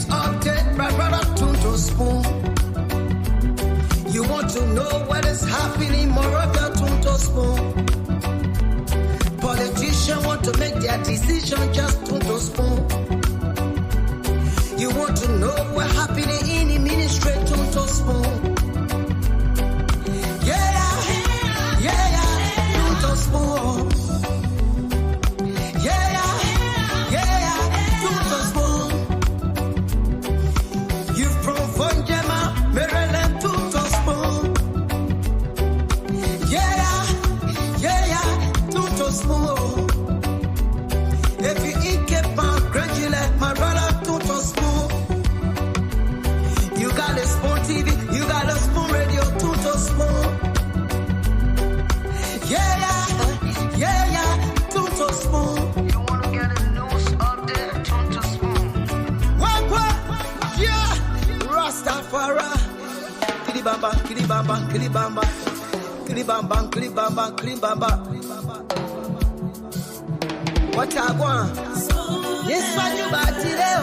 news update, my brother Tunto Spoon. You want to know what is happening, Moravia Tunto Spoon. Politicians want to make their decision, just Tunto Spoon. You want to know what happening in the ministry, Tunto Spoon. Tunto Spoon. Tunto Spoon. You've from Jema, Maryland, Tunto Spoon. Tunto Spoon. If you eat keep on congratulate my brother Tunto Spoon. You got a Spoon TV, you got a Spoon Radio, Tunto Spoon. Tunto Spoon. You wanna get a news update, Tunto Spoon. What? Yeah, Rastafari. Kilibamba, kilibamba, kilibamba, kilibamba, kilibamba, kilibamba. What I want? Yes, what you about today?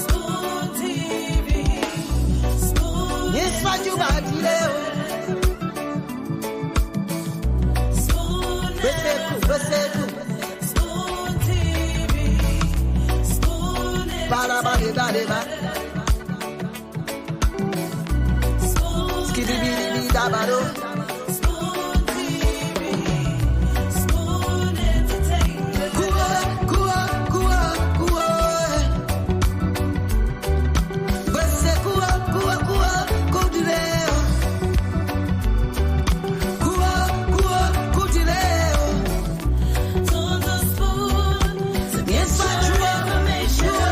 Spoon TV. Spoon. Yes, what you about today? Spoon TV. Spoon. Bada. Skidibidi dabado. Spoon TV. Spoon Entertainment. Kua. Bese kua, kudileo. Kudileo. Tunto Spoon. To get your information.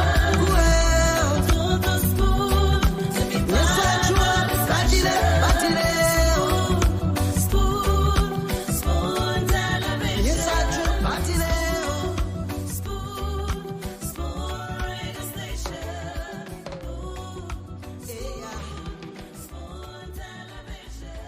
Tunto Spoon. To be part of our discussion. Spoon Television. Spoon Radio Station. Spoon Television.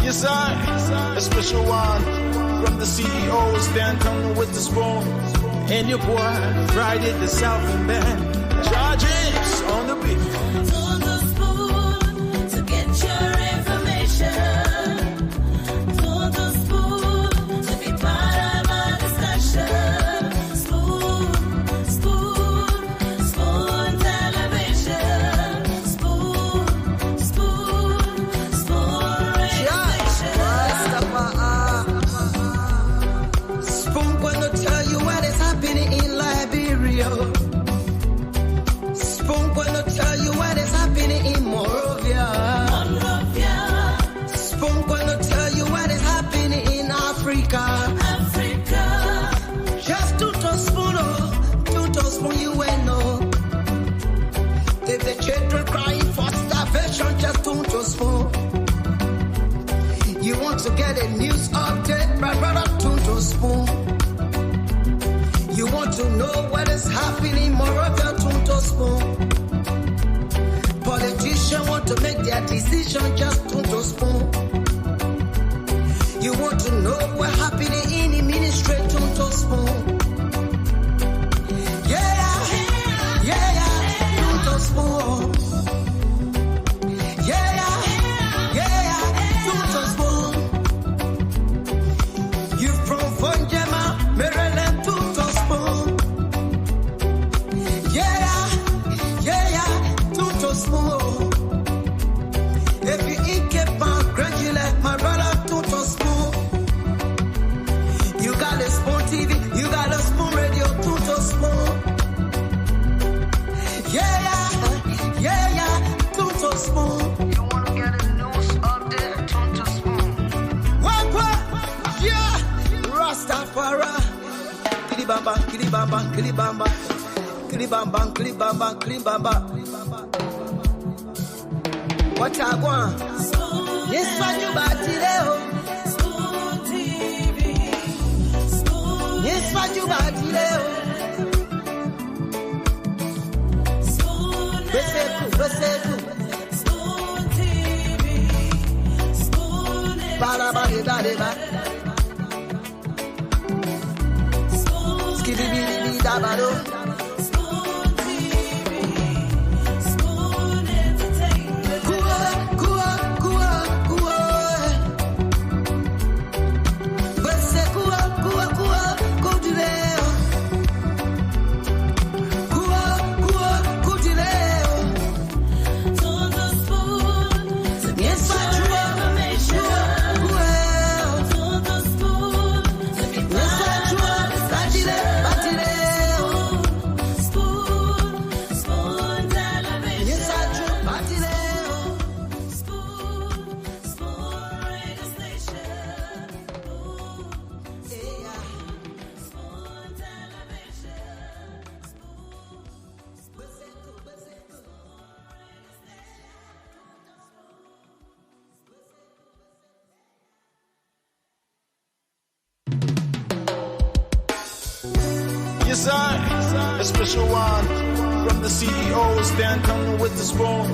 Yes, I, a special one from the CEO, stand coming with the spoon. And your boy, Friday the Southern Band, Charges on the beat. Tunto Spoon. To get your information. Tunto Spoon. To be part of our discussion. Spoon Television. Spoon Radio Station. Spoon gonna tell you what is happening in Liberia. Spoon gonna tell you what is happening in Moravia. Spoon gonna tell you what is happening in Africa. Just Tunto Spoon, you ain't know. If the children crying for starvation, just Tunto Spoon. You want to get a news update, my brother Tunto Spoon. You want to know what is happening, Moravia Tunto Spoon. Politicians want to make their decision, just Tunto Spoon. You want to know what happening in the ministry, Tunto Spoon. Tunto Spoon. Tunto Spoon. You've from Jema, Maryland, Tunto Spoon. Tunto Spoon. If you eat keep on congratulate my brother Tunto Spoon. You got a Spoon TV, you got a Spoon Radio, Tunto Spoon. Tunto Spoon. You wanna get a news update, Tunto Spoon. What? Yeah, Rastafari. Kilibamba, kilibamba, kilibamba, kilibamba, kilibamba, kilibamba. What I want? Yes, what you about today? Spoon TV. Spoon. Yes, what you about today? Spoon. Bese Você tu. Spoon TV, Spoon Para ba de ba de ba. Spoon Skibidi bidi da ba do. Spoon TV, Spoon Entertainment. Kua, kua, kua, kua. Você kua, kua, kua, kudileo. Kua, kua, kudileo. Todo Spoon to get Yes, I your do. information. Kua, Todo Spoon to be yes, I do. Batile, batileo. Spoon, Spoon Television. Yes, I do. Batileo. Spoon, Spoon Radio Station. Yeah. Spoon Television. Yes, sir. A special one from the CEO, Stan coming with the spoon.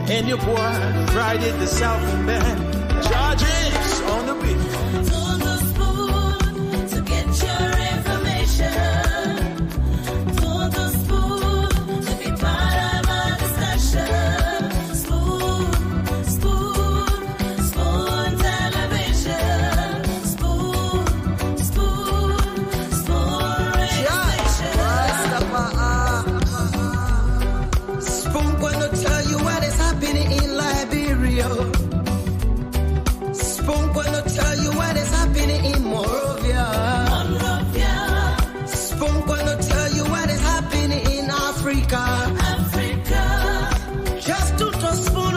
And your boy, Friday the Southern Band. Charges on the beat. Todo Spoon to get your information. Todo Spoon to be part of our discussion. Spoon, Spoon, Spoon Television. Spoon, Spoon, Spoon Radio Station. Spoon gonna tell you what is happening in Liberia. Spoon gonna tell you what is happening in Morovia. Monrovia, Spoon gonna tell you what is happening in Africa. Africa. Just to spoon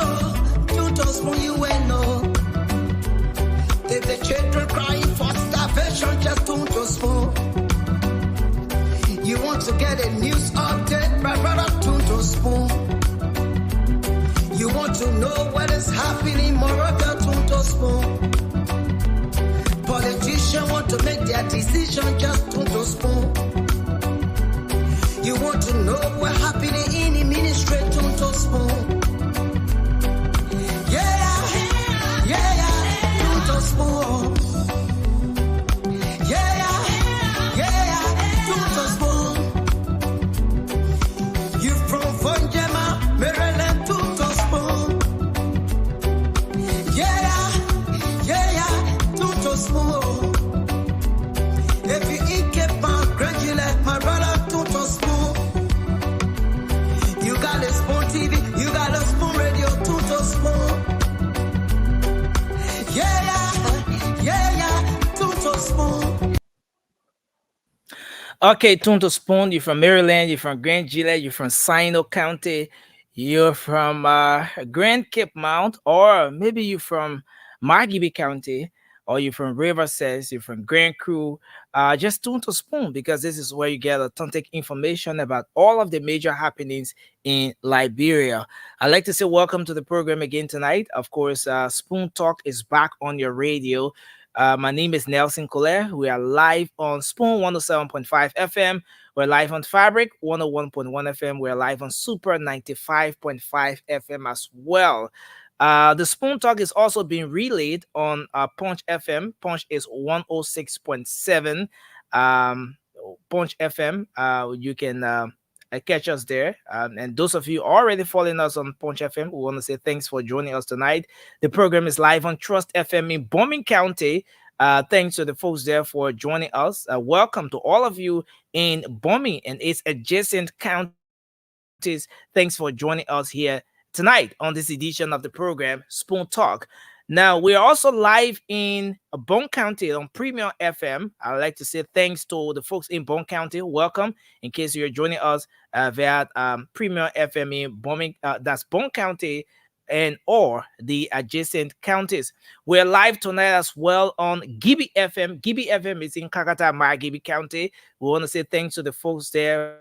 you will know. If the children crying for starvation, just to spoon. You want to get a news update, my brother, to spoon. You want to know what is happening, Moravia, to spoon. Politicians want to make their decision, just to spoon. You want to know what happening in the ministry, to spoon. Yeah, to spoon. Yeah, to spoon. You from Vonjema, Maryland, to spoon. Yeah, to spoon. If you eat kepa, gradually, my brother, to spoon. You got a spoon TV, you got a spoon radio, to spoon. Yeah, to spoon. Okay, Tunto Spoon, you're from Maryland, you're from Grand Gillette, you're from Sino County, you're from Grand Cape Mount, or maybe you're from Margibi County, or you're from Riverside, you're from Grand Crew. Just Tunto Spoon, because this is where you get authentic information about all of the major happenings in Liberia. I'd like to say welcome to the program again tonight. Of course, Spoon Talk is back on your radio. My name is Nelson Colette. We are live on Spoon 107.5 FM. We're live on Fabric 101.1 FM. We're live on Super 95.5 FM as well. The Spoon Talk is also being relayed on Punch FM. Punch is 106.7. Punch FM. You can catch us there. And those of you already following us on Punch FM, we want to say thanks for joining us tonight. The program is live on Trust FM in Bombing County. Thanks to the folks there for joining us. Welcome to all of you in Bombing and its adjacent counties. Thanks for joining us here tonight on this edition of the program, Spoon Talk. Now, we are also live in Bone County on Premium FM. I'd like to say thanks to the folks in Bone County. Welcome. In case you're joining us via Premium FM in Bone, that's Bone County and or the adjacent counties. We're live tonight as well on Gibi FM. Gibi FM is in Kakata, Margibi County. We want to say thanks to the folks there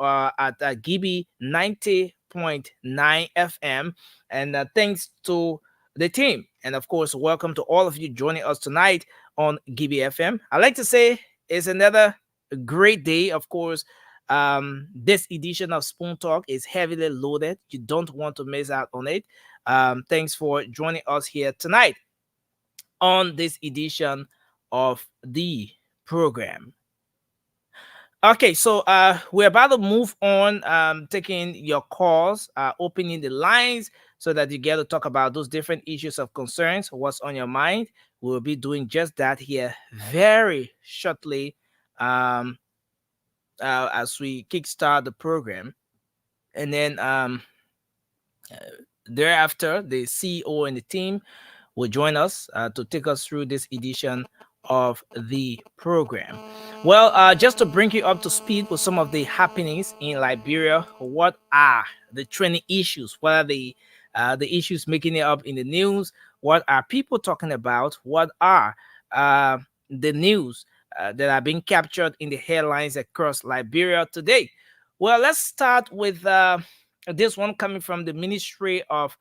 at Gibi 90.9 FM. And thanks to the team. And of course, welcome to all of you joining us tonight on Gibi FM. I'd like to say it's another great day. Of course, This edition of Spoon Talk is heavily loaded. You don't want to miss out on it. Thanks for joining us here tonight on this edition of the program. Okay, so we're about to move on, taking your calls, opening the lines so that you get to talk about those different issues of concerns, what's on your mind. We'll be doing just that here very shortly, as we kickstart the program. And then thereafter, the CEO and the team will join us to take us through this edition of the program. Well, just to bring you up to speed with some of the happenings in Liberia, what are the trending issues? What are the issues making it up in the news? What are people talking about? What are the news that are being captured in the headlines across Liberia today? Well, let's start with this one coming from the Ministry of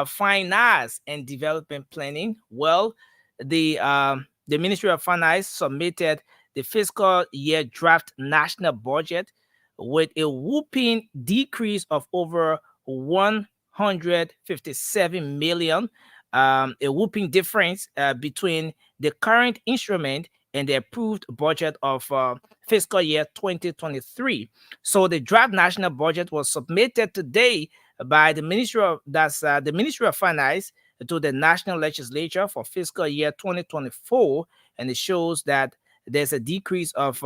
Finance and Development Planning. Well, the Ministry of Finance submitted the fiscal year draft national budget with a whooping decrease of over 157 million, a whooping difference between the current instrument and the approved budget of fiscal year 2023. So the draft national budget was submitted today by the Ministry of Finance to the National Legislature for fiscal year 2024, and it shows that there's a decrease of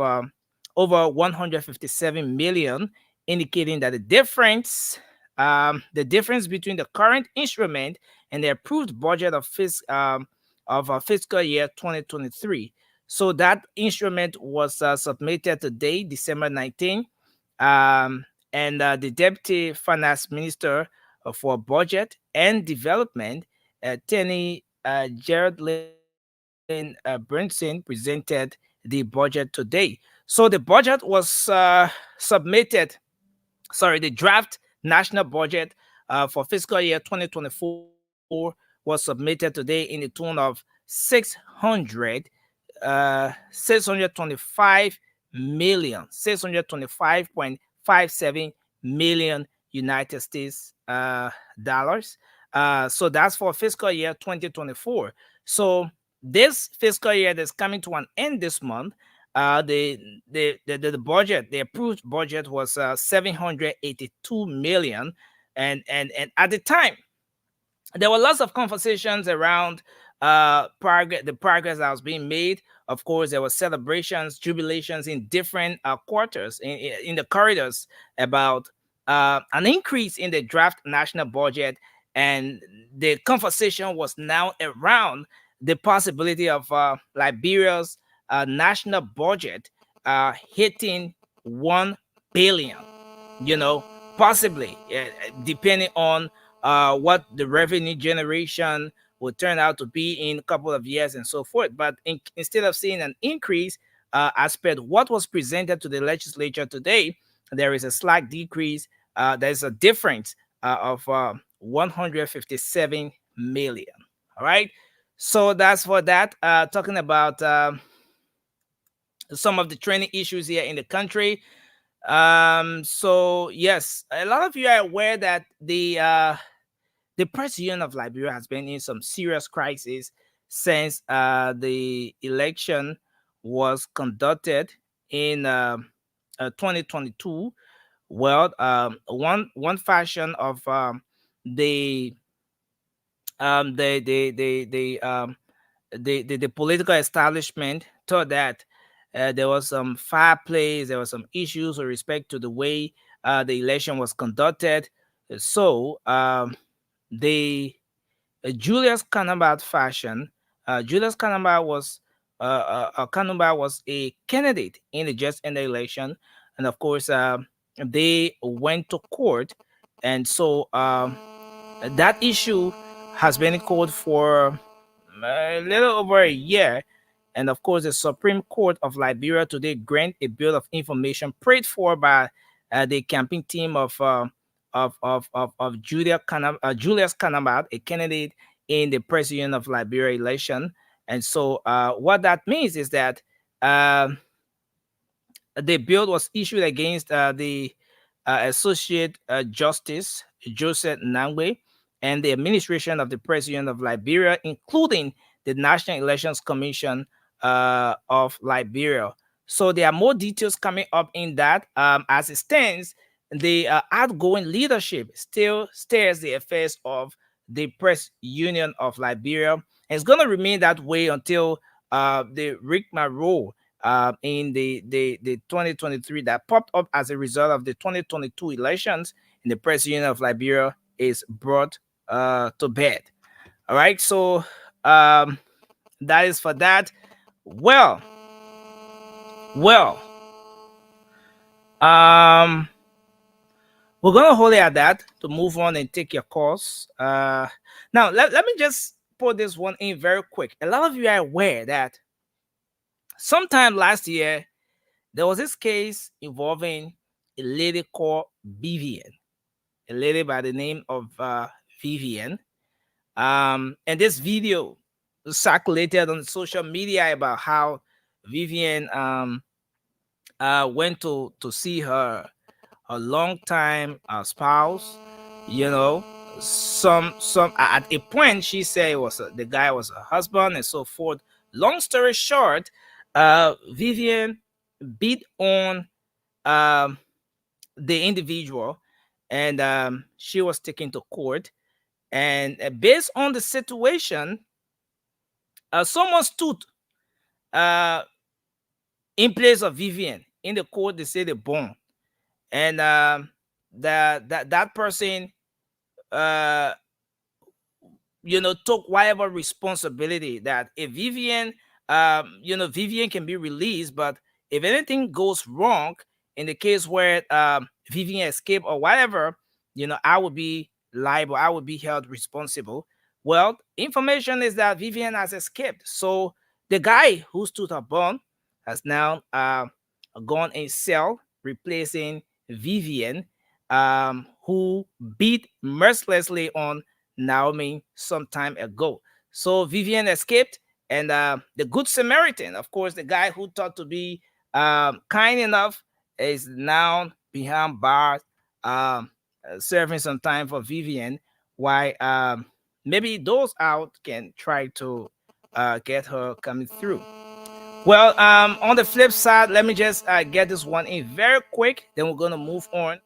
over 157 million, indicating that the difference between the current instrument and the approved budget of fiscal year 2023. So that instrument was submitted today, December 19, and the Deputy Finance Minister for Budget and Development, Tenny Geraldine Brinson, presented the budget today. So the budget was submitted, the draft national budget for fiscal year 2024 was submitted today in the tune of 625 million, 625.57 million United States dollars. So that's for fiscal year 2024. So this fiscal year that's coming to an end this month, the budget, the approved budget was 782 million, and at the time there were lots of conversations around the progress that was being made. Of course, there were celebrations, jubilations in different quarters, in the corridors, about an increase in the draft national budget, and the conversation was now around the possibility of Liberia's national budget hitting 1 billion, possibly, depending on what the revenue generation will turn out to be in a couple of years and so forth. But instead of seeing an increase, as per what was presented to the legislature today, there is a slight decrease. There's a difference of 157 million. All right. So that's for that. Talking about some of the training issues here in the country. So yes, a lot of you are aware that the press union of Liberia has been in some serious crisis since the election was conducted in 2022. Well, one faction of the political establishment thought that there was some foul plays, there were some issues with respect to the way the election was conducted. So the Julius Kanambah faction, Julius Kanambah was a candidate in the just ended election, and of course they went to court, and so that issue has been in court for a little over a year. And of course, the Supreme Court of Liberia today grant a bill of information prayed for by the campaign team of Julius Kanambah, a candidate in the President of Liberia election. And so what that means is that the bill was issued against the Associate Justice Joseph Nangwe and the administration of the President of Liberia, including the National Elections Commission of Liberia. So there are more details coming up in that. As it stands, the outgoing leadership still steers the affairs of the Press Union of Liberia, and it's going to remain that way until the rigmarole in the 2023 that popped up as a result of the 2022 elections in the Press Union of Liberia is brought to bed. All right, so that is for that. Well, we're gonna hold it at that to move on and take your calls. Now let me just put this one in very quick. A lot of you are aware that sometime last year there was this case involving a lady called Vivian, a lady by the name of Vivian. And this video circulated on social media about how Vivian went to see her longtime spouse. You know, some at a point she said it was the guy was her husband and so forth. Long story short, Vivian beat on the individual, and she was taken to court. And based on the situation, someone stood in place of Vivian in the court. They say they bond, and that person, took whatever responsibility that if Vivian, Vivian can be released, but if anything goes wrong in the case where Vivian escaped or whatever, I would be liable. I would be held responsible. Well, information is that Vivian has escaped. So the guy who stood her bond has now gone in cell, replacing Vivian, who beat mercilessly on Naomi some time ago. So Vivian escaped, and the Good Samaritan, of course, the guy who thought to be kind enough, is now behind bars, serving some time for Vivian, while maybe those out can try to get her coming through. Well, on the flip side, let me just get this one in very quick. Then we're going to move on.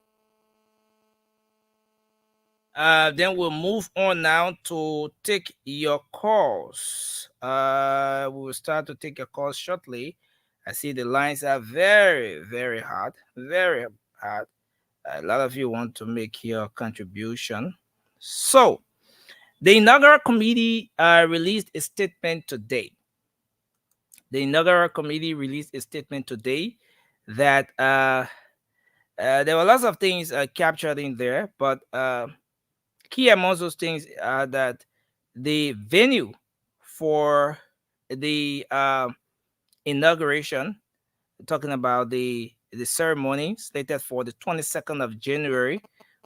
Then we'll move on now to take your calls. We will start to take your calls shortly. I see the lines are very, very hard. Very hard. A lot of you want to make your contribution. So, the inaugural committee released a statement today. The inaugural committee released a statement today that there were lots of things captured in there, but key among those things are that the venue for the inauguration, talking about the ceremony slated for the 22nd of January,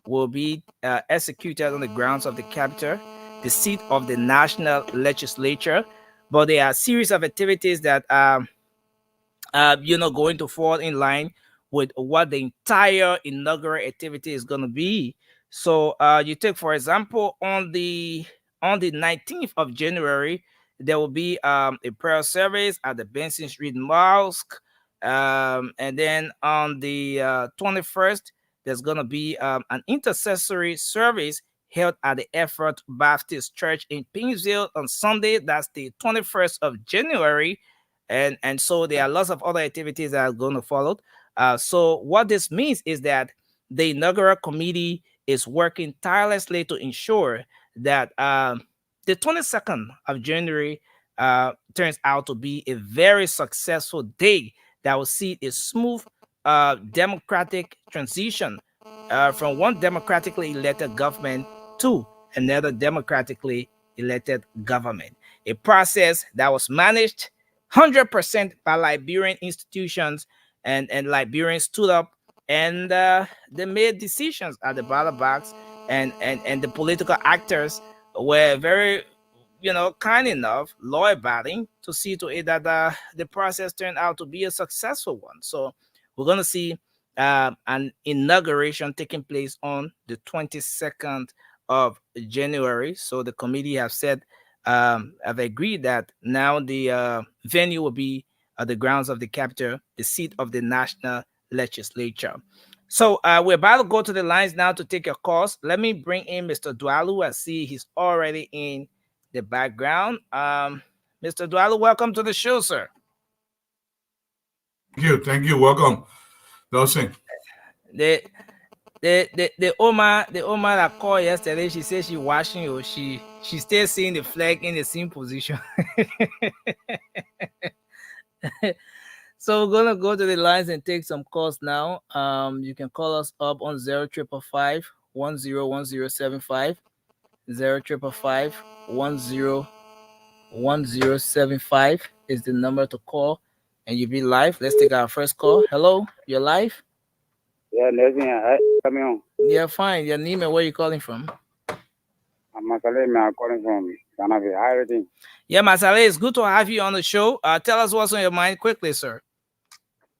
will be executed on the grounds of the Capitol, the seat of the National Legislature. But there are a series of activities that are, going to fall in line with what the entire inaugural activity is going to be. So you take, for example, on the 19th of January, there will be a prayer service at the Benson Street Mosque. And then on the 21st, there's going to be an intercessory service held at the Effort Baptist Church in Pinsville on Sunday. That's the 21st of January. And so there are lots of other activities that are going to follow. So what this means is that the inaugural committee is working tirelessly to ensure that the 22nd of January turns out to be a very successful day that will see a smooth democratic transition from one democratically elected government to another democratically elected government. A process that was managed 100% by Liberian institutions, and Liberians stood up and they made decisions at the ballot box, and the political actors were very, kind enough, law-abiding, to see to it that the process turned out to be a successful one. So we're going to see an inauguration taking place on the 22nd of January. So the committee have said, have agreed that now the venue will be the grounds of the Capitol, the seat of the National Legislature. So we're about to go to the lines now to take your calls. Let me bring in Mr. Dwalu. I see he's already in the background. Mr. Dwalu, welcome to the show, sir. Thank you. Welcome. Dawson. The Oma that called yesterday, she said she washing you. She still seeing the flag in the same position. So we're gonna go to the lines and take some calls now. You can call us up on 0555 101075, 0555 101075 is the number to call, and you'll be live. Let's take our first call. Hello, you're live. Yeah, listen, come on. Yeah, fine. Your name and where you calling from? I'm Masale, I'm calling from Canada. How everything? Yeah, Masale, it's good to have you on the show. Tell us what's on your mind quickly, sir.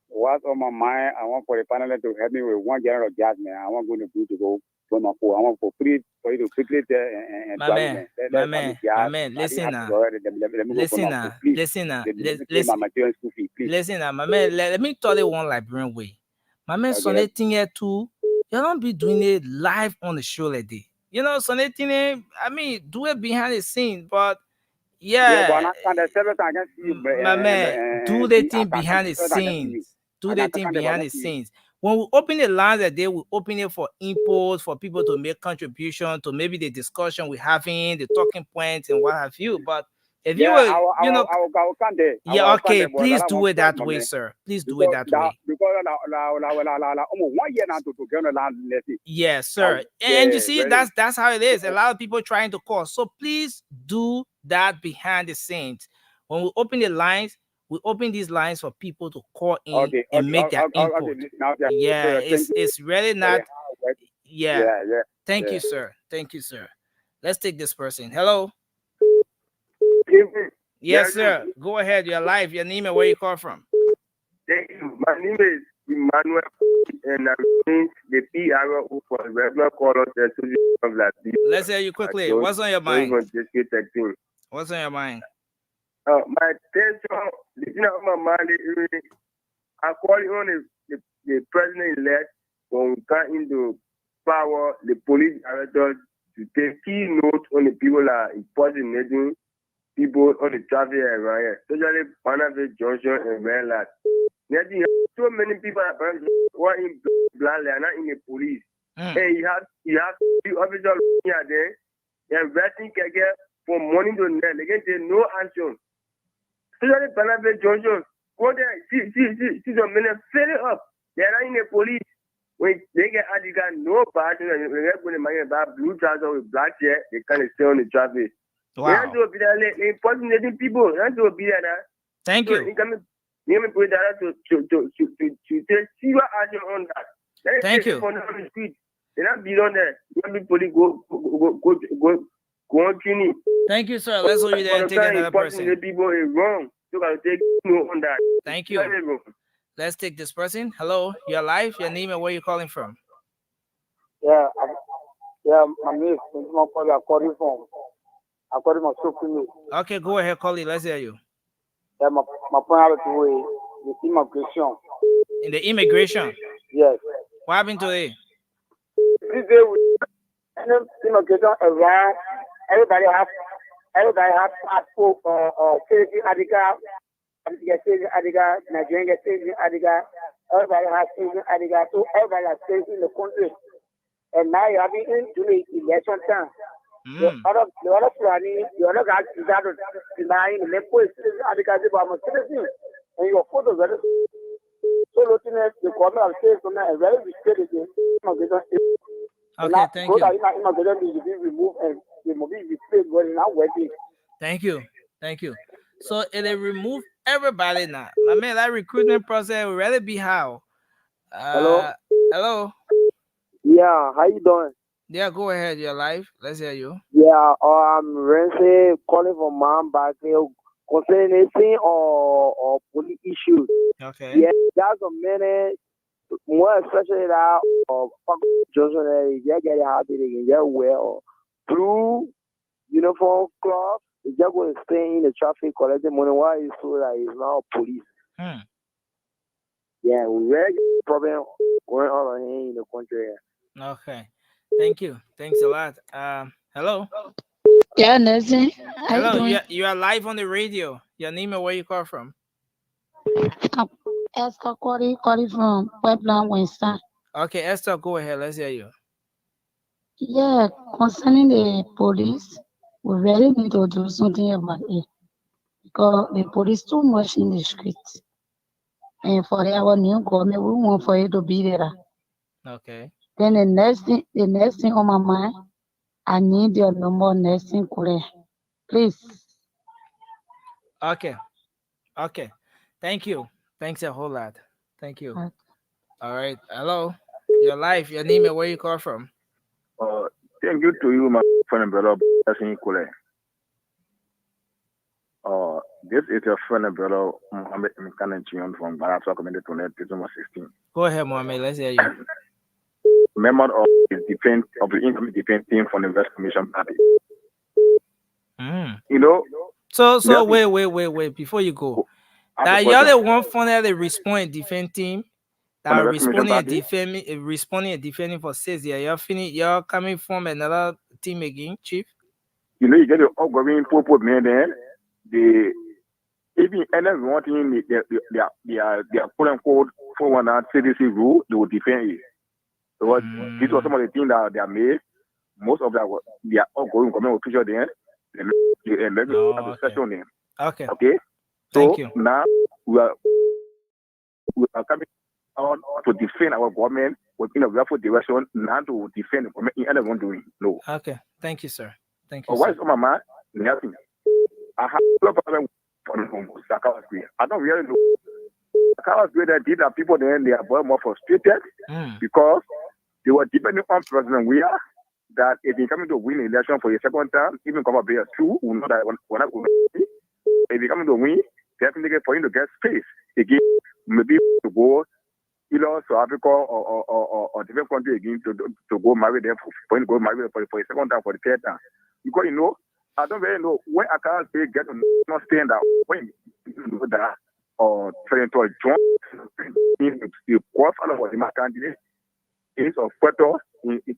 What's on my mind? I want for the panel to help me with one general jazz, man. I want going to do to go for my phone. I want for you to quickly and my man, listen now, my man. Let me tell you one Liberian way. My man, okay. Sonny here too. You don't be doing it live on the show like this. You know, Sonny I mean, do it behind the scene, but yeah, my man, do the thing behind the scenes. Do the thing behind the scenes. When we open the lines that day, we open it for inputs, for people to make contribution to maybe the discussion we're having, the talking points and what have you. But if you were, you know, yeah, okay, please do it that way, sir. Please do it that way. Yes, sir. And you see, that's how it is. A lot of people trying to call. So please do that behind the scenes. When we open the lines, we open these lines for people to call in and make their input. Yeah, it's really not. Yeah. Thank you, sir. Thank you, sir. Let's take this person. Hello. Yes, sir. Go ahead. You're live. Your name and where you call from. Thank you. My name is Emmanuel, and I'm in the PRO for the regular callers of Latvia. Let's hear you quickly. What's on your mind? What's on your mind? My attention, my mind is according on the president-elect when we come into power, the police director to take key note on the people that are impersonating people on the traffic around here, especially Panama Junction and Red Light. So many people who are in Black Land, not in the police. And you have the officers here there, they're investing from morning to night. They get no action. Especially Panama Junction, go there, see some men fill it up. They're not in the police. When they get out, they got no badge, and they're going to make about blue trousers with black hair, they can't stay on the traffic. Wow. They have to be there, they impersonating people. They have to be there. Thank you. You may put that to take serious action on that. Thank you. On the street. They not be on there. Maybe police go on training. Thank you, sir. Let's hold you there and take another person. The people is wrong. You got to take note on that. Thank you. Let's take this person. Hello, you're live. Your name and where you calling from? Yeah, my name is according to Supreme. Okay, go ahead, Collie. Let's hear you. Yeah, my point is the immigration. In the immigration? Yes. What happened today? This day, immigration around, everybody has passport or citizen ID. Nigerian get citizen ID. Everybody has citizen ID. So everybody has citizen in the country. And now you're having into the election time. The other guys decided to deny the put citizen ID I'm a citizen. And your photos are so looking at the corner of state from that very restricted immigration. Okay, thank you. Immigration is being removed and the mobility is not working. Thank you. Thank you. So it remove everybody now. I mean, that recruitment process will really be how? Hello? Hello? Yeah, how you doing? Yeah, go ahead. You're live. Let's hear you. Yeah, I'm Renzi calling from Mount Barkley concerning anything or police issues. Okay. Yeah, there's a many more especially that of Johnson, you get happy again, you wear blue uniform cloth, you just go and stay in the traffic collecting money while you so that he's now police. Yeah, we really problem going on here in the country. Okay. Thank you. Thanks a lot. Hello. Yeah, Nelson. How you Hello. doing? You are live on the radio. Your name and where you call from? I'm Esther calling from Puebla, Winston. Okay, Esther, go ahead. Let's hear you. Yeah, concerning the police, we really need to do something about it because the police too much in the streets. And for our new government, we want for it to be there. Okay. Then the next thing on my mind, I need your number next thing, please. Okay. Okay. Thank you. Thanks a whole lot. Thank you. Okay. All right. Hello. Your life, your name and where you call from? Thank you to you, my friend and brother. This is your friend and brother Mohammed Mkanen from Barata Community Connect, 16. Go ahead, Mohammed. Let's hear you. Member of the defense of the incoming defense team from the West Commission Party. You know. So wait. Before you go, that you're the one from the responding defense team. That responding and defending for 6 years. You're coming from another team again, Chief. You know, you get the outgoing purple man there. The even anyone thing they are quote unquote 419 CDC rule, they will defend it. Because these are some of the things that they are made. Most of that they are outgoing government official there. And let me have a special name. Okay. So thank you. Now we are coming on to defend our government within a rightful direction, not to defend the government in anyone doing. No. Okay. Thank you, sir. Thank you. Why is on my mind? Nothing. I have no problem with Sakawa Square. I don't really know. Sakawa Square that did that people then they are more frustrated because they were depending on President Weah that if he's coming to win the election for a second time, even come up here too, we know that when I if he's coming to win, definitely for him to get space again, maybe to go either South Africa or different country again to go marry them for him to go marry them for a second time, for the third time. Because I don't really know when I can't say get to not stand out when you know that or Senator John is qualified for the candidate is of Puerto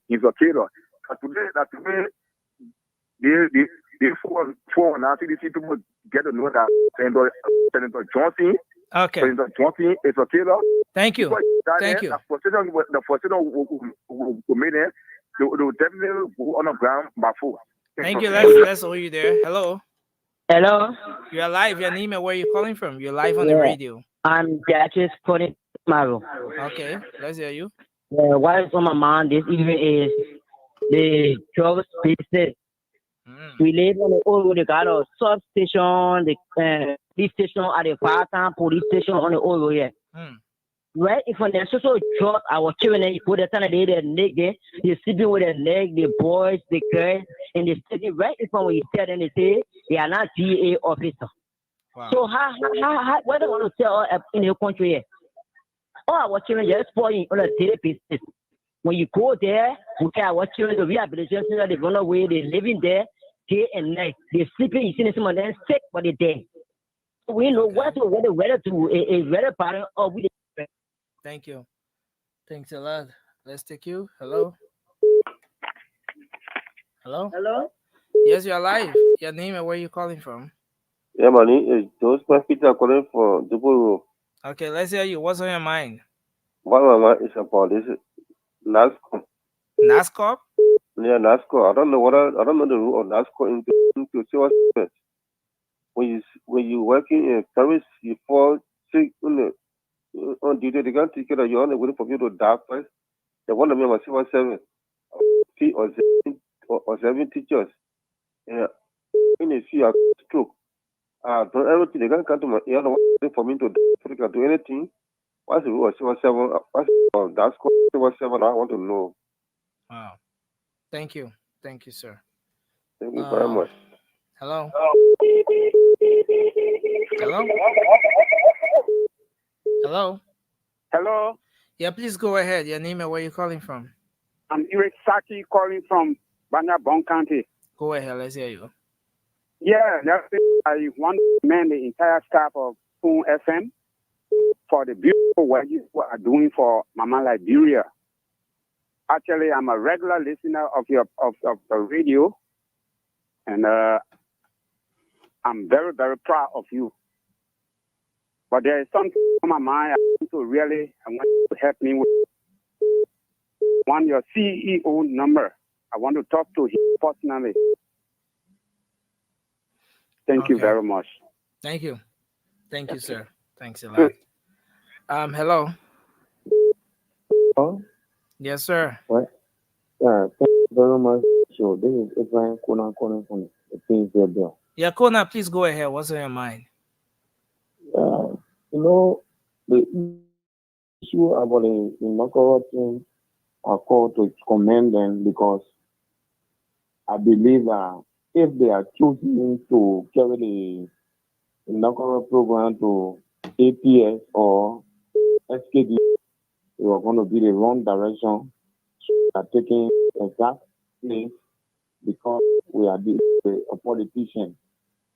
is a killer. Today they for now CDC people get to know that Senator Johnson. Okay. Senator Johnson is a killer. Thank you. Thank you. The president who made it, they will definitely go on the ground by force. Thank you. Let's hold you there. Hello. Hello. You're live. Your name and where you calling from? You're live on the radio. I'm Beatrice calling tomorrow. Okay. Let's hear you. What is on my mind this evening is the 12 spaces. We live on the old road. They got a substation, the police station at the part-time police station on the old road here. Right, if when there's also drop our children, you put the time of their leg there, you're sleeping with their leg, the boys, the girls, and they sitting right in front when you tell them, they say they are not DA officer. Wow. So how what do you want to tell in your country here? All our children just falling on a daily basis. When you go there, we can our children the rehabilitation center, they run away, they're living there day and night. They're sleeping, you see some of them sick, but they're dead. So we know whether to a weather pattern or we. Thank you. Thanks a lot. Let's take you. Hello. Hello. Hello. Yes, you're live. Your name and where you calling from? Yeah, my name is Joseph Peter calling for Duburu. Okay, let's hear you. What's on your mind? What my mind is about this NASCO. NASCO? Yeah, NASCO. I don't know the rule of NASCO into civil service. When you working in service, you fall sick on duty. They can't take care of you. Only waiting for you to die first. They want to be my civil service. 3 or 7 teachers. Yeah, in a few stroke. Don't everything. They can't come to my ear. For me to do anything. What's the rule of civil service? What's that's called civil service? I want to know. Wow. Thank you. Thank you, sir. Thank you very much. Hello. Hello. Hello. Hello. Yeah, please go ahead. Your name and where you're calling from. I'm Eric Saki calling from Banabon County. Go ahead. Let's hear you. Yeah, that's it. I want to commend the entire staff of Spoon FM for the beautiful work you are doing for Mama Liberia. Actually, I'm a regular listener of the radio, and I'm very, very proud of you. But there is something on my mind I want you to help me with. I want your CEO number. I want to talk to him personally. Thank you very much. Thank you. Thank you, sir. Thanks a lot. Hello. Oh? Yes, sir. What? Yeah, thank you very much. Sure. This is Ibrahim Kona calling from the Kingsville Bill. Yeah, Kona, please go ahead. What's on your mind? The issue about the inaugural team, I call to commend them because I believe that if they are choosing to carry the inaugural program to APS or SKD, they are going to be the wrong direction. They are taking exact place because we are a politician,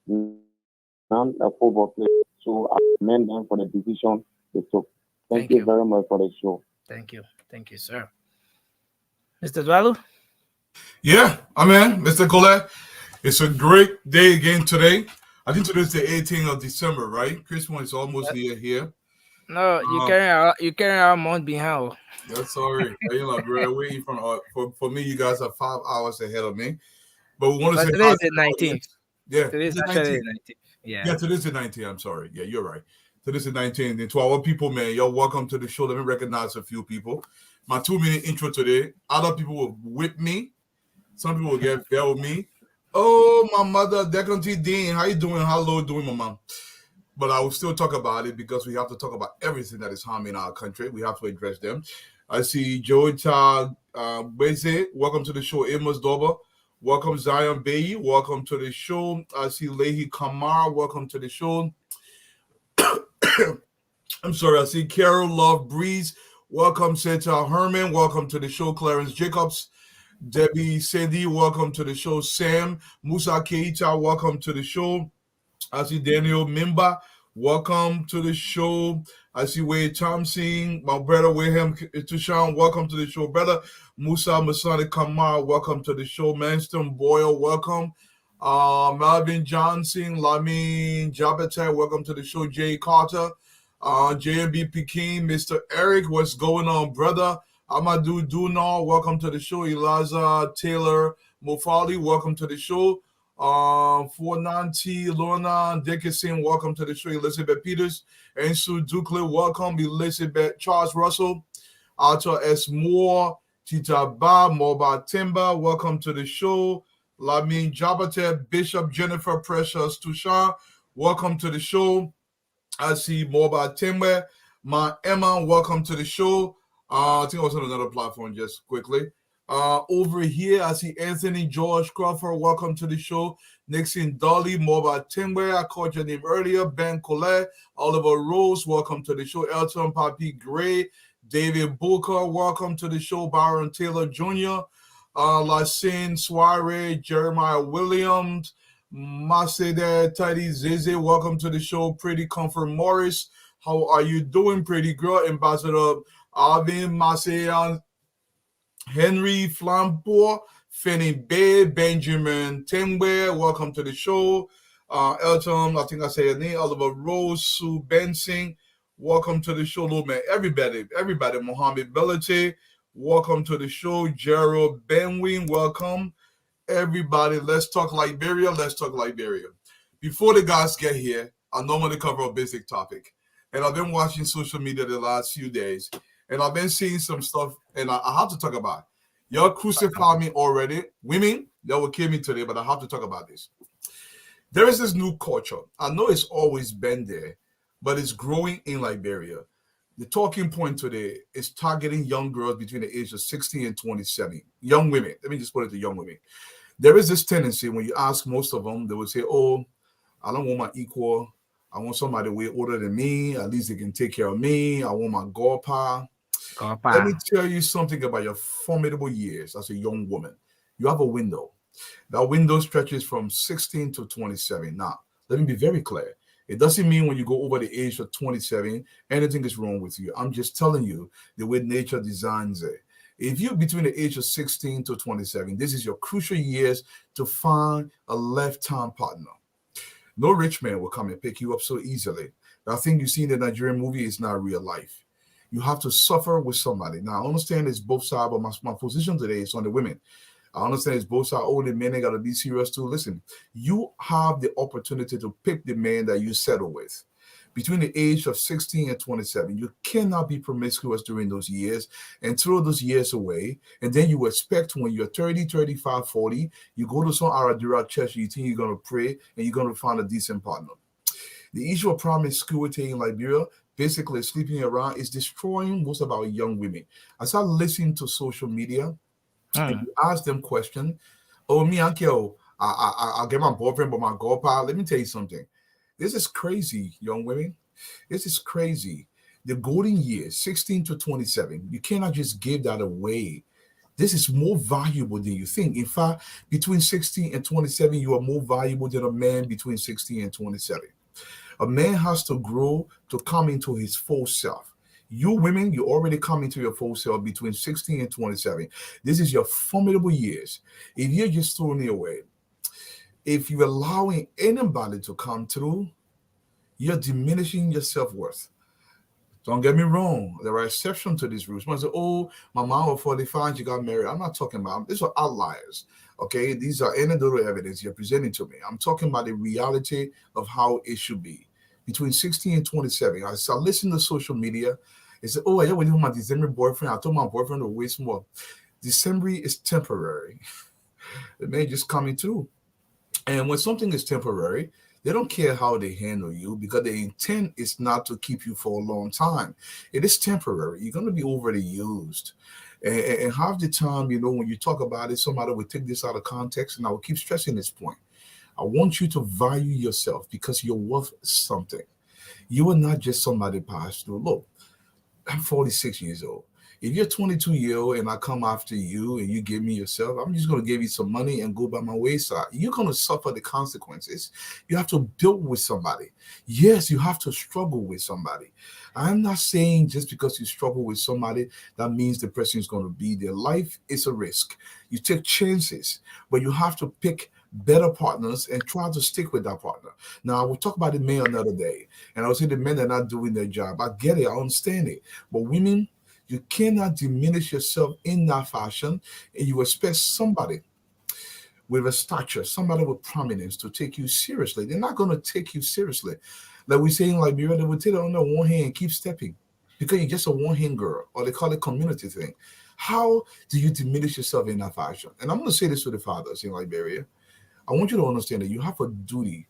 not a football player. So I commend them for the decision they took. Thank you very much for the show. Thank you. Thank you, sir. Mr. Dwalu? Yeah, Mr. Colette. It's a great day again today. I think today is the 18th of December, right? Christmas is almost near here. No, you carry our month behind. That's all right. We're waiting for me. You guys are 5 hours ahead of me. But we want to say today is the 19th. Yeah, today's actually the 19th. Yeah, today's the 19th. I'm sorry. Yeah, you're right. Today's the 19th. And to our people, man, you're welcome to the show. Let me recognize a few people. My 2-minute intro today. Other people will whip me. Some people will get fair with me. Oh, my mother, Deconti Dean, how you doing? How low doing, my mom? But I will still talk about it because we have to talk about everything that is harming our country. We have to address them. I see Joita Beze. Welcome to the show. Amos Doba. Welcome, Zion Bayi. Welcome to the show. I see Lehi Kamar. Welcome to the show. I'm sorry. I see Carol Love Breeze. Welcome, Seta Herman. Welcome to the show, Clarence Jacobs. Debbie Sandy, welcome to the show. Sam Musa Keita, welcome to the show. I see Daniel Mimba, welcome to the show. I see Wade Thompson, my brother William Tushan, welcome to the show. Brother Musa Masani Kamar, welcome to the show. Manston Boyle, welcome. Melvin Johnson, Lamin Jabata, welcome to the show. Jay Carter, JMB Peking, Mr. Eric, what's going on, brother? Amadou Dunar, welcome to the show. Eliza Taylor Mofali, welcome to the show. Fornanti Lorna Dickinson, welcome to the show. Elizabeth Peters, Ensu Dukley, welcome. Elizabeth Charles Russell, Arthur S. Moore, Tita Ba, Moba Timba, welcome to the show. Lamin Jabate, Bishop Jennifer Precious Tushan, welcome to the show. I see Moba Timba, Ma Emma, welcome to the show. I think I was on another platform just quickly. Over here, I see Anthony George Crawford. Welcome to the show. Nixon Dolly, Moba Timber. I called your name earlier. Ben Colette, Oliver Rose. Welcome to the show. Elton Papi Gray, David Booker. Welcome to the show. Byron Taylor Jr., Lassine Soire, Jeremiah Williams, Masede Tidy Zeze. Welcome to the show. Pretty Comfort Morris. How are you doing, pretty girl? Ambassador Alvin Masean, Henry Flampour, Fanny Bay, Benjamin Temwe, welcome to the show. Elton, I think I say your name, Oliver Rose, Sue Benson, welcome to the show. Little man, everybody, Mohammed Belate, welcome to the show. Gerald Benwin, welcome. Everybody, let's talk Liberia. Before the guys get here, I normally cover a basic topic. And I've been watching social media the last few days. And I've been seeing some stuff, and I have to talk about it. Y'all crucified me already. Women, y'all will kill me today, but I have to talk about this. There is this new culture. I know it's always been there, but it's growing in Liberia. The talking point today is targeting young girls between the age of 16 and 27. Young women. Let me just put it to young women. There is this tendency when you ask most of them, they will say, oh, I don't want my equal. I want somebody way older than me. At least they can take care of me. I want my godpa. Let me tell you something about your formidable years as a young woman. You have a window. That window stretches from 16 to 27. Now, let me be very clear. It doesn't mean when you go over the age of 27, anything is wrong with you. I'm just telling you the way nature designs it. If you're between the age of 16 to 27, this is your crucial years to find a lifetime partner. No rich man will come and pick you up so easily. That thing you see in the Nigerian movie is not real life. You have to suffer with somebody. Now, I understand it's both sides, but my position today is on the women. I understand it's both sides. Oh, the men got to be serious too. Listen, you have the opportunity to pick the man that you settle with. Between the age of 16 and 27, you cannot be promiscuous during those years and throw those years away. And then you expect when you're 30, 35, 40, you go to some Aradura church, you think you're going to pray and you're going to find a decent partner. The issue of promiscuity in Liberia, basically sleeping around, is destroying most of our young women. As I listen to social media, and you ask them questions, oh, me, uncle, I'll get my boyfriend, but my godpa, let me tell you something. This is crazy, young women. This is crazy. The golden years, 16 to 27, you cannot just give that away. This is more valuable than you think. In fact, between 16 and 27, you are more valuable than a man between 16 and 27. A man has to grow to come into his full self. You women, you already come into your full self between 16 and 27. This is your formidable years. If you're just throwing it away, if you're allowing anybody to come through, you're diminishing your self-worth. Don't get me wrong. There are exceptions to this rule. Someone say, oh, my mom was 45, she got married. I'm not talking about, these are outliers. Okay, these are anecdotal evidence you're presenting to me. I'm talking about the reality of how it should be. Between 16 and 27, I listen to social media. They say, oh, I went with my December boyfriend. I told my boyfriend to waste more. December is temporary. The man just coming through. And when something is temporary, they don't care how they handle you because the intent is not to keep you for a long time. It is temporary. You're going to be overly used. And half the time, you know, when you talk about it, somebody will take this out of context, and I will keep stressing this point. I want you to value yourself because you're worth something. You are not just somebody passed through. Look, I'm 46 years old. If you're 22-year-old and I come after you and you give me yourself, I'm just going to give you some money and go by my wayside. You're going to suffer the consequences. You have to build with somebody. Yes, you have to struggle with somebody. I'm not saying just because you struggle with somebody, that means the person is going to be there. Life is a risk. You take chances, but you have to pick better partners and try to stick with that partner. Now, I will talk about the men another day, and I'll say the men are not doing their job. I get it. I understand it. But women, you cannot diminish yourself in that fashion, and you expect somebody with a stature, somebody with prominence to take you seriously. They're not going to take you seriously. Like we say in Liberia, they would take it on their one hand and keep stepping because you're just a one-hand girl, or they call it community thing. How do you diminish yourself in that fashion? And I'm going to say this to the fathers in Liberia. I want you to understand that you have a duty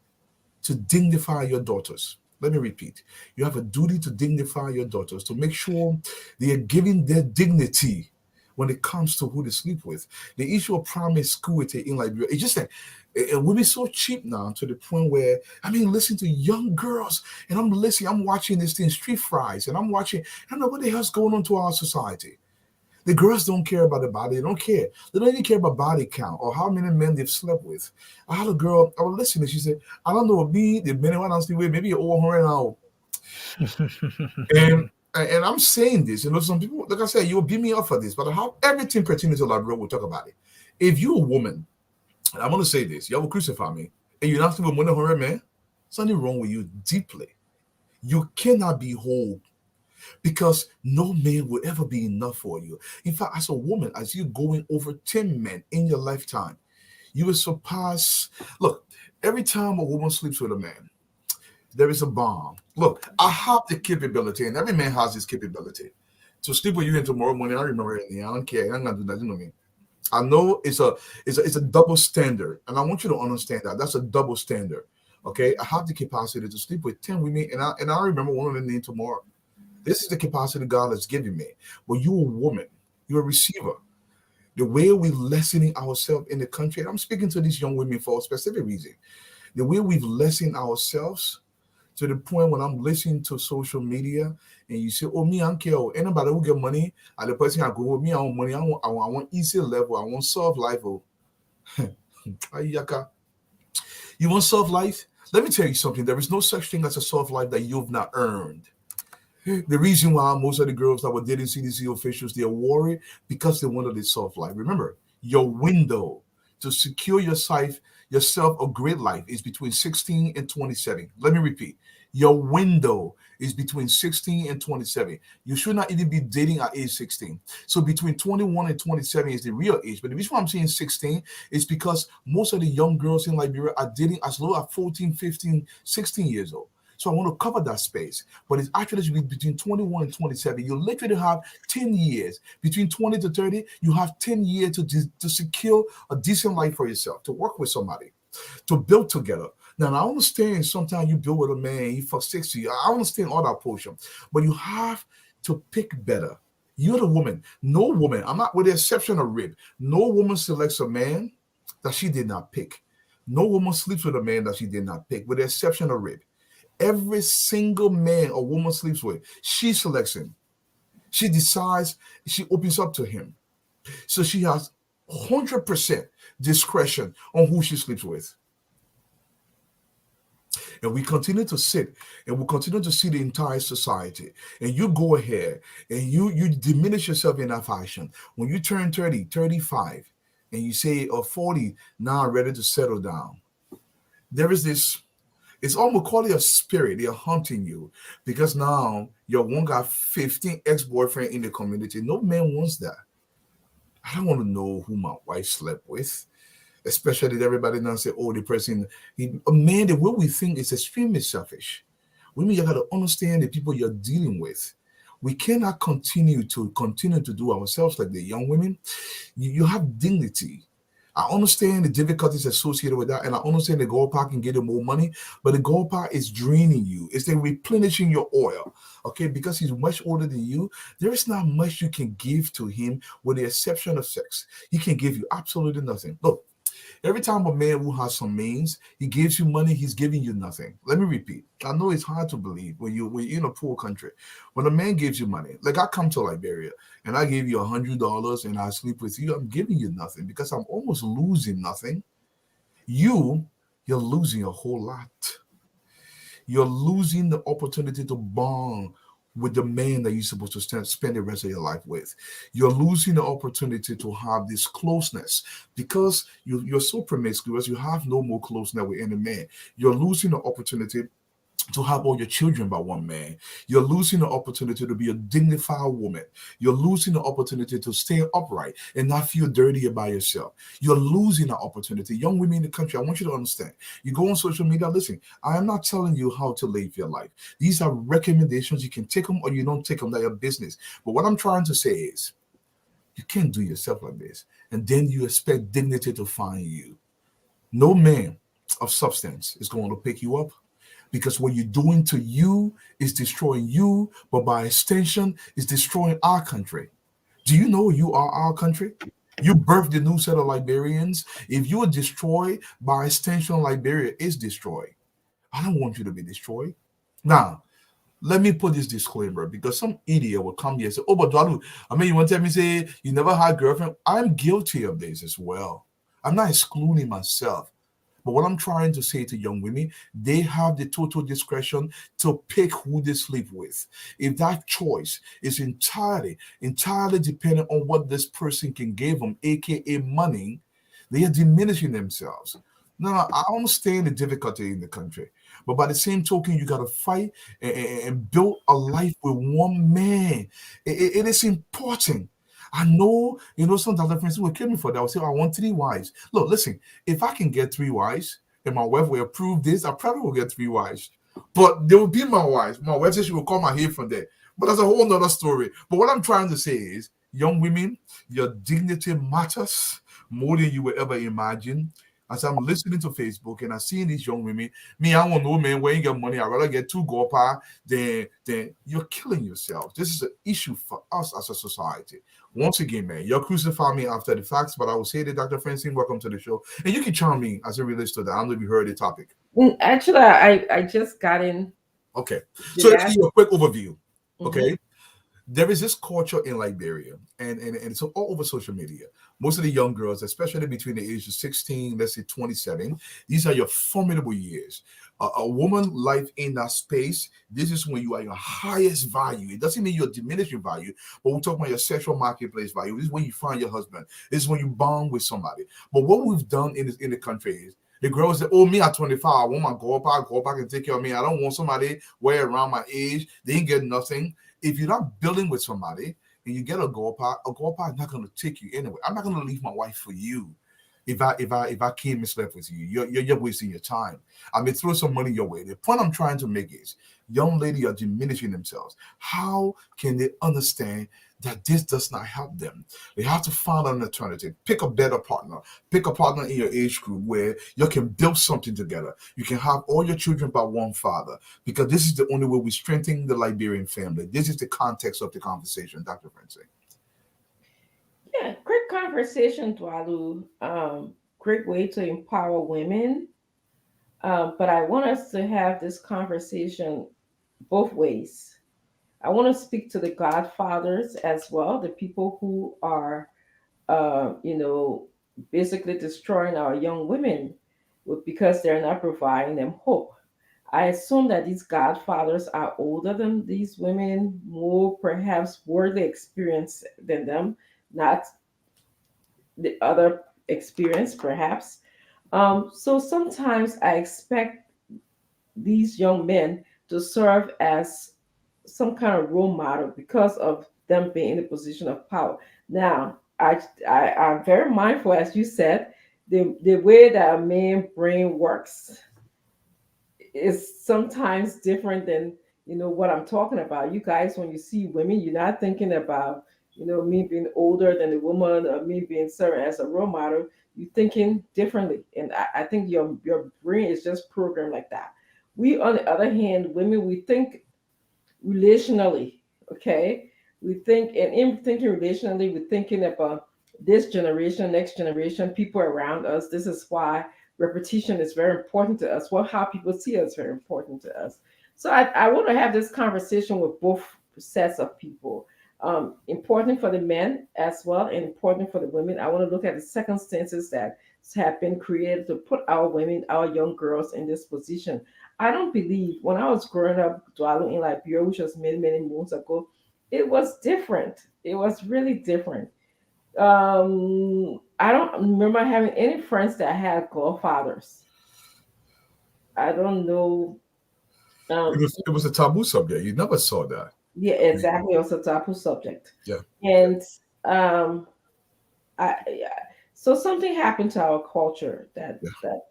to dignify your daughters. Let me repeat. You have a duty to dignify your daughters, to make sure they are giving their dignity when it comes to who they sleep with. The issue of promiscuity in Liberia, it's just like, it will be so cheap now to the point where, I mean, listen to young girls, and I'm watching this thing, Street Fries, and I don't know what the hell's going on to our society. The girls don't care about the body. They don't care. They don't even care about body count or how many men they've slept with. I had a girl, I was listening. She said, I don't know, the men I don't sleep with, maybe over her now. And I'm saying this, you know, some people, like I said, you'll beat me up for this, but how everything pertaining to Liberia, we'll talk about it. If you're a woman, and I'm going to say this, y'all will crucify me, and you're not sleeping with one of her men, something wrong with you deeply. You cannot be whole, because no man will ever be enough for you. In fact, as a woman, as you're going over 10 men in your lifetime, you will surpass. Look, every time a woman sleeps with a man, there is a bond. Look, I have the capability, and every man has this capability, to sleep with you in tomorrow morning. I remember anything. I don't care. I'm not doing that. You know me. I know it's a double standard, and I want you to understand that. That's a double standard. Okay, I have the capacity to sleep with 10 women, and I remember one of them named tomorrow. This is the capacity God has given me. But you're a woman. You're a receiver. The way we're lessening ourselves in the country, and I'm speaking to these young women for a specific reason. The way we've lessened ourselves, to the point when I'm listening to social media and you say, oh, me, I don't care. Anybody who get money, and the person I go with me, I want money, I want easy level, I want soft life. Oh. You want soft life? Let me tell you something. There is no such thing as a soft life that you've not earned. The reason why most of the girls that were dating CDC officials, they are worried because they wanted a soft life. Remember, your window to secure yourself a great life is between 16 and 27. Let me repeat. Your window is between 16 and 27. You should not even be dating at age 16. So between 21 and 27 is the real age. But the reason why I'm saying 16 is because most of the young girls in Liberia are dating as low as 14, 15, 16 years old. So I want to cover that space. But it's actually between 21 and 27. You literally have 10 years. Between 20 to 30, you have 10 years to secure a decent life for yourself, to work with somebody, to build together. Now, I understand sometimes you build with a man, you for 60. I understand all that portion. But you have to pick better. You're the woman. No woman, I'm not with the exception of Rib, no woman selects a man that she did not pick. No woman sleeps with a man that she did not pick, with the exception of Rib. Every single man or woman sleeps with, she selects him. She decides, she opens up to him. So she has 100% discretion on who she sleeps with. And we continue to sit and we continue to see the entire society. And you go ahead and you diminish yourself in that fashion. When you turn 30, 35, and you say, 40, now I'm ready to settle down. There is this, it's almost called a spirit. They are hunting you because now your one got 15 ex-boyfriend in the community. No man wants that. I don't want to know who my wife slept with. Especially that everybody now say, oh, the person, a man, the way we think is extremely selfish. Women, you got to understand the people you're dealing with. We cannot continue to do ourselves like the young women. You have dignity. I understand the difficulties associated with that, and I understand the gold park can get you more money, but the gold park is draining you. It's like replenishing your oil, okay? Because he's much older than you, there is not much you can give to him with the exception of sex. He can give you absolutely nothing. Look, every time a man who has some means, he gives you money, he's giving you nothing. Let me repeat. I know it's hard to believe when you're in a poor country. When a man gives you money, like I come to Liberia and I give you $100 and I sleep with you, I'm giving you nothing because I'm almost losing nothing. You're losing a whole lot. You're losing the opportunity to bond with the man that you're supposed to spend the rest of your life with. You're losing the opportunity to have this closeness because you're so promiscuous, you have no more closeness with any man. You're losing the opportunity to have all your children by one man. You're losing the opportunity to be a dignified woman. You're losing the opportunity to stay upright and not feel dirty about yourself. You're losing the opportunity. Young women in the country, I want you to understand. You go on social media, listen, I am not telling you how to live your life. These are recommendations. You can take them or you don't take them. They're your business. But what I'm trying to say is, you can't do yourself like this. And then you expect dignity to find you. No man of substance is going to pick you up. Because what you're doing to you is destroying you, but by extension, is destroying our country. Do you know you are our country? You birthed the new set of Liberians. If you are destroyed, by extension, Liberia is destroyed. I don't want you to be destroyed. Now, let me put this disclaimer because some idiot will come here and say, oh, but Dwalu, you want to tell me, say, you never had a girlfriend? I'm guilty of this as well. I'm not excluding myself. But what I'm trying to say to young women, they have the total discretion to pick who they sleep with. If that choice is entirely dependent on what this person can give them, aka money, they are diminishing themselves. Now, I understand the difficulty in the country, but by the same token, you got to fight and build a life with one man. It is important. I know, some other friends will kill me for that. I will say, I want 3 wives. Look, listen, if I can get 3 wives and my wife will approve this, I probably will get 3 wives. But they will be my wives. My wife says she will come and hear from there. But that's a whole nother story. But what I'm trying to say is, young women, your dignity matters more than you will ever imagine. As I'm listening to Facebook and I'm seeing these young women, I want no man when you get money. I'd rather get 2 gopa than you're killing yourself. This is an issue for us as a society. Once again, man, you're crucifying me after the facts, but I will say that Dr. Francine, welcome to the show. And you can chime me as it relates to that. I don't know if you heard the topic. Actually, I just got in Okay. So let's give you a quick overview. Okay. There is this culture in Liberia, and it's all over social media. Most of the young girls, especially between the ages of 16, let's say 27, these are your formidable years. A woman life in that space, this is when you are your highest value. It doesn't mean you're diminishing value, but we're talking about your sexual marketplace value. This is when you find your husband. This is when you bond with somebody. But what we've done in the country is the girls say, oh, me at 25, I want my go back and take care of me. I don't want somebody way around my age. They ain't get nothing. If you're not building with somebody and you get a girl is not going to take you anyway. I'm not going to leave my wife for you. If I came and slept with you, you're wasting your time. I may throw some money your way. The point I'm trying to make is young ladies are diminishing themselves. How can they understand that this does not help them? They have to find an alternative. Pick a better partner. Pick a partner in your age group where you can build something together. You can have all your children by one father, because this is the only way we strengthen the Liberian family. This is the context of the conversation, Dr. Francie. Yeah, great conversation, Dwalu. Great way to empower women. But I want us to have this conversation both ways. I want to speak to the godfathers as well, the people who are, basically destroying our young women because they're not providing them hope. I assume that these godfathers are older than these women, more perhaps worldly experience than them, not the other experience, perhaps. So sometimes I expect these young men to serve as some kind of role model because of them being in a position of power. Now, I'm very mindful, as you said, the way that a man's brain works is sometimes different than what I'm talking about. You guys, when you see women, you're not thinking about me being older than the woman or me being served as a role model. You're thinking differently, and I think your brain is just programmed like that. We, on the other hand, women, we think relationally. Okay, we think, and in thinking relationally, we're thinking about this generation, next generation, people around us. This is why repetition is very important to us. Well, how people see us is very important to us. So I want to have this conversation with both sets of people. Important for the men as well, and important for the women. I want to look at the circumstances that have been created to put our women, our young girls in this position. I don't believe when I was growing up, dwelling in Liberia, which was many, many moons ago, it was different. It was really different. I don't remember having any friends that had godfathers. I don't know. It was a taboo subject. You never saw that. Yeah, exactly. It was a taboo subject. Yeah. And so something happened to our culture that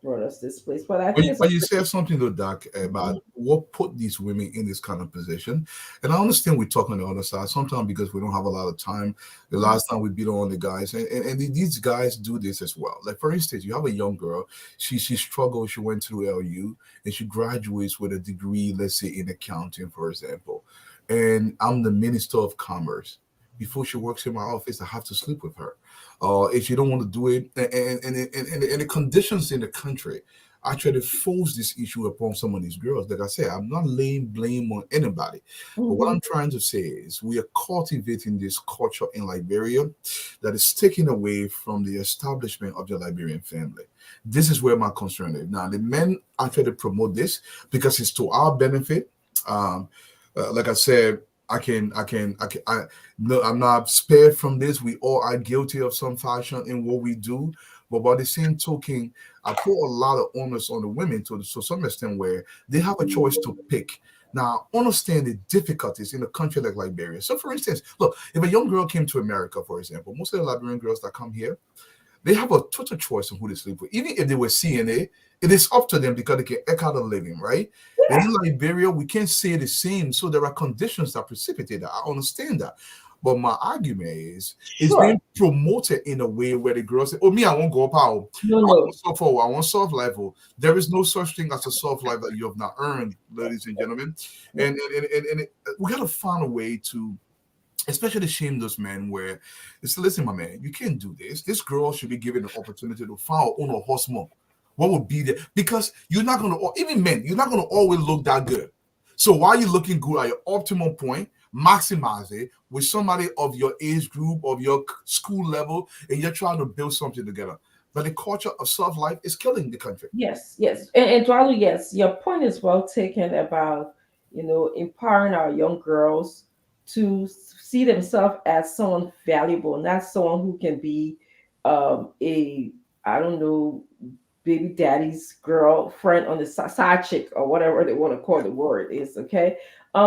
brought us this place. But I think but you said something though, Doc, about what put these women in this kind of position. And I understand we talk on the other side sometimes because we don't have a lot of time. The last time we beat on the guys, and these guys do this as well. Like for instance, you have a young girl, she struggled, she went through LU, and she graduates with a degree, let's say in accounting, for example. And I'm the Minister of Commerce. Before she works in my office, I have to sleep with her. If you don't want to do it, and the conditions in the country, I try to force this issue upon some of these girls. Like I said, I'm not laying blame on anybody. But what I'm trying to say is we are cultivating this culture in Liberia that is taken away from the establishment of the Liberian family. This is where my concern is. Now, the men are trying to promote this because it's to our benefit. Like I said, no, I'm not spared from this. We all are guilty of some fashion in what we do. But by the same token, I put a lot of onus on the women to some extent where they have a choice to pick. Now, understand the difficulties in a country like Liberia. So, for instance, look, if a young girl came to America, for example, most of the Liberian girls that come here, they have a total choice on who they sleep with. Even if they were CNA, it is up to them because they can eke out a living, right? Yeah. And in Liberia, we can't say the same. So there are conditions that precipitate that. I understand that. But my argument is, it's being promoted in a way where the girls say, oh, me, I won't go up out. I want soft level. There is no such thing as a soft life that you have not earned, ladies and gentlemen. And we got to find a way to especially shame those men where it's, listen, my man, you can't do this. This girl should be given an opportunity to find her own husband. What would be there? Because you're not going to, even men, you're not going to always look that good. So while you're looking good at your optimal point, maximize it with somebody of your age group, of your school level, and you're trying to build something together. But the culture of self-life is killing the country. Yes, yes. And Dwalu, yes, your point is well taken about, empowering our young girls to see themselves as someone valuable, not someone who can be I don't know, baby daddy's girlfriend on the side chick or whatever they want to call the word is, okay?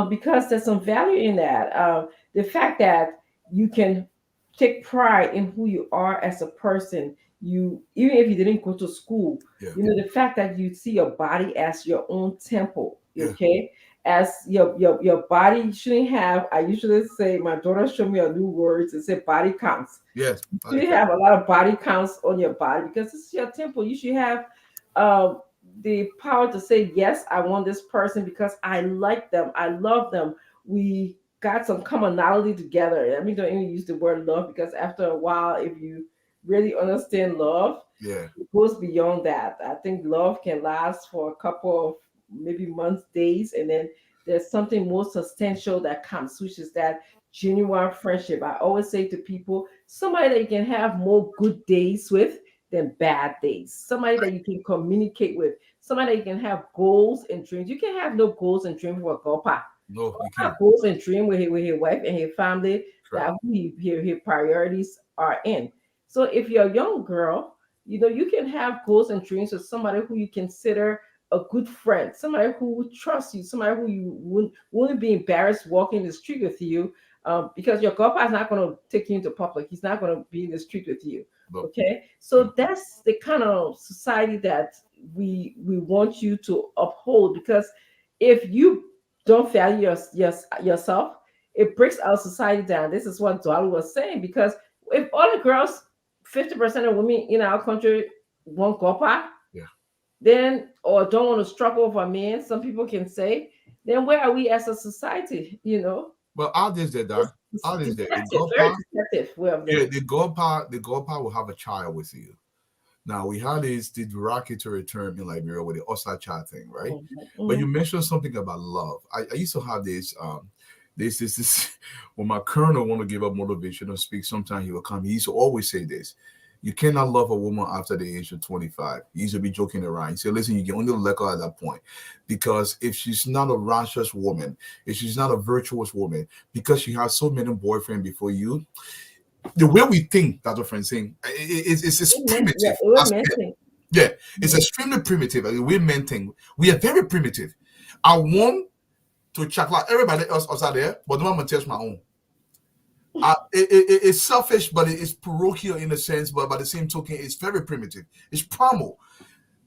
Because there's some value in that. The fact that you can take pride in who you are as a person. You, even if you didn't go to school, the fact that you see your body as your own temple, okay? As your body shouldn't have, I usually say, my daughter showed me a new word to say body counts. Yes. You should have a lot of body counts on your body because it's your temple. You should have the power to say, yes, I want this person because I like them. I love them. We got some commonality together. I mean, don't even use the word love because after a while, if you really understand love, it goes beyond that. I think love can last for a couple of maybe months, days, and then there's something more substantial that comes, which is that genuine friendship. I always say to people, somebody that you can have more good days with than bad days, somebody that you can communicate with, somebody that you can have goals and dreams. You can have no goals and dreams with a gopa. No, you have can't. goals and dreams with his wife and his family, that his priorities are in. So if you're a young girl, you can have goals and dreams with somebody who you consider a good friend, somebody who would trust you, somebody who you wouldn't be embarrassed walking the street with you, because your godpa is not going to take you into public. He's not going to be in the street with you. Okay, so that's the kind of society that we want you to uphold, because if you don't value yourself, it breaks our society down. This is what Dwalu was saying, because if all the girls, 50% of women in our country want godpa, then, or don't want to struggle for a man, some people can say, then where are we as a society? Well, all this there, Doc. All this there. The godpa will have a child with you. Now we had the derogatory term in Liberia with the Osacha thing, right? Mm-hmm. But you mentioned something about love. I used to have this when my colonel want to give up motivation or speak, sometimes he will come. He used to always say this: you cannot love a woman after the age of 25. He used to be joking around. He said, listen, you can only let her at that point. Because if she's not a righteous woman, if she's not a virtuous woman, because she has so many boyfriends before you, the way we think, that's what friends saying, it's primitive. It's extremely primitive. The way men think, we are very primitive. I want to check like everybody else out there, but no one will touch my own. It's selfish, but it's parochial in a sense, but by the same token, it's very primitive. It's primal.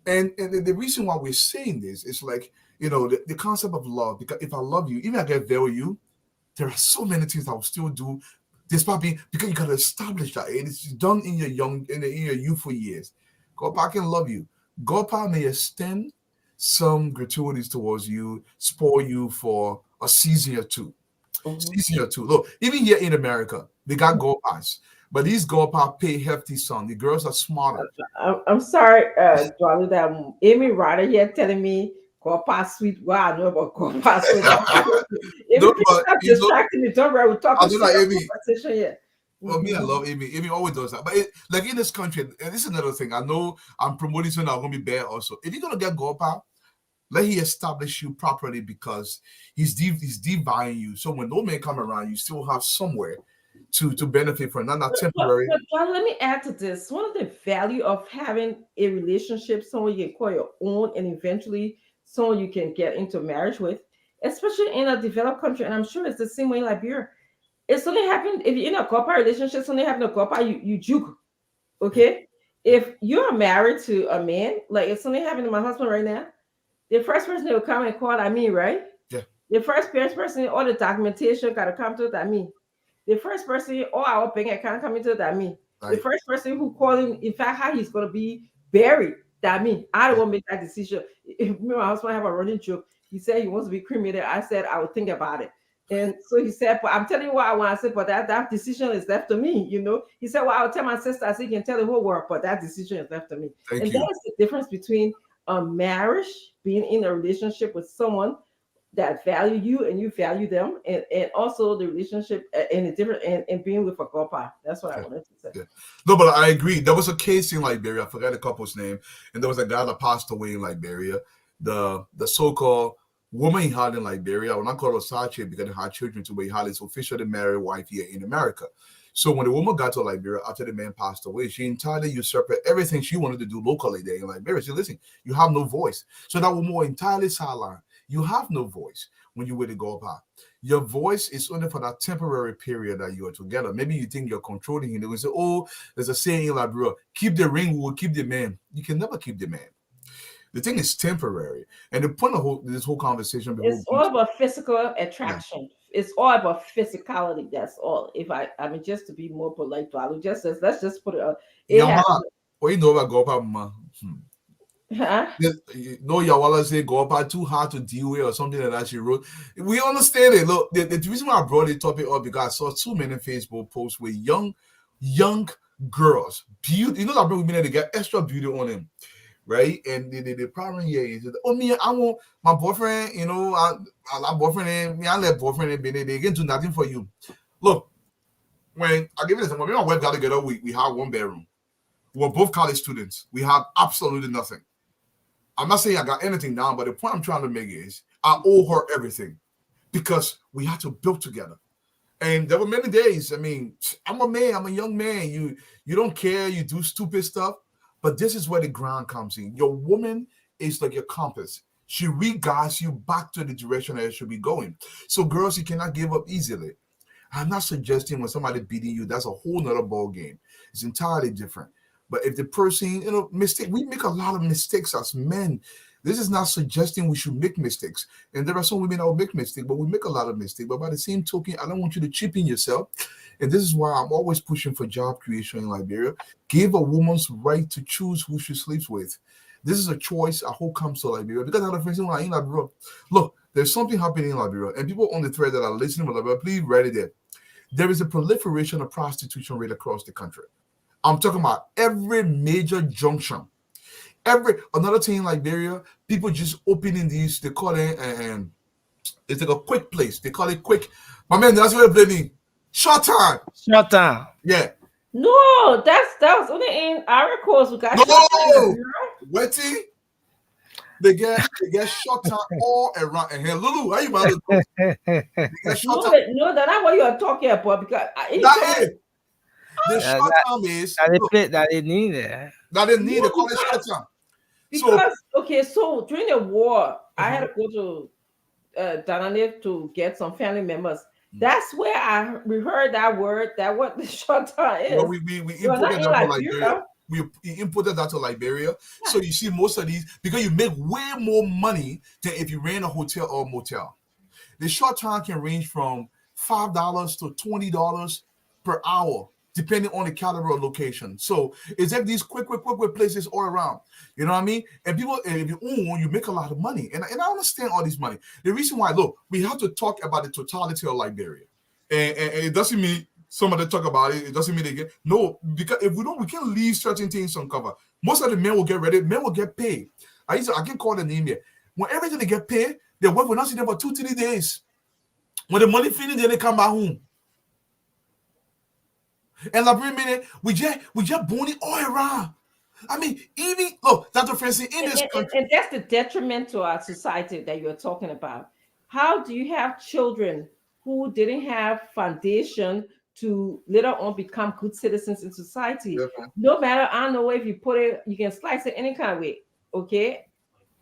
And the reason why we're saying this is like, the concept of love, because if I love you, even if I get value you, there are so many things I will still do, despite being, because you got to establish that, and it's done in your youthful years. Godpa can love you. Godpa may extend some gratuities towards you, spoil you for a season or two. Look, even here in America, they got godpas, but these godpa pay hefty sum. The girls are smarter. I'm sorry, Dwalu, that Amy Ryder here telling me godpa sweet. Wow, I know about godpa sweet. If you distracting me, don't worry, we'll talk about conversation here. Well, me, I love Amy. Amy always does that. But like in this country, and this is another thing. I know I'm promoting something that's going to be bad also. If you're going to get godpa, let he establish you properly, because he's devying you. So when no man come around, you still have somewhere to benefit from, not temporary. But let me add to this. One of the value of having a relationship, someone you can call your own, and eventually someone you can get into marriage with, especially in a developed country, and I'm sure it's the same way in Liberia. It's only happened if you're in a couple relationship, it's only happened a couple, you juke. Okay? If you're married to a man, like it's only happening to my husband right now, the first person that will come and call that me, right? Yeah. The first person, all the documentation got to come to that me. The first person, all our bank account coming to that me. Right. The first person who called him, in fact, how he's going to be buried, that me. I don't want to make that decision. If me and my husband have a running joke, he said he wants to be cremated. I said I would think about it. And so he said, but I'm telling you what I want. I said, but that decision is left to me, He said, well, I'll tell my sister, I said, you can tell the whole world, but that decision is left to me. That is the difference between a marriage, being in a relationship with someone, that value you and you value them, and also the relationship in a different and being with a gopa. That's what I wanted to say. Yeah. No, but I agree. There was a case in Liberia. I forgot the couple's name, and there was a guy that passed away in Liberia. The so-called woman he had in Liberia, when I call her Sache because they had children to, but he had his officially married wife here in America. So when the woman got to Liberia after the man passed away, she entirely usurped everything she wanted to do locally there in Liberia. She said, listen, you have no voice. So that woman entirely sidelined. You have no voice when you really go up. Your voice is only for that temporary period that you are together. Maybe you think you're controlling him. They will say, oh, there's a saying in Liberia, keep the ring, we will keep the man. You can never keep the man. The thing is temporary. And the point of this whole conversation, it's all about physical attraction. Yeah. It's all about physicality. That's all. If I mean, just to be more polite, Paolo just says, let's just put it on. What you know about Gopa, ma? Huh? No, Yawala say Gopa too hard to deal with or something like that she wrote. We understand it. Look, the reason why I brought the topic up because I saw too many Facebook posts with young girls, beauty. You know that women they get extra beauty on them, right? And the problem here is that, oh me, I want my boyfriend. You know, I boyfriend and me, I let boyfriend and they can do nothing for you. Look, when I give you this, when me and my wife got together, we had one bedroom. We were both college students. We had absolutely nothing. I'm not saying I got anything down, but the point I'm trying to make is I owe her everything because we had to build together. And there were many days. I mean, I'm a man. I'm a young man. You don't care. You do stupid stuff. But this is where the ground comes in. Your woman is like your compass. She re-guides you back to the direction that you should be going. So girls, you cannot give up easily. I'm not suggesting when somebody beating you, that's a whole nother ball game. It's entirely different. But if the person, we make a lot of mistakes as men. This is not suggesting we should make mistakes. And there are some women that will make mistakes, but we make a lot of mistakes. But by the same token, I don't want you to cheapen yourself. And this is why I'm always pushing for job creation in Liberia. Give a woman's right to choose who she sleeps with. This is a choice I hope comes to Liberia. Because I have a friend saying, in Liberia, look, there's something happening in Liberia. And people on the thread that are listening to Liberia, please write it there. There is a proliferation of prostitution rate across the country. I'm talking about every major junction. Another thing in Liberia, people just opening these, they call it, it's like a quick place. They call it quick. My man, that's what they're playing. Short time. Yeah. No, that was only in our course. We got Wetty. They get short time all around. And here, Lulu, how you about to go? No, that's not what you are talking about because the short term is that they need it. That they need to call it short term. Because so during the war, I had to go to Danane to get some family members. That's where we heard that word. That what the short term is. Well, we imported that to Liberia. We imported that to Liberia. Yeah. So you see most of these because you make way more money than if you ran a hotel or a motel. The short term can range from $5 to $20 per hour, depending on the caliber of location. So it's like these quick places all around. You know what I mean? And people, if you own one, you make a lot of money. And I understand all this money. The reason why, look, we have to talk about the totality of Liberia. And it doesn't mean somebody talk about it. It doesn't mean they get, no, because if we don't, we can leave certain things uncovered. Most of the men will get ready. Men will get paid. I can call the name here. When everything they get paid, their wife will not see them for 2-3 days. When the money finished, then they come back home. And like we just bony all around. I mean, even look, Dr. Francis, in this country, and that's the detriment to our society that you're talking about. How do you have children who didn't have foundation to later on become good citizens in society? Definitely. No matter, I don't know if you put it, you can slice it any kind of way. Okay,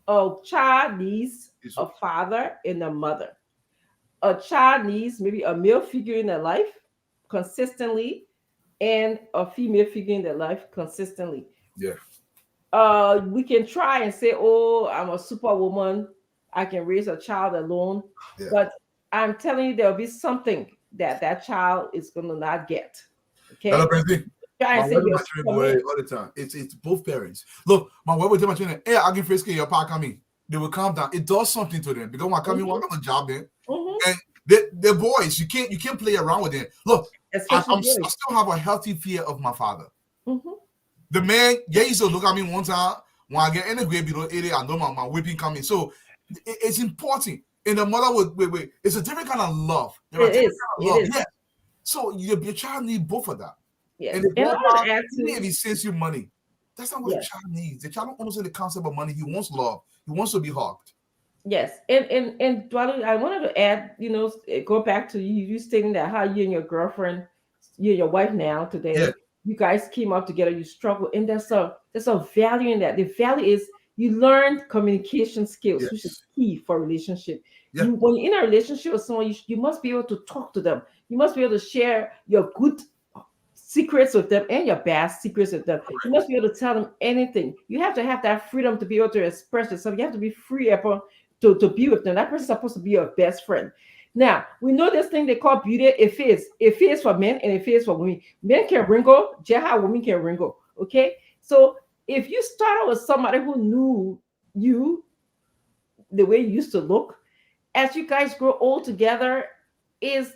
a child needs a father and a mother. A child needs maybe a male figure in their life consistently, and a female figure in their life consistently. Yeah. We can try and say, oh, I'm a superwoman. I can raise a child alone. Yeah. But I'm telling you, there'll be something that child is going to not get. Okay. All the time. It's both parents. Look, my wife will tell my children, hey, I can fresco your park on me. They will calm down. It does something to them because when I come in, I got a job there. And they're boys. You can't play around with them. Look, I still have a healthy fear of my father. The man, he used to look at me one time when I get any grade below 80, I know my whipping coming. So it's important. And the mother would wait. It's a different kind of love. It is. Yeah. So your child needs both of that. Yes. And the And I want to add if he sends you money, that's not what the child needs. The child don't understand the concept of money. He wants love. He wants to be hugged. Yes, and Dwali, I wanted to add, go back to you stating that how you and your girlfriend, you and your wife now today, you guys came up together, you struggle, and there's a value in that. The value is you learned communication skills, which is key for a relationship. When you're in a relationship with someone, you must be able to talk to them. You must be able to share your good secrets with them and your bad secrets with them. You must be able to tell them anything. You have to have that freedom to be able to express yourself. You have to be free to be with them. That person's supposed to be your best friend. Now, we know this thing they call beauty. It is for men and it is for women. Men can wrinkle, just how women can wrinkle. Okay? So if you start out with somebody who knew you the way you used to look, as you guys grow old together, is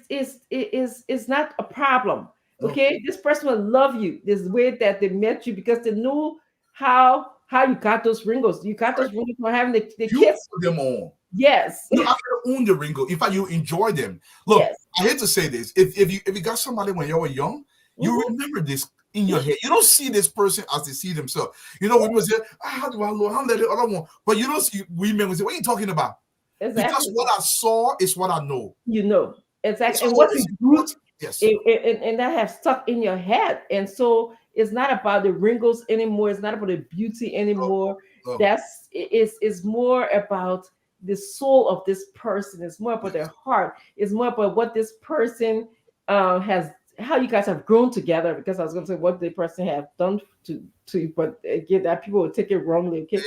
not a problem. Okay? This person will love you this way that they met you because they knew how you got those wrinkles. You got those wrinkles from having the kids. Put them on. Yes. You have to own the wrinkle. In fact, you enjoy them. Look, I hate to say this. If you got somebody when you were young, you remember this in your head. You don't see this person as they see themselves. You know, when you say, how do I look? How let the other one? But you don't see women say, what are you talking about? Exactly. Because what I saw is what I know. You know. Exactly. And what you grew, and that have stuck in your head. And so it's not about the wrinkles anymore. It's not about the beauty anymore. No. It's more about the soul of this person. It's more about their heart. It's more about what this person has, how you guys have grown together. Because I was going to say what the person have done to you, but again, that people will take it wrongly. Okay,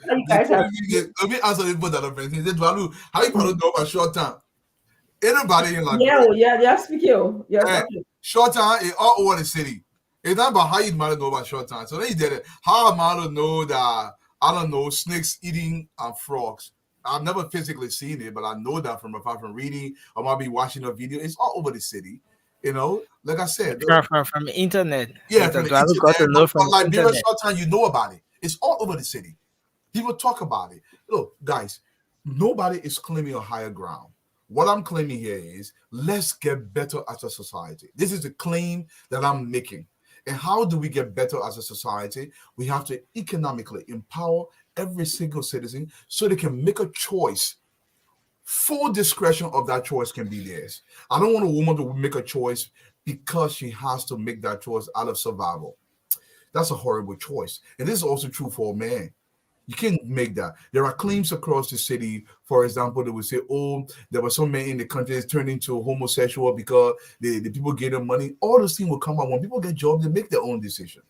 how you guys have. Let me answer this. How you probably know about short time? Anybody in like speaking. Short time is all over the city. It's not about how you might know about short time. So then you did it. How am I to know that I don't know snakes eating frogs? I've never physically seen it, but I know that from reading or might be watching a video. It's all over the city. You know, like I said, from the internet. Yeah, from the internet. Got to know from like internet. Short time, you know about it. It's all over the city. People talk about it. Look, guys, nobody is claiming a higher ground. What I'm claiming here is let's get better as a society. This is the claim that I'm making. And how do we get better as a society? We have to economically empower every single citizen so they can make a choice. Full discretion of that choice can be theirs. I don't want a woman to make a choice because she has to make that choice out of survival. That's a horrible choice. And this is also true for a man. You can't make that. There are claims across the city. For example, they would say, oh, there were some men in the country that turned into homosexual because the people gave them money. All those things will come out. When people get jobs, they make their own decision.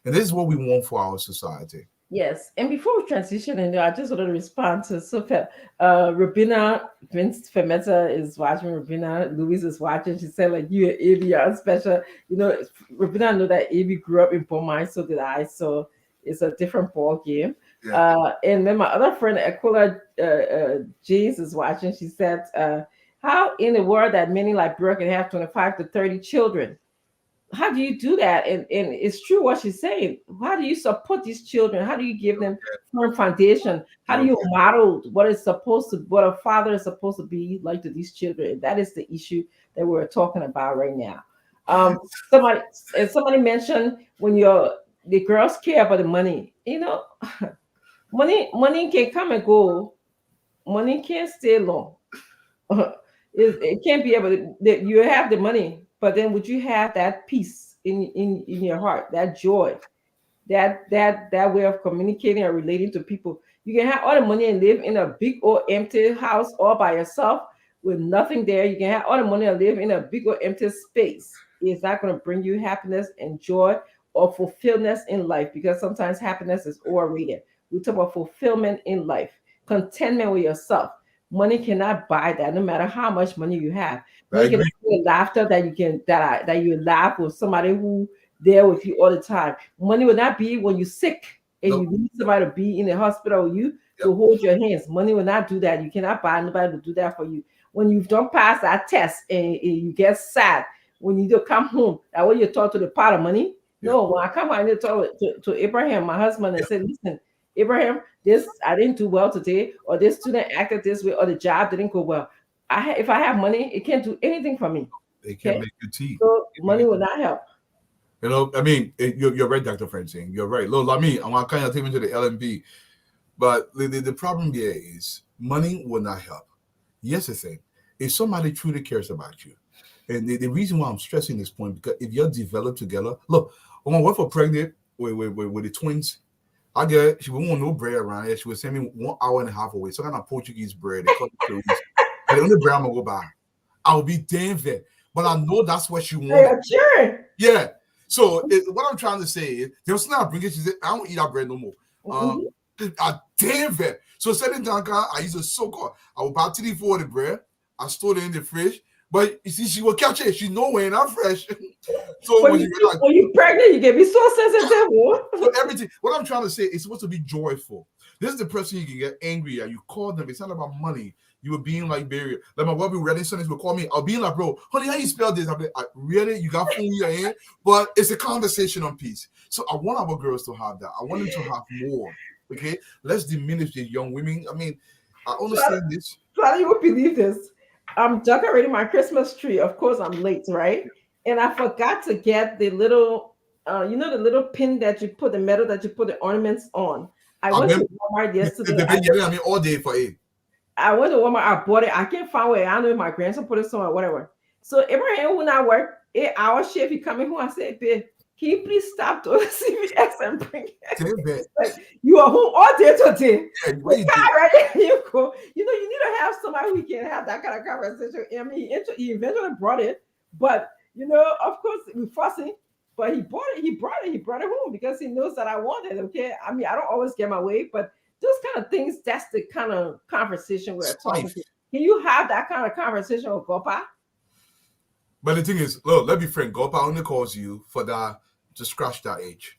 And this is what we want for our society. Yes. And before we transition, and I just wanted to respond to Sophia. Rabina Vince Femeta is watching. Rabina Louise is watching. She said, like, you and Abby are special. You know, Rabina, I know that Abby grew up in Pomai, so did I. So it's a different ball game. Yeah. And then my other friend, Aquila James, is watching. She said, how in the world that many like Brooke can have 25 to 30 children? How do you do that? And it's true what she's saying. How do you support these children? How do you give them firm foundation? How do you model what a father is supposed to be like to these children? And that is the issue that we're talking about right now. Somebody mentioned when the girls care about the money, you know. Money can come and go. Money can't stay long. It can't be able to. You have the money, but then would you have that peace in your heart, that joy, that way of communicating or relating to people? You can have all the money and live in a big old empty house all by yourself with nothing there. You can have all the money and live in a big old empty space. It's not going to bring you happiness and joy or fulfillment in life, because sometimes happiness is overrated. We talk about fulfillment in life, contentment with yourself. Money cannot buy that, no matter how much money you have. Money can buy laughter that you laugh with somebody who there with you all the time. Money will not be when you're sick and you need somebody to be in the hospital with you to hold your hands. Money will not do that. You cannot buy nobody to do that for you. When you don't pass that test and you get sad, when you don't come home, that way you talk to the pot of money. No, when I come home, I need to talk to Abraham, my husband, and say, listen, Abraham, this I didn't do well today, or this student acted this way, or the job didn't go well. If I have money, it can't do anything for me. It can't make you tea. So money will not help. You know, I mean, you're right, Dr. Francine. You're right. Look, I mean, I want to kind of take into the LMB, but the problem here is money will not help. Here's the thing: if somebody truly cares about you, and the reason why I'm stressing this point, because if you're developed together, look, when my wife was pregnant with the twins, she wouldn't want no bread around here. She would send me 1 hour and a half away, some kind of Portuguese bread. They call it Clarice. And the only bread I'm gonna go buy. I will be damn fair, but I know that's what she wanted. Sure. Yeah. So what I'm trying to say is, there was not bringing. She said, "I don't eat that bread no more." I damn fair. So setting down, I used to soak her. I would buy 3 4 the bread. I stored it in the fridge. But you see, she will catch it. She know when I'm fresh. So when you're pregnant, you can be so sensitive. So everything. What I'm trying to say is supposed to be joyful. This is the person you can get angry at. You call them. It's not about money. You were being like Barry. Like my wife be ready. Sundays will call me. I'll be like, bro, honey, how you spell this? I'll be like, really? You got phone in your hand? But it's a conversation on peace. So I want our girls to have that. I want them to have more. Okay, let's diminish the young women. I mean, I understand this. So you would believe this. I'm decorating my Christmas tree. Of course, I'm late, right? And I forgot to get the little, the little pin that you put, the metal that you put the ornaments on. I went to Walmart yesterday. All day for it. I went to Walmart. I bought it. I can't find where. I don't know if my grandson put it somewhere, whatever. So Abraham will not work 8 hour shift. He coming home. I said, babe, can you please stop to CVS and bring it? Like, you are home all day today. Right? You go. You know, you need to have somebody who can have that kind of conversation. I mean, he eventually brought it, but of course, we fussing. But he brought it home because he knows that I want it. Okay. I mean, I don't always get my way, but those kind of things, that's the kind of conversation we're talking to. Can you have that kind of conversation with Gopa? But the thing is, look, let's be frank. Gopa only calls you for that to scratch that itch.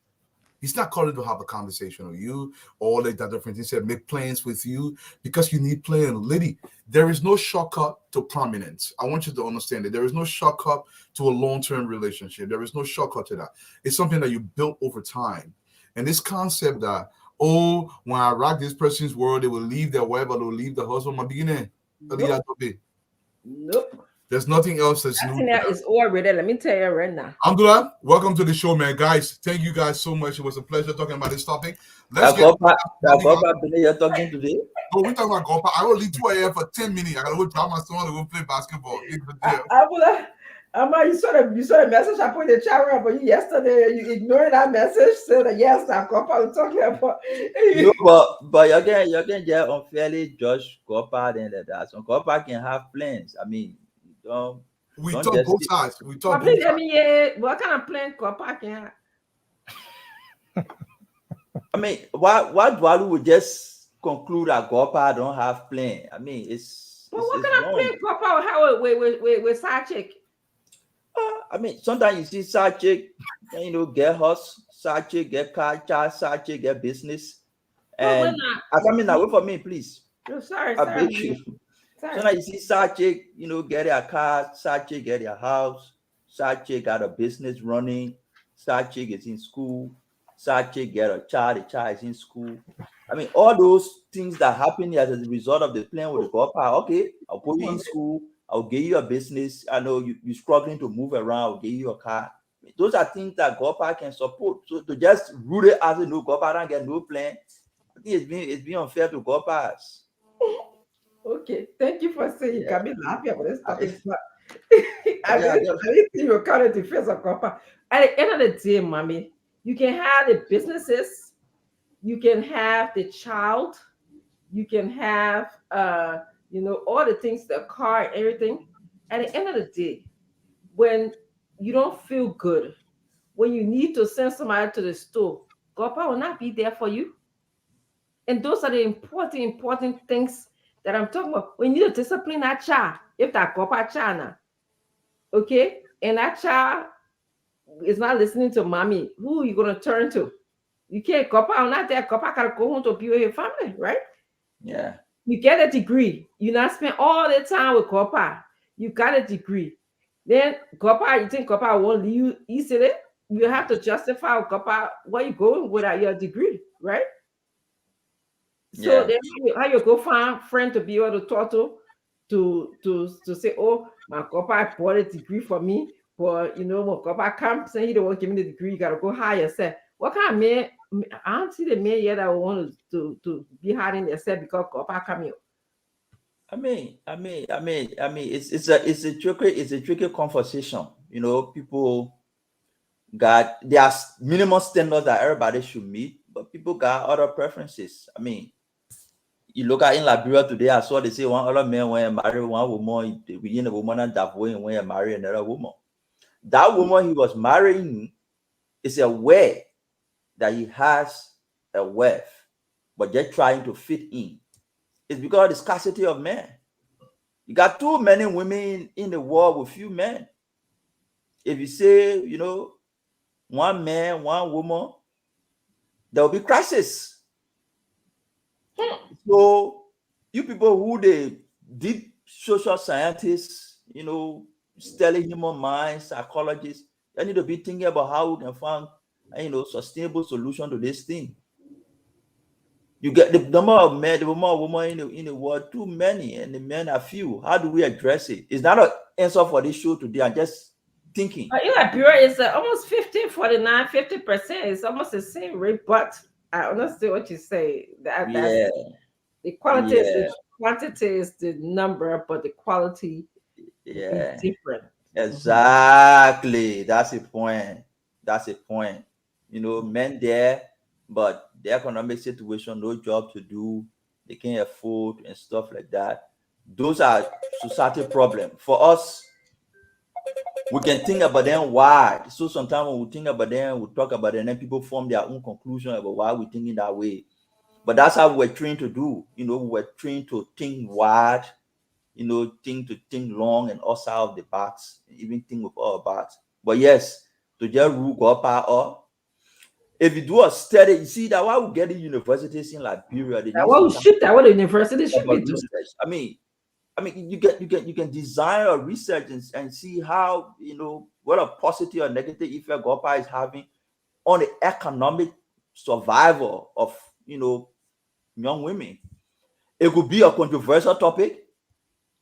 He's not calling to have a conversation with you or like that different. He said, make plans with you because you need plan. Lady, there is no shortcut to prominence. I want you to understand that there is no shortcut to a long-term relationship. There is no shortcut to that. It's something that you built over time. And this concept that, when I rock this person's world, they will leave their wife or they will leave the husband. My beginning. Nope. There's nothing else that's new. That is already. Let me tell you right now. Alhamdulillah, welcome to the show, man. Guys, thank you guys so much. It was a pleasure talking about this topic. Let's get you're talking today. No, we're talking about Gopa. I will leave 2 a.m. for 10 minutes. I gotta go drop my son to go play basketball. You saw the message I put in the chat room for you yesterday. You ignored that message. Said that yes, that Gopa was talking about. No, but you can just unfairly judge Gopa and that. So Gopa can have plans. I mean, we talk both sides. We talk both sides. What kind of plan Gopa can have? I mean, why Dwalu would just conclude that Gopa don't have plan? I mean, it's. But what kind of plan Gopa have with side chick? I mean, sometimes you see side chick, get house, side chick, get car, side chick, get business. And I mean, wait for me, please. Oh, sorry. Sometimes you see side chick, get a car, side chick, get a house, side chick got a business running, side chick is in school, side chick get a child, the child is in school. I mean, all those things that happen as a result of the plan with the Gopa. Okay, I'll put you in school. I'll give you a business. I know you're struggling to move around. I'll give you a car. Those are things that Gopa can support. So to just root it as a new Gopa don't get no plan, I think it's being unfair to Gopas. Okay, thank you for saying you can be laughing about this topic. I really think you're kind of defense of Gopa. At the end of the day, mommy, you can have the businesses, you can have the child, you can have all the things, the car and everything. At the end of the day, when you don't feel good, when you need to send somebody to the store, Gopa will not be there for you. And those are the important things that I'm talking about. We need to discipline that child. If that Gopa child now, okay, and that child is not listening to mommy, who are you going to turn to? You can't, Gopa or not there. Gopa got to go home to be with your family, right? Yeah. You get a degree. You not spend all the time with Gopa. You got a degree. Then Gopa, you think Gopa won't leave you easily? You have to justify with Gopa where you going without your degree, right? So Yeah. then how you go find friend to be able to talk to say, oh, my copper bought a degree for me, but you know, when copper comes saying he don't want to give me the degree, you gotta go hire yourself. What kind of man? I don't see the man yet that will want to be hiring yourself because copper coming. It's a tricky conversation. You know, people got there's minimum standards that everybody should meet, but people got other preferences. I mean, you look at in Liberia today, I saw they say one other man when marry one woman, within a woman and that way when you marry another woman. That woman he was marrying is aware that he has a wife, but they're trying to fit in. It's because of the scarcity of men. You got too many women in the world with few men. If you say, you know, one man, one woman, there will be crisis. So you people who the deep social scientists, you know, study human minds, psychologists, they need to be thinking about how we can find, you know, sustainable solution to this thing. You get the number of men, the number of women in the world, too many, and the men are few. How do we address it? It's not an answer for this show today. I'm just thinking. In Liberia, it's almost 50-49, 50%. It's almost the same rate, but I understand what you say. That's the quality is the quantity is the number, but the quality is different. Exactly. That's a point. That's a point. You know, men there, but the economic situation, no job to do, they can't afford and stuff like that. Those are society problems. For us, we can think about them why. So sometimes when we think about them, we talk about them, and then people form their own conclusion about why we're thinking that way. But that's how we're trained to do. You know, we're trained to think wide, you know, think long and outside of the box, even think with our box. But yes, to just rule up. If you do a study, you see that why we get in universities in Liberia. That what we should, that what the university should be doing. I mean, you can design a research and see how, you know, what a positive or negative effect GOPA is having on the economic survival of, you know, young women. It could be a controversial topic.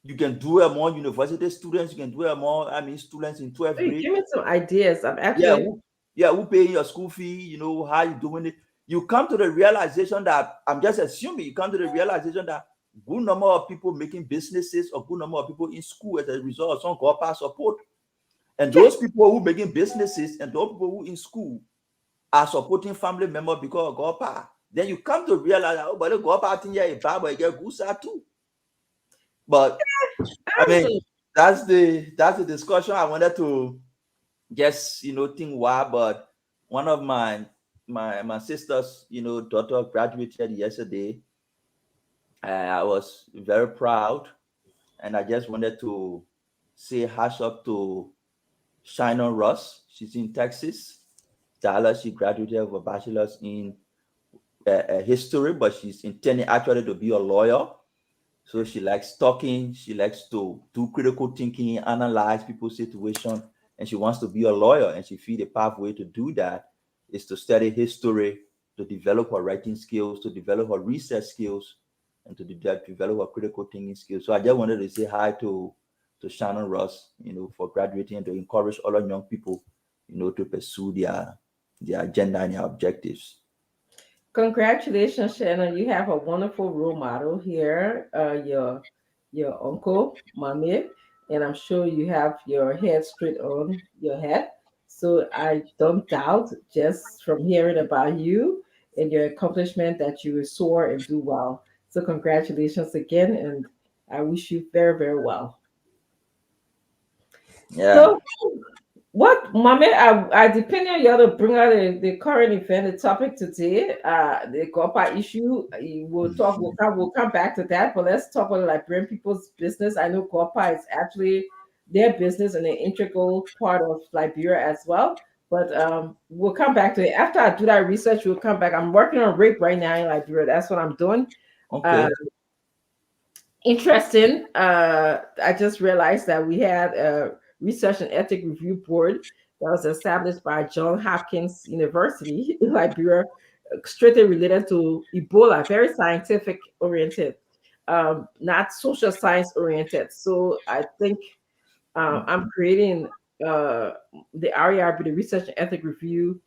You can do it among university students. You can do it among, students in 12th grade. Give me some ideas. I'm actually who paying your school fee? You know, how you doing it? You come to the realization that, I'm just assuming, you come to the realization that good number of people making businesses or good number of people in school as a result of some GOPA support. And those people who making businesses and those people who in school are supporting family members because of GOPA. Then you come to realize, oh, but the GOPA thing here is bad, but you get good side too. But I mean, that's the discussion I wanted to just, you know, think why. But one of my sister's, you know, daughter graduated yesterday. I was very proud, and I just wanted to say hash up to Shannon Ross. She's in Texas. Dallas. She graduated with a bachelor's in history, but she's intending actually to be a lawyer. So she likes talking. She likes to do critical thinking, analyze people's situation, and she wants to be a lawyer. And she feels the pathway to do that is to study history, to develop her writing skills, to develop her research skills, and to develop her critical thinking skills. So I just wanted to say hi to Shannon Ross, you know, for graduating and to encourage other young people, you know, to pursue their agenda and their objectives. Congratulations, Shannon. You have a wonderful role model here, your uncle, Mamie, and I'm sure you have your head straight on your head. So I don't doubt, just from hearing about you and your accomplishment, that you will soar and do well. So congratulations again, and I wish you very, very well. Yeah. So, what, Mommy, I depend on you to bring out the current event, the topic today, the GOPA issue. We'll come back to that, but let's talk about Liberian people's business. I know GOPA is actually their business and an integral part of Liberia as well. But we'll come back to it. After I do that research, we'll come back. I'm working on rape right now in Liberia. That's what I'm doing. Okay. Interesting. I just realized that we had a Research and Ethics Review Board that was established by Johns Hopkins University in Liberia strictly related to Ebola, very scientific oriented, not social science oriented. So I think I'm creating the RERB, the Research and Ethic Review,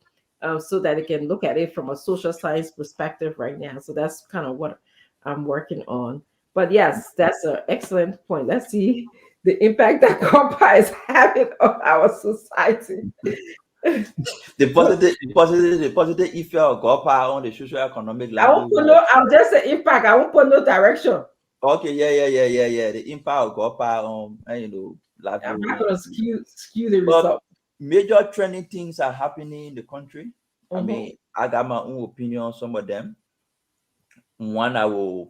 so that it can look at it from a social science perspective right now. So that's kind of what I'm working on. But yes, that's an excellent point. Let's see the impact that COPPA is having on our society. the positive effect of COPPA on the social economic level. I won't put no, I'll just say impact. I won't put no direction. Okay, yeah. The impact of COPPA on I'm not going to skew the result. Major trending things are happening in the country. I mean, I got my own opinion on some of them. One, the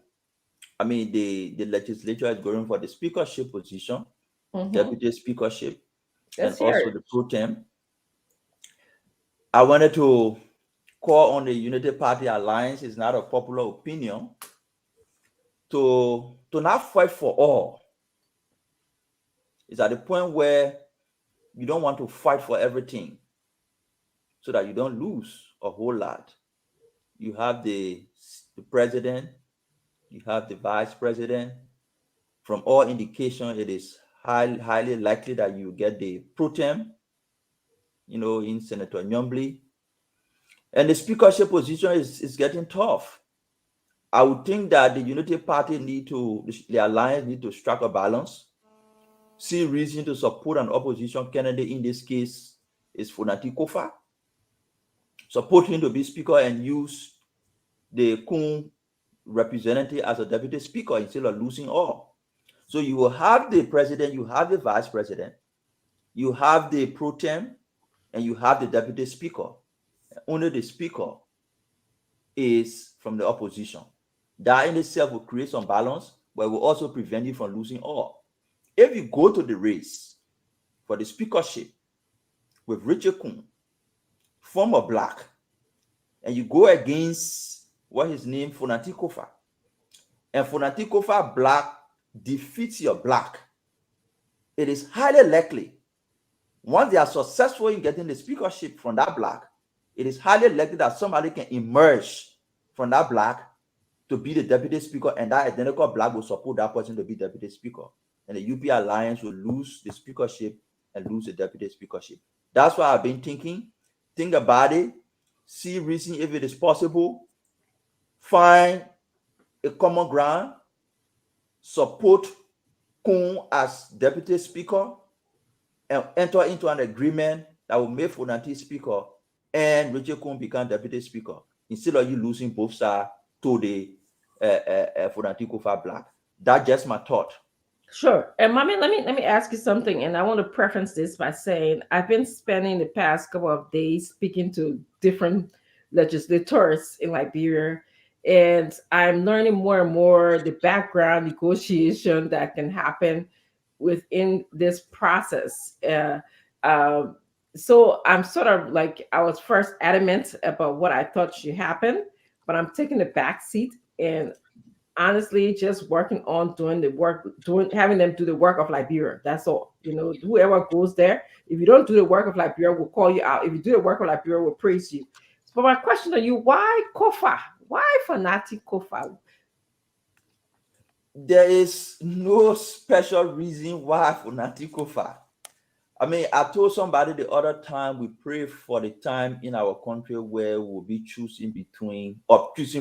legislature is going for the speakership position, deputy speakership, and also the pro tem. I wanted to call on the Unity Party Alliance. It's not a popular opinion to not fight for all. It's at the point where you don't want to fight for everything so that you don't lose a whole lot. You have the president, you have the vice president. From all indication, it is highly likely that you get the pro tem, in Senator Nyambly. And the speakership position is getting tough. I would think that the Unity Party the alliance need to strike a balance. See reason to support an opposition candidate. In this case is Funati Kofa. Support him to be speaker and use the Kun representative as a deputy speaker instead of losing all. So you will have the president, you have the vice president, you have the pro tem, and you have the deputy speaker. Only the speaker is from the opposition. That in itself will create some balance, but it will also prevent you from losing all. If you go to the race for the speakership with Richard Kun, former black, and you go against Funati Kofa, and Funati Kofa black defeats your black, it is highly likely, once they are successful in getting the speakership from that black, it is highly likely that somebody can emerge from that black to be the deputy speaker, and that identical black will support that person to be deputy speaker. And the UP Alliance will lose the speakership and lose the deputy speakership. That's why I've been thinking. Think about it. See reason if it is possible. Find a common ground. Support Kun as deputy speaker and enter into an agreement that will make Funati speaker and Richard Kun become deputy speaker instead of you losing both sides to the Funati Kofa black. That's just my thought. Sure. And Mommy, let me ask you something. And I want to preference this by saying I've been spending the past couple of days speaking to different legislators in Liberia. And I'm learning more and more the background negotiation that can happen within this process. So I'm sort of like, I was first adamant about what I thought should happen, but I'm taking the back seat and honestly just working on having them do the work of Liberia. That's all. Whoever goes there, if you don't do the work of Liberia, we'll call you out. If you do the work of Liberia, we'll praise you. But my question to you, why Kofa? Why Funati Kofa? There is no special reason why Funati Kofa. I mean, I told somebody the other time we pray for the time in our country where we'll be choosing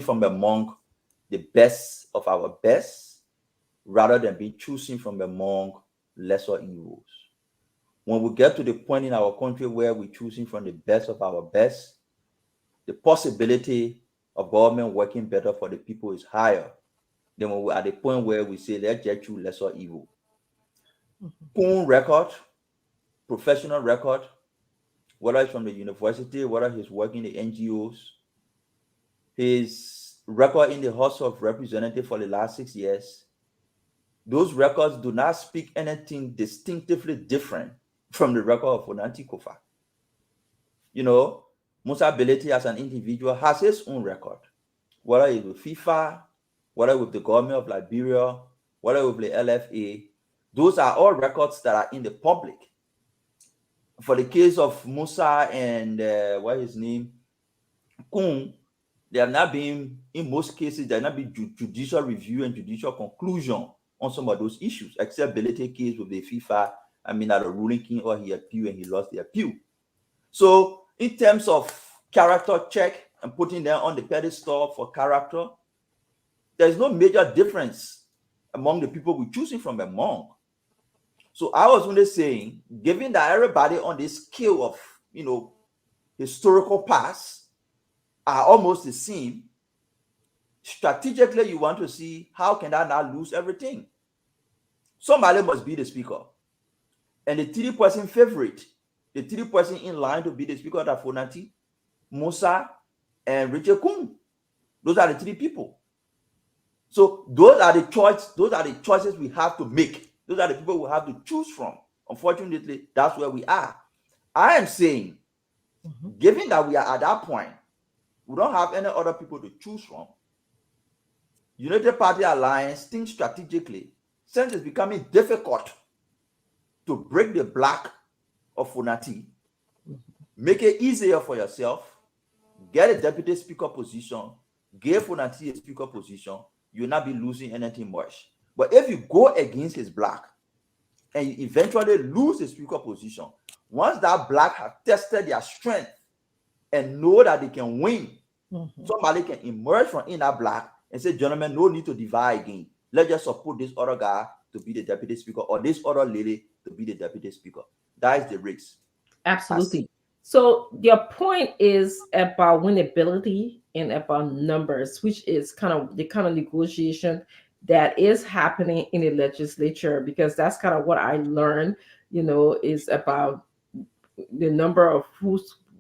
from among the best of our best, rather than be choosing from among lesser evils. When we get to the point in our country where we're choosing from the best of our best, the possibility of government working better for the people is higher than when we're at the point where we say, let's just choose lesser evil. Kun record, professional record, whether it's from the university, whether he's working in the NGOs, his record in the House of Representatives for the last 6 years, those records do not speak anything distinctively different from the record of Funati Kofa. Musa Belete as an individual has his own record, whether it's with FIFA, whether with the government of Liberia, whether with the LFA. Those are all records that are in the public. For the case of Musa and Kun, There have not been, in most cases, there have not been judicial review and judicial conclusion on some of those issues, except Belete case with the FIFA. I mean, that the ruling king or he appealed and he lost the appeal. So in terms of character check and putting them on the pedestal for character, there's no major difference among the people we're choosing from among. So I was only saying, given that everybody on this scale of, historical past are almost the same, strategically you want to see how can I not lose everything. Somebody must be the speaker. And the 3-person favorite, the 3-person in line to be the speaker of Fonati, Musa, and Richard Kung. Those are the 3 people. So those are the choices we have to make. Those are the people we have to choose from. Unfortunately, that's where we are. I am saying, given that we are at that point, we don't have any other people to choose from. United Party Alliance thinks strategically, since it's becoming difficult to break the block of Fonati, make it easier for yourself, get a deputy speaker position, give Fonati a speaker position, you'll not be losing anything much. But if you go against his block and you eventually lose the speaker position, once that block have tested their strength and know that they can win, somebody can emerge from in that block and say, gentlemen, no need to divide again. Let's just support this other guy to be the deputy speaker or this other lady to be the deputy speaker. That is the risk. Absolutely. So your point is about winnability and about numbers, which is kind of the kind of negotiation that is happening in the legislature, because that's kind of what I learned, is about the number of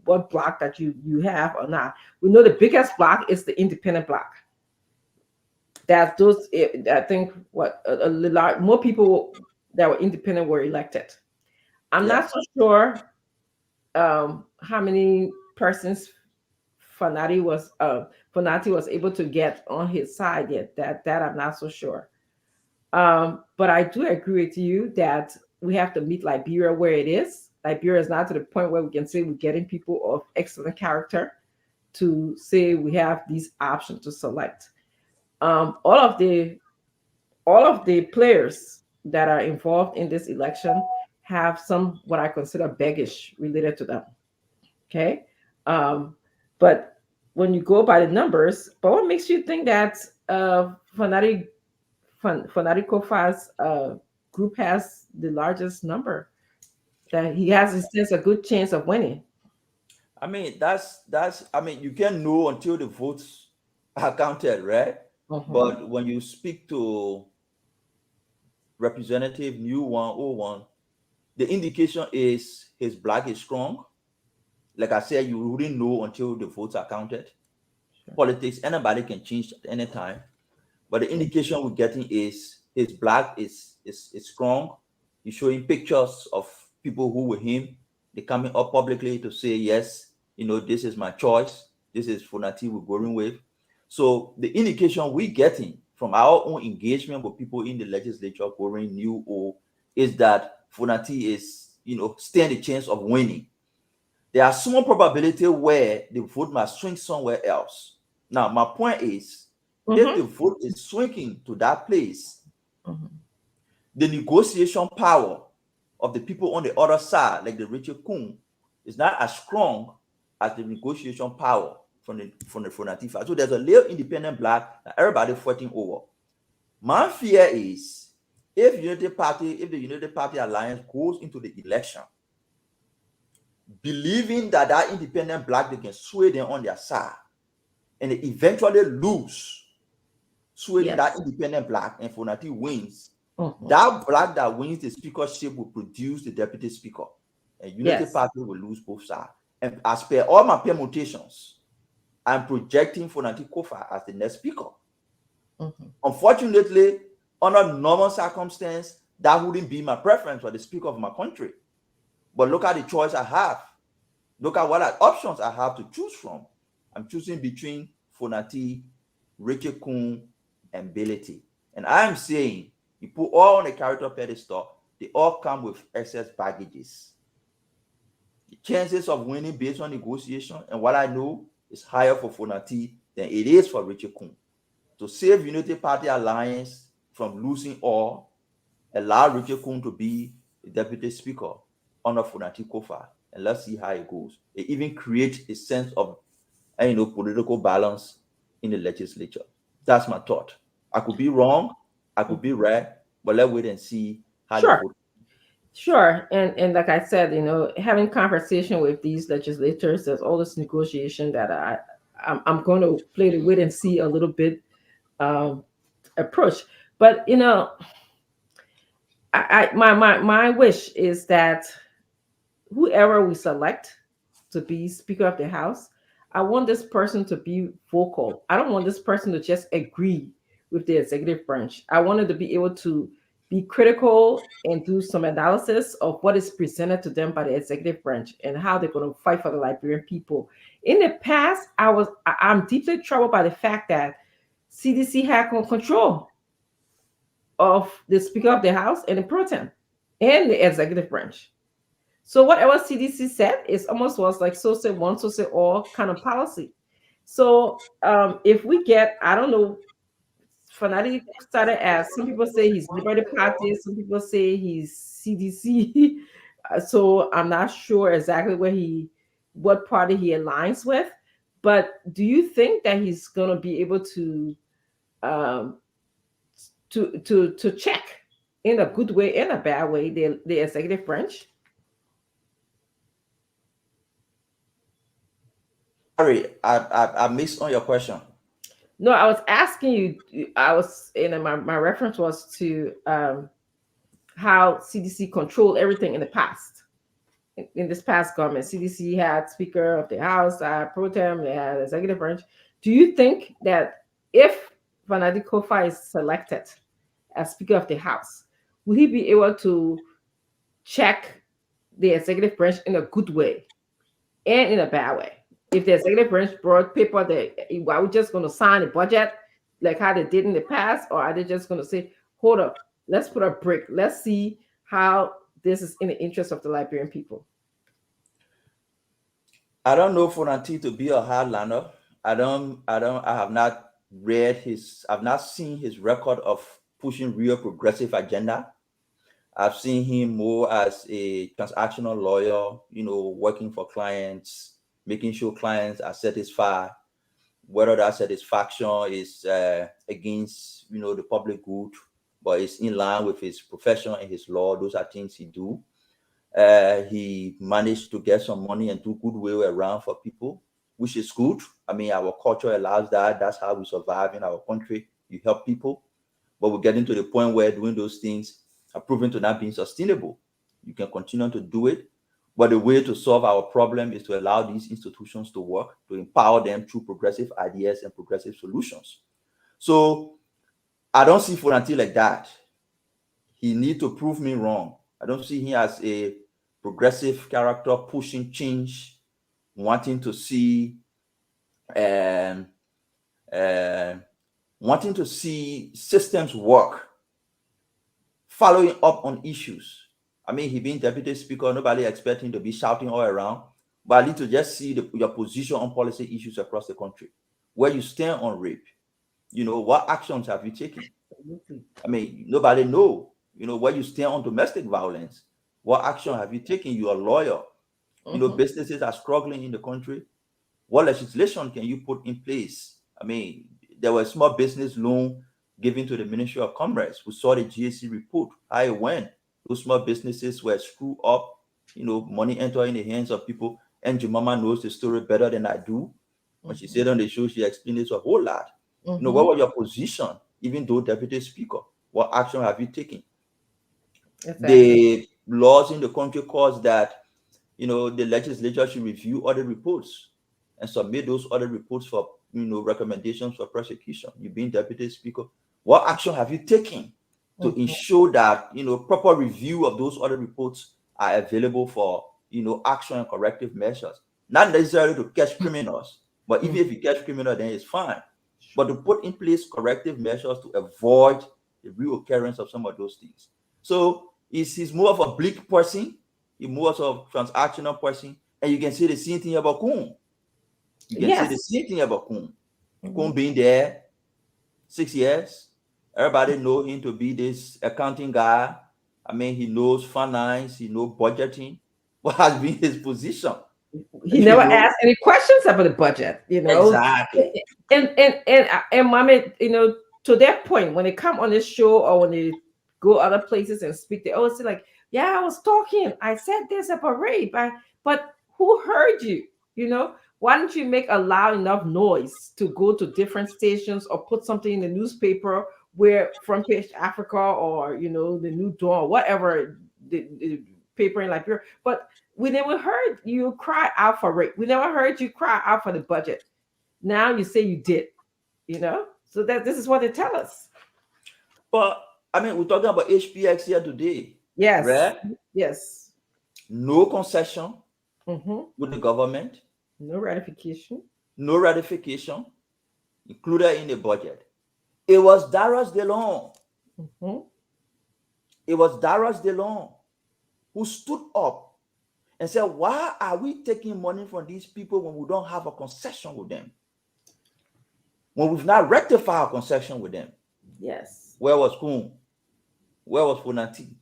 what block that you have or not. We know the biggest block is the independent block. That those, I think, a lot more people that were independent were elected. I'm not so sure how many persons Fonati was able to get on his side yet. That I'm not so sure. But I do agree with you that we have to meet Liberia where it is. Liberia is not to the point where we can say we're getting people of excellent character to say we have these options to select. All of the players that are involved in this election have some what I consider baggage related to them. Okay, but when you go by the numbers, but what makes you think that Fonati Kofa's group has the largest number? That he has a good chance of winning. I mean, you can't know until the votes are counted, right? But when you speak to Representative New 101, the indication is his block is strong. Like I said, you wouldn't know until the votes are counted. Politics, anybody can change at any time. But the indication we're getting is his block is strong. He's showing pictures of people who were him. They're coming up publicly to say, yes, this is my choice. This is Fonati we're going with. So the indication we're getting from our own engagement with people in the legislature, going new or is that Fonati is, stand a chance of winning. There are small probability where the vote must swing somewhere else. Now, my point is, if the vote is swinging to that place, the negotiation power of the people on the other side, like the Richard Kung, is not as strong as the negotiation power from the Fonati. So there's a little independent block that everybody fighting over. My fear is if the United Party Alliance goes into the election, believing that independent block, they can sway them on their side, and they eventually lose, swaying that independent block, and Fonati wins, that block that wins the speakership will produce the deputy speaker, and United Party will lose both sides. And as per all my permutations, I'm projecting Fonati Kofa as the next speaker. Unfortunately, under normal circumstance, that wouldn't be my preference for the speaker of my country. But look at the choice I have. Look at what options I have to choose from. I'm choosing between Fonati, Richard Kung, and Belete. And I am saying, you put all on the character pedestal, they all come with excess baggages. The chances of winning based on negotiation, and what I know, is higher for Fonati then it is for Richard Coon. To save Unity Party Alliance from losing all, allow Richard Coon to be the Deputy Speaker under Funati Kofa, and let's see how it goes. It even creates a sense of, political balance in the legislature. That's my thought. I could be wrong, I could be right, but let's wait and see how Sure. they vote. Sure, and like I said, having conversation with these legislators, there's all this negotiation that I'm going to play the wait and see a little bit approach. But my wish is that whoever we select to be Speaker of the House, I want this person to be vocal. I don't want this person to just agree with the executive branch. I wanted to be able to be critical and do some analysis of what is presented to them by the executive branch and how they're going to fight for the Liberian people. In the past, I'm deeply troubled by the fact that CDC had control of the Speaker of the House and the pro tem and the executive branch. So whatever CDC said is almost was like so say one, so say all kind of policy. So if we get, I don't know, Funati started as, some people say he's Liberty Party, some people say he's CDC. So I'm not sure exactly what party he aligns with. But do you think that he's going to be able to check in a good way and a bad way the executive branch? Sorry, I missed on your question. No, I was asking you. My reference was to how CDC controlled everything in the past. In this past government, CDC had Speaker of the House, pro tem, they had executive branch. Do you think that if Funati Kofa is selected as Speaker of the House, will he be able to check the executive branch in a good way and in a bad way? If the executive branch brought paper that, are we just going to sign a budget like how they did in the past, or are they just going to say, hold up, let's put a break, let's see how this is in the interest of the Liberian people? I don't know Funati to be a hardliner. I have not I've not seen his record of pushing real progressive agenda. I've seen him more as a transactional lawyer, working for clients, making sure clients are satisfied, whether that satisfaction is against, the public good, but it's in line with his profession and his law. Those are things he do. He managed to get some money and do goodwill around for people, which is good. I mean, our culture allows that. That's how we survive in our country. You help people, but we're getting to the point where doing those things are proven to not be sustainable. You can continue to do it, but the way to solve our problem is to allow these institutions to work, to empower them through progressive ideas and progressive solutions. So I don't see Funati like that. He needs to prove me wrong. I don't see him as a progressive character pushing change, wanting to see systems work, following up on issues. I mean, he being deputy speaker, nobody expects him to be shouting all around, but I need to just see your position on policy issues across the country, where you stand on rape. What actions have you taken? I mean, nobody know, where you stand on domestic violence. What action have you taken? You're a lawyer. Businesses are struggling in the country. What legislation can you put in place? I mean, there was a small business loan given to the Ministry of Commerce. We saw the GAC report, how it went. Those small businesses were screwed up, money entered in the hands of people. And Jemima knows the story better than I do. When she said on the show, she explained it a whole lot. What was your position, even though deputy speaker? What action have you taken? Exactly. The laws in the country cause that, the legislature should review audit reports and submit those audit reports for, recommendations for prosecution. You being deputy speaker, what action have you taken to ensure that, proper review of those audit reports are available for, action and corrective measures? Not necessarily to catch criminals, but even if you catch criminals, then it's fine. But to put in place corrective measures to avoid the reoccurrence of some of those things. So he's more of a bleak person, he's more of a transactional person, and you can say the same thing about Coon. You can say the same thing about Coon. Kun been there 6 years. Everybody know him to be this accounting guy. I mean, he knows finance, he knows budgeting. What has been his position? He never asked any questions about the budget, Exactly. And mommy, to that point, when they come on this show or when they go other places and speak, they always say like, yeah, I was talking, I said this about rape, but who heard you? Why don't you make a loud enough noise to go to different stations or put something in the newspaper where Front Page Africa or the New Dawn or whatever the paper in Liberia, but we never heard you cry out for rape. We never heard you cry out for the budget. Now you say you did, so that this is what they tell us. But I mean, we're talking about HPX here today. Yes. Right? Yes. No concession with the government. No ratification. No ratification included in the budget. It was Darius DeLong. It was Darius DeLong who stood up and said, why are we taking money from these people when we don't have a concession with them? When we've not rectified our concession with them. Yes. Where was Kun? Where was Funati?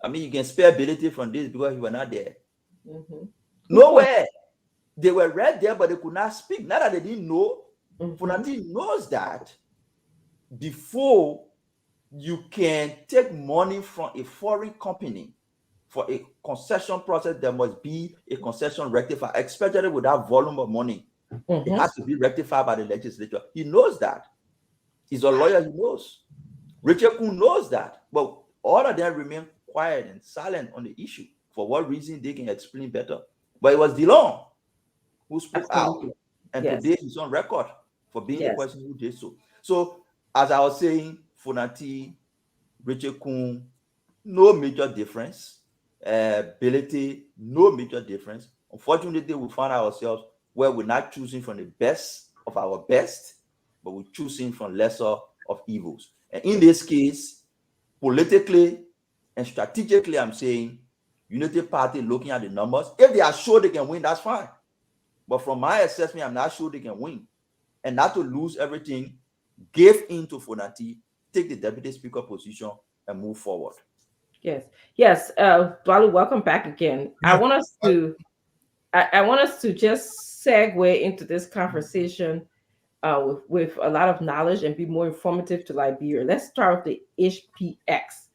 I mean, you can spare ability from this because you were not there. Nowhere. They were right there, but they could not speak. Not that they didn't know. Funati knows that before you can take money from a foreign company for a concession process, there must be a concession rectified, especially with that volume of money. It has to be rectified by the legislature. He knows that. He's a lawyer, he knows. Richard Kun knows that. But all of them remain quiet and silent on the issue. For what reason, they can explain better. But it was DeLong who spoke out. And today he's on record for being the person who did so. So, as I was saying, Funati, Richard Kun, no major difference. Ability, no major difference. Unfortunately, we find ourselves where we're not choosing from the best of our best, but we're choosing from lesser of evils. And in this case, politically and strategically, I'm saying Unity Party looking at the numbers. If they are sure they can win, that's fine. But from my assessment, I'm not sure they can win. And not to lose everything, give in to Funati, take the deputy speaker position, and move forward. Yes. Balu, welcome back again. I want us to just segue into this conversation with a lot of knowledge and be more informative to Liberia. Let's start with the HPX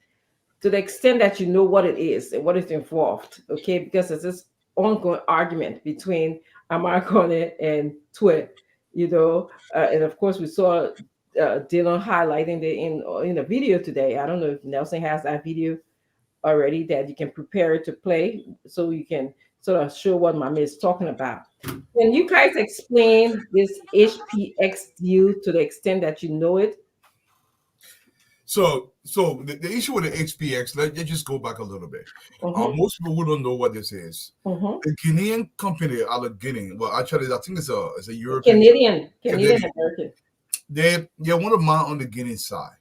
to the extent that you know what it is and what is involved, okay? Because there's this ongoing argument between Amarcone and Twit, and of course we saw Dylan highlighting in a video today. I don't know if Nelson has that video already that you can prepare to play so you can sort of show what Mama is talking about. Can you guys explain this HPX deal to the extent that you know it? So the issue with the HPX, let's just go back a little bit. Most people who don't know what this is. The Guinean company out of Guinea, well, actually, I think it's a European. Canadian American. They're one of mine on the Guinea side.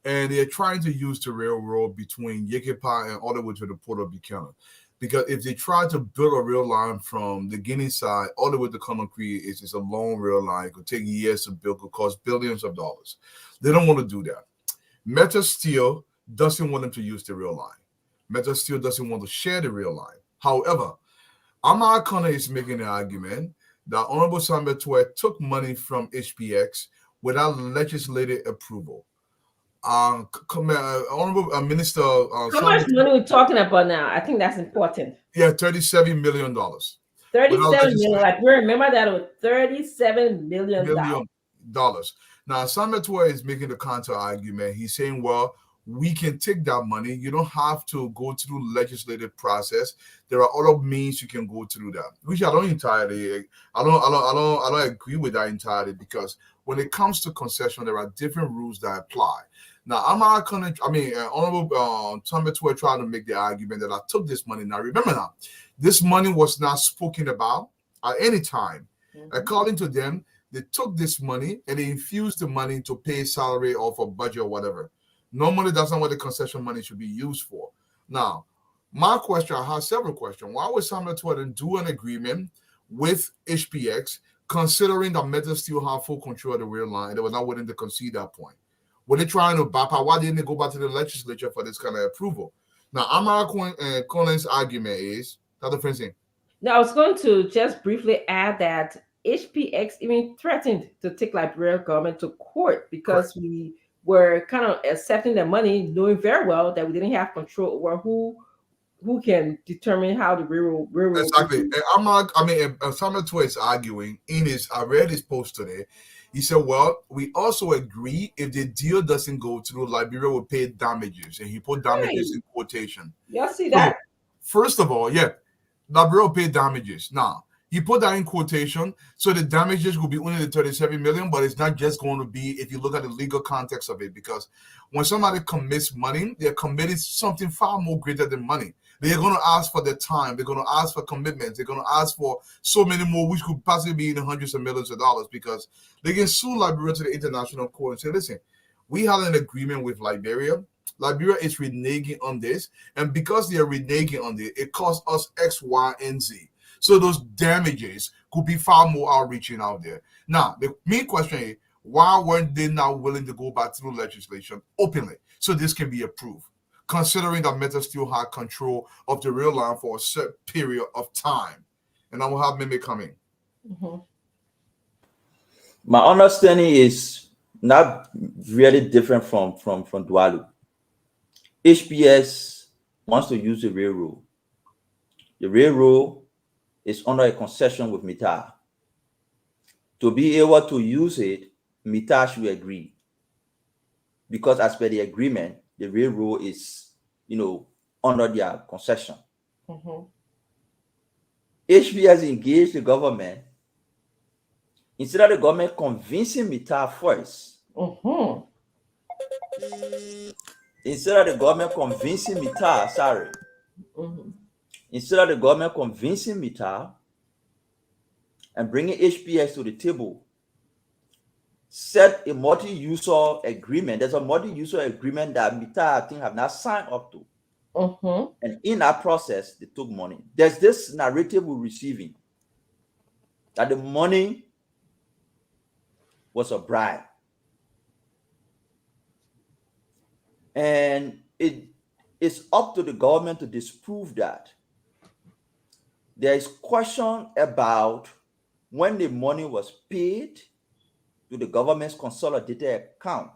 And they're trying to use the railroad between Yekepa and all the way to the port of Buchanan. Because if they try to build a rail line from the Guinea side all the way to Conakry, it's a long rail line. It could take years to build, could cost billions of dollars. They don't want to do that. Meta Steel doesn't want them to use the rail line. Meta Steel doesn't want to share the rail line. However, Amarcone is making an argument that Honorable Samuel Tuet took money from HPX without legislative approval. Honorable Minister. How much money are we talking about now? I think that's important. Yeah, $37 million. 37 million. Like, we remember that it was $37 million. Now, Samuel Tuet is making the counter argument. He's saying, well, we can take that money. You don't have to go through legislative process. There are other means you can go through that, which I don't entirely. I don't agree with that entirely, because when it comes to concession, there are different rules that apply. Now, Honorable Samuel Tuet trying to make the argument that I took this money. Now, remember now, this money was not spoken about at any time. According to them, they took this money and they infused the money to pay salary or for budget or whatever. Normally, that's not what the concession money should be used for. Now, my question, I have several questions. Why would Samuel Tuet do an agreement with HPX considering that Meta still have full control of the rail line, and they were not willing to concede that point. Were they trying to bypass? Why didn't they go back to the legislature for this kind of approval? Now, Amara Collins' argument is that the first thing. Now, I was going to just briefly add that HPX even threatened to take Liberia government to court because we were kind of accepting the money, knowing very well that we didn't have control over who can determine how the railroad. Exactly. And Samuel Twe is arguing I read his post today. He said, well, we also agree if the deal doesn't go through, Liberia will pay damages. And he put damages in quotation. Y'all see that? First of all, Liberia will pay damages. Now, he put that in quotation. So the damages will be only the 37 million, but it's not just going to be, if you look at the legal context of it, because when somebody commits money, they're committing something far more greater than money. They're going to ask for their time. They're going to ask for commitments. They're going to ask for so many more, which could possibly be in the hundreds of millions of dollars, because they can sue Liberia to the international court and say, listen, we have an agreement with Liberia. Liberia is reneging on this. And because they are reneging on this, it costs us X, Y, and Z. So those damages could be far more outreaching out there. Now, the main question is, why weren't they now willing to go back through legislation openly so this can be approved? Considering that Meta still had control of the rail line for a certain period of time. And I will have Mimi coming. Mm-hmm. My understanding is not really different from Dualu. HPS wants to use the railroad. The railroad is under a concession with Mita. To be able to use it, Mita should agree. Because as per the agreement, the railroad is, under their concession. Mm-hmm. HPS engaged the government. Instead of the government convincing Mita first, mm-hmm. Instead of the government convincing Mita, mm-hmm. Instead of the government convincing Mita and bringing HPS to the table, set a multi-user agreement. There's a multi-user agreement that Mita, I think, have not signed up to. Mm-hmm. And in that process, they took money. There's this narrative we're receiving that the money was a bribe. And it is up to the government to disprove that. There is question about when the money was paid to the government's consolidated account.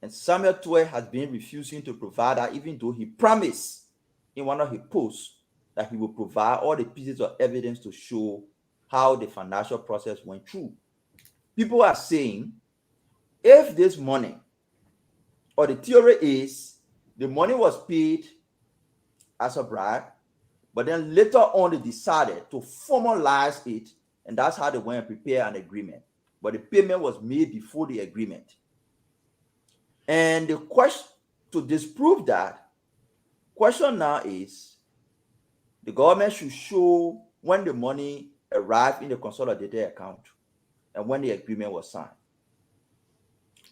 And Samuel Twe has been refusing to provide that, even though he promised in one of his posts that he will provide all the pieces of evidence to show how the financial process went through. People are saying, if this money, or the theory is, the money was paid as a bribe, but then later on they decided to formalize it, and that's how they went and prepare an agreement. But the payment was made before the agreement. And the question to disprove that, question now is, the government should show when the money arrived in the consolidated account and when the agreement was signed,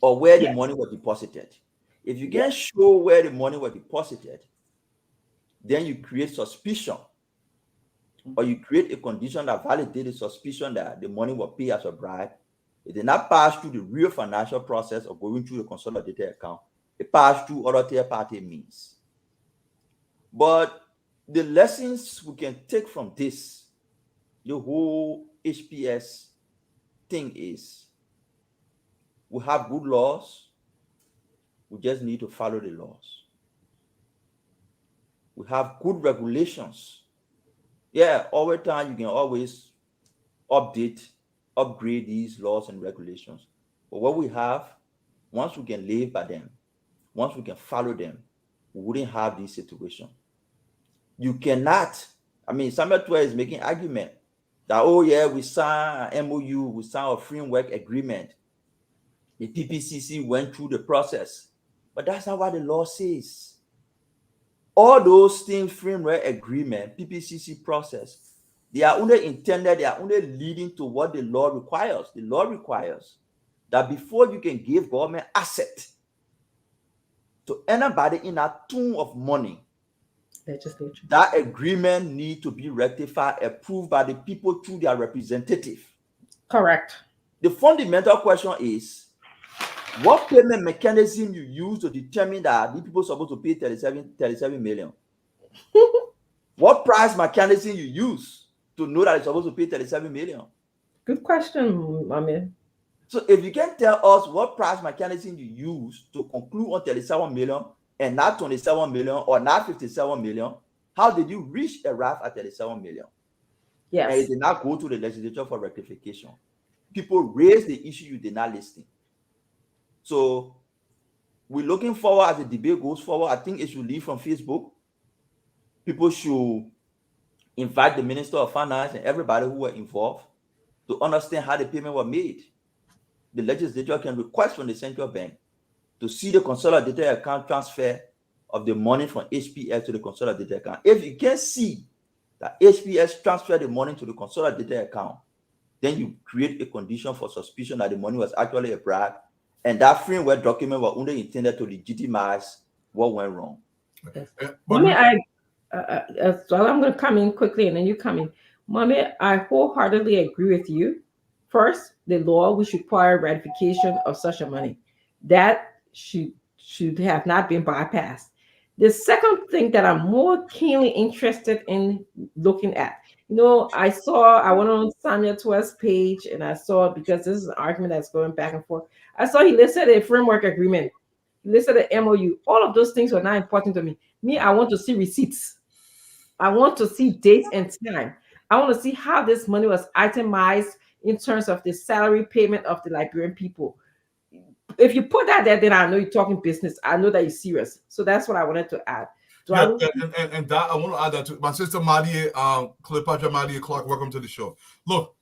or where the money was deposited. If you can't show where the money was deposited, then you create suspicion, or you create a condition that validates the suspicion that the money was paid as a bribe. It did not pass through the real financial process of going through the consolidated account. It passed through other third-party means. But the lessons we can take from this, the whole HPS thing is, we have good laws. We just need to follow the laws. We have good regulations. Over time, you can always upgrade these laws and regulations. But what we have, once we can live by them, once we can follow them, we wouldn't have this situation. You cannot, Samuel Twe is making argument that, we signed an MOU, we signed a framework agreement. The PPCC went through the process. But that's not what the law says. All those things, framework agreement, PPCC process, they are only intended, they are only leading to what the law requires. The law requires that before you can give government asset to anybody in a tune of money, legislature. That agreement need to be rectified, approved by the people through their representative. Correct. The fundamental question is, what payment mechanism you use to determine that these people are supposed to pay 37 million? What price mechanism you use to know that it's supposed to pay 37 million? Good question, Mami. So if you can tell us what price mechanism you use to conclude on 37 million and not 27 million or not 57 million, how did you arrive at 37 million? Yes. And it did not go to the legislature for rectification. People raised the issue, you did not listen. So we're looking forward as the debate goes forward. I think it should leave from Facebook. People should invite the Minister of Finance and everybody who were involved to understand how the payment was made. The legislature can request from the central bank to see the consolidated account transfer of the money from HPX to the consolidated account. If you can see that HPX transferred the money to the consolidated account, then you create a condition for suspicion that the money was actually a bribe, and that framework document was only intended to legitimize what went wrong. Mommy, so I'm going to come in quickly and then you come in. Mommy, I wholeheartedly agree with you. First, the law which require ratification of such a money, that should have not been bypassed. The second thing that I'm more keenly interested in looking at, I went on Samuel Twest's page and I saw, because this is an argument that's going back and forth, I saw he listed a framework agreement, he listed an MOU. All of those things were not important to me. I want to see receipts. I want to see dates and time. I want to see how this money was itemized in terms of the salary payment of the Liberian people. If you put that there, then I know you're talking business. I know that you're serious. So that's what I wanted to add. I want to add that to my sister Madia, Cleopatra Madia Clark. Welcome to the show. Look,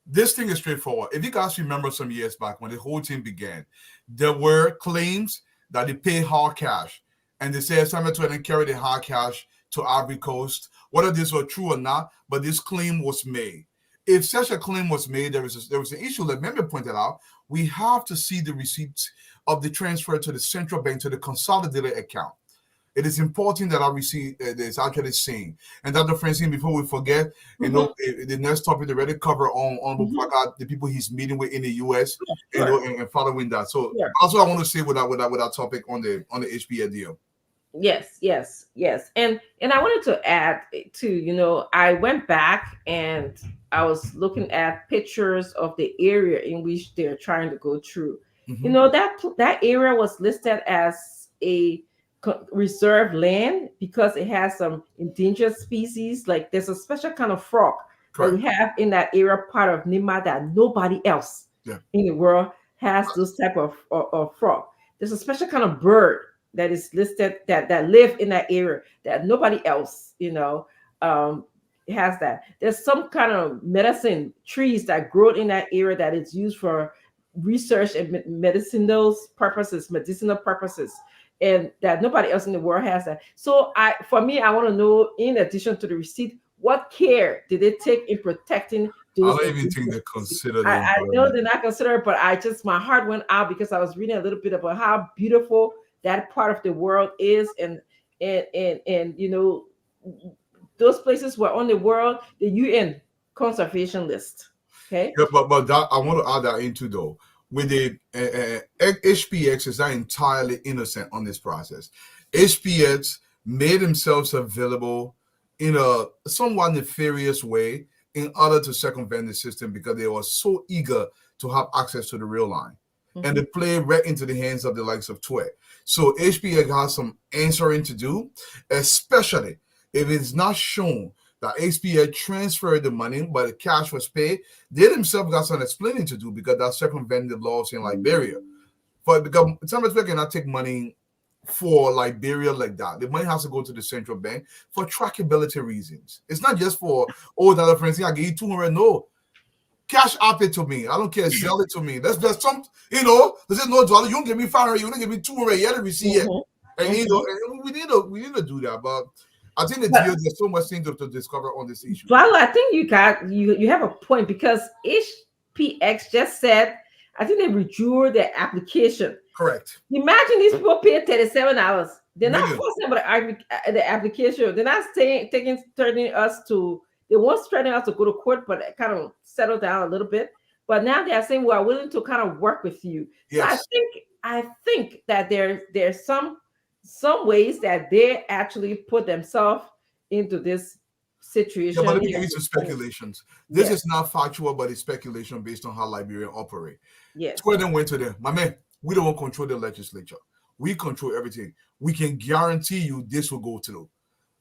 this thing is straightforward. If you guys remember some years back when the whole thing began, there were claims that they pay hard cash, and they said Samuel Twist carried the hard cash to Ivory Coast. Whether this was true or not, but this claim was made. If such a claim was made, there was an issue that member pointed out. We have to see the receipts of the transfer to the central bank to the consolidated account. It is important that our receipt is actually seen. And Dr. Francine, before we forget, the next topic already cover on the people he's meeting with in the U.S. And following that. So also, I want to say with that topic on the HPA deal. Yes. And I wanted to add too, I went back and I was looking at pictures of the area in which they're trying to go through. That area was listed as a reserve land because it has some endangered species. Like there's a special kind of frog that we have in that area part of Nima that nobody else in the world has those type of frog. There's a special kind of bird that is listed that live in that area that nobody else, has that. There's some kind of medicine trees that grow in that area that is used for research and medicinal purposes, and that nobody else in the world has that. So I want to know, in addition to the receipt, what care did they take in protecting those? I don't even think they consider that. I know they're not considered, but my heart went out because I was reading a little bit about how beautiful that part of the world is, and those places were on the UN conservation list. Okay. Yeah, but that, I want to add that into though. With the HPX is not entirely innocent on this process. HPX made themselves available in a somewhat nefarious way in order to circumvent the system because they were so eager to have access to the real line. And they play right into the hands of the likes of Twit. So HPX has some answering to do, especially if it's not shown that HPX transferred the money, but the cash was paid. They themselves got some explaining to do because that's circumventing the laws in Liberia. But because some of cannot take money for Liberia like that. The money has to go to the central bank for trackability reasons. It's not just for, Dr. Francine, I give you 200. No. Cash up it to me. I don't care. Sell it to me. That's some, there's no dollar. You don't give me 500. You don't give me 200. You have to receive it. And and we need to do that. But I think there's so much things to discover on this issue. Well, I think you have a point because HPX just said, I think they withdrew their application. Correct. Imagine these people paid $37 They're not forcing about the application. They're not turning us to. They weren't threatening us to go to court, but kind of settle down a little bit. But now they are saying we are willing to kind of work with you. Yes. So I think that there's some ways that they actually put themselves into this situation. Yeah, but let me give you some speculations. This is not factual, but it's speculation based on how Liberia operate. Yes. Square went to them. My man, we don't control the legislature. We control everything. We can guarantee you this will go through.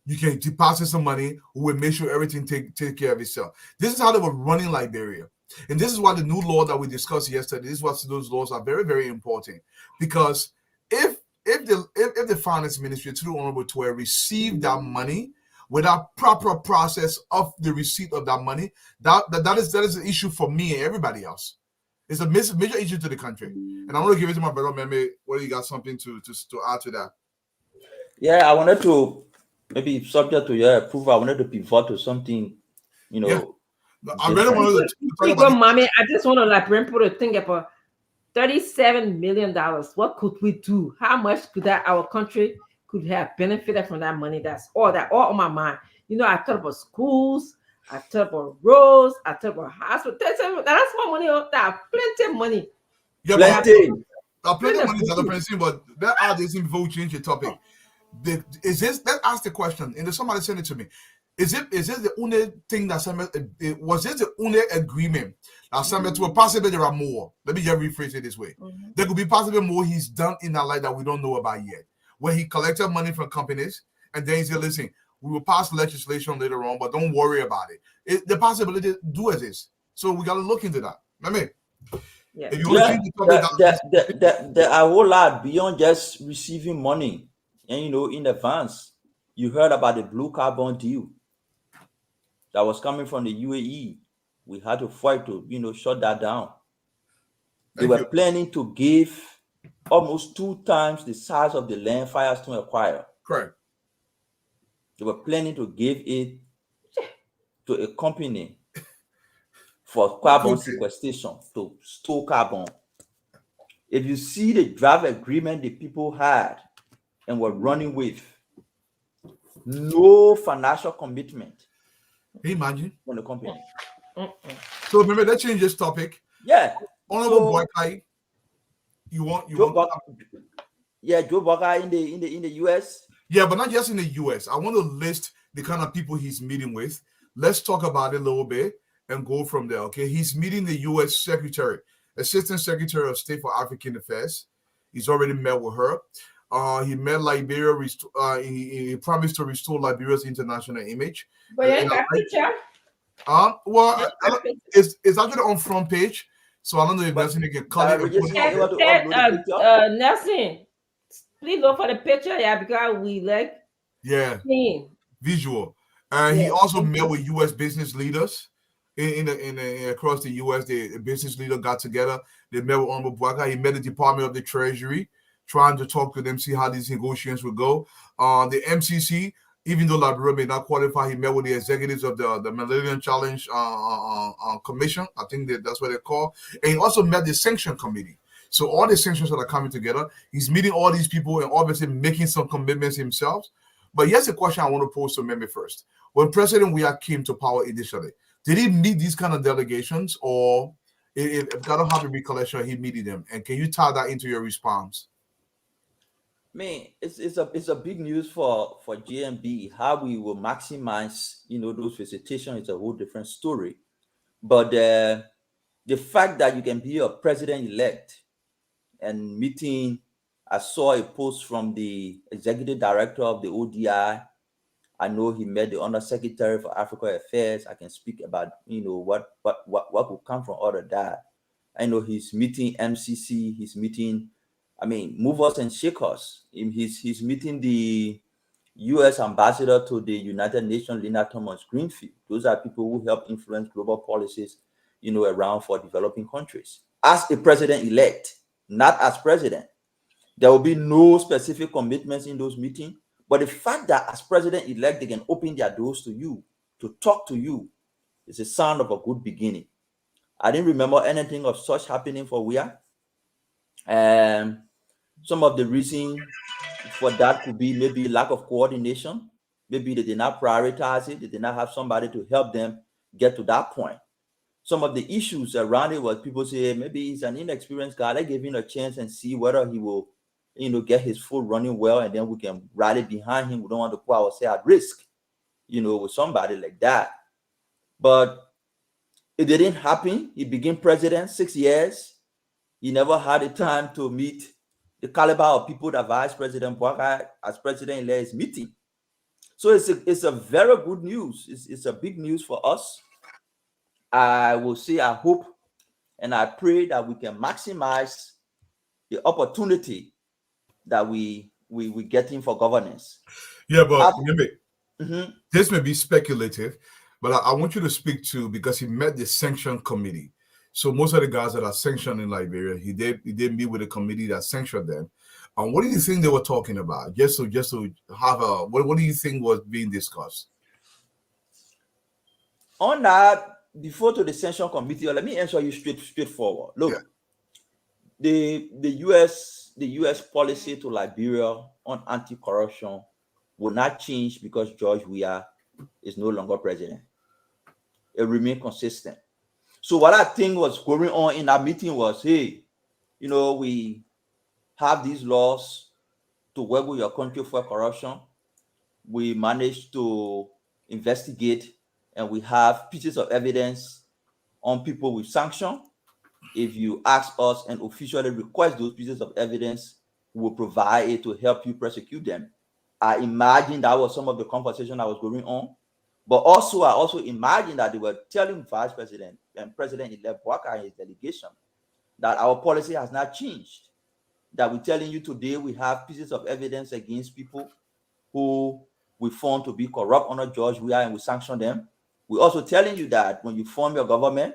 You can deposit some money. We will make sure everything take care of itself. This is how they were running Liberia. And this is why the new law that we discussed yesterday, this is why those laws are very, very important. Because if the finance ministry through Honorable Toure received that money without proper process of the receipt of that money, that is an issue for me and everybody else. It's a major issue to the country. And I want to give it to my brother Meme, whether you got something to add to that. Yeah, I wanted to, maybe subject to your approval, I wanted to pivot to something, Yeah. I really wanted to talk about Mommy, I just want to bring people to think about $37 million. What could we do? How much could our country could have benefited from that money? That's all on my mind. I thought about schools, I thought about roads, I thought about hospitals. That's more money. That plenty of money. Yeah, plenty of money is other person, but that are this before we change the topic. Let's ask the question, and somebody sent it to me. Is this the only thing that was this the only agreement that to possibly there are more? Let me just rephrase it this way. Mm-hmm. There could be possibly more he's done in that life that we don't know about yet. Where he collected money from companies and then he said, listen, we will pass legislation later on, but don't worry about it. The possibility do exist. So we got to look into that. There are a whole lot beyond just receiving money. And in advance, you heard about the blue carbon deal that was coming from the UAE. We had to fight to, shut that down. They were planning to give almost 2 times the size of the land Firestone acquired. Correct. They were planning to give it to a company for carbon sequestration, to store carbon. If you see the draft agreement the people had and were running with, no financial commitment. Can you imagine? On the company. So remember, let's change this topic. Yeah. Honorable Boakai, Joe Boakai in the US. Yeah, but not just in the US. I want to list the kind of people he's meeting with. Let's talk about it a little bit and go from there. Okay, he's meeting the US Assistant Secretary of State for African Affairs. He's already met with her. He met Liberia. He promised to restore Liberia's international image. But that picture. Well, it's actually on front page, so I don't know if Nelson can cut it. Nelson, please look for the picture, because we like. Yeah. Visual. He also met with U.S. business leaders in across the U.S. The business leader got together. They met with Honorable Boakai. He met the Department of the Treasury, trying to talk to them, see how these negotiations would go. The MCC, even though Liberia may not qualify, he met with the executives of the Millennium Challenge Commission. I think that's what they're called. And he also met the Sanction Committee. So all the sanctions that are coming together, he's meeting all these people and obviously making some commitments himself. But here's a question I want to pose to Meme first. When President Weah came to power initially, did he meet these kind of delegations, or if I don't have a recollection, he meeting them? And can you tie that into your response? It's a big news for GMB. How we will maximize, those visitations is a whole different story. But the fact that you can be a president-elect and meeting, I saw a post from the executive director of the ODI. I know he met the Undersecretary for African Affairs. I can speak about, what could come from all of that. I know he's meeting MCC. He's meeting, movers and shakers. He's meeting the U.S. ambassador to the United Nations, Linda Thomas-Greenfield. Those are people who help influence global policies, around for developing countries. As a president-elect, not as president, there will be no specific commitments in those meetings. But the fact that as president-elect, they can open their doors to you, to talk to you, is a sign of a good beginning. I didn't remember anything of such happening for Weah. Some of the reason for that could be maybe lack of coordination. Maybe they did not prioritize it. They did not have somebody to help them get to that point. Some of the issues around it was people say, maybe he's an inexperienced guy. Let's give him a chance and see whether he will, get his foot running well, and then we can rally behind him. We don't want to put ourselves at risk, with somebody like that. But it didn't happen. He became president 6 years. He never had the time to meet the caliber of people that Vice President Boakai, as president-elect, is meeting. So it's a very good news. It's a big news for us. I will say I hope and I pray that we can maximize the opportunity that we getting for governance. Yeah, but this may be speculative, but I want you to speak to, because he met the sanction committee. So most of the guys that are sanctioned in Liberia, he did meet with a committee that sanctioned them. What do you think they were talking about? Just to have what do you think was being discussed? On that, before to the sanction committee, let me answer you straightforward. Look, the U.S. policy to Liberia on anti-corruption will not change because George Weah is no longer president. It remains consistent. So what I think was going on in that meeting was, hey, we have these laws to work with your country for corruption. We managed to investigate, and we have pieces of evidence on people with sanction. If you ask us and officially request those pieces of evidence, we will provide it to help you prosecute them. I imagine that was some of the conversation that was going on. But I also imagine that they were telling Vice President and President-elect Boakai and his delegation that our policy has not changed. That we're telling you today we have pieces of evidence against people who we found to be corrupt under George Weah, and we sanction them. We're also telling you that when you form your government,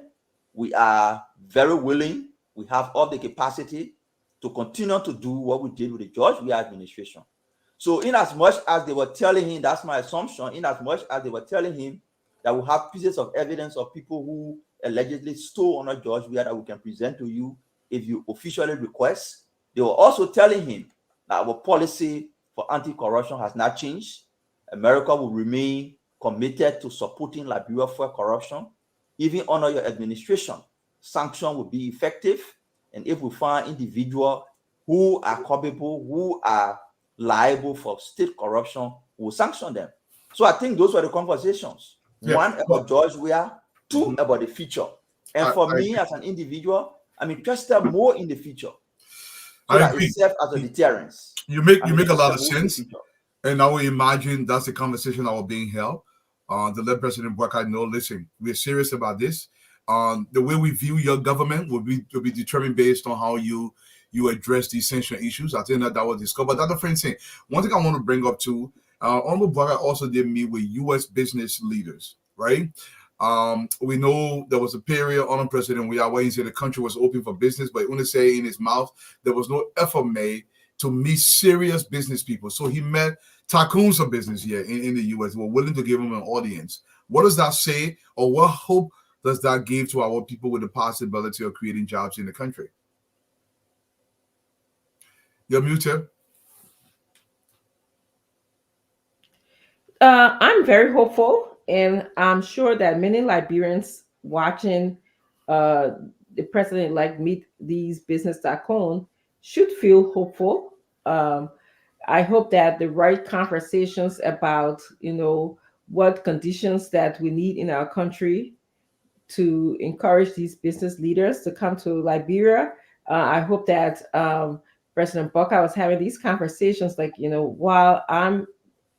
we are very willing, we have all the capacity to continue to do what we did with the George Weah administration. So in as much as they were telling him, that's my assumption, in as much as they were telling him that we have pieces of evidence of people who allegedly stole under George Weah that we can present to you if you officially request, they were also telling him that our policy for anti-corruption has not changed. America will remain committed to supporting Liberia for corruption. Even under your administration, sanction will be effective. And if we find individuals who are culpable, who are liable for state corruption, we'll sanction them. So I think those were the conversations. Yeah. One about George Weah, two about the future. And for me as an individual, I'm interested more in the future. So that it serves as a deterrence. You make a lot of sense. And I will imagine that's the conversation that was being held. To let President Boakai know, listen, we're serious about this. The way we view your government will be determined based on how you address these sanction issues. I think that was discussed. But that's the friend saying. One thing I want to bring up too, Honorable Boakai also did meet with U.S. business leaders, right? We know there was a period under President Weah where he said the country was open for business, but he only say in his mouth there was no effort made to meet serious business people. So he met tycoons of business here in the U.S. who were willing to give him an audience. What does that say, or what hope does that give to our people with the possibility of creating jobs in the country? You're muted. I'm very hopeful, and I'm sure that many Liberians watching the president-elect meet these business tycoons should feel hopeful. I hope that the right conversations about, what conditions that we need in our country to encourage these business leaders to come to Liberia. I hope that President Boakai was having these conversations, like, while I'm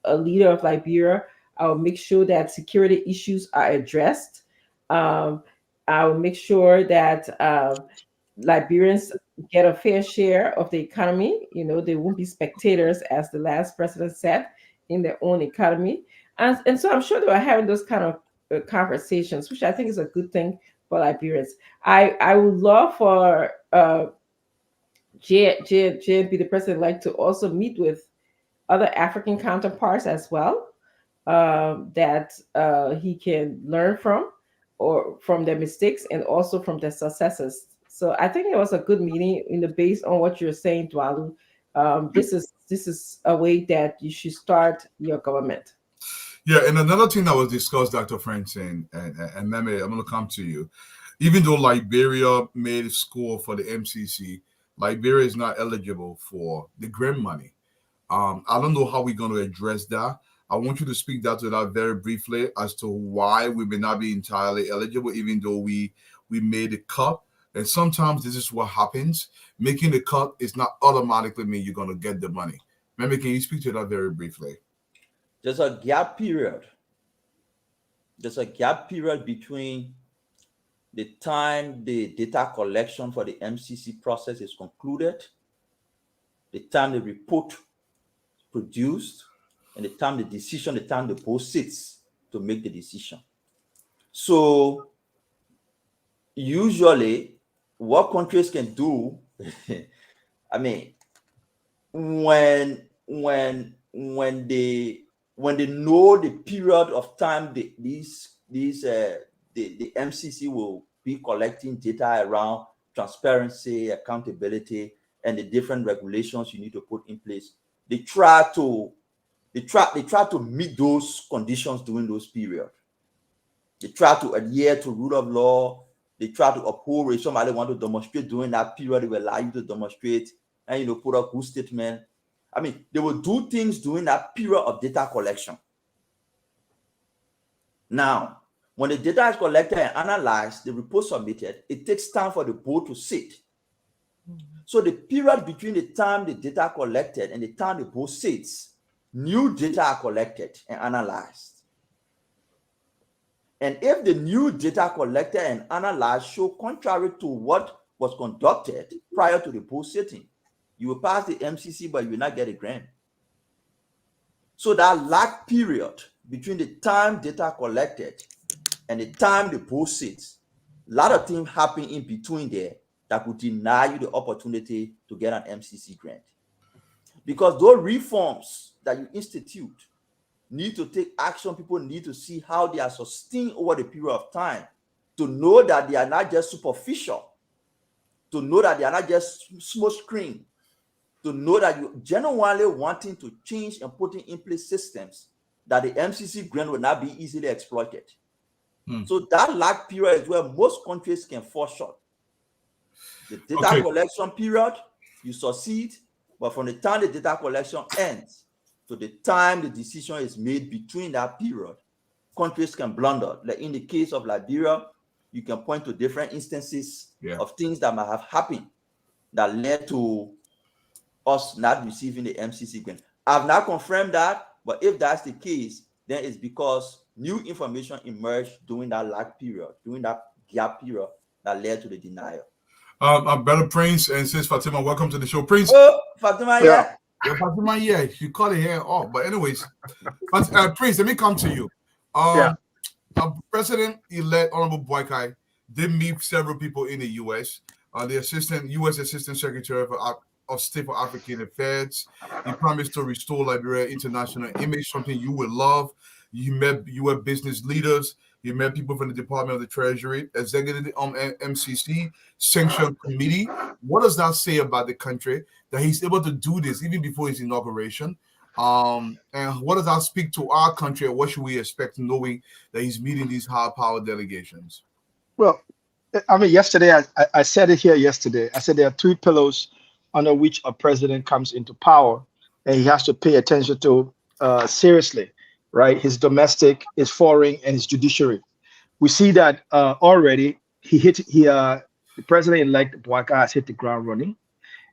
a leader of Liberia, I will make sure that security issues are addressed. I will make sure that Liberians get a fair share of the economy. They won't be spectators, as the last president said, in their own economy. And so I'm sure they were having those kind of conversations, which I think is a good thing for Liberians. I would love for JNP, the president-elect, to also meet with other African counterparts as well, that he can learn from, or from their mistakes and also from their successes. So I think it was a good meeting, based on what you're saying, Dwalu. This is this is a way that you should start your government. Yeah, and another thing that was discussed, Dr. Francine, and Meme, I'm going to come to you. Even though Liberia made a score for the MCC, Liberia is not eligible for the grant money. I don't know how we're going to address that. I want you to speak to that very briefly as to why we may not be entirely eligible, even though we made the cut. And sometimes this is what happens. Making the cut is not automatically mean you're going to get the money. Meme, can you speak to that very briefly? There's a gap period. There's a gap period between the time the data collection for the MCC process is concluded, the time the report produced, and the time the decision, the time the board sits to make the decision. So usually what countries can do, I mean, when they know the period of time the MCC will be collecting data around transparency, accountability, and the different regulations you need to put in place, they try to meet those conditions during those periods. They try to adhere to rule of law. They try to uphold if somebody want to demonstrate during that period, they will allow you to demonstrate and put a good statement. I mean, they will do things during that period of data collection. Now, when the data is collected and analyzed, the report submitted, it takes time for the board to sit. So the period between the time the data collected and the time the board sits, new data are collected and analyzed. And if the new data collected and analyzed show contrary to what was conducted prior to the board sitting, you will pass the MCC, but you will not get a grant. So that lag period between the time data collected and the time the board sits, a lot of things happen in between there that would deny you the opportunity to get an MCC grant. Because those reforms that you institute need to take action. People need to see how they are sustained over the period of time to know that they are not just superficial, to know that they are not just smoke screen, to know that you genuinely wanting to change and putting in place systems that the MCC grant will not be easily exploited. So that lag period is where most countries can fall short. The data collection period, you succeed, but from the time the data collection ends to the time the decision is made between that period, countries can blunder. Like in the case of Liberia, you can point to different instances of things that might have happened that led to us not receiving the MCC grant. I've not confirmed that, but if that's the case, then it's because new information emerged during that lag period, during that gap period that led to the denial. Brother Prince and Sis Fatima, welcome to the show. Prince. Oh, Fatima, yeah. Fatima, yeah. You call it hair off. But anyways, Prince, let me come to you. President-elect Honorable Boakai did meet several people in the U.S. The U.S. Assistant Secretary of State for African Affairs. He promised to restore Liberia international image, something you would love. You met U.S. business leaders. You met people from the Department of the Treasury, Executive MCC, Sanction Committee. What does that say about the country that he's able to do this even before his inauguration? And what does that speak to our country, and what should we expect knowing that he's meeting these high-powered delegations? Well, I mean, yesterday, I said it here yesterday. I said there are three pillars under which a president comes into power, and he has to pay attention to seriously. Right, his domestic, his foreign, and his judiciary. We see that already. The president-elect Boakai has hit the ground running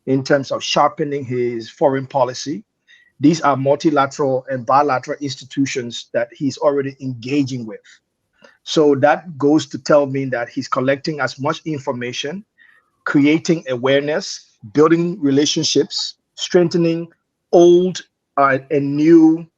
in terms of sharpening his foreign policy. These are multilateral and bilateral institutions that he's already engaging with. So that goes to tell me that he's collecting as much information, creating awareness, building relationships, strengthening old and new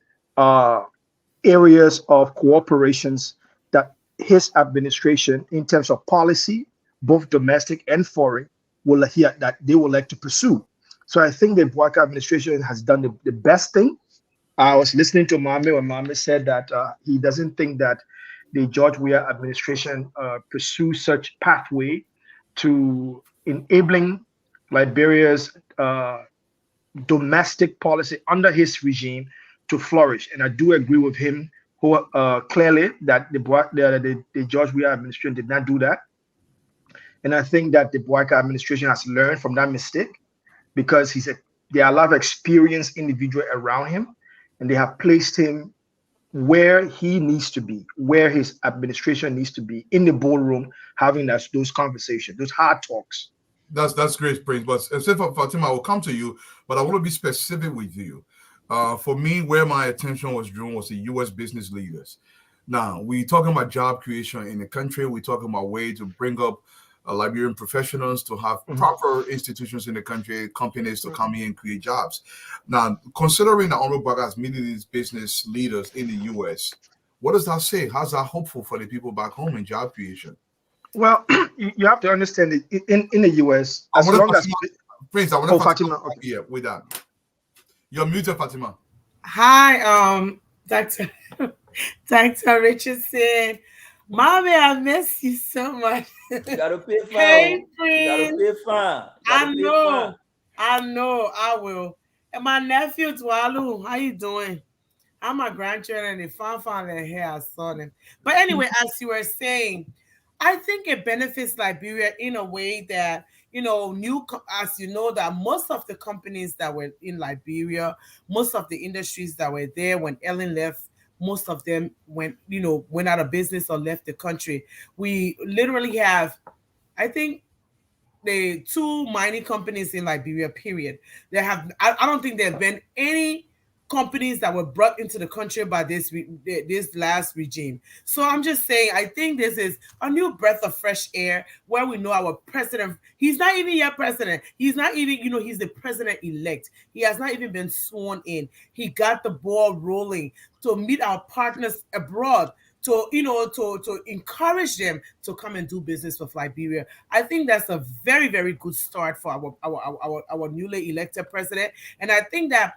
areas of cooperations that his administration, in terms of policy, both domestic and foreign, will hear that they would like to pursue. So I think the Boakai administration has done the best thing. I was listening to Mame when Mame said that he doesn't think that the George Weah administration pursues such pathway to enabling Liberia's domestic policy under his regime to flourish. And I do agree with him clearly that the George Weah administration did not do that. And I think that the Boakai administration has learned from that mistake, because there are a lot of experienced individuals around him, and they have placed him where he needs to be, where his administration needs to be, in the boardroom, having those conversations, those hard talks. That's great, Prince. But except for Fatima, I will come to you, but I want to be specific with you. For me, where my attention was drawn was the U.S. business leaders. Now, we're talking about job creation in the country. We're talking about ways to bring up Liberian professionals, to have proper institutions in the country, companies to come in and create jobs. Now, considering that Honorable Baga has meeting these business leaders in the U.S., what does that say? How's that hopeful for the people back home in job creation? Well, you have to understand that in the U.S., as long as Prince, I want to Fatima. Yeah, with that. You're muted, Fatima. Hi, Dr. Richardson. Mommy, I miss you so much. You gotta pay fine. Hey, Prince. You gotta pay fine. I know, I will. And my nephew, Dwalu, how you doing? How my grandchildren, they found their hair, I saw them. But anyway, as you were saying, I think it benefits Liberia in a way that, as you know, that most of the companies that were in Liberia, most of the industries that were there when Ellen left, most of them went out of business or left the country. We literally have, I think, the 2 mining companies in Liberia, period. I don't think there have been any companies that were brought into the country by this last regime. So I'm just saying, I think this is a new breath of fresh air where we know our president, he's not even yet president. He's not even, he's the president-elect. He has not even been sworn in. He got the ball rolling to meet our partners abroad, to encourage them to come and do business with Liberia. I think that's a very, very good start for our newly elected president. And I think that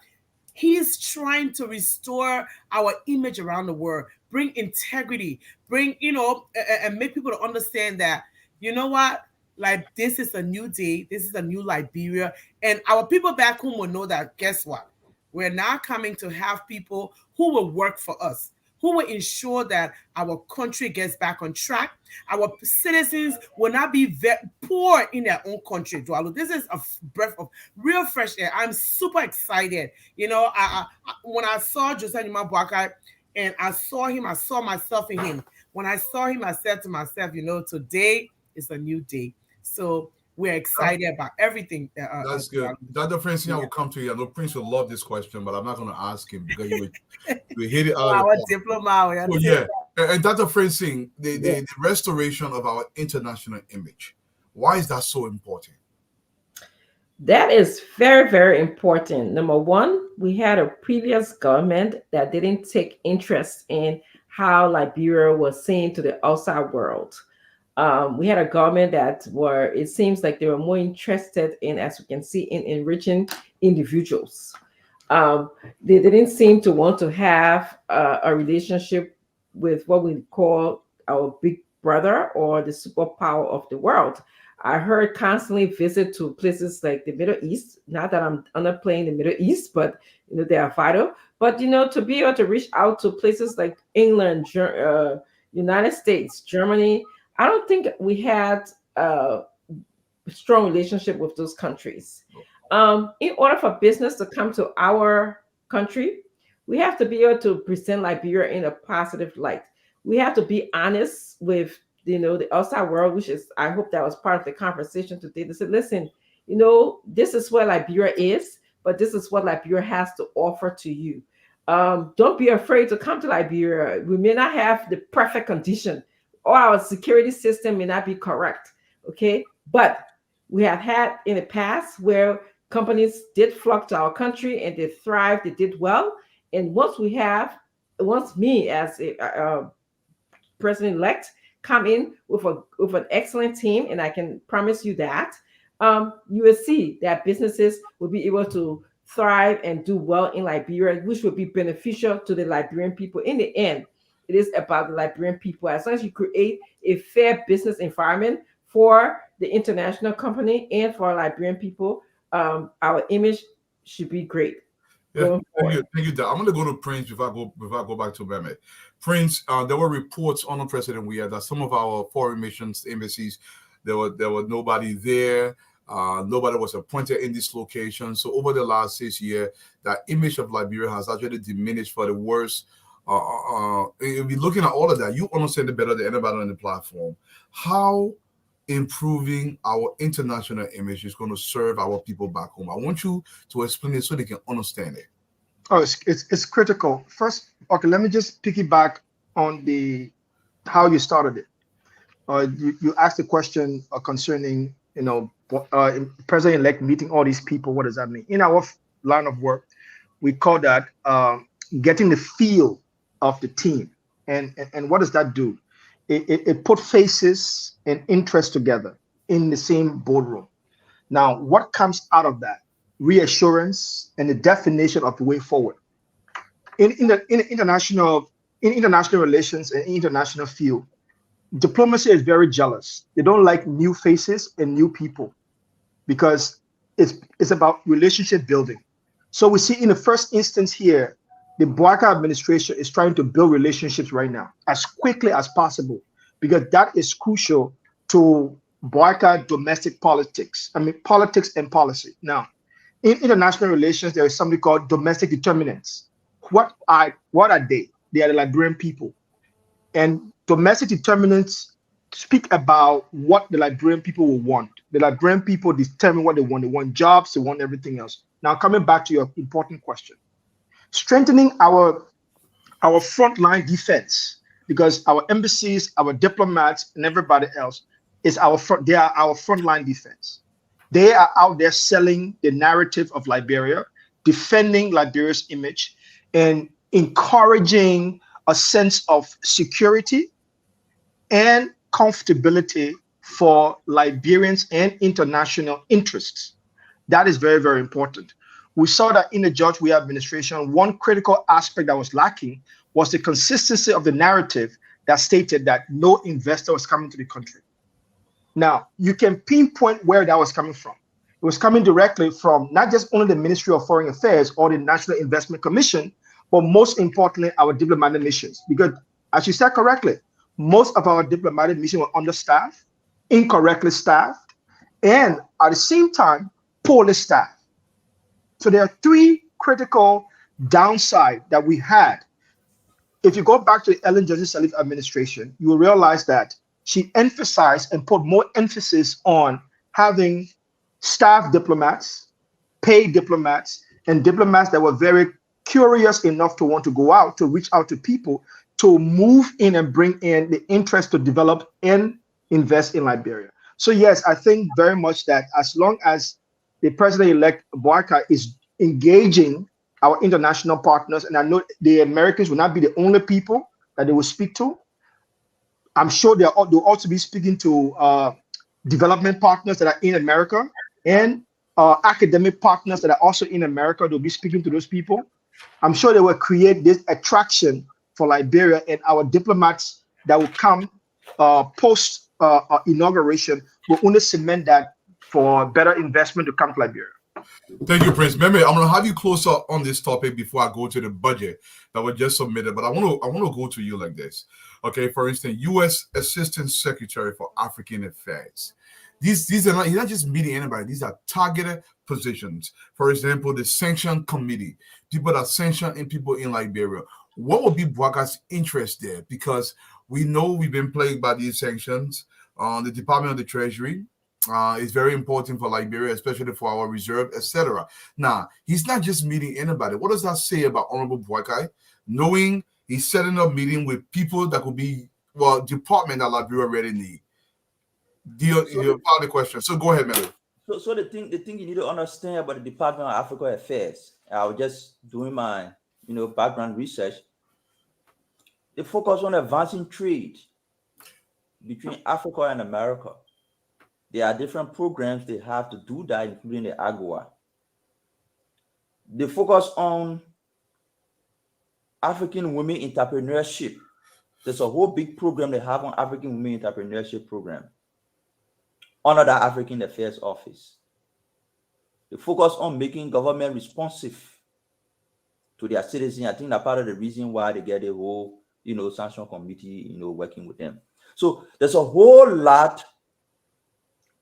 he's trying to restore our image around the world, bring integrity, and make people to understand that, you know what, like, this is a new day, this is a new Liberia, and our people back home will know that, guess what, we're now coming to have people who will work for us, who will ensure that our country gets back on track. Our citizens will not be poor in their own country. This is a breath of real fresh air. I'm super excited. When I saw Josiah Nima Boakai and I saw him, I saw myself in him. When I saw him, I said to myself, today is a new day. So we're excited about everything. That's good. Dr. Francine, I will come to you. I know Prince will love this question, but I'm not going to ask him because you hit it out. Our diploma. Oh, yeah. And Dr. Francine, the restoration of our international image, why is that so important? That is very, very important. Number one, we had a previous government that didn't take interest in how Liberia was seen to the outside world. We had a government it seems like they were more interested in, as we can see, in enriching individuals. They didn't seem to want to have a relationship with what we call our big brother or the superpower of the world. I heard constantly visit to places like the Middle East. Not that I'm underplaying the Middle East, but they are vital. But to be able to reach out to places like England, United States, Germany, I don't think we had a strong relationship with those countries. In order for business to come to our country, we have to be able to present Liberia in a positive light. We have to be honest with the outside world, which is, I hope that was part of the conversation today. They said, listen, this is where Liberia is, but this is what Liberia has to offer to you. Don't be afraid to come to Liberia. We may not have the perfect condition, or our security system may not be correct, okay? But we have had in the past where companies did flock to our country and they thrived, they did well. And once me as a president-elect come in with an excellent team, and I can promise you that, you will see that businesses will be able to thrive and do well in Liberia, which will be beneficial to the Liberian people. In the end, it is about the Liberian people. As long as you create a fair business environment for the international company and for Liberian people, our image should be great. Yeah, thank you. I'm going to go to Prince before I go back to Mehmet. Prince, there were reports on the president we had that some of our foreign missions embassies, there was nobody there. Nobody was appointed in this location. So over the last 6 years, that image of Liberia has actually diminished for the worse. If you're looking at all of that, you understand it better than anybody on the platform. How improving our international image is going to serve our people back home? I want you to explain it so they can understand it. Oh, it's critical. First, okay, let me just piggyback on how you started it. You asked the question concerning, president-elect meeting all these people. What does that mean? In our line of work, we call that getting the feel of the team. And what does that do? It put faces and interest together in the same boardroom. Now, what comes out of that? Reassurance and the definition of the way forward. In international relations and international field, diplomacy is very jealous. They don't like new faces and new people because it's about relationship building. So we see in the first instance here, the Boakai administration is trying to build relationships right now as quickly as possible because that is crucial to Boakai domestic politics. I mean, politics and policy. Now, in international relations, there is something called domestic determinants. What are they? They are the Liberian people. And domestic determinants speak about what the Liberian people will want. The Liberian people determine what they want. They want jobs, they want everything else. Now, coming back to your important question. Strengthening our frontline defense, because our embassies, our diplomats, and everybody else they are our frontline defense. They are out there selling the narrative of Liberia, defending Liberia's image, and encouraging a sense of security and comfortability for Liberians and international interests. That is very, very important. We saw that in the George Weah administration, one critical aspect that was lacking was the consistency of the narrative that stated that no investor was coming to the country. Now, you can pinpoint where that was coming from. It was coming directly from not just only the Ministry of Foreign Affairs or the National Investment Commission, but most importantly, our diplomatic missions. Because as you said correctly, most of our diplomatic missions were understaffed, incorrectly staffed, and at the same time, poorly staffed. So there are three critical downsides that we had. If you go back to the Ellen Johnson Sirleaf administration, you will realize that she emphasized and put more emphasis on having staff diplomats, paid diplomats, and diplomats that were very curious enough to want to go out, to reach out to people, to move in and bring in the interest to develop and invest in Liberia. So yes, I think very much that as long as the president-elect Boakai is engaging our international partners, and I know the Americans will not be the only people that they will speak to. I'm sure they'll also be speaking to development partners that are in America and academic partners that are also in America. They'll be speaking to those people. I'm sure they will create this attraction for Liberia, and our diplomats that will come post inauguration will only cement that for better investment to come to Liberia. Thank you, Prince. Mehmet, I'm going to have you close up on this topic before I go to the budget that was just submitted. But I want to go to you like this. Okay, for instance, U.S. Assistant Secretary for African Affairs. These are not just meeting anybody. These are targeted positions. For example, the Sanction Committee, people that sanction in people in Liberia. What would be Boakai's interest there? Because we know we've been plagued by these sanctions. The Department of the Treasury is very important for Liberia, especially for our reserve, etc. Now, he's not just meeting anybody. What does that say about Honorable Boakai? Knowing he's setting up meeting with people that could be, department that Liberia already need. Part of the question. So go ahead, Mary. So the thing you need to understand about the Department of African Affairs, I was just doing my background research. They focus on advancing trade between Africa and America. There are different programs they have to do that, including the AGOA. They focus on African women entrepreneurship. There's a whole big program they have on African women entrepreneurship program under the African Affairs Office. They focus on making government responsive to their citizens. I think that's part of the reason why they get a whole, sanction committee, working with them. So there's a whole lot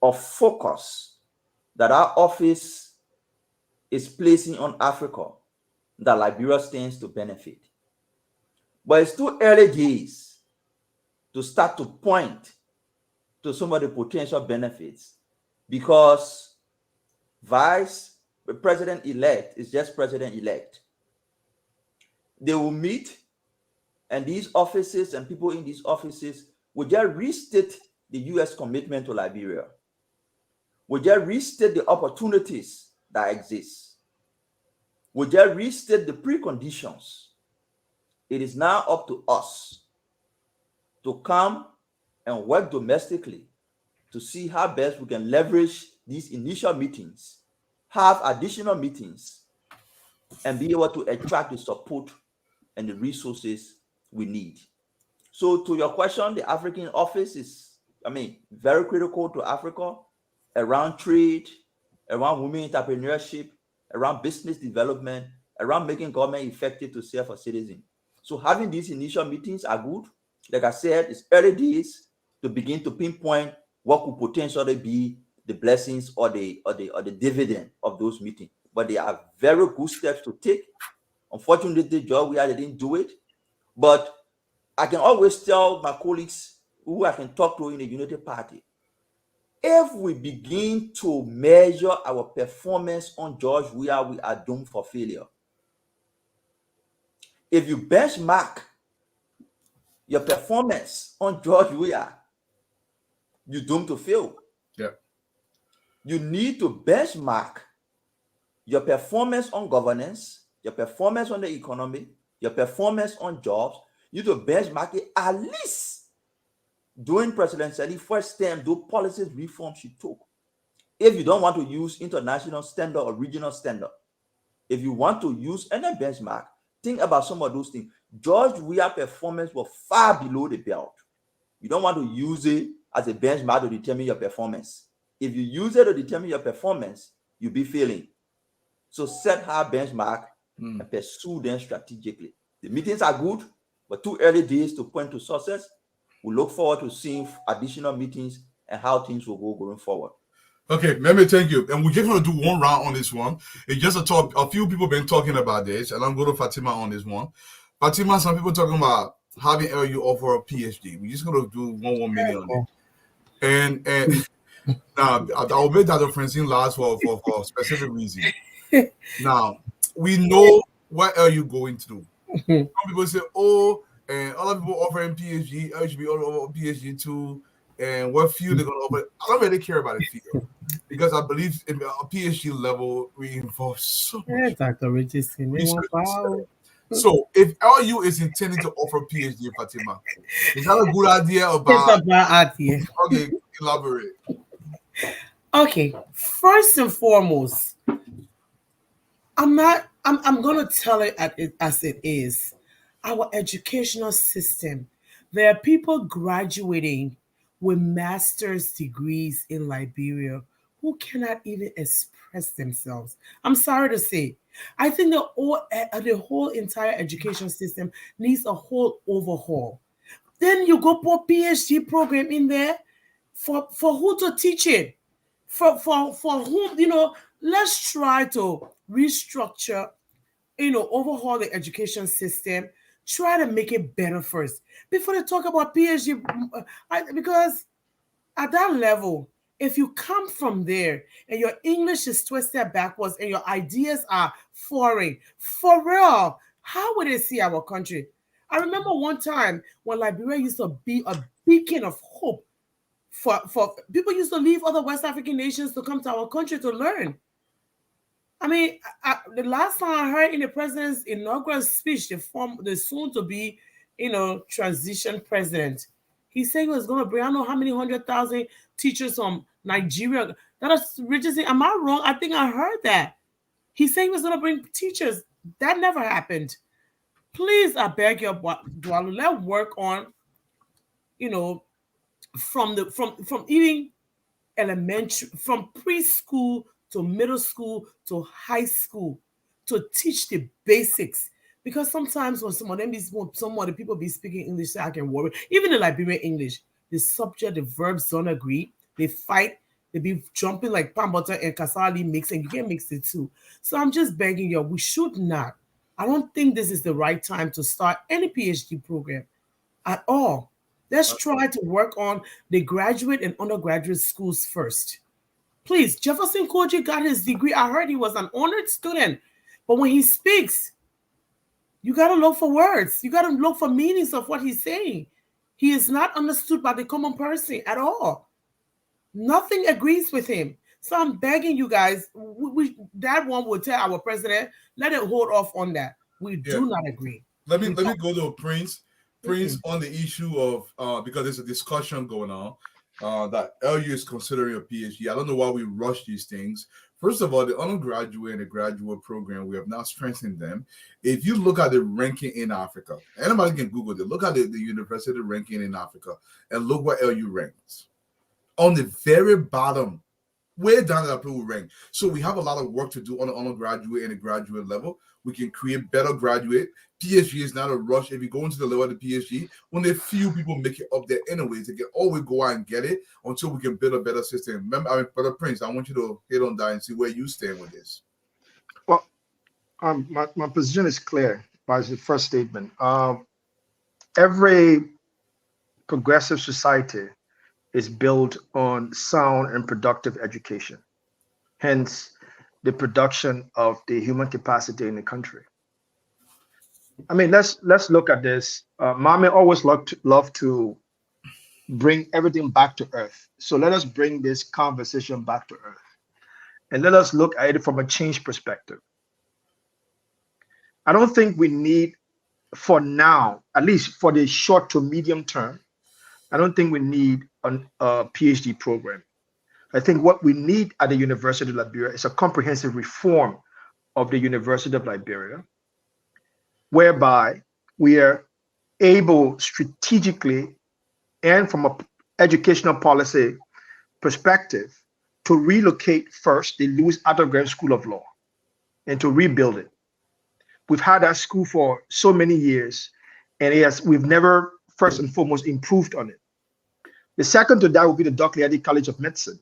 of focus that our office is placing on Africa that Liberia stands to benefit. But it's too early days to start to point to some of the potential benefits, because Vice President-elect is just President-elect. They will meet, and these offices and people in these offices will just restate the U.S. commitment to Liberia. Will just restate the opportunities that exist. Will just restate the preconditions. It is now up to us to come and work domestically to see how best we can leverage these initial meetings, have additional meetings, and be able to attract the support and the resources we need. So to your question, the African office is, very critical to Africa around trade, around women entrepreneurship, around business development, around making government effective to serve a citizen. So having these initial meetings are good. Like I said, it's early days to begin to pinpoint what could potentially be the blessings or the dividend of those meetings. But they are very good steps to take. Unfortunately, George, they didn't do it. But I can always tell my colleagues who I can talk to in the Unity Party, if we begin to measure our performance on George Weah, we are doomed for failure. If you benchmark your performance on George Weah, you're doomed to fail. Yeah. You need to benchmark your performance on governance, your performance on the economy, your performance on jobs. You need to benchmark it at least during President Salih's first term, those policies reforms she took. If you don't want to use international standard or regional standard, if you want to use any benchmark, think about some of those things. George Weah's performance was far below the belt. You don't want to use it as a benchmark to determine your performance. If you use it to determine your performance, you'll be failing. So set high benchmark and pursue them strategically. The meetings are good, but too early days to point to success. We look forward to seeing additional meetings and how things will go going forward. Okay, let me thank you. And we're just going to do one round on this one. It's just a few people been talking about this, and I'm going to Fatima on this one. Fatima, some people talking about having LU offer a PhD. We're just going to do 1 minute on it. And now, I'll make Dr. Francine last for a specific reason. Now, we know what LU going through. Some people say, and other people offering PhD, LU should be offering PhD too. And what field they're going to offer. I don't really care about the field because I believe in a PhD level, we involve so much research. So if LU is intending to offer PhD, Fatima, is that a good idea about? It's a bad idea. Okay, elaborate. Okay, first and foremost, I'm gonna tell it as it is. Our educational system, there are people graduating with master's degrees in Liberia who cannot even express themselves. I'm sorry to say. I think the whole entire education system needs a whole overhaul. Then you go put PhD program in there for who to teach it? For whom, let's try to restructure, overhaul the education system, try to make it better first before they talk about PhD, because at that level, if you come from there and your English is twisted backwards and your ideas are foreign, for real, how would they see our country? I remember one time when Liberia used to be a beacon of hope for people used to leave other West African nations to come to our country to learn. I mean, the last time I heard in the president's inaugural speech, the soon-to-be, transition president, he said he was going to bring, I don't know how many 100,000 teachers from Nigeria. That is ridiculous. Am I wrong? I think I heard that. He said he was going to bring teachers. That never happened. Please, I beg you, Dwalu, let's work on, from even elementary, from preschool to middle school to high school to teach the basics. Because sometimes when some of the people be speaking English, I can worry. Even in Liberian English, the subject, the verbs don't agree. They fight. They be jumping like palm butter and kasali mix, and you can mix it too. So I'm just begging you, we should not. I don't think this is the right time to start any PhD program at all. Let's try to work on the graduate and undergraduate schools first. Please, Jefferson Koji got his degree. I heard he was an honored student. But when he speaks, you got to look for words. You got to look for meanings of what he's saying. He is not understood by the common person at all. Nothing agrees with him. So I'm begging you guys, that one will tell our president, let it hold off on that. We do not agree. Let me go to Prince. Prince, on the issue of because there's a discussion going on that LU is considering a PhD. I don't know why we rush these things. First of all, the undergraduate and the graduate program, we have now strengthened them. If you look at the ranking in Africa, anybody can Google it. Look at the university ranking in Africa and look where LU ranks. On the very bottom, way down at people rank. So we have a lot of work to do on the undergraduate and the graduate level. We can create better graduate. PhD is not a rush. If you go into the level of the PhD, only a few people make it up there anyways. They can always go out and get it until we can build a better system. Remember, Brother Prince, I want you to hit on that and see where you stand with this. Well, my position is clear by the first statement. Every progressive society is built on sound and productive education, hence the production of the human capacity in the country. I mean, let's look at this. Mommy always love to bring everything back to earth. So let us bring this conversation back to earth, and let us look at it from a change perspective. I don't think we need, for now, at least for the short to medium term, I don't think we need a PhD program. I think what we need at the University of Liberia is a comprehensive reform of the University of Liberia, whereby we are able strategically and from an educational policy perspective to relocate first the Louis Attergren School of Law and to rebuild it. We've had that school for so many years, and we've never first and foremost improved on it. The second to that would be the Dr. Yadi College of Medicine.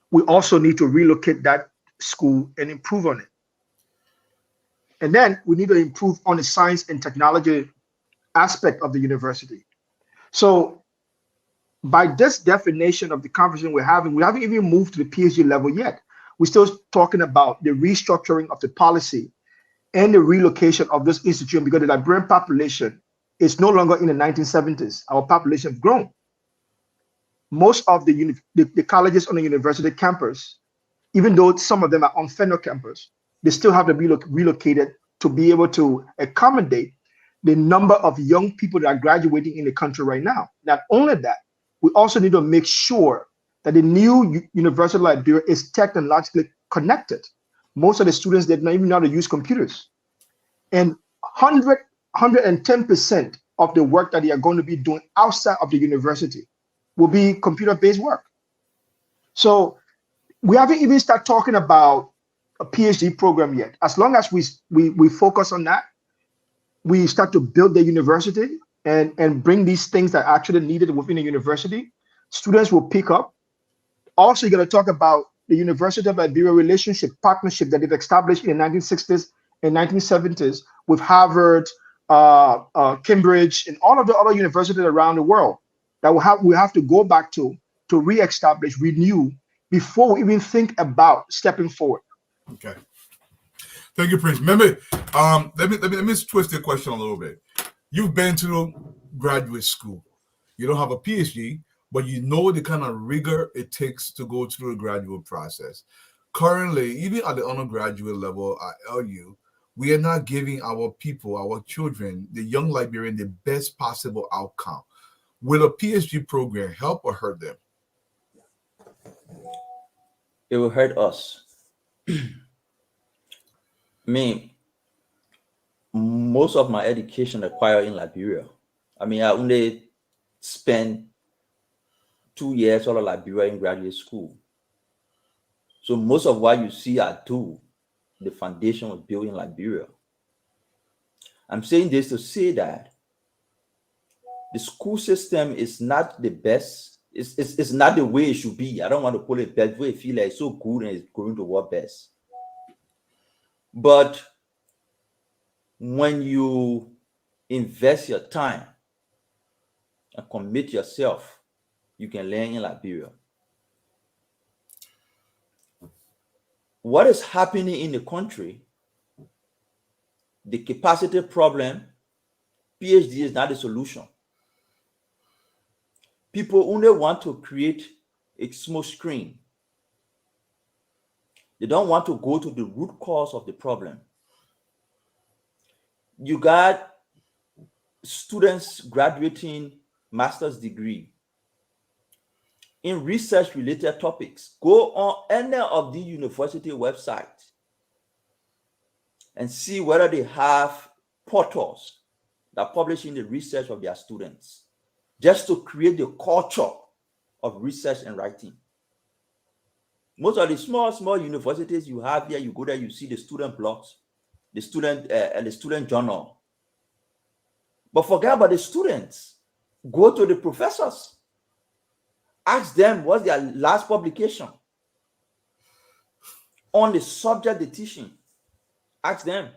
We also need to relocate that school and improve on it. And then we need to improve on the science and technology aspect of the university. So by this definition of the conversation we're having, we haven't even moved to the PhD level yet. We're still talking about the restructuring of the policy and the relocation of this institution, because the Liberian population is no longer in the 1970s. Our population has grown. Most of the colleges on the university campus, even though some of them are on Fenner campus, they still have to be relocated to be able to accommodate the number of young people that are graduating in the country right now. Not only that, we also need to make sure that the new University of Liberia is technologically connected. Most of the students, they don't even know how to use computers. And 110% of the work that they are going to be doing outside of the university will be computer-based work. So we haven't even started talking about a PhD program yet. As long as we focus on that, we start to build the university and bring these things that are actually needed within the university, students will pick up. Also, you're going to talk about the University of Liberia partnership that they've established in the 1960s and 1970s with Harvard, Cambridge, and all of the other universities around the world that we have to go back to reestablish, renew, before we even think about stepping forward. Okay. Thank you, Prince. Remember, let me twist the question a little bit. You've been to graduate school. You don't have a PhD, but you know the kind of rigor it takes to go through the graduate process. Currently, even at the undergraduate level at LU, we are not giving our people, our children, the young Liberian, the best possible outcome. Will a PhD program help or hurt them? It will hurt us. I mean, most of my education acquired in Liberia. I mean, I only spent 2 years out of Liberia in graduate school. So most of what you see I do, the foundation was built in Liberia. I'm saying this to say that the school system is not the best. It's not the way it should be. I don't want to call it best way. I feel like it's so good and it's going to work best. But when you invest your time and commit yourself, you can learn in Liberia. What is happening in the country, the capacity problem, PhD is not the solution. People only want to create a smoke screen. They don't want to go to the root cause of the problem. You got students graduating master's degree in research-related topics. Go on any of the university websites and see whether they have portals that publish in the research of their students, just to create the culture of research and writing. Most of the small universities you have here, you go there, you see the student blogs, the student journal. But forget about the students. Go to the professors. Ask them what's their last publication on the subject they're teaching. Ask them.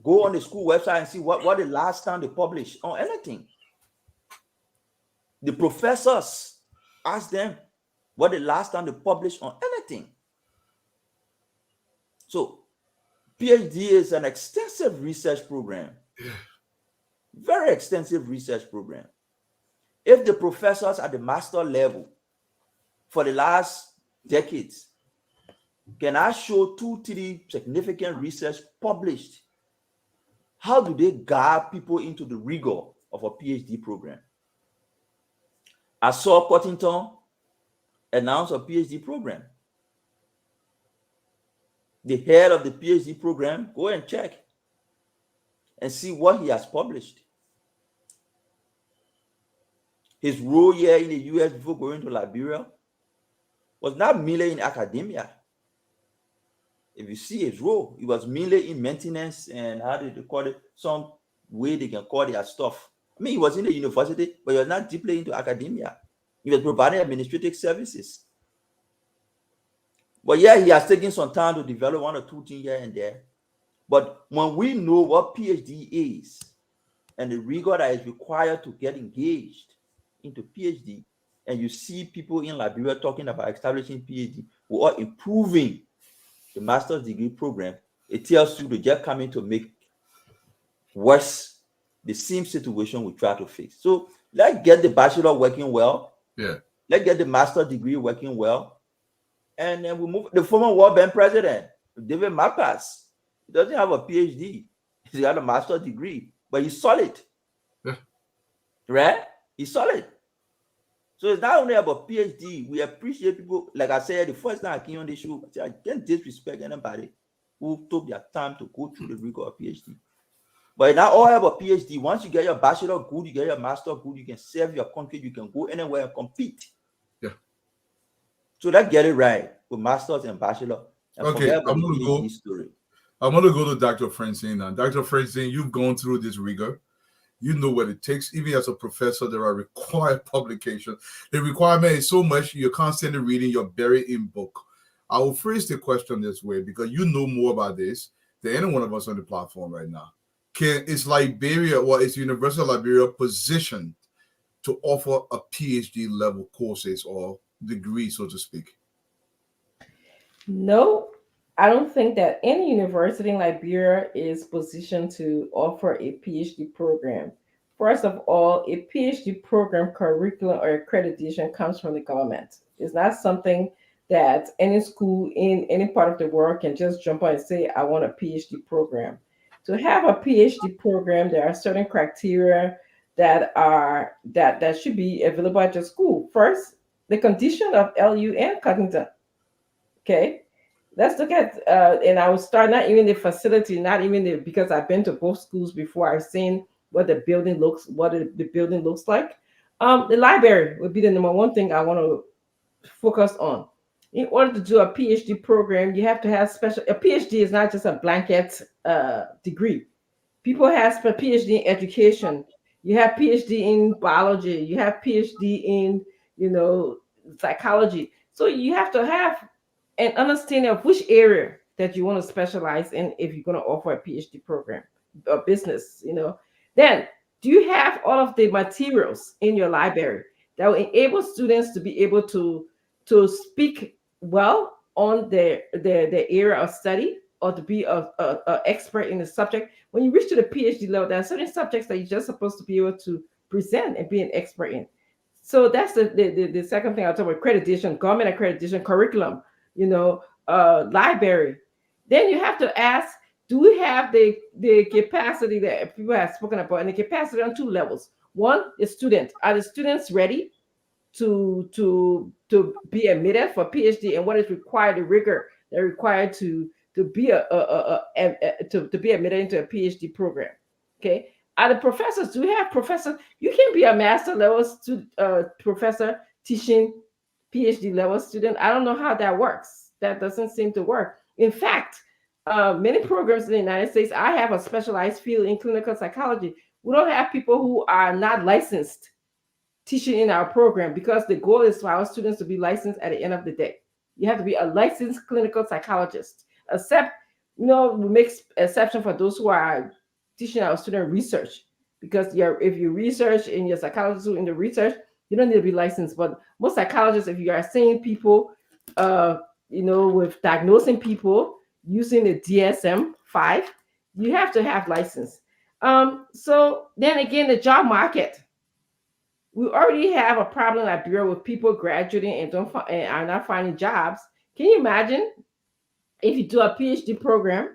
Go on the school website and see what the last time they published on anything. The professors, ask them what the last time they published on anything. So PhD is an extensive research program. Very extensive research program. If the professors at the master level for the last decades can I show 2-3 significant research published, how do they guide people into the rigor of a PhD program? I saw Cottington announce a PhD program. The head of the PhD program, go and check and see what he has published. His role here in the US before going to Liberia was not merely in academia. If you see his role, it was merely in maintenance and how did they call it? Some way they can call their stuff. I mean, he was in the university, but he was not deeply into academia. He was providing administrative services. But yeah, he has taken some time to develop 1 or 2 things here and there. But when we know what PhD is and the rigor that is required to get engaged into PhD, and you see people in Liberia talking about establishing PhD who are improving the master's degree program, it tells you they're just coming to make worse the same situation we try to fix. So let's get the bachelor working well. Yeah. Let's get the master's degree working well. And then we move. The former World Bank president, David Malpass, he doesn't have a PhD. He's got a master's degree, but he's solid. Yeah. Right? He's solid. So it's not only about PhD. We appreciate people. Like I said, the first time I came on the show, I can't disrespect anybody who took their time to go through the rigor of PhD. But it's not all about PhD. Once you get your bachelor good, you get your master good, you can serve your country, you can go anywhere and compete. Yeah. So let's get it right with masters and bachelor. And okay, I'm going to go to Dr. Francine now. Dr. Francine, you've gone through this rigor. You know what it takes. Even as a professor, there are required publications. The requirement is so much, you're constantly reading, you're buried in book. I will phrase the question this way because you know more about this than any one of us on the platform right now. Is Liberia or is University of Liberia positioned to offer a PhD level courses or degree, so to speak? No, I don't think that any university in Liberia is positioned to offer a PhD program. First of all, a PhD program curriculum or accreditation comes from the government. It's not something that any school in any part of the world can just jump on and say, I want a PhD program. To have a PhD program, there are certain criteria that should be available at your school. First, the condition of LU and Cottington. Okay. Let's look at, and I will start not even the facility, not even because I've been to both schools before. I've seen what the building looks like. The library would be the number one thing I want to focus on. in order to do a PhD program, you have to have special. A PhD is not just a blanket degree. People have a PhD in education. You have PhD in biology. You have PhD in, psychology. So you have to have an understanding of which area that you want to specialize in if you're going to offer a PhD program or business. Then do you have all of the materials in your library that will enable students to be able to speak well on their area of study, or to be a expert in the subject? When you reach to the PhD level, there are certain subjects that you're just supposed to be able to present and be an expert in. So that's the second thing I'll talk about: accreditation, government accreditation, curriculum, library. Then you have to ask, do we have the capacity that people have spoken about? And the capacity on two levels. One is student. Are the students ready to be admitted for PhD, and what is required, the rigor they're required to be to be admitted into a PhD program? Okay. Are the professors? Do we have professors? You can be a master level professor teaching PhD level student. I don't know how that works. That doesn't seem to work. In fact, many programs in the United States, I have a specialized field in clinical psychology. We don't have people who are not licensed teaching in our program, because the goal is for our students to be licensed at the end of the day. You have to be a licensed clinical psychologist. Except, we make exception for those who are teaching our student research, because if you research in your psychologist in the research, you don't need to be licensed. But most psychologists, if you are seeing people, with diagnosing people using the DSM-5, you have to have license. So then again, the job market. We already have a problem in Liberia with people graduating and are not finding jobs. Can you imagine if you do a PhD program,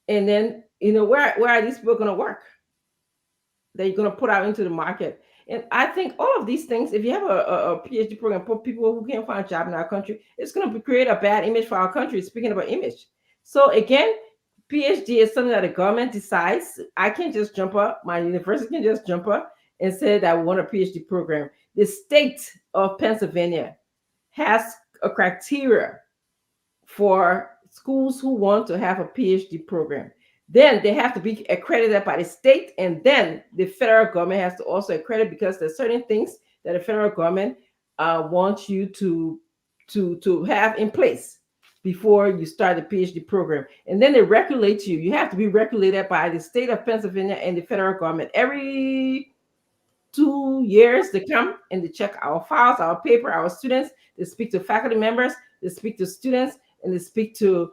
and then where are these people going to work that you're going to put out into the market? And I think all of these things, if you have a PhD program for people who can't find a job in our country, it's going to create a bad image for our country. Speaking about image, so again, PhD is something that the government decides. I can't just jump up. My university can just jump up and say that we want a PhD program. The state of Pennsylvania has a criteria for schools who want to have a PhD program. Then they have to be accredited by the state, and then the federal government has to also accredit, because there's certain things that the federal government wants you to have in place before you start the PhD program. And then they regulate you. You have to be regulated by the state of Pennsylvania and the federal government. Every 2 years, they come and they check our files, our paper, our students. They speak to faculty members, they speak to students, and they speak to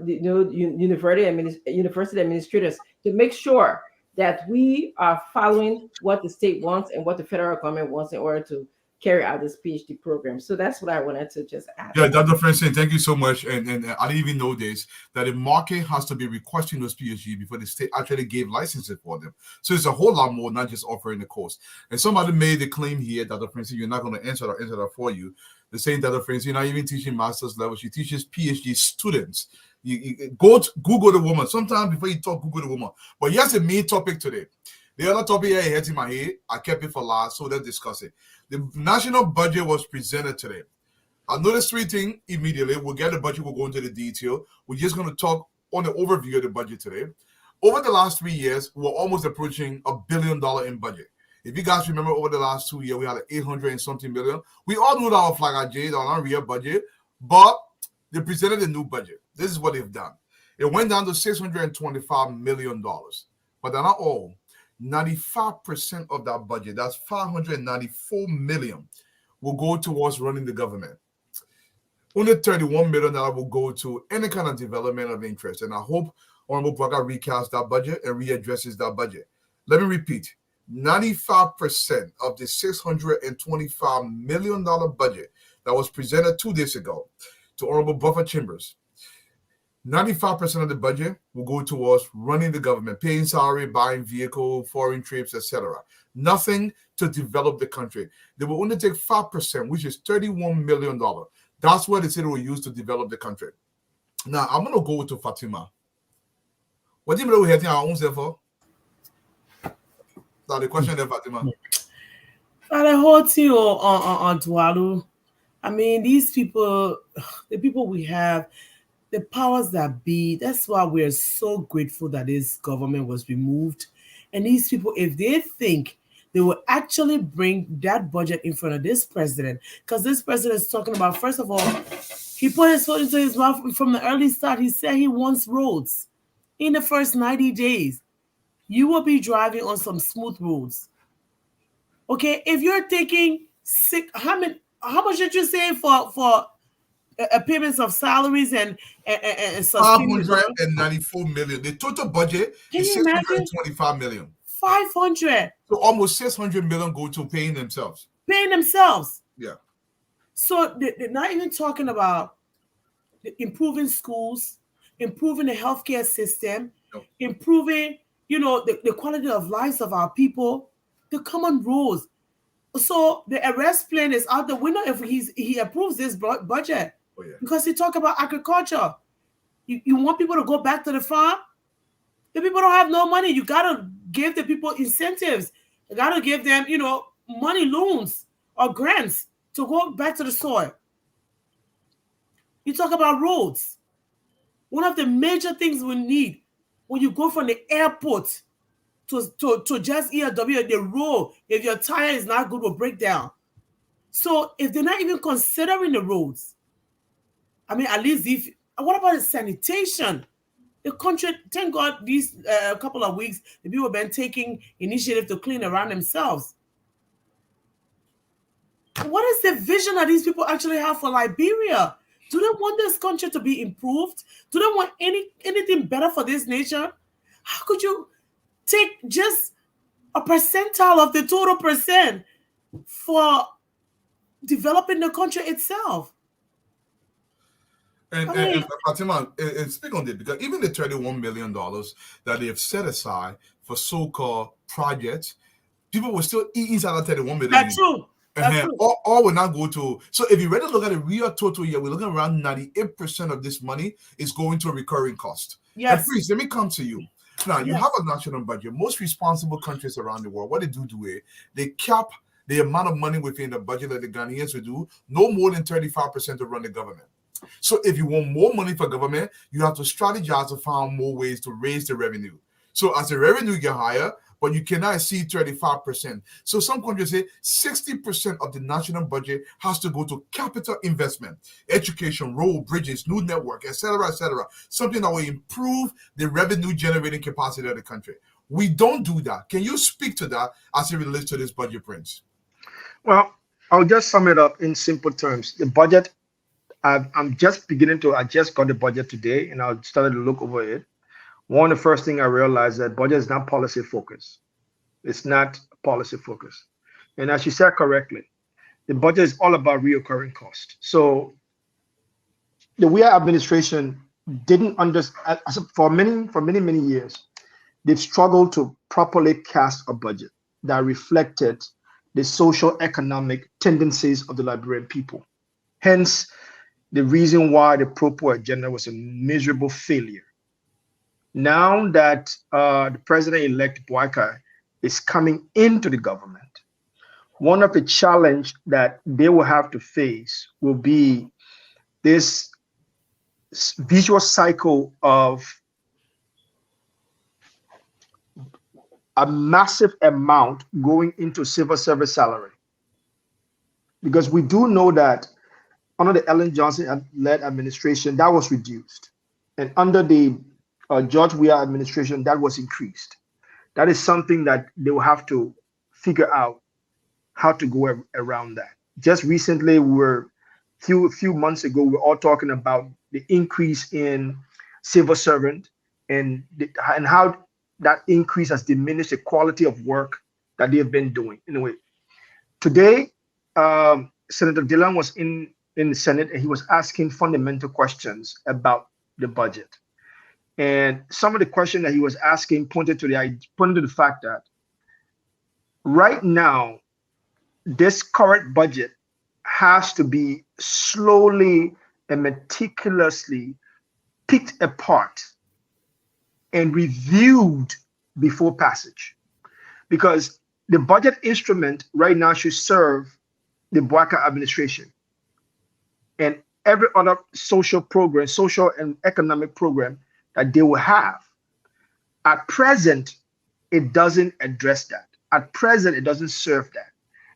university administrators to make sure that we are following what the state wants and what the federal government wants in order to carry out this PhD program. So that's what I wanted to just add. Yeah, Dr. Francine, thank you so much. And I didn't even know this, that the market has to be requesting those PhD before the state actually gave licenses for them. So it's a whole lot more, not just offering the course. And somebody made the claim here, Dr. Francine, you're not going to answer that for you. The same Dr. Francine, you're not even teaching master's level. She teaches PhD students. You go to Google the woman. Sometimes before you talk, Google the woman. But here's the main topic today. The other topic here hit in my head. I kept it for last, so let's discuss it. The national budget was presented today. I noticed three things immediately. We'll get the budget, we'll go into the detail. We're just going to talk on the overview of the budget today. Over the last 3 years, we're almost approaching $1 billion in budget. If you guys remember, over the last 2 years, we had 800 and something million. We all know that our flag J, our real budget, but they presented a new budget. This is what they've done. It went down to $625 million, but they're not all. 95% of that budget, that's $594 million, will go towards running the government. Only $31 million will go to any kind of development of interest. And I hope Honorable Braga recasts that budget and readdresses that budget. Let me repeat, 95% of the $625 million budget that was presented 2 days ago to Honorable Buffer Chambers, 95% of the budget will go towards running the government, paying salary, buying vehicle, foreign trips, etc. Nothing to develop the country. They will only take 5%, which is $31 million. That's what they said they will use to develop the country. Now, I'm going to go to Fatima. What do you mean we're hitting our own self for? Now, the question there, Fatima. For the whole thing on Dualu, I mean, these people, the people we have, the powers that be, that's why we're so grateful that this government was removed. And these people, if they think they will actually bring that budget in front of this president, because this president is talking about, first of all, he put his foot into his mouth from the early start. He said he wants roads in the first 90 days. You will be driving on some smooth roads. Okay, if you're taking how much did you say for payments of salaries and 594 million. The total budget is 625 million. 500. So almost 600 million go to paying themselves. Yeah. So they're not even talking about improving schools, improving the healthcare system, improving, the quality of lives of our people, the common rules. So the arrest plan is out the window if he approves this budget. Oh, yeah. Because he talk about agriculture. You want people to go back to the farm? The people don't have no money. You got to give the people incentives. You got to give them, money, loans or grants to go back to the soil. You talk about roads. One of the major things we need when you go from the airport to just ERW, the road, if your tire is not good, will break down. So if they're not even considering the roads, I mean, at least what about the sanitation? The country, thank God, these couple of weeks, the people have been taking initiative to clean around themselves. What is the vision that these people actually have for Liberia? Do they want this country to be improved? Do they want anything better for this nation? How could you take just a percentile of the total percent for developing the country itself? And Fatima, and speak on this, because even the $31 million that they have set aside for so-called projects, people will still eat inside of $31 million. That's true. All will not go to. So if you really look at the real total year, we're looking around 98% of this money is going to a recurring cost. Yes. And please, let me come to you. Now, you have a national budget. Most responsible countries around the world, what they do it, they cap the amount of money within the budget that the Ghanaians will do, no more than 35% to run the government. So if you want more money for government, you have to strategize to find more ways to raise the revenue. So as the revenue get higher, but you cannot exceed 35%. So some countries say 60% of the national budget has to go to capital investment, education, road, bridges, new network, etc., something that will improve the revenue generating capacity of the country. We don't do that. Can you speak to that as it relates to this budget, Prince? Well, I'll just sum it up in simple terms. The budget, I just got the budget today and I started to look over it. One of the first things I realized that budget is not policy focused. It's not policy focused. And as you said correctly, the budget is all about recurring cost. So the Weah administration didn't understand, for many years, they've struggled to properly cast a budget that reflected the social economic tendencies of the Liberian people. Hence, the reason why the Pro-Poor agenda was a miserable failure. Now that the president-elect Bouakai is coming into the government, one of the challenges that they will have to face will be this visual cycle of a massive amount going into civil service salary. Because we do know that under the Ellen Johnson-led administration, that was reduced. And under the George Weah administration, that was increased. That is something that they will have to figure out how to go around that. Just recently, a few months ago, we were all talking about the increase in civil servant and how that increase has diminished the quality of work that they have been doing. Anyway, today, Senator Dillon was in the Senate and he was asking fundamental questions about the budget. And some of the questions that he was asking pointed to the fact that right now, this current budget has to be slowly and meticulously picked apart and reviewed before passage. Because the budget instrument right now should serve the Bouakai administration. and every other social program, social and economic program that they will have. At present, it doesn't address that. At present, it doesn't serve that.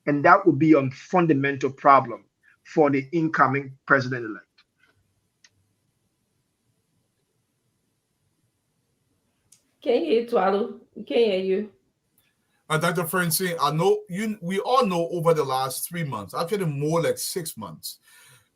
And that would be a fundamental problem for the incoming president-elect. Can you hear Twalu? We can't hear you. Dr. Francine, I know we all know over the last 3 months, actually more like 6 months,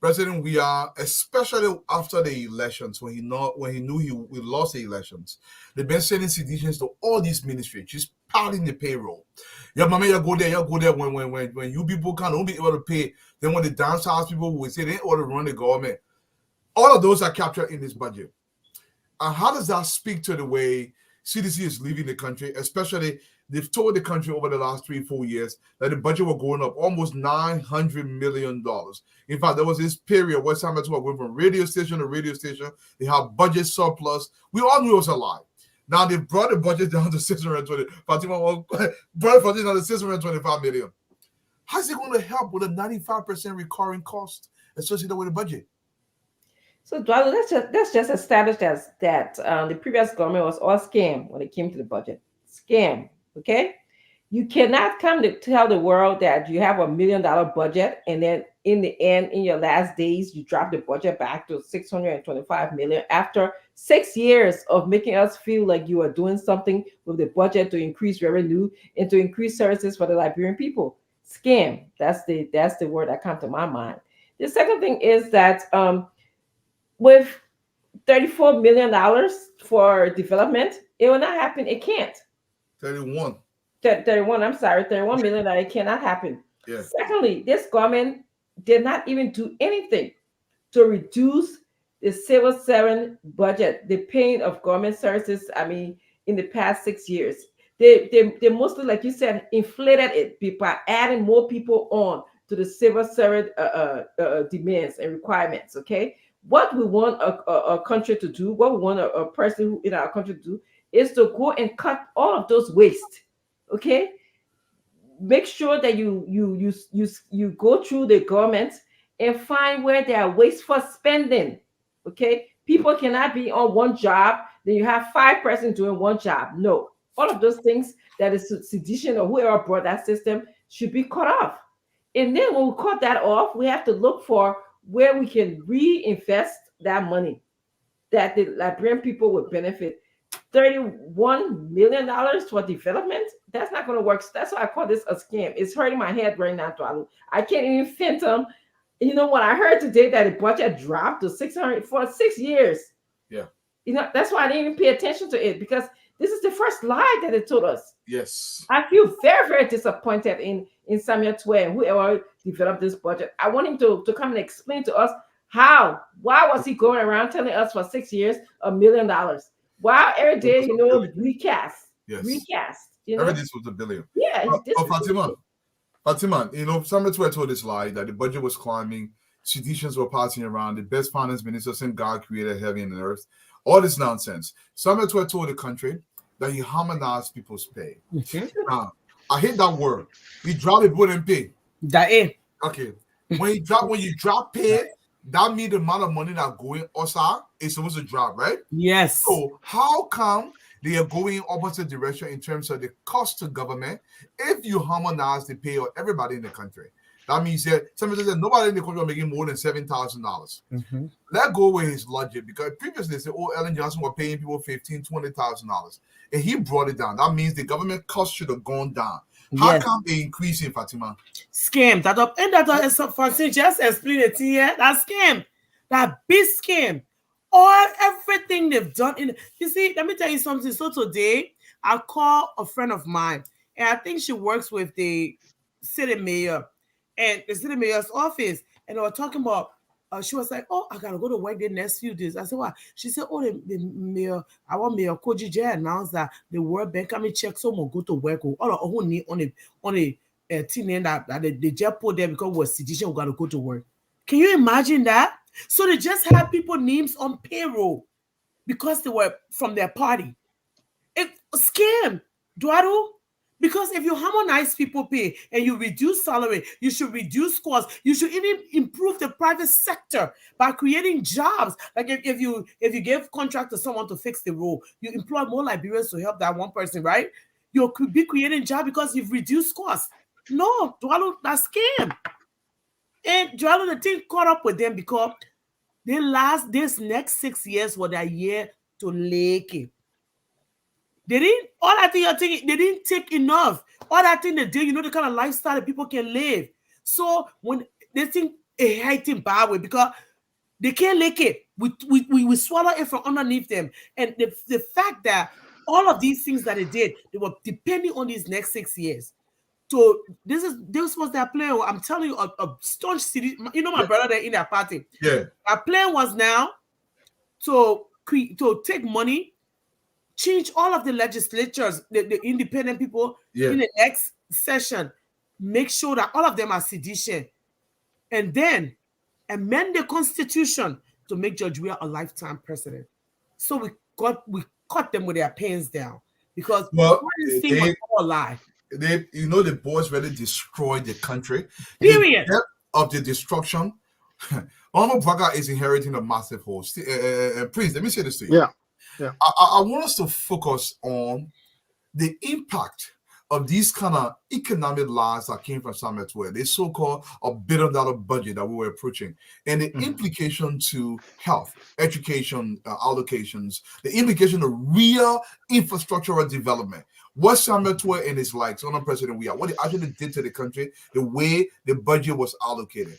President, we are, especially after the elections, when he knew we lost the elections, they've been sending seditions to all these ministries, just piling the payroll. Yeah, mama, you go there when you people can't be able to pay. Then when the downsized people will say they ought to run the government. All of those are captured in this budget. And how does that speak to the way CDC is leaving the country, especially they've told the country over the last 3-4 years that the budget was going up almost $900 million. In fact, there was this period where Samuel went from radio station to radio station. They have budget surplus. We all knew it was a lie. Now they brought the budget down to 620. Fatima brought the budget down to 625 million. How's it going to help with a 95% recurring cost associated with the budget? So, Dwalo, let's just establish that the previous government was all scam when it came to the budget. Scam, okay? You cannot come to tell the world that you have $1 million budget, and then in the end, in your last days, you drop the budget back to $625 million after 6 years of making us feel like you are doing something with the budget to increase revenue and to increase services for the Liberian people. Scam. That's the word that comes to my mind. The second thing is that with $34 million for development, it will not happen. It can't. 31. 31, I'm sorry, $31 million, it cannot happen. Yeah. Secondly, this government did not even do anything to reduce the civil servant budget, the paying of government services, in the past 6 years. They mostly, like you said, inflated it by adding more people on to the civil servant demands and requirements, okay? What we want a country to do, what we want a person in our country to do, is to go and cut all of those waste, okay? Make sure that you go through the government and find where there are wasteful spending, okay? People cannot be on one job, then you have 5 persons doing one job. No, all of those things that is sedition or whoever brought that system should be cut off. And then when we cut that off, we have to look for where we can reinvest that money that the Liberian people would benefit. $31 million for development, that's not going to work. That's why I call this a scam. It's hurting my head right now, Dwalo. I can't even fathom. You know what I heard today, that the budget dropped to 600 for 6 years. Yeah. You know, that's why I didn't even pay attention to it, because this is the first lie that they told us. Yes. I feel very, very disappointed in Samuel Twe and whoever developed this budget. I want him to come and explain to us why was he going around telling us for 6 years $1 million? Wow, every day, recast. Yes. Recast. Everything was $1 billion. Yeah. Fatima, Samuel Twe told this lie that the budget was climbing, seditions were passing around, the best finance minister since God created heaven and earth. All this nonsense. Samuel Twe told the country that he harmonized people's pay. Now, I hate that word. He dropped the board and pay. That is. Okay. When you drop pay, that means the amount of money that going outside is supposed to drop, right? Yes. So how come they are going opposite direction in terms of the cost to government if you harmonize the pay of everybody in the country? That means that somebody said nobody in the country is making more than $7,000. Let go with his logic, because previously they said, Ellen Johnson was paying people $15,000, $20,000. And he brought it down. That means the government cost should have gone down. How come they increasing, Fatima? Scam. Francine just explain it here. That scam. That big scam. Everything they've done. You see, let me tell you something. So today, I call a friend of mine, and I think she works with the city mayor and the city mayor's office. And they were talking about, she was like, I got to go to work the next few days. I said, why? She said, the mayor, our mayor, Koji J, announced that the World Bank coming check someone go to work. All who need on a team that they just put there because we're sedition, we got to go to work. Can you imagine that? So they just had people names on payroll because they were from their party. It's a scam, Dwado. Because if you harmonize people pay and you reduce salary, you should reduce costs. You should even improve the private sector by creating jobs. Like if you give contract to someone to fix the road, you employ more Liberians to help that one person, right? You could be creating jobs because you've reduced costs. No, Dwalo, that's scam. And Dwalo, the thing caught up with them because this next 6 years were that year to lake it. They didn't, all that thing you're thinking, they didn't take enough. All that thing they did, you know, the kind of lifestyle that people can live. So when they think a hating bad way because they can't lick it. We swallow it from underneath them. And the fact that all of these things that they did, they were depending on these next 6 years. So this was their plan. I'm telling you, a staunch city. You know, my brother there in their party. Yeah. Our plan was now to take money, change all of the legislatures, the independent people in the next session, make sure that all of them are sedition, and then amend the constitution to make Judge Weah a lifetime president. So we cut them with their pens down because this thing was all a lie. The boys really destroyed the country. Period. The depth of the destruction. Honorable Vaga is inheriting a massive hole. Please, let me say this to you. Yeah. I want us to focus on the impact of these kind of economic lies that came from Summit Where the so-called $1 billion budget that we were approaching, and the implication to health, education allocations, the implication of real infrastructural development. What Summit Where and his likes, on President Weah, what it actually did to the country, the way the budget was allocated.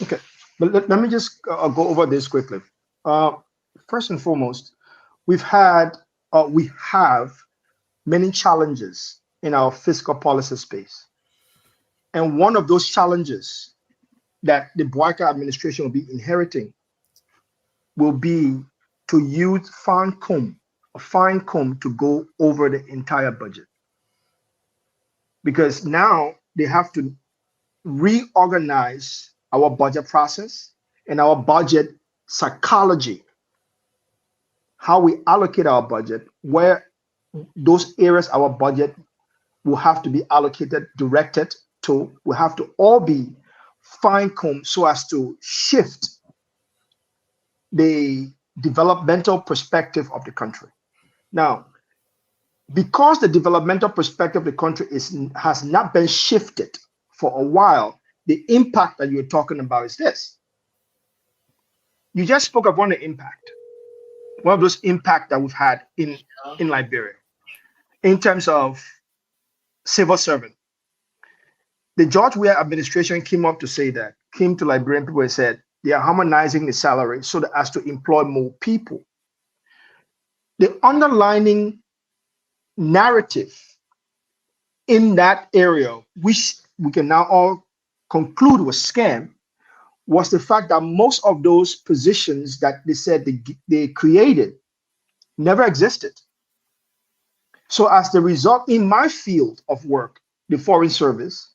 Okay, but let me just go over this quickly. First and foremost, we have many challenges in our fiscal policy space. And one of those challenges that the Boakai administration will be inheriting will be to use a fine comb to go over the entire budget. Because now they have to reorganize our budget process and our budget psychology, how we allocate our budget, where those areas our budget will have to be allocated, directed to, will have to all be fine-combed so as to shift the developmental perspective of the country. Now, because the developmental perspective of the country has not been shifted for a while, the impact that you're talking about is this. You just spoke of one impact. One of those impacts that we've had in Liberia in terms of civil servant. The George Weah administration came to Liberian people and said they are harmonizing the salary so that as to employ more people. The underlying narrative in that area, which we can now all conclude was scam, was the fact that most of those positions that they said they created never existed. So as the result, in my field of work, the Foreign Service,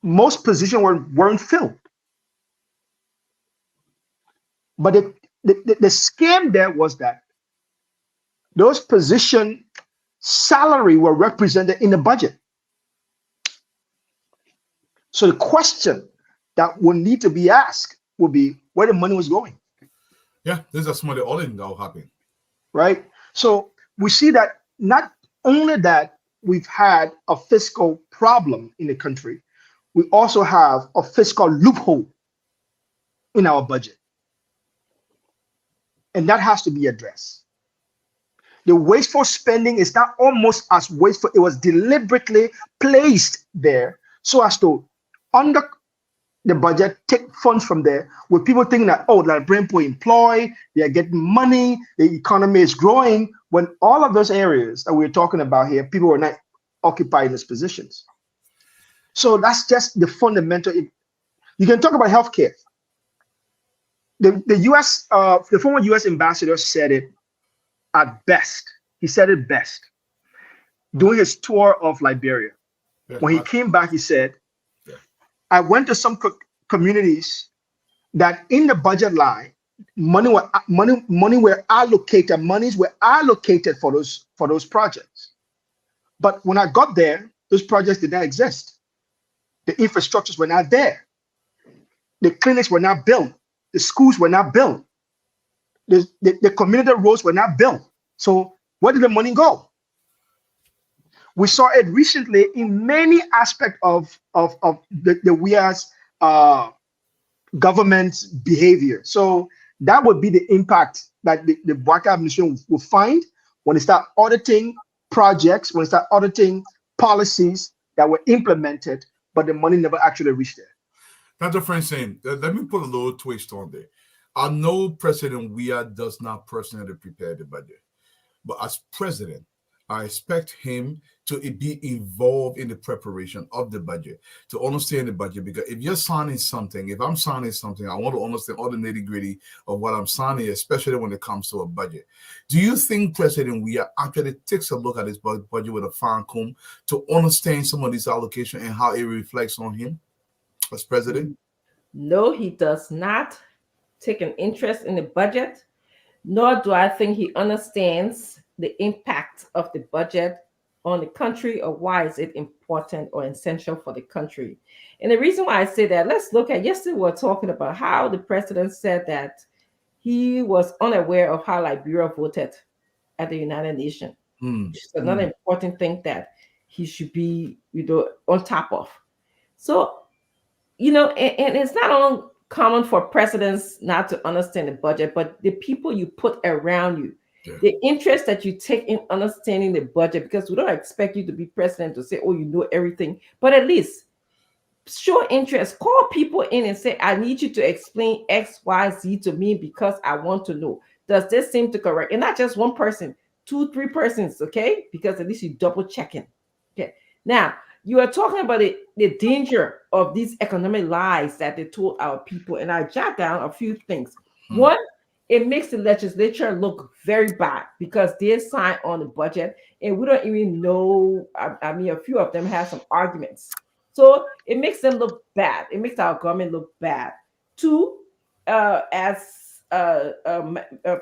most positions weren't filled. But the scam there was that those position salary were represented in the budget. So the question that will need to be asked will be where the money was going. Yeah, there's a small all-in that will happen. Right? So we see that not only that we've had a fiscal problem in the country, we also have a fiscal loophole in our budget. And that has to be addressed. The wasteful spending is not almost as wasteful. It was deliberately placed there so as to under the budget, take funds from there, with people thinking that, oh, Liberian people employ, they are getting money, the economy is growing, when all of those areas that we're talking about here, people were not occupying those positions. So that's just the fundamental. You can talk about healthcare. The former U.S. ambassador said it at best. He said it best during his tour of Liberia. When he came back, he said, I went to some communities that in the budget line, monies were allocated for those projects. But when I got there, those projects did not exist. The infrastructures were not there. The clinics were not built. The schools were not built. The community roads were not built. So where did the money go? We saw it recently in many aspects of the WIA's government behavior. So that would be the impact that the Bouakai administration will find when they start auditing projects, when they start auditing policies that were implemented, but the money never actually reached there. Dr. Francine, let me put a little twist on there. I know President Weah does not personally prepare the budget, but as president, I expect him to be involved in the preparation of the budget, to understand the budget. Because if you're signing something, if I'm signing something, I want to understand all the nitty-gritty of what I'm signing, especially when it comes to a budget. Do you think President Weah actually takes a look at his budget with a fine comb to understand some of these allocations and how it reflects on him as president? No, he does not take an interest in the budget, nor do I think he understands the impact of the budget on the country or why is it important or essential for the country. And the reason why I say that, let's look at yesterday we were talking about how the president said that he was unaware of how Liberia voted at the United Nations. It's another important thing that he should be, on top of. So, and it's not uncommon for presidents not to understand the budget, but the people you put around you, the interest that you take in understanding the budget, because we don't expect you to be president to say, oh, you know everything, but at least show interest. Call people in and say, I need you to explain X, Y, Z to me because I want to know. Does this seem to correct? And not just one person, 2, 3 persons, okay? Because at least you double checking. Okay. Now, you are talking about the danger of these economic lies that they told our people. And I jot down a few things. One, it makes the legislature look very bad because they sign on the budget and we don't even know. I mean, a few of them have some arguments. So it makes them look bad. It makes our government look bad. 2, as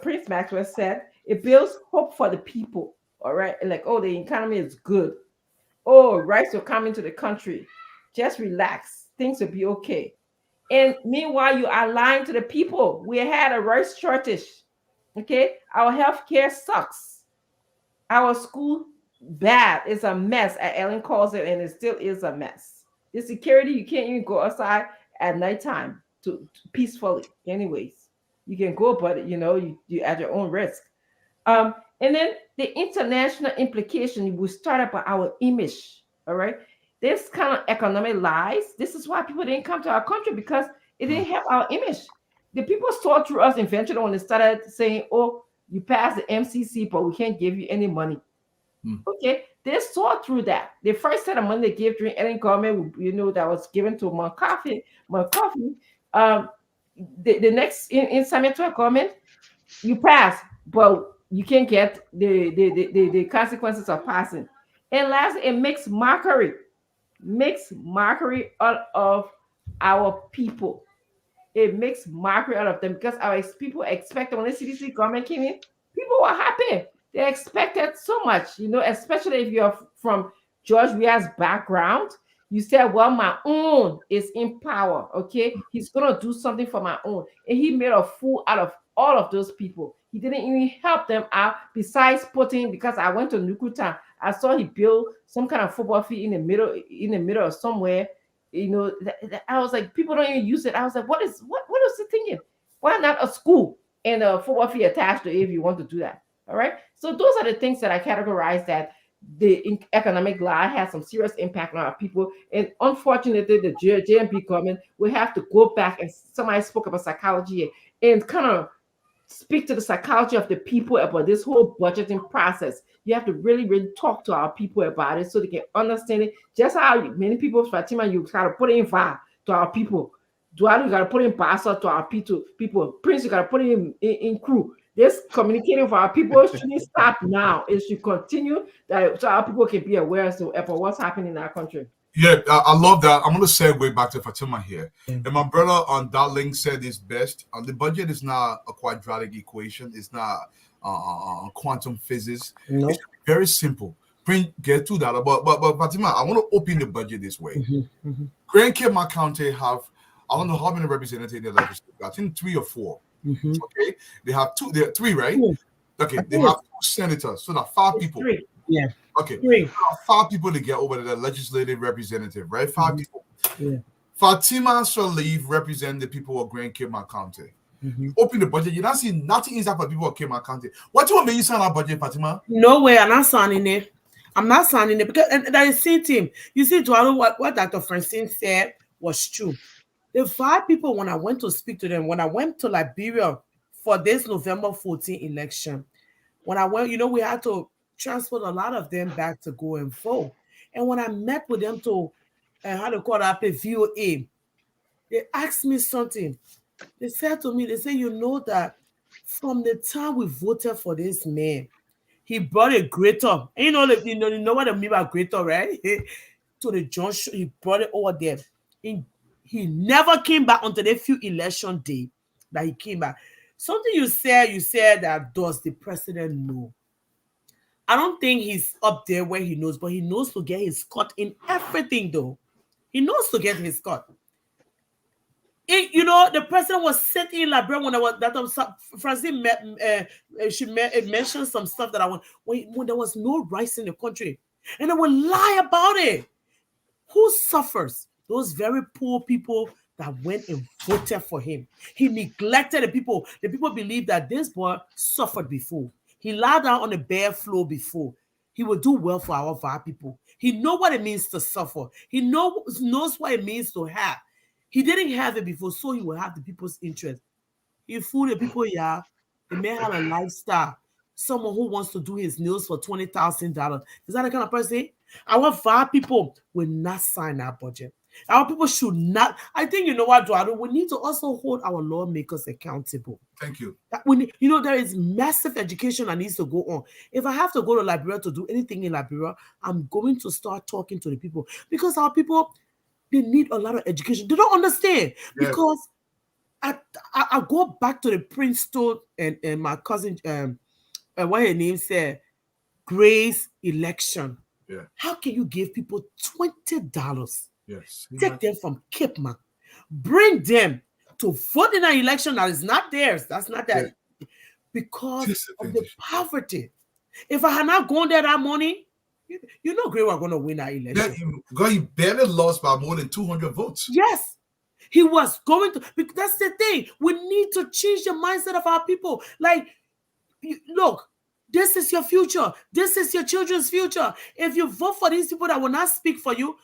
Prince Maxwell said, it builds hope for the people. All right. Like, oh, the economy is good. Oh, rice will come into the country. Just relax. Things will be okay. And meanwhile, you are lying to the people. We had a rice shortage. Okay. Our healthcare sucks. Our school, bad. It's a mess, as Ellen calls it, and it still is a mess. The security, you can't even go outside at nighttime to peacefully. Anyways, you can go, but you at your own risk. And then the international implication will start up our image. All right. This kind of economic lies, this is why people didn't come to our country, because it didn't help our image. The people saw through us eventually when they started saying, oh, you passed the MCC, but we can't give you any money. Okay. They saw through that. The first set of money they gave during Ellen government, that was given to McCarthy. The next in Samuel Twa government, you pass, but you can't get the consequences of passing. And lastly, it makes mockery out of our people. It makes mockery out of them because our people expected when the CDC government came in, people were happy. They expected so much, especially if you're from George Weah's background. You said, well, my own is in power, okay? He's going to do something for my own. And he made a fool out of all of those people. He didn't even help them out besides because I went to Nukuta. I saw he built some kind of football field in the middle of somewhere. I was like, people don't even use it. I was like, what is he thinking? Why not a school and a football field attached to it if you want to do that? All right. So those are the things that I categorize that the economic lie has some serious impact on our people. And unfortunately, the JMP government will have to go back, and somebody spoke about psychology and kind of speak to the psychology of the people about this whole budgeting process. You have to really, really talk to our people about it so they can understand it. Just how many people, Fatima, you got to put in VAR to our people. Dualu, you got to put in Basa to our people. Prince, you got to put in crew. This communicating for our people shouldn't stop now. It should continue so our people can be aware as to what's happening in our country. Yeah, I love that. I'm going to segue back to Fatima here. And my brother on Darling said this best. The budget is not a quadratic equation. It's not quantum physics. It's very simple. Print get $2. But Fatima, I want to open the budget this way. Grand Cape County have, I don't know how many representatives in the legislature. I think 3 or 4. Okay, they have 3, right? Okay, they have 2 senators, so that's 5 people. 3. Yeah. Okay, 5 people to get over to the legislative representative, right? 5 people. Yeah. Fatima Salif represent the people of Grand Cape County. Open the budget. You don't see nothing inside for people of Cape County. What do you want me to sign our budget, Fatima? No way, I'm not signing it. I'm not signing it because that is same team. You see, Dualo, what Dr. Francine said was true. The 5 people, when I went to speak to them, when I went to Liberia for this November 14 election, when I went, we had to transport a lot of them back to go and vote. And when I met with them to how to call up a VOA, they asked me something. They said to me, you know that from the time we voted for this man, he brought a greater. And you know what I mean by greater, right? To the junction, he brought it over there. He never came back until the few election day that he came back. Something you said that does the president know? I don't think he's up there where he knows, but he knows to get his cut in everything, though. He knows to get his cut. The president was sitting in Liberia when Francine mentioned some stuff that when there was no rice in the country, and they would lie about it. Who suffers? Those very poor people that went and voted for him. He neglected the people. The people believe that this boy suffered before. He lied down on the bare floor before. He will do well for our people. He knows what it means to suffer. He knows what it means to have. He didn't have it before, so he will have the people's interest. He fooled the people, yeah. The man had a lifestyle. Someone who wants to do his nails for $20,000. Is that the kind of person? Our 5 people will not sign our budget. Our people should not. I think you know what, Eduardo? We need to also hold our lawmakers accountable. Thank you. There is massive education that needs to go on. If I have to go to Liberia to do anything in Liberia, I'm going to start talking to the people because our people, they need a lot of education. They don't understand because I go back to the Princeton and my cousin, what her name said, Grace election. Yeah. How can you give people $20? Yes. Take them from Cape Man, bring them to vote in an election that is not theirs. That's not that. Because of the poverty. If I had not gone there that morning, Gray were going to win that election. He barely lost by more than 200 votes. Yes. He was going to. Because that's the thing. We need to change the mindset of our people. Like, look, this is your future. This is your children's future. If you vote for these people that will not speak for you,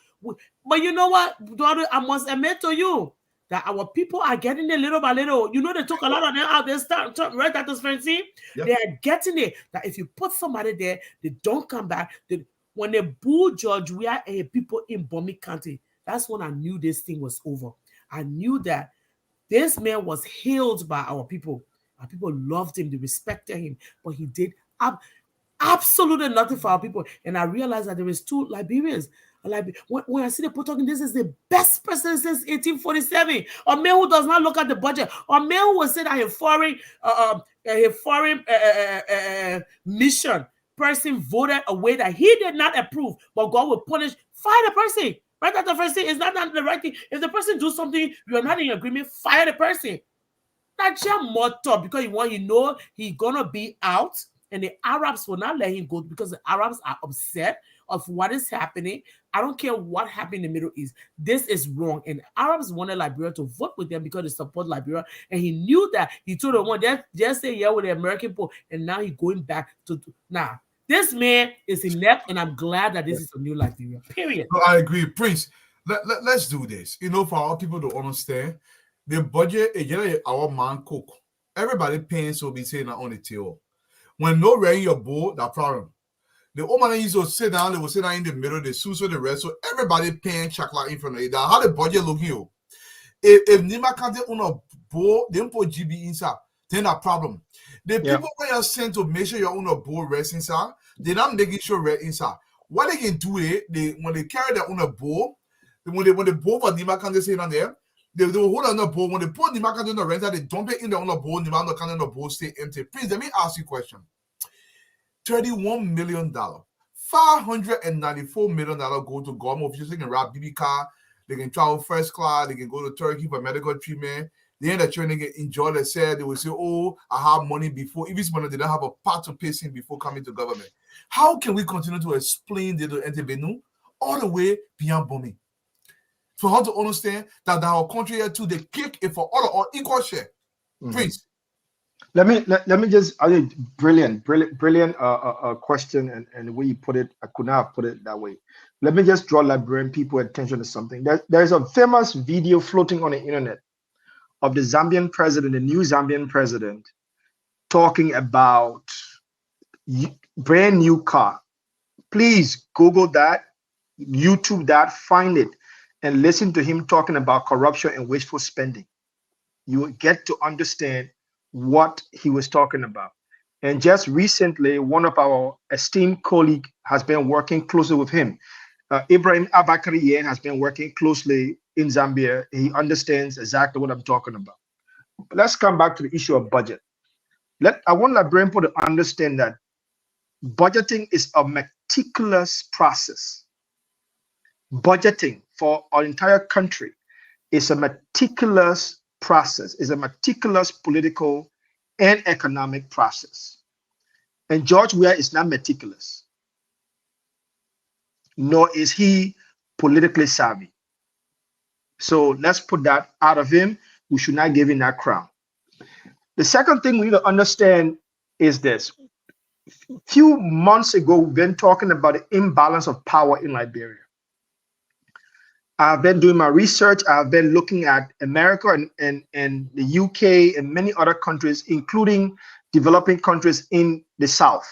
but you know what, daughter, I must admit to you that our people are getting it little by little. They took a lot of them out there, right, Dr. Francine? Yep. They are getting it. That if you put somebody there, they don't come back. When they boo George, we are people in Bomi County. That's when I knew this thing was over. I knew that this man was hailed by our people. Our people loved him. They respected him. But he did absolutely nothing for our people. And I realized that there is 2 Liberians. Like when I see the people talking, this is the best president since 1847. A man who does not look at the budget. A man who will say that a foreign mission person voted a way that he did not approve, but God will punish. Fire the person. Right? That the first thing is not the right thing. If the person do something you are not in agreement, fire the person. That's your motto because he's gonna be out, and the Arabs will not let him go because the Arabs are upset of what is happening. I don't care what happened in the Middle East. This is wrong. And Arabs wanted Liberia to vote with them because they support Liberia. And he knew that. He told them, just say yeah with the American people. And now he's going back to now. This man is inept, and I'm glad that this is a new Liberia. Period. No, I agree. Prince, let's do this. For our people to understand, the budget, our man cook. Everybody paying so be saying that on the table. When no rain your bowl, that problem. The old man used to sit down, they will sit down in the middle, they sue the rest. So everybody paying chocolate in front of it. That's how the budget look here. If Nima can't on a bowl, they don't put GB inside, then that problem. The people when you're sent to make sure your own bowl rest inside, they're not making sure rest inside. What they can do when they carry their own bowl, when the bowl for Nima can't sit down there, they will hold on the bowl. When they put Nima can't in the rent, they dump it in the own bowl, Nima can't bowl stay empty. Please let me ask you a question. $31 million. $594 million go to government officials. They can ride BB car, they can travel first class, they can go to Turkey for medical treatment. The end of training, enjoy the said, they will say, oh, I have money before. If it's money, they don't have a part to pay him before coming to government. How can we continue to explain the intervenu all the way beyond bombing? For how to understand that our country here too, they kick it for all equal share. Please. Let me just, I mean, brilliant question, and the way you put it, I could not have put it that way. Let me just draw Liberian people attention to something. There's a famous video floating on the internet of the Zambian president, the new Zambian president, talking about brand new car. Please Google that, YouTube that, find it, and listen to him talking about corruption and wasteful spending. You will get to understand what he was talking about. And just recently, one of our esteemed colleagues has been working closely with him. Ibrahim Abakari has been working closely in Zambia. He understands exactly what I'm talking about. But let's come back to the issue of budget. I want Liberian people to understand that budgeting is a meticulous process. Budgeting for our entire country is a meticulous process, is a meticulous political and economic process. And George Weah is not meticulous, nor is he politically savvy. So let's put that out of him. We should not give him that crown. The second thing we need to understand is this. A few months ago, we've been talking about the imbalance of power in Liberia. I've been doing my research. I've been looking at America and the UK and many other countries, including developing countries in the South.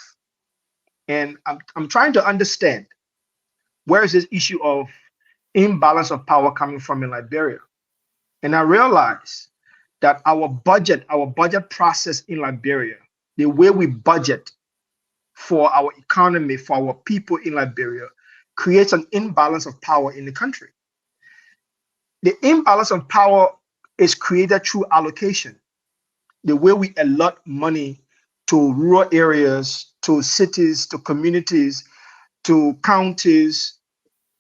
And I'm trying to understand, where is this issue of imbalance of power coming from in Liberia? And I realize that our budget process in Liberia, the way we budget for our economy, for our people in Liberia, creates an imbalance of power in the country. The imbalance of power is created through allocation. The way we allot money to rural areas, to cities, to communities, to counties,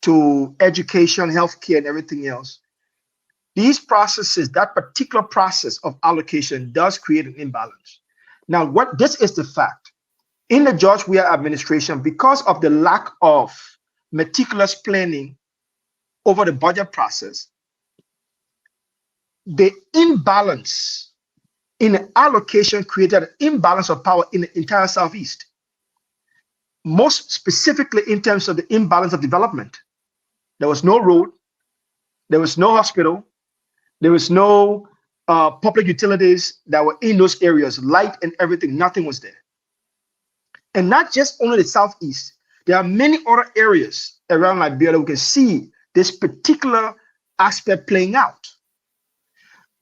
to education, healthcare, and everything else. These processes, that particular process of allocation does create an imbalance. Now, this is the fact. In the George Weah administration, because of the lack of meticulous planning over the budget process, the imbalance in allocation created an imbalance of power in the entire Southeast. Most specifically in terms of the imbalance of development. There was no road, there was no hospital, there was no public utilities that were in those areas, light and everything, nothing was there. And not just only the Southeast, there are many other areas around Liberia that we can see this particular aspect playing out.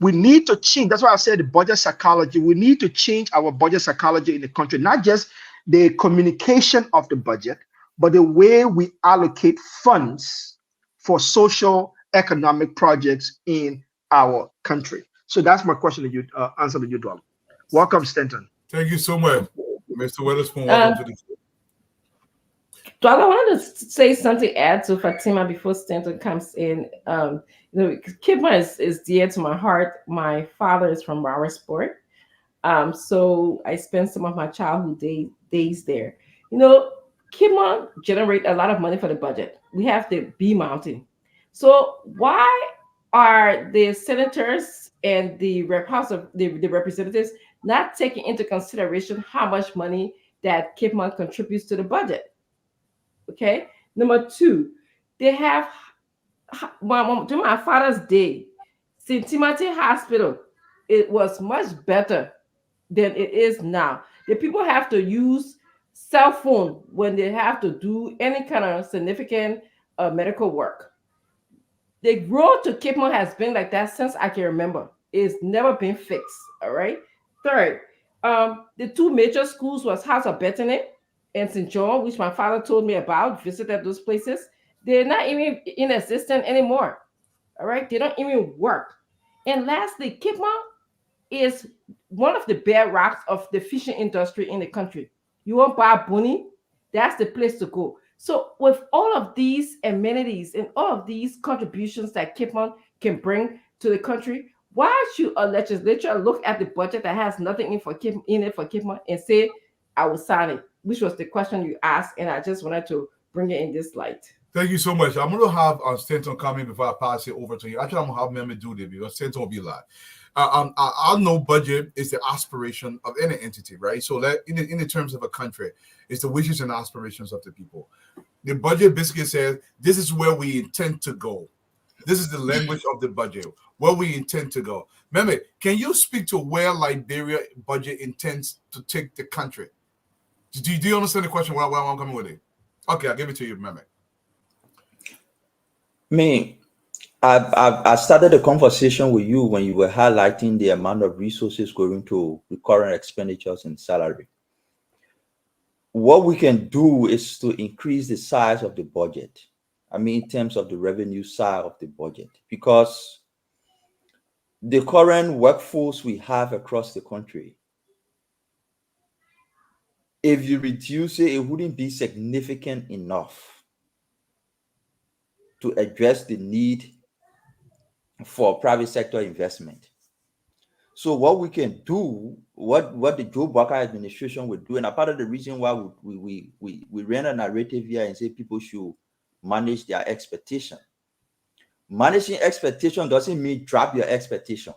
We need to change. That's why I said the budget psychology. We need to change our budget psychology in the country, not just the communication of the budget, but the way we allocate funds for social economic projects in our country. So that's my question to you, answer to you, Dwala. Welcome, Stanton. Thank you so much, Mr. Weatherspoon. Welcome to the show. Dwala, I wanted to say something, add to Fatima before Stanton comes in. Kipma is dear to my heart. My father is from Rowersport. So I spent some of my childhood days there. Kipma generate a lot of money for the budget. We have the B Mountain. So why are the senators and the House of the representatives not taking into consideration how much money that Kipma contributes to the budget? Okay. Number two, they have, during my father's day, St. Timothy Hospital, it was much better than it is now. The people have to use cell phone when they have to do any kind of significant medical work. The road to Kipma has been like that since I can remember. It's never been fixed. All right. Third, the two major schools was House of Bethany and St. John, which my father told me about, visited those places. They're not even in existence anymore. All right. They don't even work. And lastly, Kipma is one of the bedrocks of the fishing industry in the country. You want Bar Bunny? That's the place to go. So with all of these amenities and all of these contributions that Kipmount can bring to the country, why should a legislature look at the budget that has nothing in it for Kipmount and say, I will sign it? Which was the question you asked, and I just wanted to bring it in this light. Thank you so much. I'm going to have Stanton come in before I pass it over to you. Actually, I'm going to have Mehmet do this because Stanton will be live. I know budget is the aspiration of any entity, right? So that in the terms of a country, it's the wishes and aspirations of the people. The budget basically says this is where we intend to go. This is the language of the budget, where we intend to go. Mehmet, can you speak to where Liberia budget intends to take the country? Do you understand the question? Where I'm coming with it? Okay, I'll give it to you, Mehmet. I started a conversation with you when you were highlighting the amount of resources going to recurrent expenditures and salary. What we can do is to increase the size of the budget. I mean, in terms of the revenue side of the budget, because the current workforce we have across the country, if you reduce it, it wouldn't be significant enough to address the need for private sector investment. So what we can do, what the Joe Barker administration would do, and a part of the reason why we ran a narrative here and say people should manage their expectation. Managing expectation doesn't mean drop your expectation.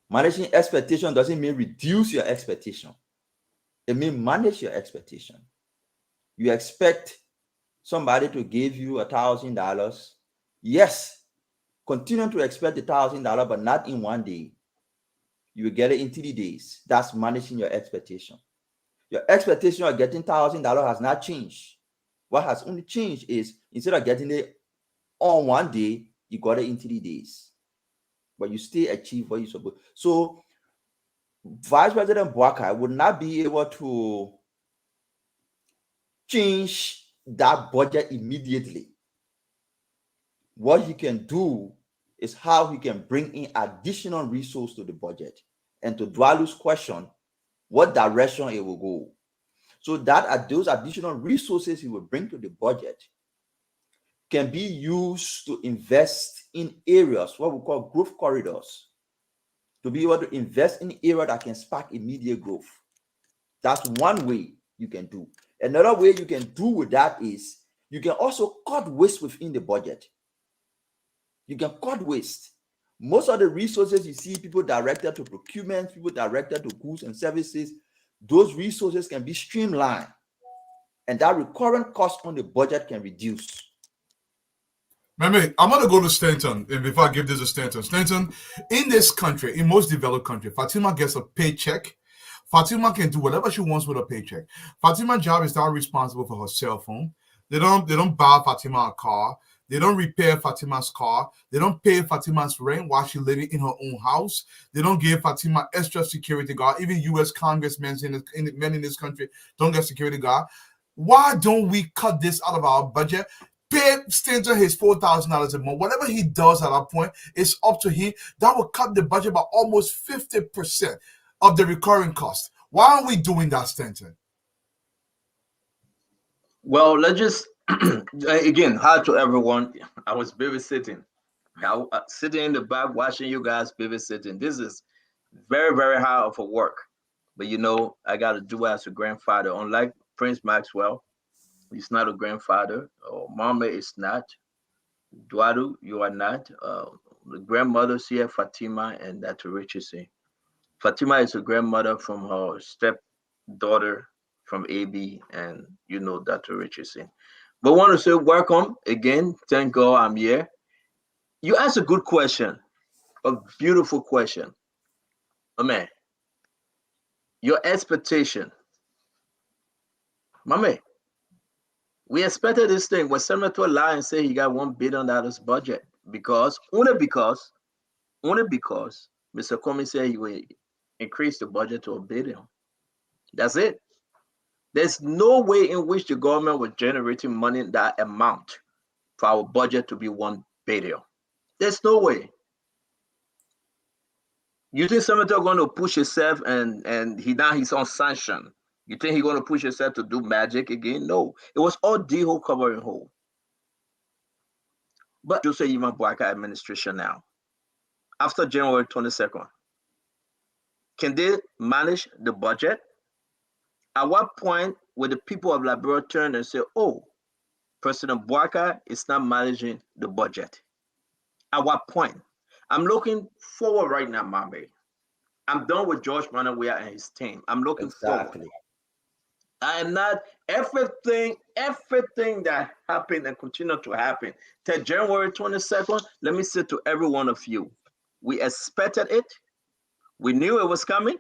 Managing expectation doesn't mean reduce your expectation. It means manage your expectation. You expect somebody to give you $1,000. Yes, continue to expect $1,000, but not in one day. You will get it in 3 days. That's managing your expectation. Your expectation of getting $1,000 has not changed. What has only changed is instead of getting it on one day, you got it in 3 days. But you still achieve what you're supposed to. So Vice President Barker would not be able to change that budget immediately. What he can do is how he can bring in additional resources to the budget. And to Dwalu's question, what direction it will go. So that those additional resources he will bring to the budget can be used to invest in areas, what we call growth corridors, to be able to invest in areas that can spark immediate growth. That's one way you can do. Another way you can do with that is you can also cut waste within the budget. You can cut waste. Most of the resources you see people directed to procurement, people directed to goods and services, those resources can be streamlined, and that recurrent cost on the budget can reduce. Mehmet, I'm going to go to Stanton before I give this to Stanton. Stanton, in this country, in most developed countries, Fatima gets a paycheck. Fatima can do whatever she wants with a paycheck. Fatima's job is not responsible for her cell phone. They don't buy Fatima a car. They don't repair Fatima's car. They don't pay Fatima's rent while she's living in her own house. They don't give Fatima extra security guard. Even U.S. congressmen men in this country don't get security guard. Why don't we cut this out of our budget? Pay Stanton his $4,000 a month. Whatever he does at that point, it's up to him. That will cut the budget by almost 50% of the recurring cost. Why aren't we doing that, Stanton? Well, let's just again, hi to everyone. I was babysitting. I was sitting in the back watching you guys babysitting. This is very, very hard of a work. But you know, I got to do as a grandfather. Unlike Prince Maxwell, he's not a grandfather. Mama is not. Dwadu, you are not. The grandmothers here, Fatima and Dr. Richardson. Fatima is a grandmother from her stepdaughter from AB, and you know Dr. Richardson. But I want to say welcome again. Thank God I'm here. You asked a good question, a beautiful question. Oh, man, your expectation. Mama, we expected this thing when Senator Lyon said he got $1 billion budget only because Mr. Comey said he will increase the budget to $1 billion. That's it. There's no way in which the government was generating money in that amount for our budget to be $1 billion. There's no way. You think Senator going to push himself and he's on sanction You think he's going to push himself to do magic again? No. It was all D-hole covering hole. But Joseph Yima Boakai administration now, after January 22nd, can they manage the budget? At what point will the people of Liberia turn and say, oh, President Boakai is not managing the budget? At what point? I'm looking forward right now, Mame. I'm done with George Manawea and his team. I'm looking forward. I am not everything that happened and continue to happen till January 22nd. Let me say to every one of you, we expected it. We knew it was coming.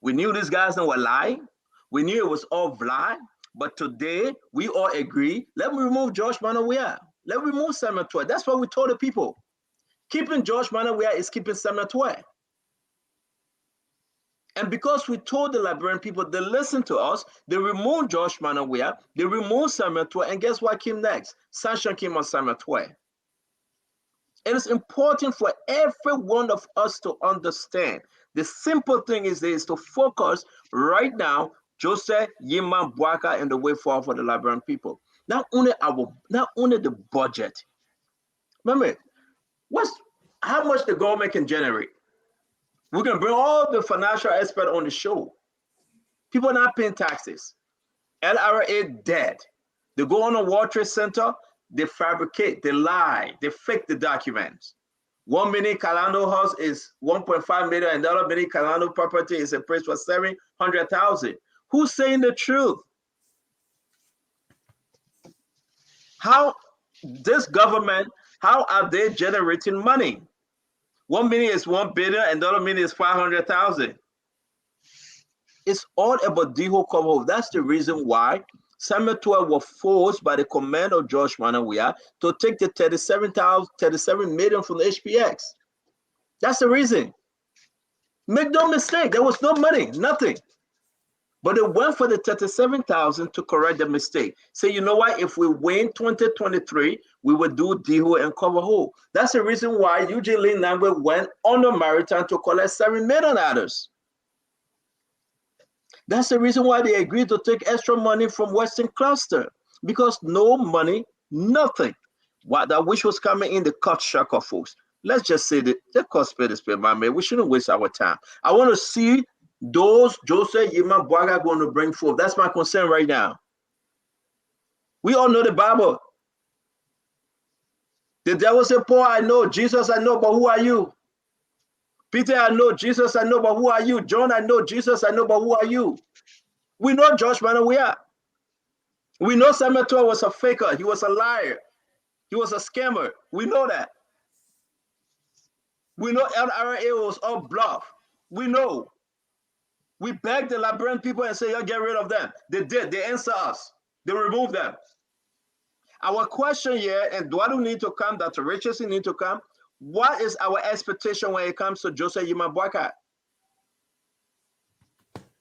We knew these guys were lying. We knew it was all blind. But today we all agree. Let me remove George Manawea. Let me remove Samuel Tway. That's what we told the people. Keeping George Manawea is keeping Samuel Tway. And because we told the Liberian people, they listened to us, they removed George Manawea, they removed Samuel Tway, and guess what came next? Sanction came on Samuel Tway. It is important for every one of us to understand. The simple thing is to focus right now, Joseph Yima Boakai, and the way forward for the Liberian people. Not only the budget. Remember, how much the government can generate? We can bring all the financial experts on the show. People not paying taxes. LRA dead. They go on a World Trade Center, they fabricate, they lie, they fake the documents. 1 million Kalando house is 1.5 million, and the other million Kalando property is a price for 700,000. Who's saying the truth? How this government, how are they generating money? 1 million is 1 billion, and the other million is 500,000. It's all about D-hole cover. That's the reason why Samuel Tway was forced by the command of George Manawea to take the 37 million from the HPX. That's the reason. Make no mistake, there was no money, nothing. But they went for the 37,000 to correct the mistake. Say, you know what? If we win 2023, we will do D-hole and cover hole. That's the reason why Eugene Lin Nangwe went on the Maritime to collect 7 million others. That's the reason why they agreed to take extra money from Western Cluster, because no money, nothing. What that wish was coming in the cut shocker, folks. Let's just say that the cost pay this pay, my man. We shouldn't waste our time. I want to see those Joseph Yima Boakai going to bring forth. That's my concern right now. We all know the Bible. The devil said, Paul, I know, Jesus, I know, but who are you? Peter, I know, Jesus, I know, but who are you? John, I know, Jesus, I know, but who are you? We know George Manawea. We know Samuel Tway was a faker. He was a liar. He was a scammer. We know that. We know LRA was all bluff. We know. We begged the Liberian people and said, get rid of them. They did. They answered us. They removed them. Our question here, and Eduardo need to come, Dr. Richardson need to come. What is our expectation when it comes to Joseph Yima Boakai?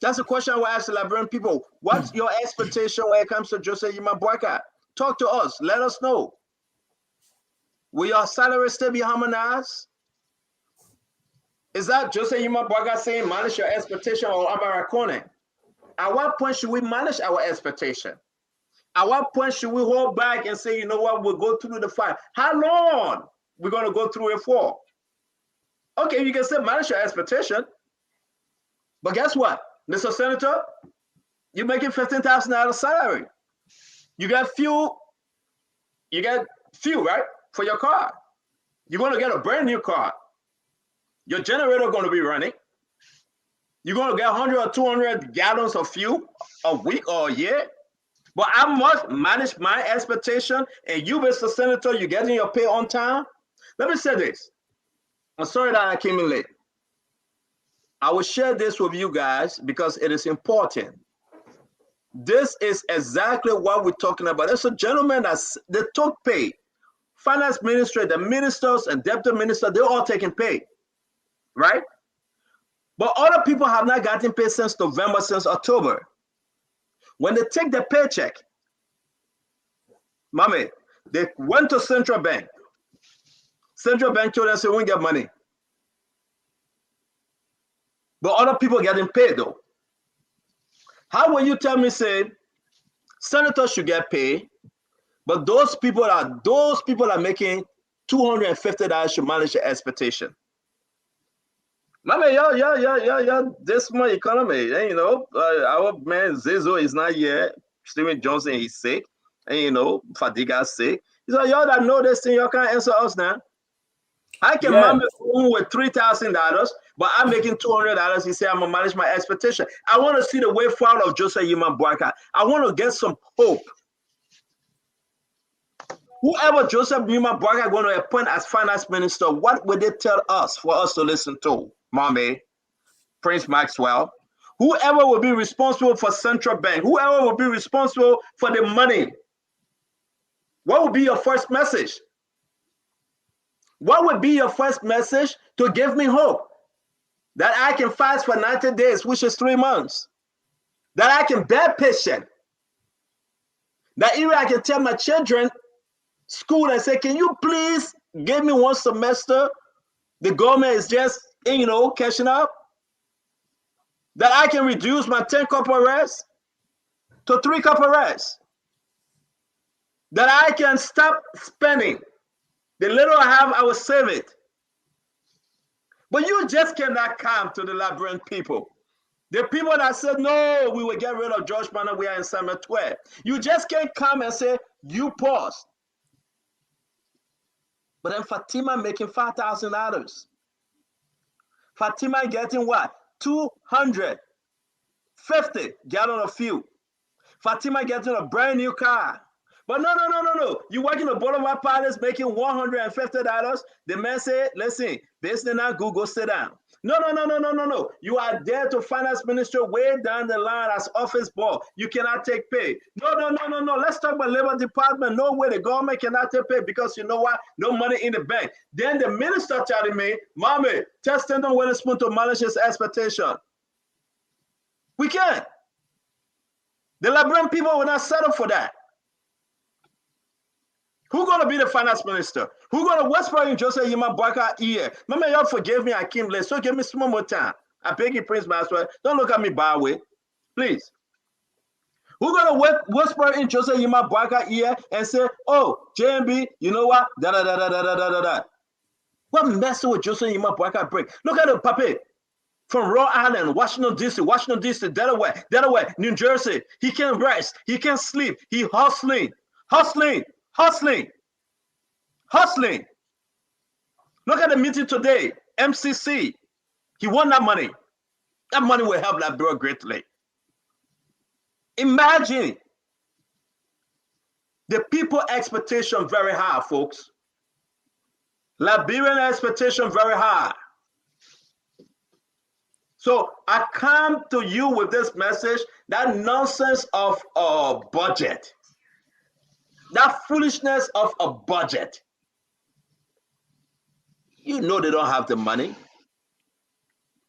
That's the question I will ask the Liberian people. What's your expectation when it comes to Joseph Yima Boakai? Talk to us. Let us know. Will your salary still be harmonized? Is that Joseph Yima Boakai saying manage your expectation, or Amarakone? At what point should we manage our expectation? At what point should we hold back and say, you know what, we'll go through the fight? How long we're going to go through it for? Okay, you can still manage your expectation. But guess what, Mr. Senator? You're making $15,000 salary. You got fuel. You got fuel, right? For your car. You're going to get a brand new car. Your generator going to be running. You're going to get 100 or 200 gallons of fuel a week or a year. But I must manage my expectation, and you, Mr. Senator, you're getting your pay on time. Let me say this. I'm sorry that I came in late. I will share this with you guys because it is important. This is exactly what we're talking about. There's a gentleman they took pay. Finance ministry, the ministers and deputy ministers, they're all taking pay, right? But other people have not gotten paid since November, since October. When they take the paycheck, mommy, they went to Central Bank. Central Bank told us they won't get money. But other people getting paid though. How will you tell me, say, senators should get paid, but those people are making $250 should manage the expectation? This my economy. And, you know, our man Zizo is not here. Stephen Johnson is sick. And, you know, Fadiga's sick. So y'all that know this thing, y'all can't answer us now. I can manage with $3,000, but I'm making $200. He said, I'm going to manage my expectation. I want to see the way forward of Joseph Yuma Boyka. I want to get some hope. Whoever Joseph Yuma Boyka going to appoint as finance minister, what would they tell us for us to listen to? Mommy, Prince Maxwell, whoever will be responsible for central bank, whoever will be responsible for the money, what would be your first message? What would be your first message to give me hope? That I can fast for 90 days, which is 3 months. That I can bear patient. That even I can tell my children, school, and say, can you please give me 1 semester? The government is just, you know, catching up. That I can reduce my 10 corporate rest to 3 corporate rest. That I can stop spending. The little I have, I will save it. But you just cannot come to the Liberian people. The people that said, no, we will get rid of George Manor, we are in Summit 12. You just can't come and say, you pause. But then Fatima making $5,000. Fatima getting what? 250 gallon of fuel. Fatima getting a brand new car. But no. You working the Boulevard Palace making $150. The man said, listen, business now, go sit down. No. You are there to finance minister way down the line as office boy. You cannot take pay. No. Let's talk about labor department. No way the government cannot take pay because you know what? No money in the bank. Then the minister telling me, Mommy, testing them with a spoon to manage his expectation. We can't. The Liberian people will not settle for that. Who's going to be the finance minister? Who's going to whisper in Joseph Yuma Boyka ear? Mama, y'all forgive me, Akim Lee. So give me some more time. I beg you, Prince Maxwell. Don't look at me bad way. Please. Who's going to whisper in Joseph Yuma Boyka ear and say, oh, JMB, you know what? Da. What mess with Joseph Yuma Boyka break? Look at the puppet. From Rhode Island, Washington, D.C., Delaware, New Jersey. He can't rest. He can't sleep. He hustling. Look at the meeting today. MCC. He won that money. That money will help Liberia greatly. Imagine the people expectation very high, folks. Liberian expectation very high. So I come to you with this message, that nonsense of a budget, that foolishness of a budget. You know they don't have the money.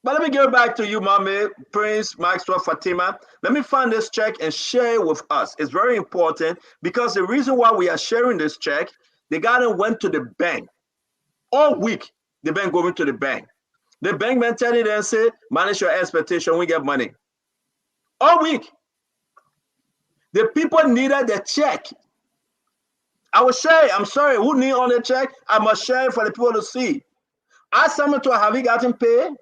But let me get back to you, Mommy, Prince, Maxwell, Fatima. Let me find this check and share it with us. It's very important because the reason why we are sharing this check, the guy went to the bank. All week, the bank going to the bank. The bank man tell you and say, manage your expectation, we get money. All week. The people needed the check. I will share it. I'm sorry, who need on the check? I must share it for the people to see. Ask someone to have you gotten paid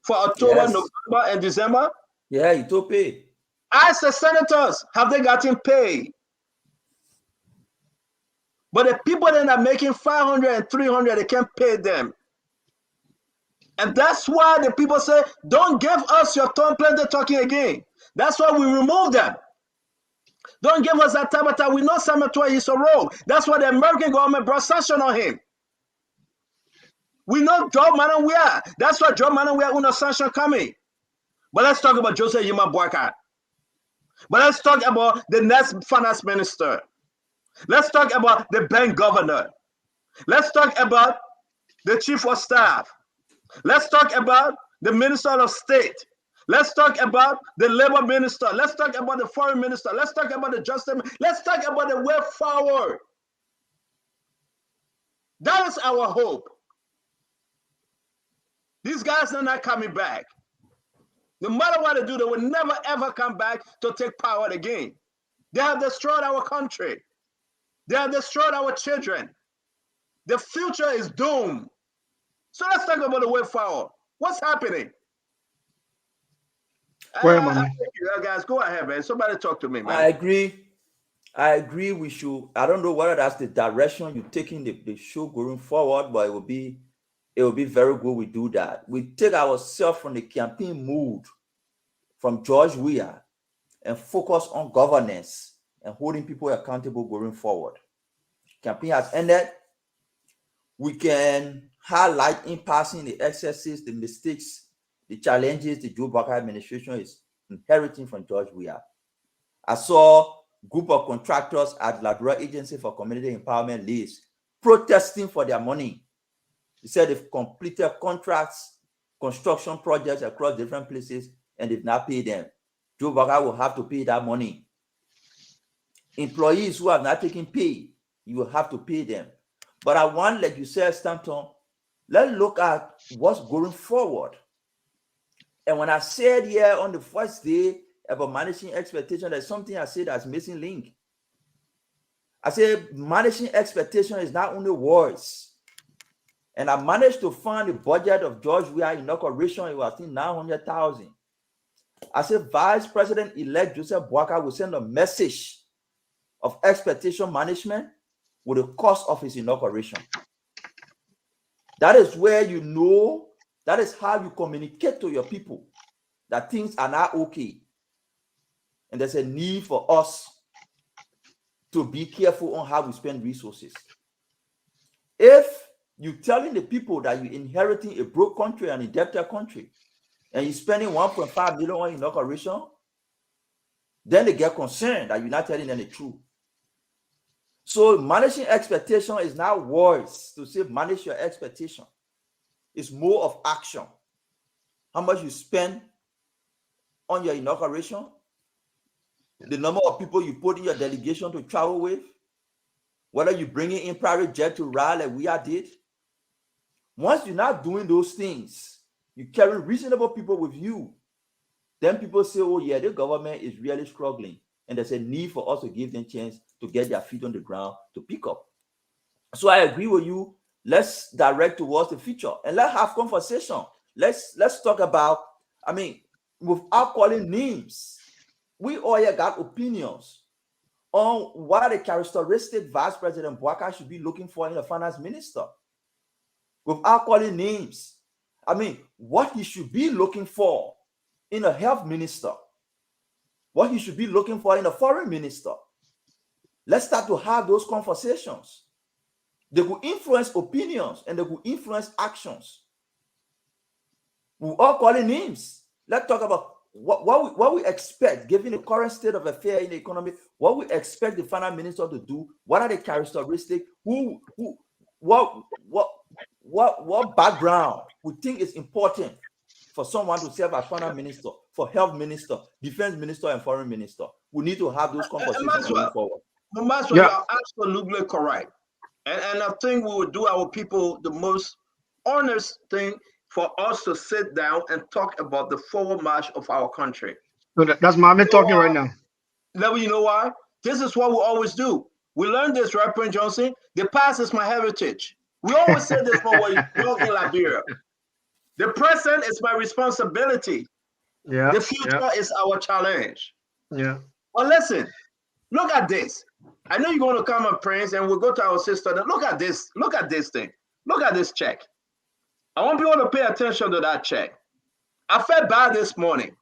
for October, November, and December? Yeah, you do pay. Ask the senators, have they gotten paid? But the people that are making 500 and 300, they can't pay them. And that's why the people say, don't give us your Tom Plenty talking again. That's why we remove them. Don't give us that Tabata. We know Samatua is a rogue. That's why the American government brought sanction on him. We know Joe Manawia. That's why Joe Manawia under sanction coming. But let's talk about Joseph Yuma Boyka. But let's talk about the next finance minister. Let's talk about the bank governor. Let's talk about the chief of staff. Let's talk about the minister of state. Let's talk about the labor minister. Let's talk about the foreign minister. Let's talk about the justice. Let's talk about the way forward. That is our hope. These guys are not coming back. No matter what they do, they will never ever come back to take power again. They have destroyed our country. They have destroyed our children. The future is doomed. So let's talk about the way forward. What's happening? Guys, go ahead, man. Somebody talk to me, man. I agree. We should. I don't know whether that's the direction you're taking the show going forward, but it will be very good. We do that. We take ourselves from the campaign mood from George Weah and focus on governance and holding people accountable going forward. Campaign has ended. We can highlight in passing the excesses, the mistakes, the challenges the Joe Barker administration is inheriting from George Weah. I saw a group of contractors at Labrador Agency for Community Empowerment Lease protesting for their money. They said they've completed contracts, construction projects across different places, and they've not paid them. Joe Barker will have to pay that money. Employees who have not taken pay, you will have to pay them. But I want, like you said, Stanton, let's look at what's going forward. And when I said here on the first day about managing expectation, there's something I said that's missing link. I said managing expectation is not only words. And I managed to find the budget of George Weah inauguration. It was, I think, 900,000. I said Vice President-elect Joseph Boakai will send a message of expectation management with the cost of his inauguration. That is where you know, that is how you communicate to your people that things are not okay. And there's a need for us to be careful on how we spend resources. If you're telling the people that you're inheriting a broke country, an indebted country, and you're spending 1.5 million on inauguration, then they get concerned that you're not telling them the truth. So managing expectation is not words to say manage your expectation. It's more of action. How much you spend on your inauguration, the number of people you put in your delegation to travel with, whether you bring in private jet to ride like we did. Once you're not doing those things, you carry reasonable people with you, then people say, oh yeah, the government is really struggling. And there's a need for us to give them a chance to get their feet on the ground to pick up. So I agree with you. Let's direct towards the future and let's have conversation. Let's talk about, without calling names, we all here got opinions on what the characteristic Vice President Boakai should be looking for in a finance minister. Without calling names, what he should be looking for in a health minister, what he should be looking for in a foreign minister. Let's start to have those conversations. They will influence opinions and they will influence actions. We're all calling names. Let's talk about what we expect, given the current state of affairs in the economy, what we expect the finance minister to do, what are the characteristics, what background we think is important for someone to serve as finance minister, for health minister, defense minister, and foreign minister. We need to have those conversations going forward. You are absolutely correct. And I think we will do our people the most honest thing for us to sit down and talk about the forward march of our country. So that's Mohammed talking right now. You know why? This is what we always do. We learned this, right, Prince Johnson? The past is my heritage. We always say this for what you know in Liberia. The present is my responsibility. Yeah. The future is our challenge. Yeah. Well, listen, look at this. I know you're going to come and Prince, and we'll go to our sister. Look at this. Look at this thing. Look at this check. I want people to pay attention to that check. I felt bad this morning.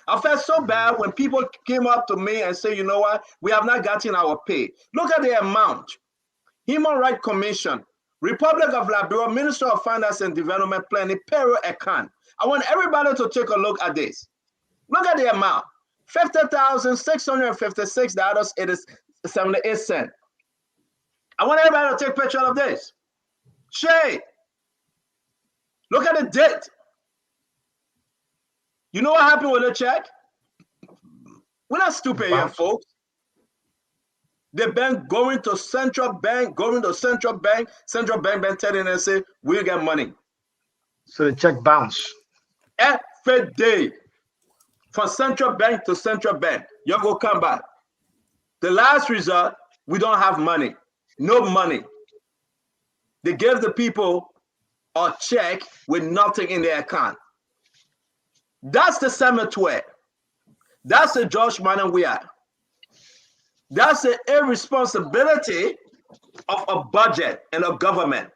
I felt so bad when people came up to me and said, you know what? We have not gotten our pay. Look at the amount. Human Rights Commission, Republic of Liberia, Minister of Finance and Development Planning, payroll account. I want everybody to take a look at this. Look at the amount. $50,656.78. I want everybody to take a picture of this. Shay, look at the date. You know what happened with the check? We're not stupid here, folks. The bank going to central bank, central bank telling them, say, we'll get money. So the check bounce. Every day. from central bank to central bank. You go come back. The last result, we don't have money. No money. They gave the people a check with nothing in their account. That's the cemetery. That's the George Manan we are. That's the irresponsibility of a budget and a government.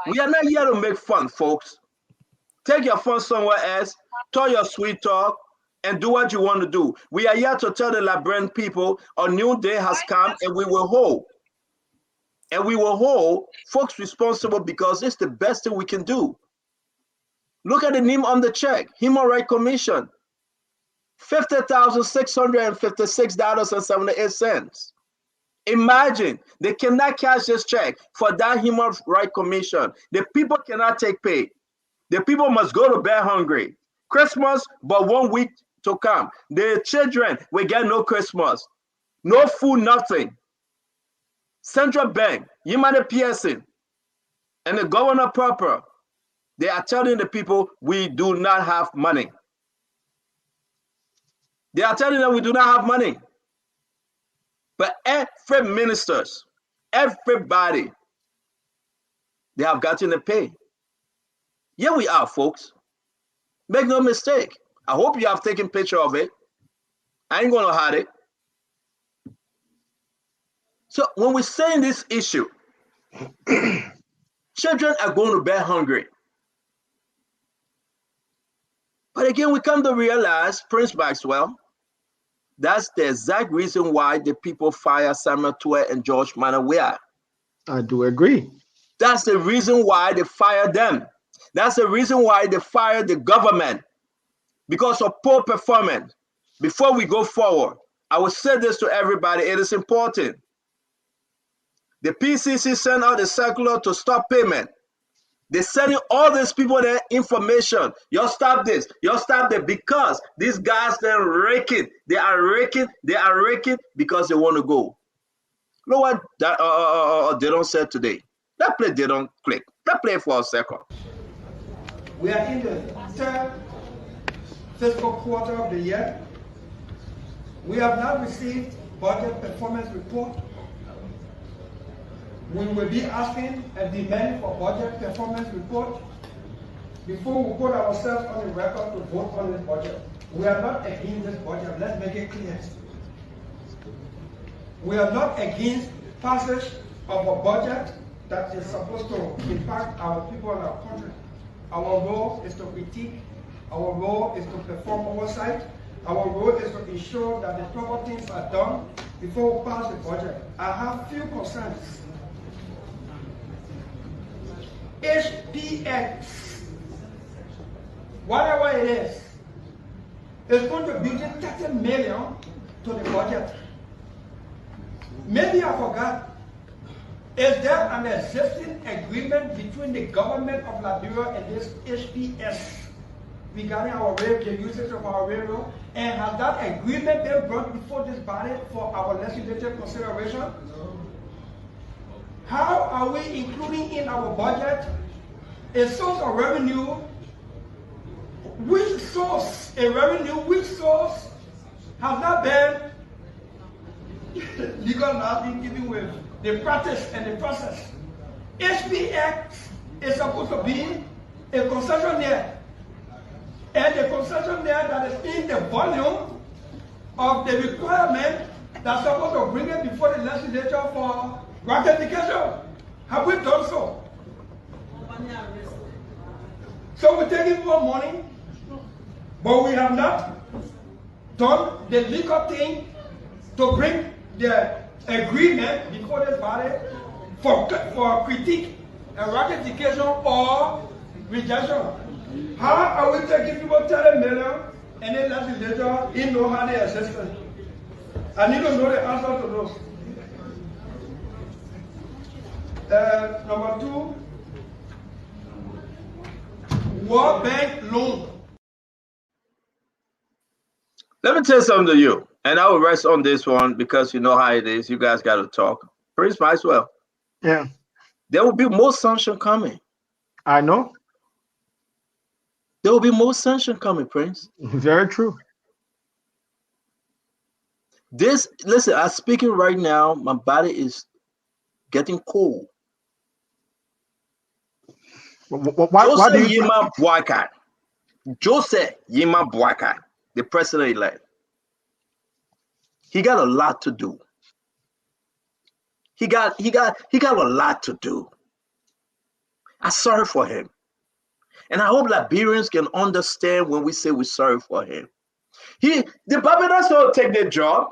We are not here to make fun, folks. Take your fun somewhere else, talk your sweet talk, and do what you want to do. We are here to tell the Liberian people a new day has come, and we will hold. And we will hold folks responsible because it's the best thing we can do. Look at the name on the check, Human Rights Commission. $50,656.78. Imagine they cannot cash this check for that Human Rights Commission. The people cannot take pay. The people must go to bed hungry. Christmas, but 1 week to come. The children will get no Christmas, no food, nothing. Central Bank, Yimane Pearson, and the governor proper, they are telling the people we do not have money. They are telling them we do not have money. But every ministers, everybody, they have gotten a pay. Here we are, folks. Make no mistake. I hope you have taken a picture of it. I ain't going to hide it. So when we're saying this issue, children are going to bed hungry. But again, we come to realize, Prince Maxwell, that's the exact reason why the people fire Samuel Tuer and George Manawea. I do agree. That's the reason why they fired them. That's the reason why they fired the government, because of poor performance. Before we go forward, I will say this to everybody. It is important. The PCC sent out a circular to stop payment. They're sending all these people their information. You stop this. You stop that, because these guys, they're raking. They are raking because they want to go. You know what they don't say today? That play they don't click. That play for a second. We are in the third fiscal quarter of the year. We have not received budget performance report. We will be asking and demanding for budget performance report before we put ourselves on the record to vote on this budget. We are not against this budget. Let's make it clear. We are not against passage of a budget that is supposed to impact our people and our country. Our role is to critique. Our role is to perform oversight. Our role is to ensure that the proper things are done before we pass the budget. I have few concerns. HPX, whatever it is contributing 30 million to the budget. Maybe I forgot. Is there an existing agreement between the government of Liberia and this HPS regarding our rail, the usage of our railroad? And has that agreement been brought before this body for our legislative consideration? How are we including in our budget a source of revenue? Which source has not been legal now been given with the practice and the process? HPX is supposed to be a concessionaire, and the concessionaire that is in the volume of the requirement that's supposed to bring it before the legislature for ratification. Have we done so? So we're taking more money, but we have not done the legal thing to bring the agreement before this body for critique and ratification or rejection. How are we taking people 30 million and then legislature in no how they assist? I need to know the answer to those. Number 2, World Bank loan. Let me tell something to you, and I will rest on this one because you know how it is. You guys got to talk. Prince Maxwell. Yeah. There will be more sanction coming. I know. there will be more sanction coming, Prince. Very true. Listen, I'm speaking right now. My body is getting cold. Why do you? Joseph Yema Boakai, the president-elect, he got a lot to do. He got a lot to do. I'm sorry for him. And I hope Liberians can understand when we say we're sorry for him. The Barbadans will take their job.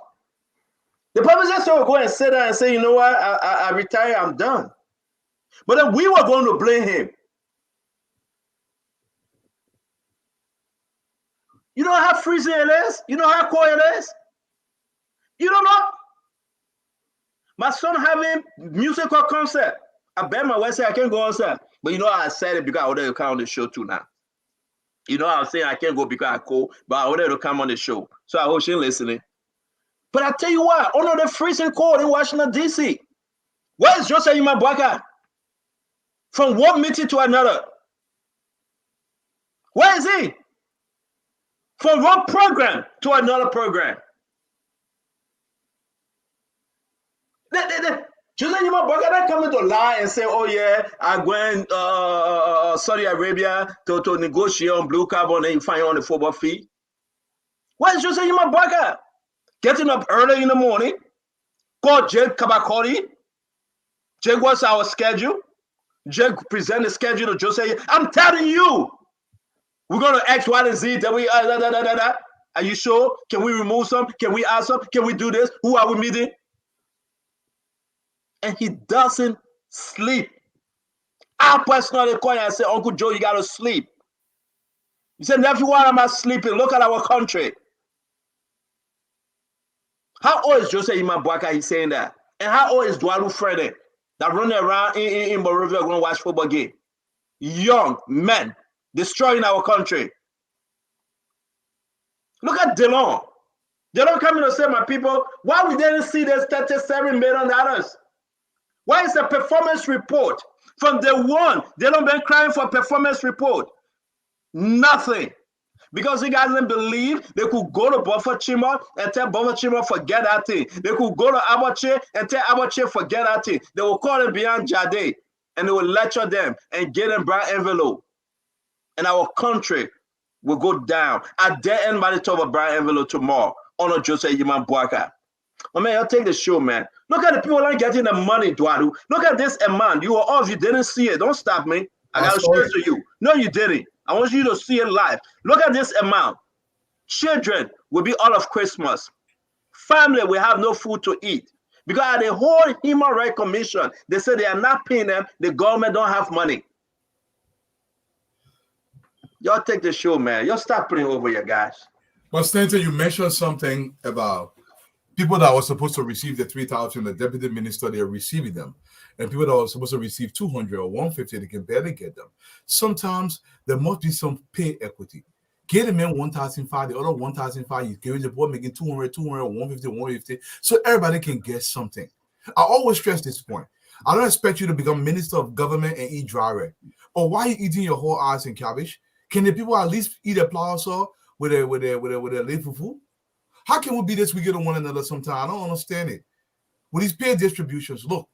The Barbadans will go and sit there and say, you know what, I retire, I'm done. But then we were going to blame him. You know how freezing it is? You know how cold it is? You don't know? My son having musical concert. I bet my wife said I can't go outside. But you know I said it because I wanted to come on the show too now. You know I'm saying I can't go because I'm cold, but I wanted to come on the show. So I hope she's listening. But I tell you what, under the freezing cold in Washington, D.C., where is Joseph Yema Boakai? From one meeting to another. Where is he? From one program to another program. Joseph Yema Boakai not coming to lie and say, oh yeah, I went Saudi Arabia to negotiate on blue carbon and you find on the football field. Why is Joseph Yema Boakai getting up early in the morning? Call Jake Kabakori. Jake, what's our schedule? Jake present the schedule to Joseph. I'm telling you, we're going to X, Y, and Z. Are you sure? Can we remove some? Can we add some? Can we do this? Who are we meeting? And he doesn't sleep. I personally call and say, Uncle Joe, you got to sleep. He said, nephew, why am I sleeping? Look at our country. How old is Joseph Yema Boakai? He's saying that. And how old is Dwalu Freddy that running around in Monrovia going to watch football game? Young men destroying our country. Look at Delon. Delon coming to say, my people, why we didn't see this $37 million? Why is the performance report from the one? They don't been crying for a performance report. Nothing. Because he doesn't believe they could go to Buffer Chima and tell Buffer Chima forget that thing. They could go to Abache and tell Abache forget that thing. They will call them beyond Jade and they will lecture them and get them brown envelope. And our country will go down. I dare anybody talk about brown envelope tomorrow. Honor Joseph Yema Boakai. Oh man, I'll take the show, man. Look at the people that are getting the money, Dwadu. Look at this amount. You all of you didn't see it. Don't stop me. I got to show it to you. No, you didn't. I want you to see it live. Look at this amount. Children will be out of Christmas. Family will have no food to eat. Because the whole Human Rights Commission, they say they are not paying them. The government don't have money. Y'all take the show, man. Y'all stop putting over your guys. But Stanton, you mentioned something about people that were supposed to receive the 3,000, the deputy minister, they are receiving them. And people that were supposed to receive 200 or 150, they can barely get them. Sometimes there must be some pay equity. Get them in 1,005, the other 1,005, you give the boy making 200, 150, 150, so everybody can get something. I always stress this point. I don't expect you to become minister of government and eat dry bread. But why are you eating your whole ass and cabbage? Can the people at least eat a plow saw with a leaf of food? How can we be this wicked on one another sometimes? I don't understand it. With these pay distributions, look,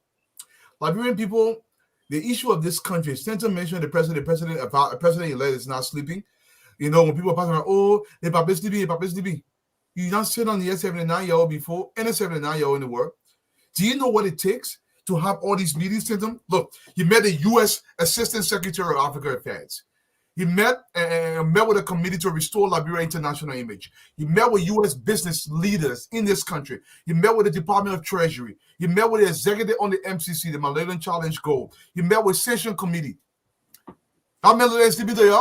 Liberian people, the issue of this country, Stanton mentioned the president-elect is not sleeping. You know, when people are talking about, oh, the Papa sleeping. You not sit on the S79-year-old before, and a 79-year-old in the world. Do you know what it takes to have all these meetings to them? Look, you met the U.S. Assistant Secretary of African Affairs. He met with a committee to restore Liberia international image. He met with U.S. business leaders in this country. He met with the Department of Treasury. He met with the executive on the MCC, the Malayan Challenge Goal. He met with Sanction Committee. How many of them there?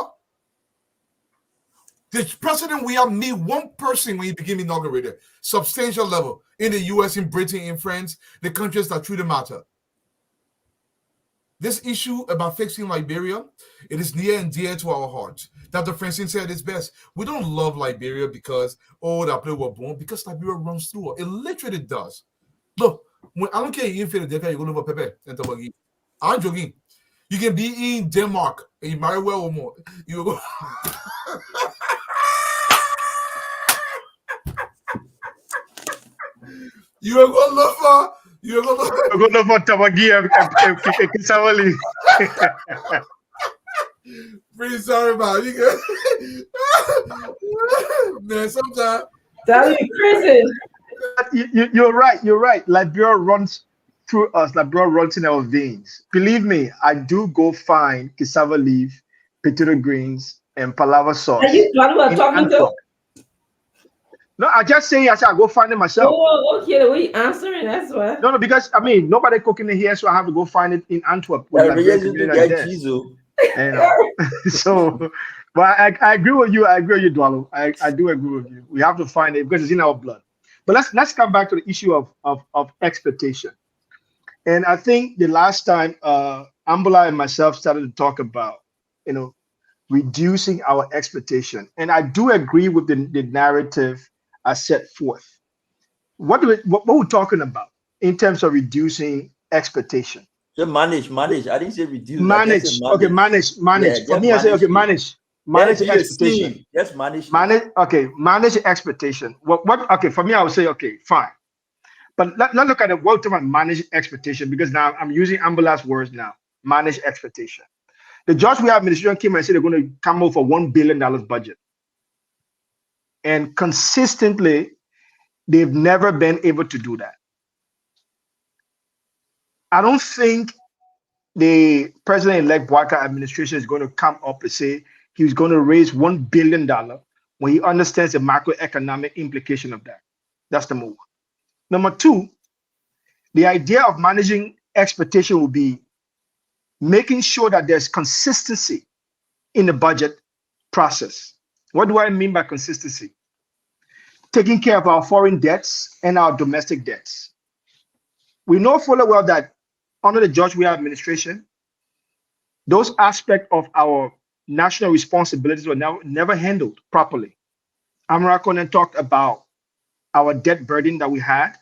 The president, we have need one person when he became inaugurated. Substantial level in the U.S., in Britain, in France, the countries that truly matter. This issue about fixing Liberia, it is near and dear to our hearts. Dr. Francine said it's best. We don't love Liberia because, oh, that place was born, because Liberia runs through it. It literally does. Look, when I don't care if you're in Philadelphia, you go to Pepe and Tabagi. I'm joking. You can be in Denmark and you might well more. You go. You are going to look for. You're going to look for Tabagi and Kisawali. Pretty sorry about it. Man, sometimes. That'll be prison. You're right. Liberia runs through us. Liberia runs in our veins. Believe me, I do go find cassava leaf, potato greens, and palava sauce. Are you talking to? No, I just say I go find it myself. Oh, okay. We answering. That's why. No, because I mean nobody cooking it here, so I have to go find it in Antwerp. So, but I agree with you. I agree with you, Dwalo. I do agree with you. We have to find it because it's in our blood. But let's come back to the issue of expectation. And I think the last time Ambula and myself started to talk about, reducing our expectation. And I do agree with the narrative I set forth. What we're talking about in terms of reducing expectation? So manage. I didn't say reduce. Manage. Okay, manage. Yeah, for me, I say okay, manage the expectation. Yes, manage. Okay, manage the expectation. What? Okay, for me, I would say okay, fine. But let's look at the word term manage expectation, because now I'm using Ambula's words now. Manage expectation. The George Weah administration came and said they're going to come over for $1 billion budget. And consistently, they've never been able to do that. I don't think the President-elect Bouaka administration is going to come up and say he's going to raise $1 billion when he understands the macroeconomic implication of that. That's the move. Number two, the idea of managing expectation will be making sure that there's consistency in the budget process. What do I mean by consistency? Taking care of our foreign debts and our domestic debts. We know fully well that under the George Weah administration, those aspects of our national responsibilities were never handled properly. Amara Konen talked about our debt burden that we had,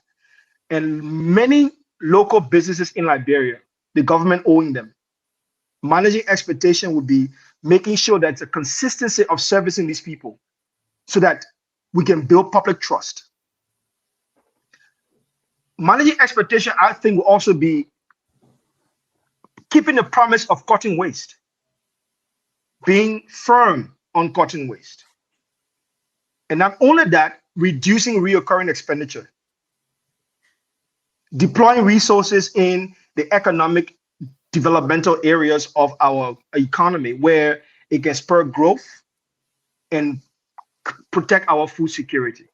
and many local businesses in Liberia, the government owing them. Managing expectation would be making sure that it's a consistency of servicing these people so that we can build public trust. Managing expectation, I think, will also be keeping the promise of cutting waste, being firm on cutting waste. And not only that, reducing reoccurring expenditure, deploying resources in the economic developmental areas of our economy where it can spur growth and protect our food security.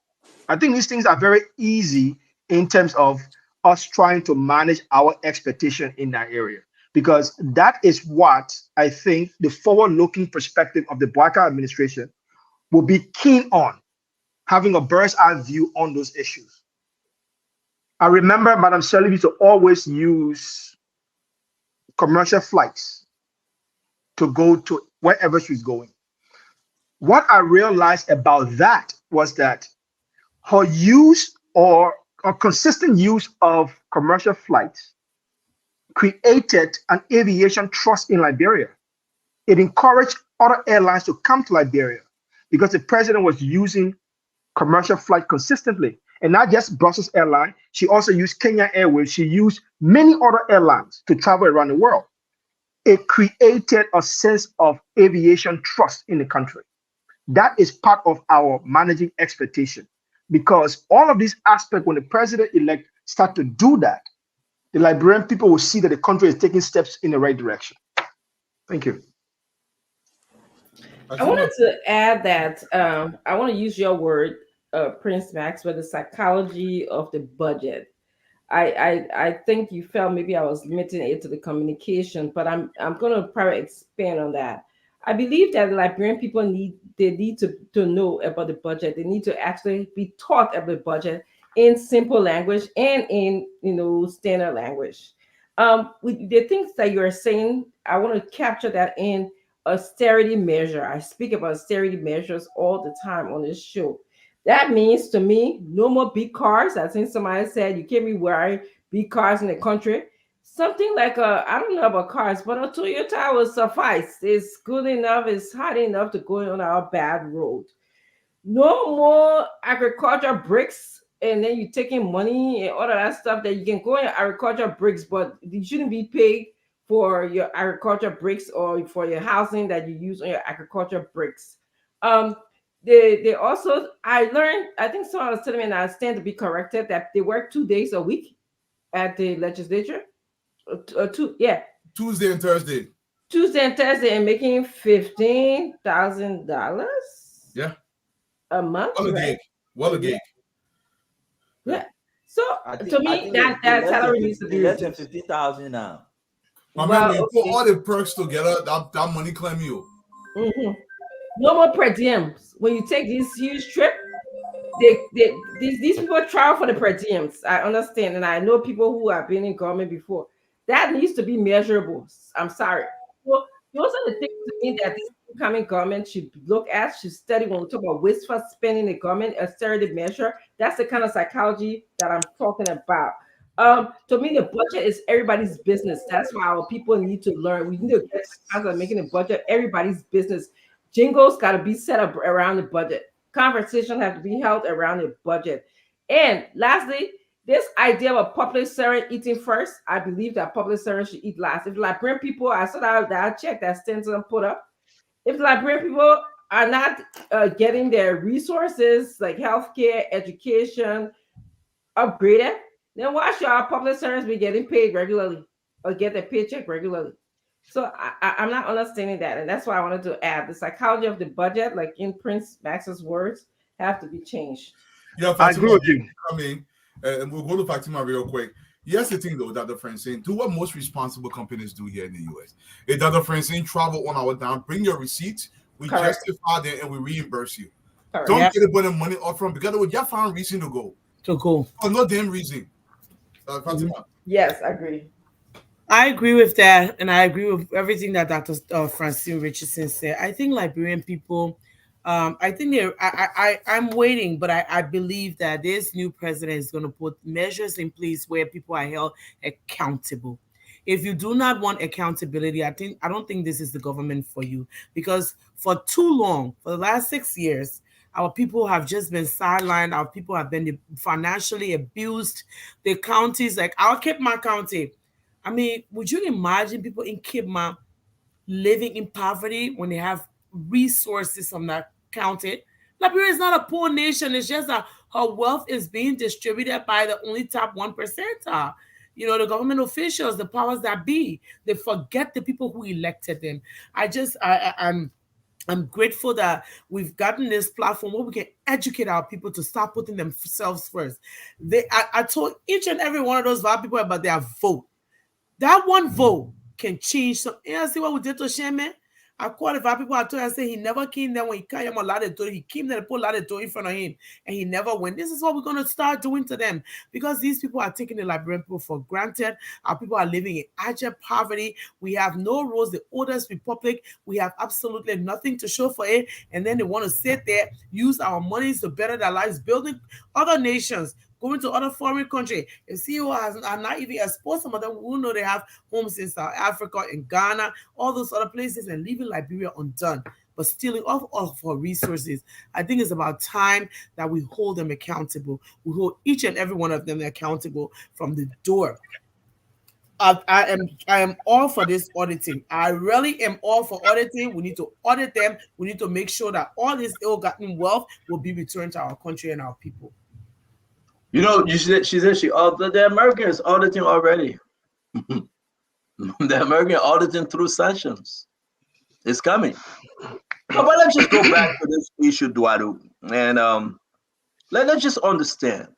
I think these things are very easy in terms of us trying to manage our expectation in that area, because that is what I think the forward-looking perspective of the Bouaka administration will be keen on, having a bird's eye view on those issues. I remember Madam Sirleaf used to always use commercial flights to go to wherever she's going. What I realized about that was that her use or consistent use of commercial flights created an aviation trust in Liberia. It encouraged other airlines to come to Liberia because the president was using commercial flight consistently. And not just Brussels Airlines, she also used Kenya Airways. She used many other airlines to travel around the world. It created a sense of aviation trust in the country. That is part of our managing expectation, because all of these aspects, when the president-elect start to do that, the Liberian people will see that the country is taking steps in the right direction. Thank you. I wanted to add that I want to use your word, Prince Maxwell, the psychology of the budget. I think you felt maybe I was limiting it to the communication, but I'm going to probably expand on that. I believe that the Liberian people need to know about the budget. They need to actually be taught about the budget in simple language and in standard language. With the things that you're saying, I want to capture that in austerity measure. I speak about austerity measures all the time on this show. That means to me, no more big cars. I think somebody said you can't be wearing big cars in the country. something like I don't know about cars, but a Toyota will suffice. It's good enough, it's hard enough to go on our bad road. No more agriculture bricks, and then you taking money and all of that stuff that you can go in agriculture bricks, but you shouldn't be paid for your agriculture bricks or for your housing that you use on your agriculture bricks. They also, I learned, I think someone was telling me, and I stand to be corrected, that they work 2 days a week at the legislature. Tuesday and Thursday. Tuesday and Thursday, and making $15,000. Yeah. A month. What a gig. What a gig. Yeah. So to me, that salary needs to be less than 50,000 now. When you put all the perks together, that money claim you. Mm-hmm. No more per diems. When you take this huge trip, these people travel for the per diems. I understand, and I know people who have been in government before. That needs to be measurable. I'm sorry. Well, those are the things to me that this incoming government should look at, should study when we talk about wasteful spending in the government, a austerity measure. That's the kind of psychology that I'm talking about. To me, the budget is everybody's business. That's why our people need to learn. We need to get started making the budget everybody's business. Jingles got to be set up around the budget. Conversation have to be held around the budget. And lastly, this idea of a public servant eating first, I believe that public servants should eat last. If librarian people, I saw that check that Stenson put up. If librarian people are not getting their resources like healthcare, education upgraded, then why should our public servants be getting paid regularly or get their paycheck regularly? So I'm not understanding that, and that's why I wanted to add the psychology of the budget, like in Prince Max's words, have to be changed. Yeah, Fatima, I agree with you. I mean, and we'll go to Fatima real quick. Here's the thing, though, Dr. Francine, do what most responsible companies do here in the U.S. If Dr. Francine travel on our down, bring your receipts, we justify them, and we reimburse you. Correct. Don't get a bunch of money up front because you found reason to go. For no damn reason. Fatima. Yes, I agree. I agree with that, and I agree with everything that Dr. Francine Richardson said. I think Liberian people, I think I'm waiting, but I believe that this new president is going to put measures in place where people are held accountable. If you do not want accountability, I don't think this is the government for you, because for too long, for the last 6 years, our people have just been sidelined. Our people have been financially abused. The counties, like our Cape Mount County, I mean, would you imagine people in Cape Mount living in poverty when they have resources from that county? Liberia is not a poor nation. It's just that her wealth is being distributed by the only top 1%. You know, the government officials, the powers that be, they forget the people who elected them. I'm grateful that we've gotten this platform where we can educate our people to start putting themselves first. I told each and every one of those people about their vote. That one vote can change some. And see what we did to Sheme? I qualified people. I told him, I said he never came there when he came him a lot of door. He came there to put a lot of door in front of him, and he never went. This is what we're going to start doing to them, because these people are taking the Liberian people for granted. Our people are living in abject poverty. We have no roads. The oldest republic, we have absolutely nothing to show for it. And then they want to sit there, use our monies to better their lives, building other nations, going to other foreign countries. And CEO are not even exposed. Some of them who know they have homes in South Africa, in Ghana, all those other places, and leaving Liberia undone, but stealing off of our resources. I think it's about time that we hold them accountable. We hold each and every one of them accountable from the door. I am all for this auditing. I really am all for auditing. We need to audit them. We need to make sure that all this ill-gotten wealth will be returned to our country and our people. You know, she said the Americans auditing already. The American auditing through sanctions. It's coming. But let's just go back to this issue, Duadu. And let's just understand.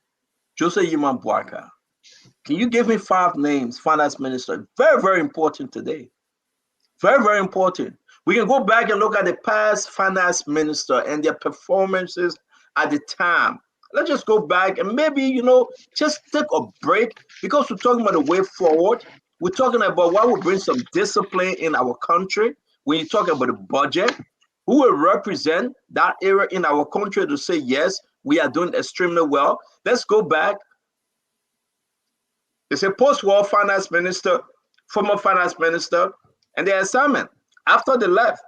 Jose Yima Bwaka. Can you give me 5 names, finance minister? Very, very important today. Very, very important. We can go back and look at the past finance minister and their performances at the time. Let's just go back and maybe, you know, just take a break, because we're talking about the way forward. We're talking about what will bring some discipline in our country. When you're talking about the budget, who will represent that area in our country to say, yes, we are doing extremely well. Let's go back. It's a post-war finance minister, former finance minister, and their assignment. After they left,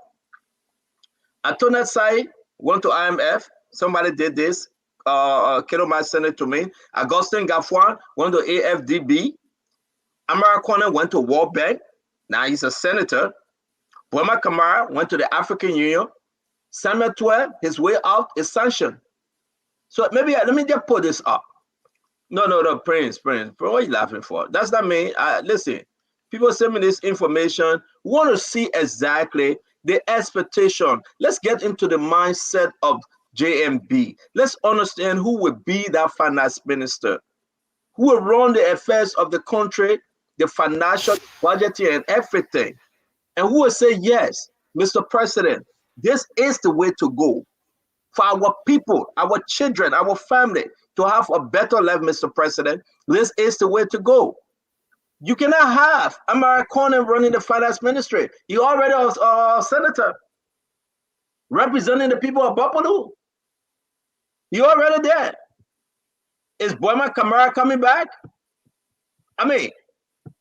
Antoinette Sai went to IMF. Somebody did this. Keloma sent it to me. Augustin Gafuan went to AFDB. Amara Kone went to World Bank. Now he's a senator. Boema Kamara went to the African Union. Samuel Twe, his way out is sanctioned. So maybe let me just put this up. No, Prince. What are you laughing for? That's not me. Listen, people send me this information. We want to see exactly the expectation. Let's get into the mindset of JMB. Let's understand who will be that finance minister, who will run the affairs of the country, the financial budgeting and everything, and who will say, yes, Mr. President, this is the way to go for our people, our children, our family to have a better life, Mr. President. This is the way to go. You cannot have Amara Kone running the finance ministry. He already was a senator representing the people of Buffalo. You already there. Is Boema Kamara coming back? I mean,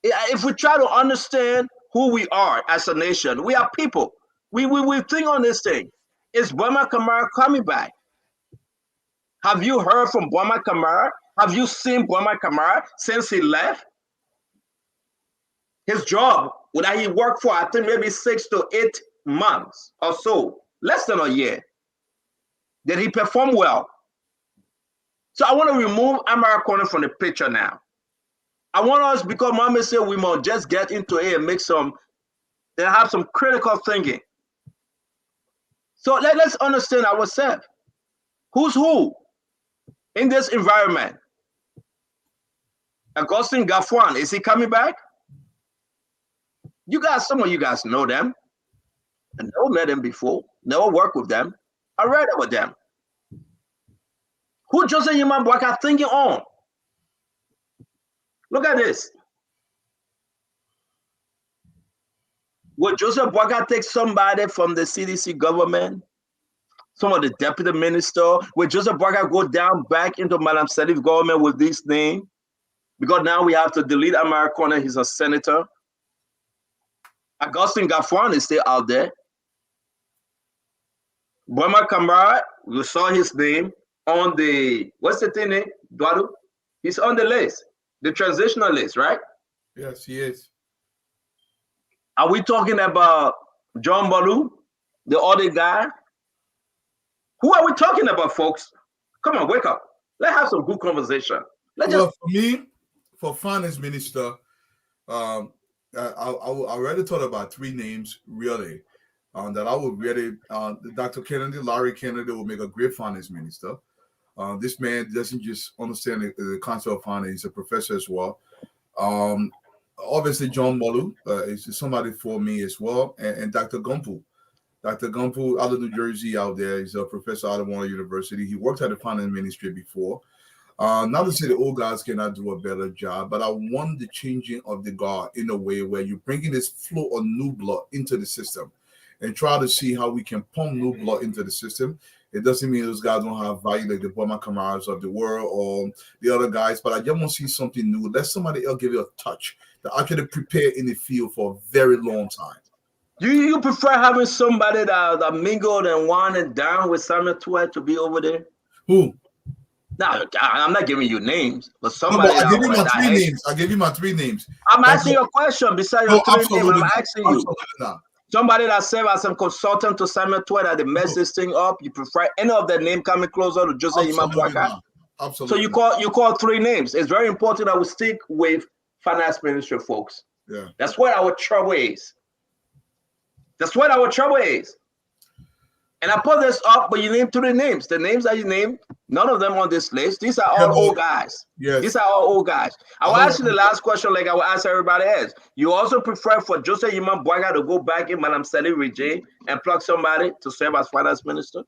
if we try to understand who we are as a nation, we are people. We think on this thing. Is Boema Kamara coming back? Have you heard from Boema Kamara? Have you seen Boema Kamara since he left? His job, that he worked for, I think maybe 6 to 8 months or so, less than a year. Did he perform well? So I want to remove Amara Kone from the picture now. I want us, because Mama said we must just get into it and make some, and have some critical thinking. So let's understand ourselves. Who's who in this environment? Augustin Gafuan, is he coming back? You guys, some of you guys know them. I never met them before, never worked with them. I read about them. Who Joseph Yima Boakai thinking on? Look at this. Would Joseph Boakai take somebody from the CDC government, some of the deputy minister? Would Joseph Boakai go down back into Madam Salif government with this name? Because now we have to delete Amara Kone, he's a senator. Augustin Gafuan is still out there. Boema Kamara, you saw his name on the, what's the thing name, Duadu? He's on the list, the transitional list, right? Yes, he is. Are we talking about John Balu, the other guy? Who are we talking about, folks? Come on, wake up. Let's have some good conversation. For me, for finance minister, I already thought about 3 names, really, that I would really, Dr. Kennedy, Larry Kennedy will make a great finance minister. This man doesn't just understand the concept of finance, he's a professor as well. Obviously, John Molu is somebody for me as well, and Dr. Gumpu. Dr. Gumpu out of New Jersey out there, he's a professor out of Warner University. He worked at the finance ministry before. Not to say the old guys cannot do a better job, but I want the changing of the guard in a way where you're bringing this flow of new blood into the system and try to see how we can pump new blood into the system. It doesn't mean those guys don't have value like the Boema Kamaras of the world or the other guys, but I just want to see something new. Let somebody else give you a touch that actually prepare in the field for a very long time. You prefer having somebody that mingled and won and down with Samuel Twe to be over there? Who? No, I'm not giving you names, but somebody. No, I gave you my 3 names. I gave you my 3 names. I'm asking you a question. Besides your 3 names, I'm asking you. Not. Somebody that served as a consultant to Samuel Twe that they messed this thing up. You prefer any of their name coming closer to Joseph Yima Boakai? Absolutely. So you call 3 names. It's very important that we stick with finance ministry, folks. Yeah. That's what our trouble is. That's what our trouble is. And I put this up, but you named 3 names. The names that you named, none of them on this list. These are all old guys. Yes. These are all old guys. I will ask you the last question like I will ask everybody else. You also prefer for Joseph Yima Boakai to go back in Madam Salif regime and plug somebody to serve as finance minister?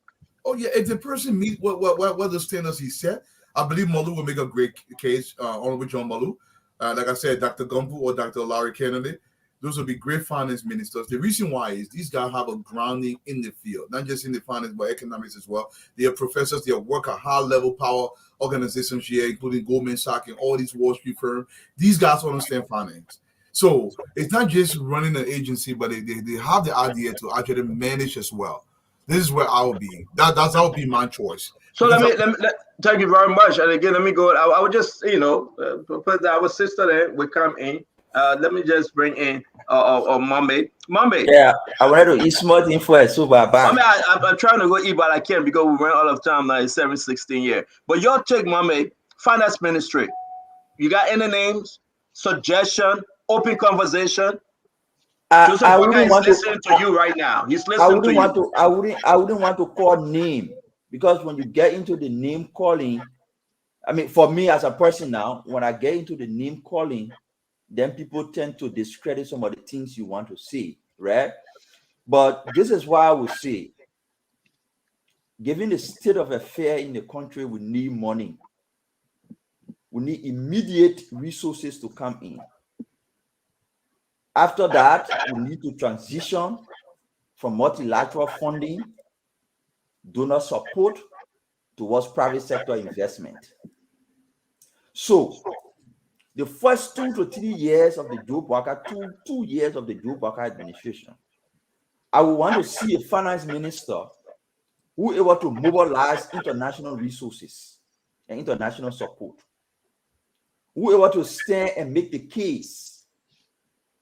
Oh, yeah. If the person meets what the standards he set, I believe Malu will make a great case, on with John Malu. Like I said, Dr. Gumpu or Dr. Larry Kennedy. those will be great finance ministers. The reason why is these guys have a grounding in the field, not just in the finance, but economics as well. They are professors. They work at high-level power organizations here, including Goldman Sachs and all these Wall Street firms. These guys understand finance. So it's not just running an agency, but they have the idea to actually manage as well. This is where I will be. That will be my choice. So let me thank you very much. And again, let me go. I would just, put our sister there will come in. Let me just bring in Mommy. Yeah, I wanted to eat small thing first. So bye. I'm trying to go eat, but I can't because we ran out of time now. It's 7:16 here. But your take, Mommy, finance ministry. You got any names, suggestion, open conversation? Joseph Boakai is listening to you right now. He's listening to you. I wouldn't want to call name, because when you get into the name calling, I mean, for me as a person now, when I get into the name calling, then people tend to discredit some of the things you want to say, right? But this is why I would say, given the state of affairs in the country, we need money. We need immediate resources to come in. After that, we need to transition from multilateral funding, donor support, towards private sector investment. So, the first 2 to 3 years of the Joe Boakai, two years of the Joe Boakai administration, I would want to see a finance minister who is able to mobilize international resources and international support, who is able to stand and make the case,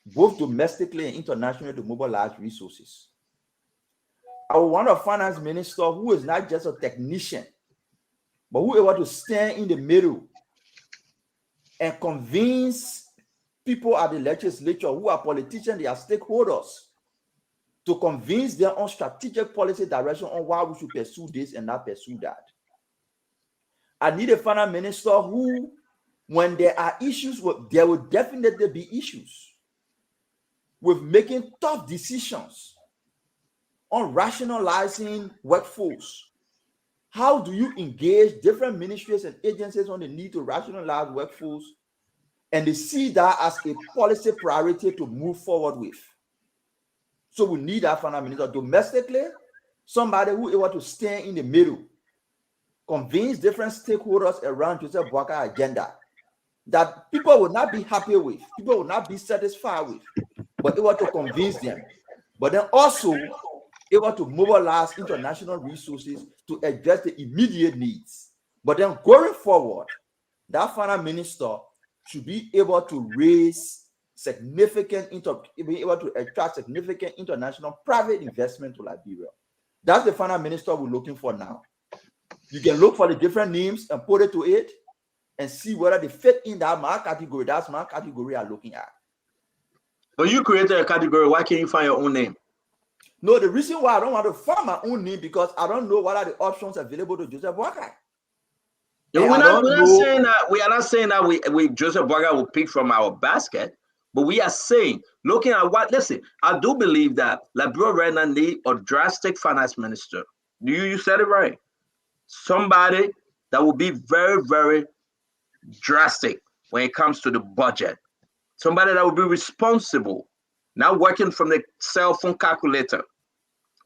both domestically and internationally, to mobilize resources. I would want a finance minister who is not just a technician, but who is able to stand in the middle and convince people at the legislature who are politicians, they are stakeholders, to convince them on strategic policy direction on why we should pursue this and not pursue that. I need a finance minister who, when there are issues, there will definitely be issues with making tough decisions on rationalizing workforce. How do you engage different ministries and agencies on the need to rationalize workforce, and they see that as a policy priority to move forward with? So we need that finance minister domestically, somebody who is able to stand in the middle, convince different stakeholders around Joseph Boakai agenda that people will not be happy with, people will not be satisfied with, but able to convince them. But then also able to mobilize international resources to address the immediate needs. But then going forward, that finance minister should be able to raise be able to attract significant international private investment to Liberia. That's the finance minister we're looking for now. You can look for the different names and put it to it and see whether they fit in that my category. That's my category I'm looking at. But you created a category. Why can't you find your own name? No, the reason why I don't want to find my own name, because I don't know what are the options available to Joseph Boakai. We are not saying that we Joseph Boakai will pick from our basket, but we are saying, looking at what, listen, I do believe that Liberia right now need a drastic finance minister. You said it right. Somebody that will be very, very drastic when it comes to the budget. Somebody that will be responsible, not working from the cell phone calculator.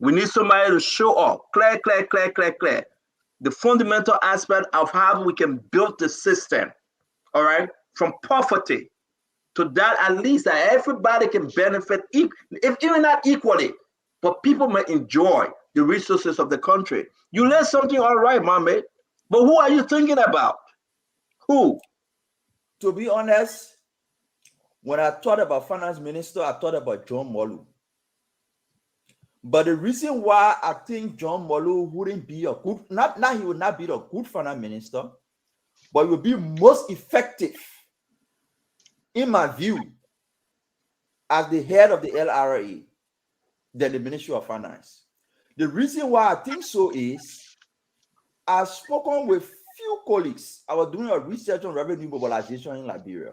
We need somebody to show up, clear. The fundamental aspect of how we can build the system, all right, from poverty to that, at least that everybody can benefit, if even not equally, but people may enjoy the resources of the country. You learn something, all right, my mate, but who are you thinking about? Who? To be honest, when I thought about finance minister, I thought about John Molu. But the reason why I think John Molu wouldn't be a good, he would not be a good finance minister, but he would be most effective, in my view, as the head of the LRA than the Ministry of Finance. The reason why I think so is, I've spoken with few colleagues. I was doing a research on revenue mobilization in Liberia.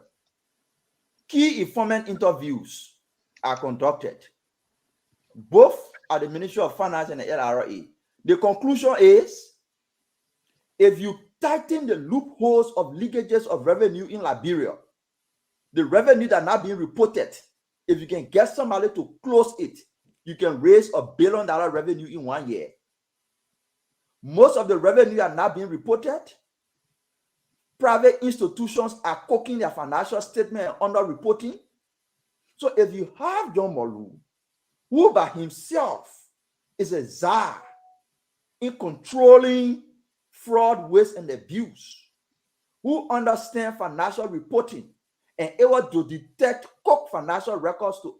Key informant interviews are conducted, both at the Ministry of Finance and the LRA. The conclusion is, if you tighten the loopholes of leakages of revenue in Liberia, the revenue that are not being reported If you can get somebody to close it, you can raise $1 billion revenue in 1 year. Most of the revenue are not being reported. Private institutions are cooking their financial statement and under reporting. So if you have John Molu, who by himself is a czar in controlling fraud, waste, and abuse, who understand financial reporting and able to detect cook financial records to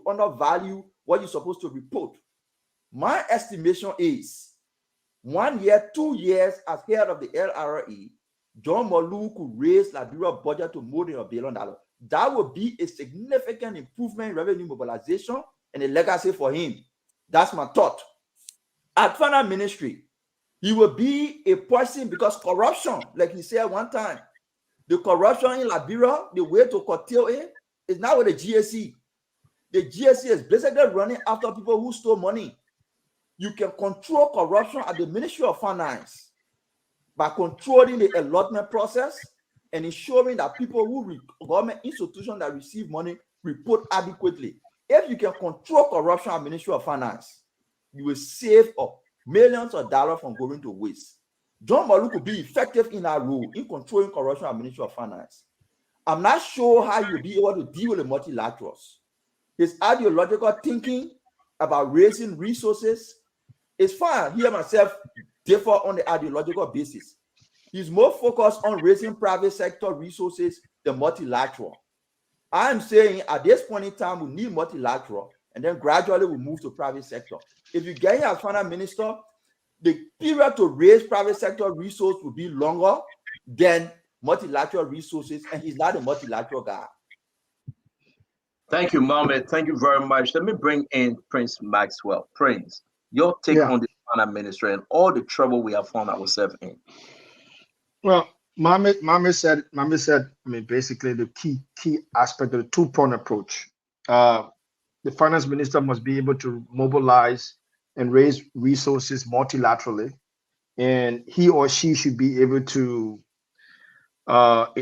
undervalue what you're supposed to report. My estimation is 1 year, 2 years as head of the LRE, John Molu could raise Liberia budget to more than $1 billion. That would be a significant improvement in revenue mobilization and a legacy for him. That's my thought. At Finance Ministry, he will be a person because corruption, like he said one time, the corruption in Liberia, the way to curtail it is now with the GSC. The GSC is basically running after people who stole money. You can control corruption at the Ministry of Finance by controlling the allotment process and ensuring that people who government institutions that receive money report adequately. If you can control corruption at Ministry of Finance, you will save up millions of dollars from going to waste. John Molu could be effective in that role in controlling corruption at Ministry of Finance. I'm not sure how you'll be able to deal with the multilaterals. His ideological thinking about raising resources is fine. He and myself differ on the ideological basis. He's more focused on raising private sector resources than multilateral. I'm saying at this point in time, we need multilateral, and then gradually we move to private sector. If you get here as finance minister, the period to raise private sector resources will be longer than multilateral resources, and he's not a multilateral guy. Thank you, Mohammed. Thank you very much. Let me bring in Prince Maxwell. Prince, your take on the finance ministry and all the trouble we have found ourselves in. Well, Mohammed said, I mean, basically the key aspect of the two-pronged approach. The finance minister must be able to mobilize and raise resources multilaterally, and he or she should be able to, at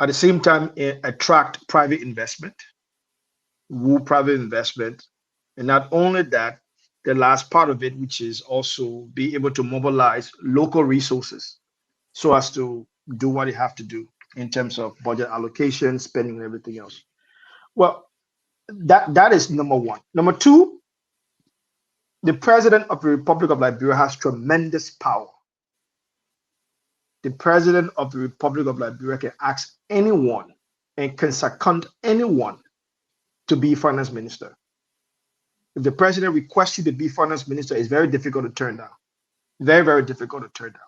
the same time, attract private investment, woo private investment, and not only that, the last part of it, which is also be able to mobilize local resources so as to do what you have to do in terms of budget allocation, spending, and everything else. Well, that is number one. Number two, the president of the Republic of Liberia has tremendous power. The president of the Republic of Liberia can ask anyone and can second anyone to be finance minister. If the president requests you to be finance minister, it's very difficult to turn down. Very, very difficult to turn down.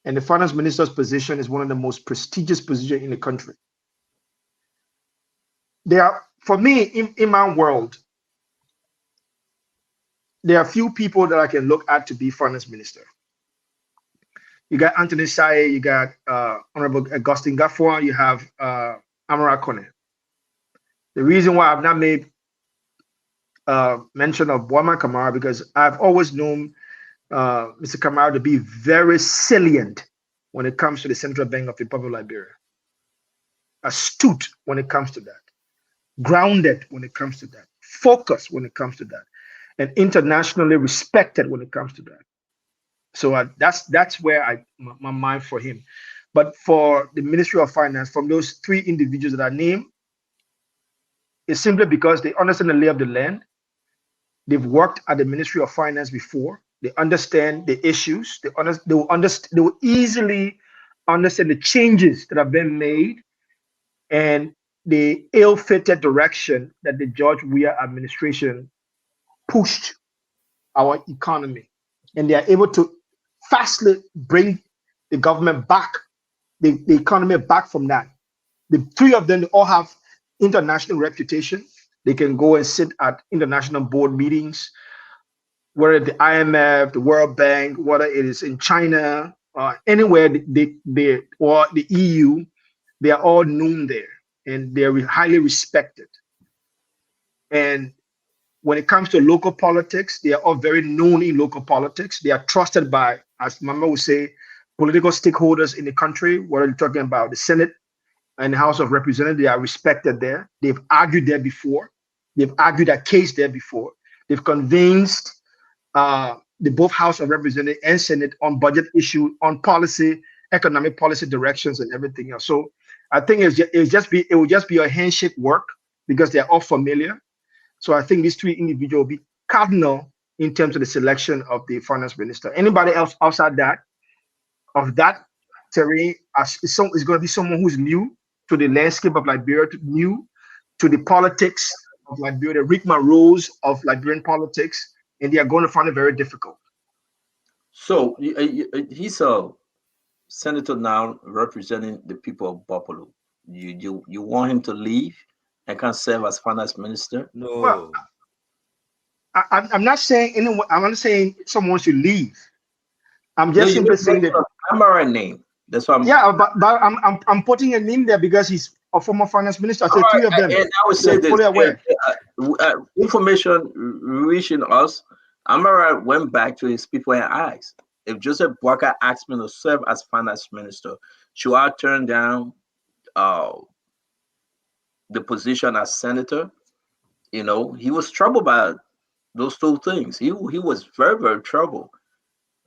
And the finance minister's position is one of the most prestigious positions in the country. There are, for me, in my world, there are few people that I can look at to be finance minister. You got Anthony Saye, you got Honorable Augustine Gafford, you have Amara Kone. The reason why I've not made mention of Boama Kamara, because I've always known Mr. Kamara to be very salient when it comes to the Central Bank of the Republic of Liberia. Astute when it comes to that. Grounded when it comes to that. Focused when it comes to that. And internationally respected when it comes to that. So that's where my mind for him. But for the Ministry of Finance, from those three individuals that I named, it's simply because they understand the lay of the land. They've worked at the Ministry of Finance before. They understand the issues. They will easily understand the changes that have been made and the ill-fitted direction that the George Weah administration pushed our economy. And they are able to fastly bring the government back, the economy back from that. The three of them, they all have international reputation. They can go and sit at international board meetings, whether the IMF, the World Bank, whether it is in China, anywhere or the EU, they are all known there and they're highly respected. And when it comes to local politics, they are all very known in local politics. They are trusted by, as Mama would say, political stakeholders in the country, whether you're talking about the Senate, in the House of Representatives. They are respected there. They've argued there before. They've argued a case there before. They've convinced the both House of Representatives and Senate on budget issue, on policy, economic policy directions, and everything else. So I think it will just be a handshake work because they're all familiar. So I think these three individuals will be cardinal in terms of the selection of the finance minister. Anybody else outside of that terrain is going to be someone who's new to the landscape of Liberia, new to the politics of Liberia, the rigmaroles of Liberian politics, and they are going to find it very difficult. So he's a senator now representing the people of Buffalo. You want him to leave and can serve as finance minister? No. Well, I'm not saying anyone. I'm not saying someone should leave. I'm just simply saying that I'm a right name. That's what I'm. Yeah, but I'm putting a name there because he's a former finance minister. I said three of them. And I would say this: information reaching us. Amara went back to his people and asked, if Joseph Boakai asked me to serve as finance minister, should I turn down the position as senator? You know, he was troubled by those two things. He was very, very troubled.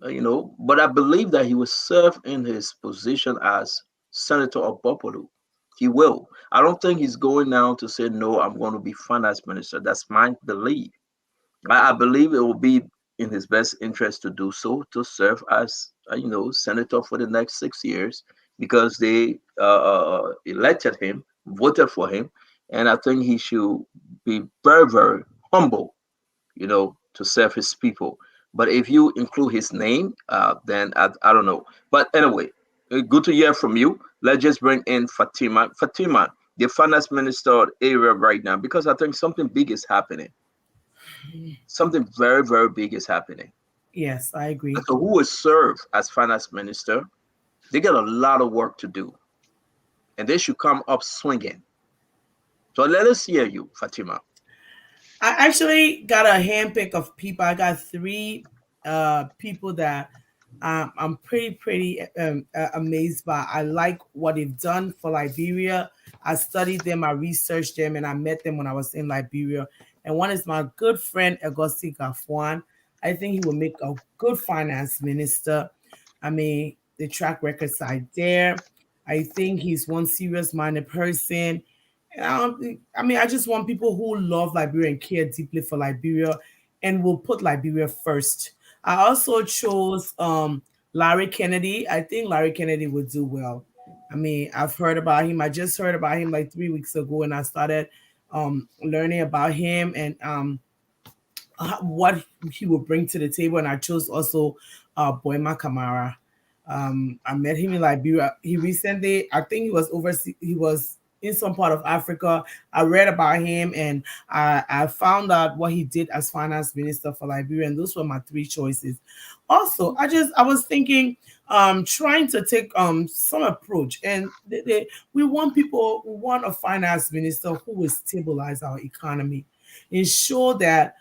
You know, but I believe that he will serve in his position as senator of Buffalo. He will. I don't think he's going now to say, no, I'm going to be finance minister. That's my belief. I believe it will be in his best interest to do so, to serve as, senator for the next 6 years, because they elected him, voted for him. And I think he should be very, very humble, to serve his people. But if you include his name, then I don't know. But anyway, good to hear from you. Let's just bring in Fatima. Fatima, the finance minister area right now, because I think something big is happening. Something very, very big is happening. Yes, I agree. So who will serve as finance minister? They got a lot of work to do. And they should come up swinging. So let us hear you, Fatima. I actually got a handpick of people. I got three people that I'm pretty amazed by. I like what they've done for Liberia. I studied them, I researched them, and I met them when I was in Liberia. And one is my good friend, Agosti Gafuan. I think he will make a good finance minister. I mean, the track records are there. I think he's one serious-minded person. I just want people who love Liberia and care deeply for Liberia and will put Liberia first. I also chose Larry Kennedy. I think Larry Kennedy would do well. I mean, I've heard about him. I just heard about him like 3 weeks ago, and I started learning about him and what he will bring to the table. And I chose also Boima Kamara. I met him in Liberia. He recently, I think he was overseas. He was in some part of Africa. I read about him and I found out what he did as finance minister for Liberia, and those were my three choices. Also, I was thinking, trying to take some approach, and we want a finance minister who will stabilize our economy, ensure that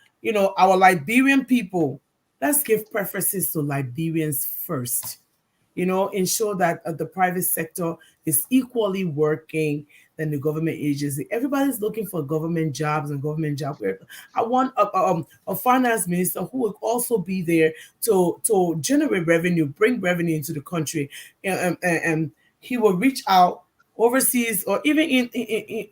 our Liberian people, let's give preferences to Liberians first. Ensure that the private sector is equally working than the government agency. Everybody's looking for government jobs and government jobs. I want a finance minister who will also be there to generate revenue, bring revenue into the country, and he will reach out overseas or even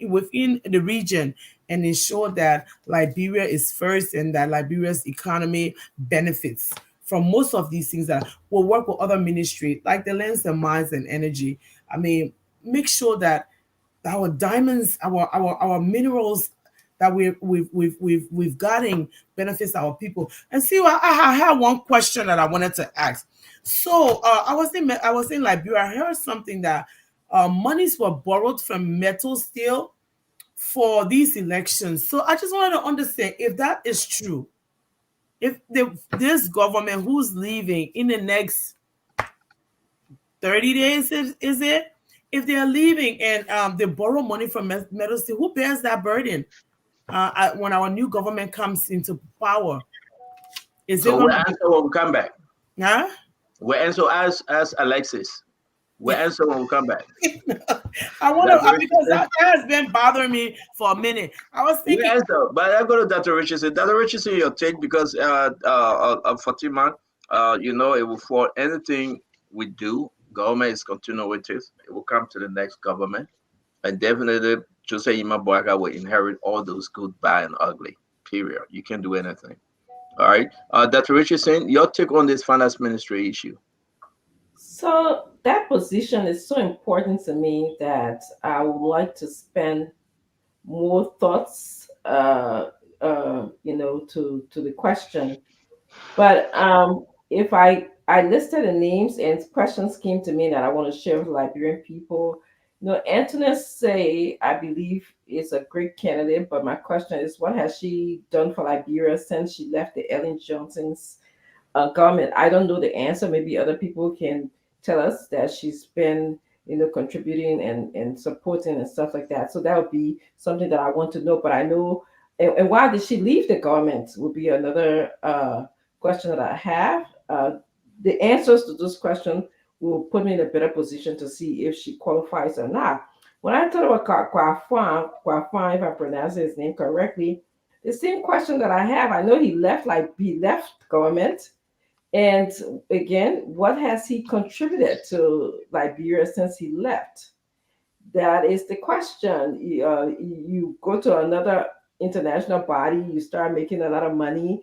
within the region and ensure that Liberia is first and that Liberia's economy benefits from most of these things. That will work with other ministries like the Lands and Mines and Energy. I mean, make sure that our diamonds, our minerals that we've gotten benefits our people. And see, I had one question that I wanted to ask. So I was in Liberia. I heard something that monies were borrowed from Metal Steel for these elections. So I just wanted to understand if that is true. If this government who's leaving in the next 30 days, is it? If they're leaving and they borrow money from Metal Steel, who bears that burden when our new government comes into power? We'll answer when we come back. Huh? We'll answer as Alexis. We'll answer when we come back. I want to, because that has been bothering me for a minute. I was thinking. We'll answer, but I go to Dr. Richardson. Dr. Richardson, your take, because Fatima, you know, it will fall anything we do. Government is continuing with it. It will come to the next government, and definitely Jose Imabwaga will inherit all those good, bad, and ugly. Period. You can't do anything. All right, Dr. Richardson, your take on this finance ministry issue. So that position is so important to me that I would like to spend more thoughts, you know, to the question. But if I listed the names and questions came to me that I want to share with Liberian people. You know, Antoinette Say, I believe, is a great candidate, but my question is, what has she done for Liberia since she left the Ellen Johnson's government? I don't know the answer. Maybe other people can tell us that she's been, you know, contributing and supporting and stuff like that. So that would be something that I want to know. But I know, and why did she leave the government would be another question that I have. The answers to those questions will put me in a better position to see if she qualifies or not. When I thought about Kwafan, if I pronounce his name correctly, the same question that I have, I know he left government. And again, what has he contributed to Liberia since he left? That is the question. You go to another international body, you start making a lot of money.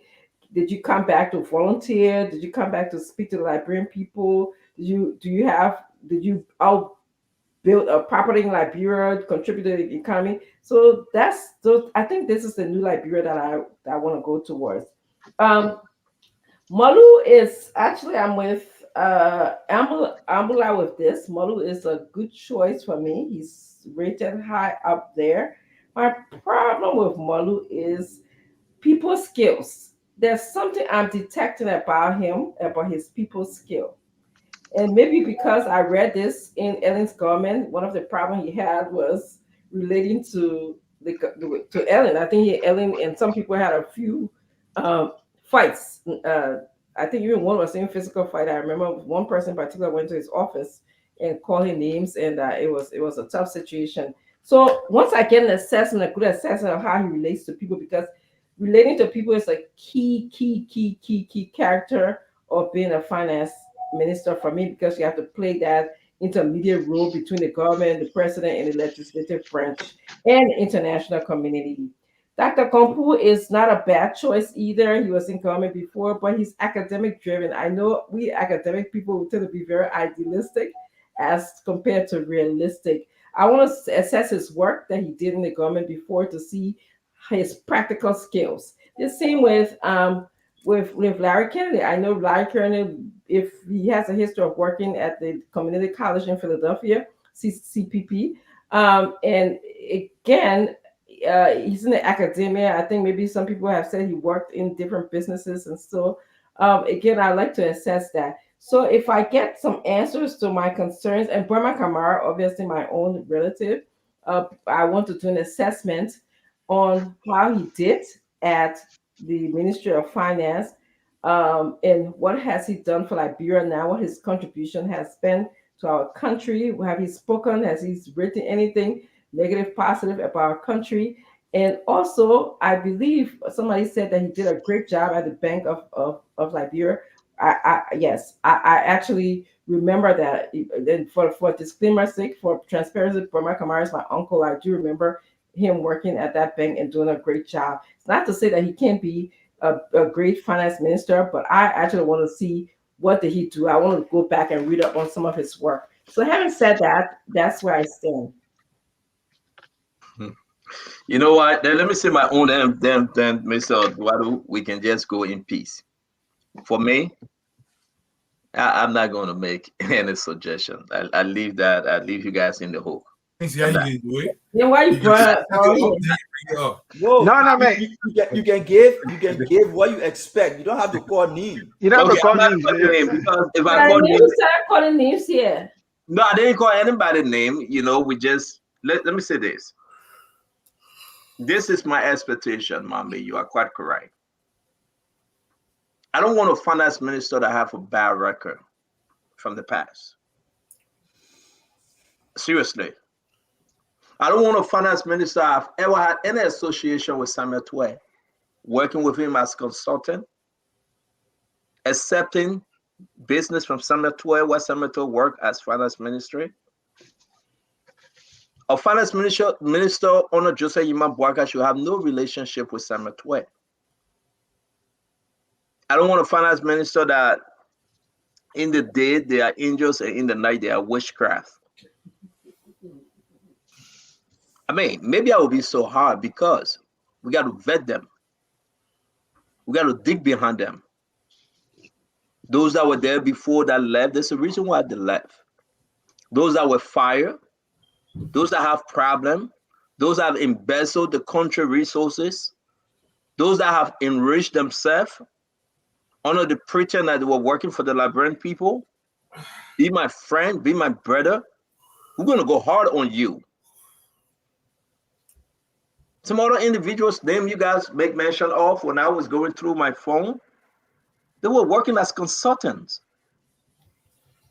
Did you come back to volunteer? Did you come back to speak to the Liberian people? Did you build a property in Liberia, contribute to the economy? So I think this is the new Liberia that I want to go towards. Malu is actually, I'm with Ambula with this. Malu is a good choice for me. He's rated high up there. My problem with Malu is people skills. There's something I'm detecting about him, about his people skill. And maybe because I read this in Ellen's government, one of the problems he had was relating to Ellen. I think Ellen and some people had a few fights. I think even one was in physical fight. I remember one person in particular went to his office and called him names, and it was a tough situation. So once I get a good assessment of how he relates to people, because relating to people is a key character of being a finance minister for me, because you have to play that intermediate role between the government, the president, and the legislative branch, and the international community. Dr. Kompu is not a bad choice either. He was in government before, but he's academic driven. I know we academic people tend to be very idealistic as compared to realistic. I want to assess his work that he did in the government before to see his practical skills. The same with Larry Kennedy. I know Larry Kennedy, if he has a history of working at the Community College in Philadelphia, CPP, and again, he's in the academia. I think maybe some people have said he worked in different businesses, and so again, I like to assess that. So if I get some answers to my concerns, and Burma Kamara, obviously my own relative, I want to do an assessment on how he did at the Ministry of Finance, and what has he done for Liberia now, what his contribution has been to our country. Have he spoken? Has he written anything negative, positive about our country? And also, I believe somebody said that he did a great job at the Bank of Liberia. Yes, I actually remember that. And for disclaimer's sake, for transparency, Burma Kamara is my uncle. I do remember him working at that bank and doing a great job. It's not to say that he can't be a great finance minister, but I actually want to see what did he do. I want to go back and read up on some of his work. So having said that, that's where I stand. You know what? Then let me say my own. Then Mr. Eduardo, we can just go in peace. For me, I'm not going to make any suggestion. I leave that. I leave you guys in the hook. Then why you brought up? No, man. You can give what you expect. You don't have to call names. You don't have to call names because if I call names, you started calling names here. No, I didn't call anybody name. You know, we just let me say this. This is my expectation, Mommy. You are quite correct. I don't want a finance minister to have a bad record from the past. Seriously. I don't want a finance minister I've ever had any association with Samuel Tway, working with him as consultant, accepting business from Samuel Tway, where Samuel Tway worked as finance ministry. A finance minister Honor Joseph Yima Boaka should have no relationship with Samuel Tway. I don't want a finance minister that in the day they are angels and in the night they are witchcraft. I mean, maybe I will be so hard because we got to vet them. We got to dig behind them. Those that were there before that left, there's a reason why they left. Those that were fired, those that have problem, those that have embezzled the country resources, those that have enriched themselves under the pretense that they were working for the Liberian people. Be my friend, be my brother. We're going to go hard on you. Some other individuals' name you guys make mention of when I was going through my phone, they were working as consultants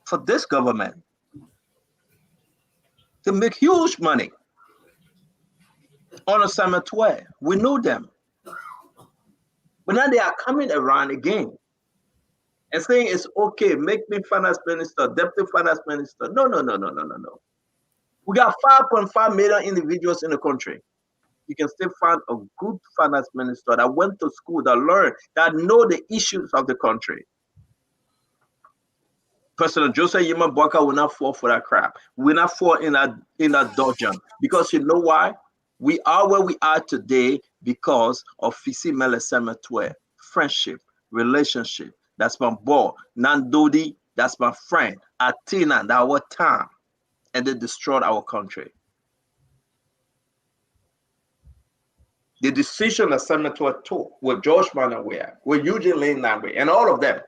for this government. They make huge money on a Samuel Tway. We know them. But now they are coming around again and saying it's okay, make me finance minister, deputy finance minister. No. We got 5.5 million individuals in the country. You can still find a good finance minister that went to school, that learned, that know the issues of the country. President Joseph Yima Boaka will not fall for that crap. Will not fall in that dungeon. Because you know why? We are where we are today because of Fisi Mele Samuel Tway. Friendship, relationship. That's my boy. Nandodi, that's my friend. Atina, that our time. And they destroyed our country. The decision that Samuel Tway took with George Manawea, with Eugene Lane Nangwe, and all of them,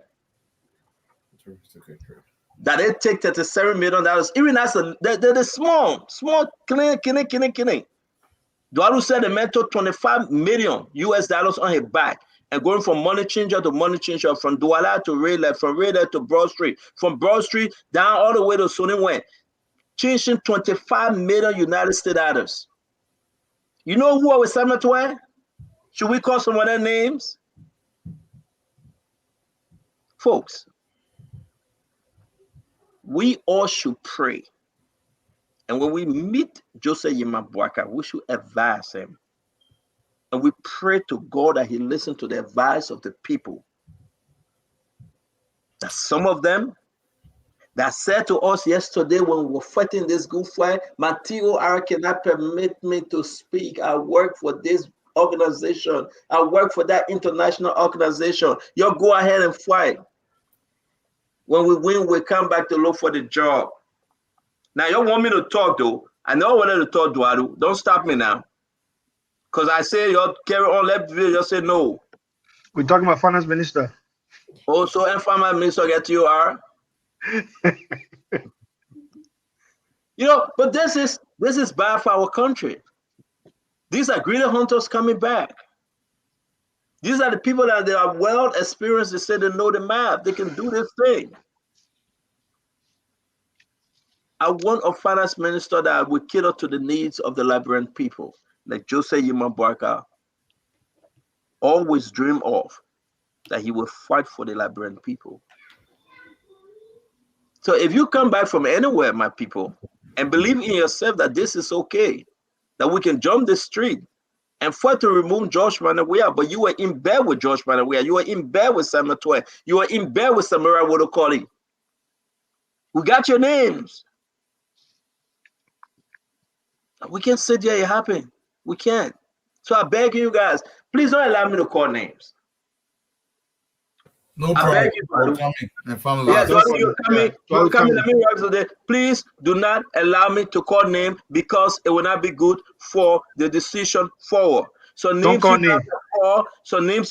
that they take $37 million, even as the small, killing. Dualu said the man took $25 million on his back and going from money changer to money changer, from Douala to Rayleigh, from Rayleigh to Broad Street, from Broad Street down all the way to Sonny Wayne, changing 25 million United States dollars. You know who was Samuel Tway? Should we call some of their names? Folks, we all should pray. And when we meet Joseph Yima Boaka, we should advise him. And we pray to God that he listen to the advice of the people. That some of them that said to us yesterday when we were fighting this good fight, Matthew R cannot permit me to speak. I work for this organization. I work for that international organization. You go ahead and fight. When we win, we come back to look for the job. Now, you want me to talk, though. I know I wanted to talk, Duadu. Don't stop me now. Because I say you carry on left view, you say no. We're talking about finance minister. Also, and finance minister get you are. You know, but this is bad for our country. These are greedy hunters coming back. These are the people that they are well experienced. They say they know the map. They can do this thing. I want a finance minister that will cater to the needs of the Liberian people, like Joseph Yima Boaka always dream of, that he will fight for the Liberian people. So if you come back from anywhere, my people, and believe in yourself that this is okay, that we can jump the street and fight to remove George Manawea, but you were in bed with George Manawea, you were in bed with Samuel Tway, you were in bed with Samira Wodokoli. We got your names. We can't sit there, it happened. We can't. So I beg you guys, please don't allow me to call names. No problem. You're coming. Let me work today. Please do not allow me to call name because it will not be good for the decision forward. So names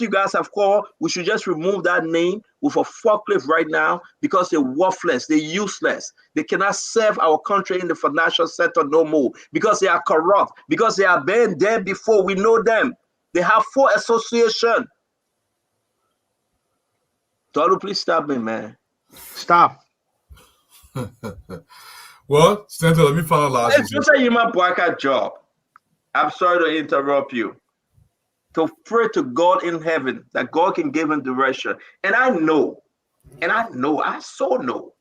you guys have called, we should just remove that name with a forklift right now because they're worthless, they're useless. They cannot serve our country in the financial sector no more because they are corrupt, because they have been there before. We know them. They have 4 associations. Tolu, please stop me, man. Stop. Well, Senator, let me finalize If you say you might work a job, I'm sorry to interrupt you. To pray to God in heaven that God can give him direction. And I so know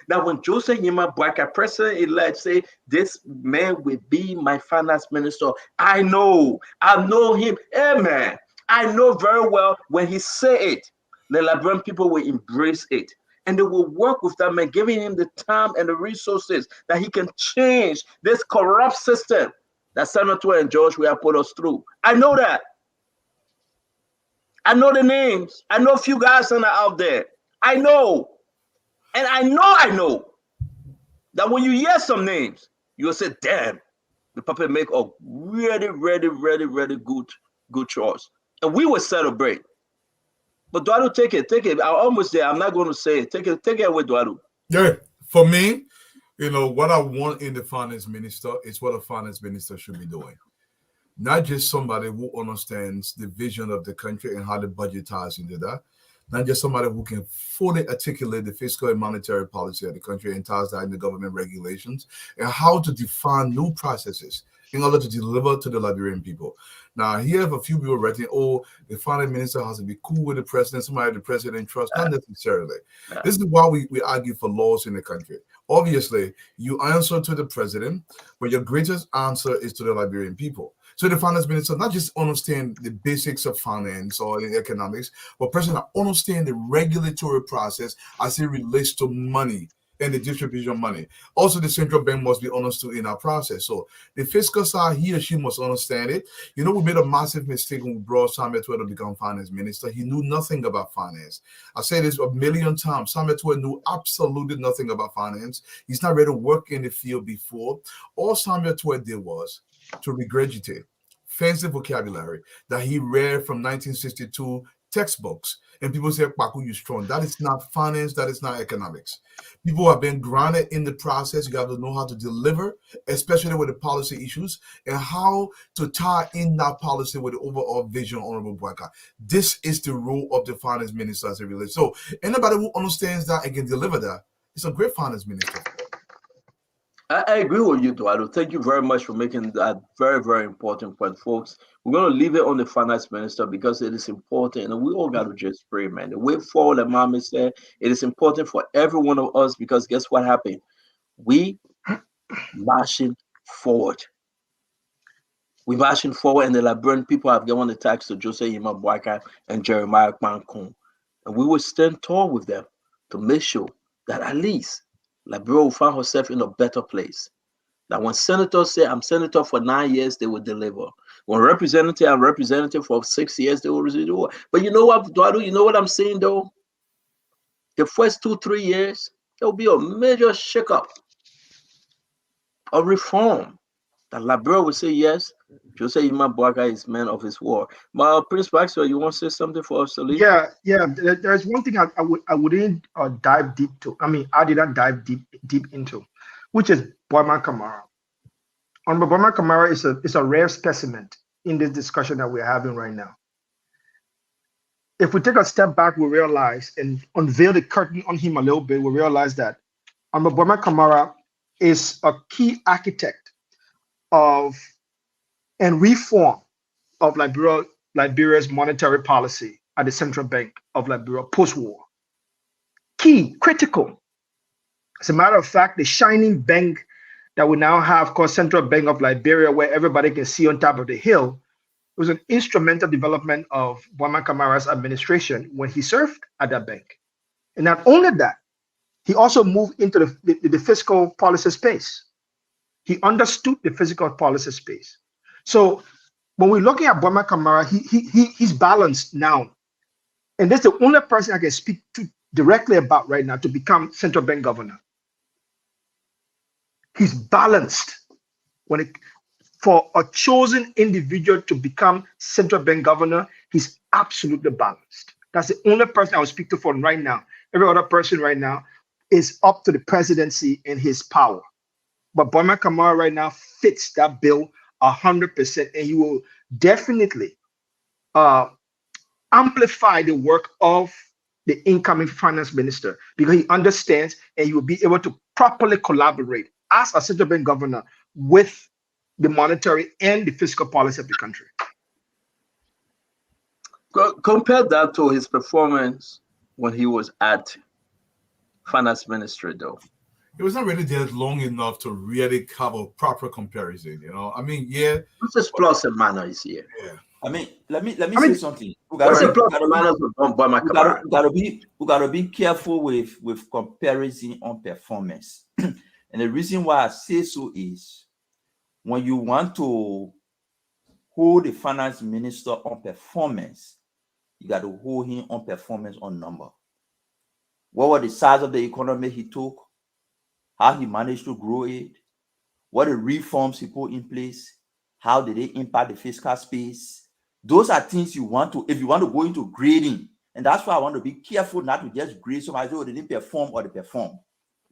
that when Joseph Yima Boakai, president-elect, say this man will be my finance minister, I know him. Amen. I know very well when he say it, the Liberian people will embrace it. And they will work with that man, giving him the time and the resources that he can change this corrupt system that Senator and George will have put us through. I know that. I know the names. I know a few guys that are out there. I know. And I know that when you hear some names, you'll say, damn, the puppet make a really good choice. And we will celebrate. But Duadu, take it. I'm almost there. I'm not going to say it. Take it away, Duadu. Yeah, for me, what I want in the finance minister is what a finance minister should be doing. Not just somebody who understands the vision of the country and how the budget ties into that. Not just somebody who can fully articulate the fiscal and monetary policy of the country and ties that into government regulations and how to define new processes in order to deliver to the Liberian people. Now, here have a few people writing, the finance minister has to be cool with the president, somebody the president trusts. Not necessarily. This is why we argue for laws in the country. Obviously, you answer to the president, but your greatest answer is to the Liberian people. So the finance minister not just understand the basics of finance or in economics, but person understand the regulatory process as it relates to money and the distribution of money. Also, the central bank must be understood in our process. So the fiscal side, he or she must understand it. We made a massive mistake when we brought Samuel Tuer to become finance minister. He knew nothing about finance. I say this a million times. Samuel Tuer knew absolutely nothing about finance. He's not ready to work in the field before. All Samuel Tuer did was to regurgitate fancy vocabulary that he read from 1962 textbooks. And people say, Paku, you're strong. That is not finance. That is not economics. People have been grounded in the process. You got to know how to deliver, especially with the policy issues, and how to tie in that policy with the overall vision, Honorable Boakai. This is the role of the finance minister as it relates. So anybody who understands that and can deliver that is a great finance minister. I agree with you, Duadu. Thank you very much for making that very, very important point, folks. We're going to leave it on the finance minister because it is important, and we all got to just pray, man. The way forward, like Mama said, it is important for every one of us because guess what happened? We marching forward. We marching forward, and the Liberian people have given the tax to Joseph Yima Boakai and Jeremiah Kpankun. And we will stand tall with them to make sure that at least Liberia will find herself in a better place. That when senators say, I'm senator for 9 years, they will deliver. When representative, I'm representative for 6 years, they will deliver. But you know what, Duadu, you know what I'm saying, though? The first 2-3 years, there will be a major shakeup, a reform. That Liberia will say, yes, Joseph Yima Boakai is man of his word. But Prince Maxwell, you want to say something for us to leave? Yeah. There's one thing I wouldn't dive deep to. I didn't dive deep into, which is Boyman Kamara. Honorable Boyman Kamara is a rare specimen in this discussion that we're having right now. If we take a step back, we realize and unveil the curtain on him a little bit, we realize that Honorable Boyman Kamara is a key architect of and reform of Liberia's monetary policy at the Central Bank of Liberia post-war. Key, critical. As a matter of fact, the shining bank that we now have called Central Bank of Liberia, where everybody can see on top of the hill, was an instrumental development of Boyman Kamara's administration when he served at that bank. And not only that, he also moved into the fiscal policy space. He understood the fiscal policy space. So when we're looking at Boyman Kamara, he's balanced now. And that's the only person I can speak to directly about right now to become central bank governor. He's balanced. For a chosen individual to become central bank governor, he's absolutely balanced. That's the only person I will speak to for right now. Every other person right now is up to the presidency and his power. But Boyman Kamara right now fits that bill 100%, and he will definitely amplify the work of the incoming finance minister because he understands and he will be able to properly collaborate as a central bank governor with the monetary and the fiscal policy of the country. Compare that to his performance when he was at finance ministry, though. It was not really there long enough to really have a proper comparison, you know. I mean, yeah. What's his plus and minus here? Yeah. I mean, let me say something. We What's the plus gotta and minus of Boy Macabra? we gotta be careful with comparison on performance. And the reason why I say so is when you want to hold the finance minister on performance, you got to hold him on performance on number. What was the size of the economy he took? How he managed to grow it? What the reforms he put in place? How did they impact the fiscal space? Those are things you want to, if you want to go into grading. And that's why I want to be careful not to just grade somebody, oh, they didn't perform or they perform.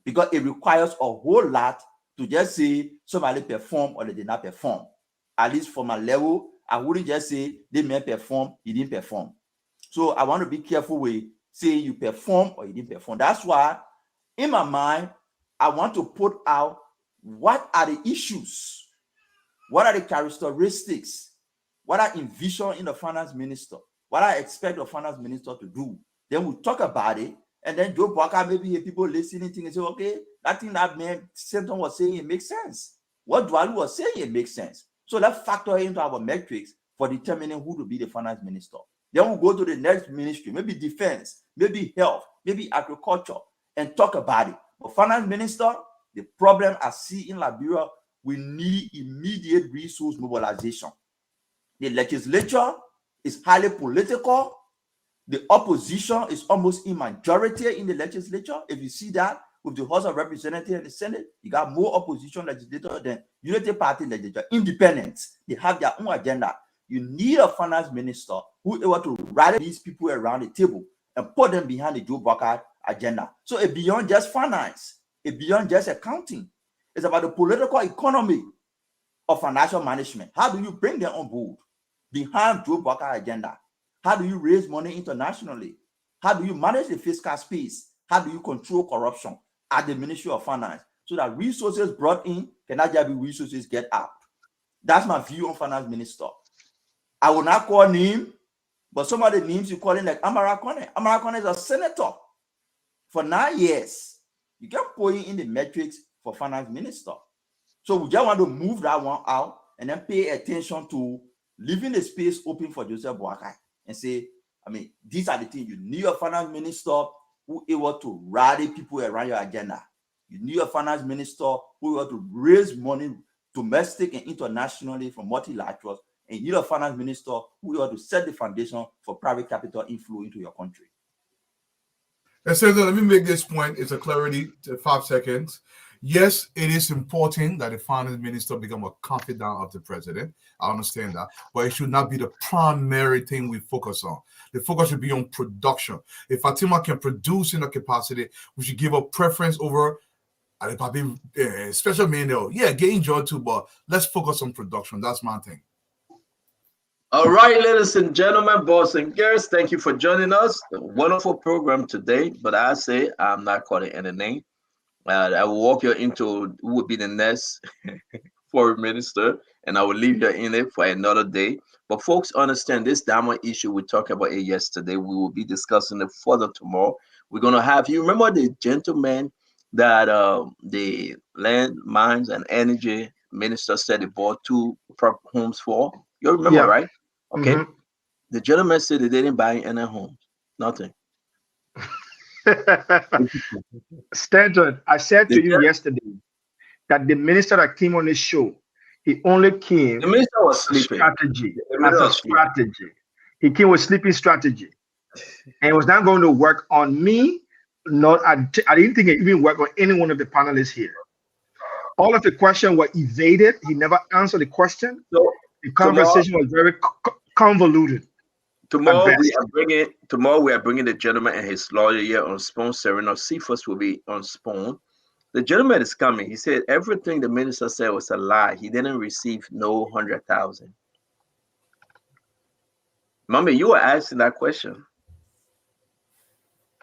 Because it requires a whole lot to just say somebody performed or they did not perform. At least from a level, I wouldn't just say they may perform, he didn't perform. So I want to be careful with saying you perform or you didn't perform. That's why, in my mind, I want to put out what are the issues, what are the characteristics, what I envision in the finance minister, what I expect the finance minister to do. Then we'll talk about it. And then Joe Barker, maybe people listening to and say, okay, that thing that man Simpson was saying, it makes sense. What Dwalu was saying, it makes sense. So let's factor into our metrics for determining who to be the finance minister. Then we'll go to the next ministry, maybe defense, maybe health, maybe agriculture, and talk about it. But finance minister, the problem I see in Liberia, we need immediate resource mobilization. The legislature is highly political. The opposition is almost in majority in the legislature. If you see that with the House of Representatives and the Senate, you got more opposition legislators than Unity Party legislature. Independents, they have their own agenda. You need a finance minister who is able to rally these people around the table and put them behind the Joe Barker agenda. So it's beyond just finance. It's beyond just accounting. It's about the political economy of financial management. How do you bring them on board behind Joe Barker agenda? How do you raise money internationally? How do you manage the fiscal space? How do you control corruption at the Ministry of Finance so that resources brought in cannot just be resources get out? That's my view on finance minister. I will not call name, but some of the names you call in like Amara Kone. Amara Kone is a senator for 9 years. You can put in the metrics for finance minister. So we just want to move that one out and then pay attention to leaving the space open for Joseph Boakai and say, I mean, these are the things you need a finance minister who is able to rally people around your agenda. You need a finance minister who is able to raise money domestic and internationally from multilaterals. And you need a finance minister who is able to set the foundation for private capital inflow into your country. And so let me make this point. It's a clarity to 5 seconds. Yes, it is important that the finance minister become a confidant of the president. I understand that. But it should not be the primary thing we focus on. The focus should be on production. If Fatima can produce in a capacity, we should give a preference over special man. Yeah, get enjoyed too, but let's focus on production. That's my thing. All right, ladies and gentlemen, boys and girls, thank you for joining us. A wonderful program today, but I say I'm not calling any name. I will walk you into who will be the next foreign minister, and I will leave you in it for another day. But folks, understand this diamond issue. We talked about it yesterday. We will be discussing it further tomorrow. We're going to have you remember the gentleman that the land, mines, and energy minister said he bought 2 homes for. You remember, right? Okay. Mm-hmm. The gentleman said they didn't buy any homes. Nothing. Stanton, I said to you yesterday that the minister that came on this show, he only came. The minister was sleeping. Strategy. As a strategy. He came with sleeping strategy. And it was not going to work on me. I didn't think it even worked on any one of the panelists here. All of the questions were evaded. He never answered the question. So, the conversation was very convoluted. Tomorrow we are bringing the gentleman and his lawyer here on Spoon. Serena Cephas will be on Spoon. The gentleman is coming. He said everything the minister said was a lie. He didn't receive no 100,000. Mommy, you were asking that question.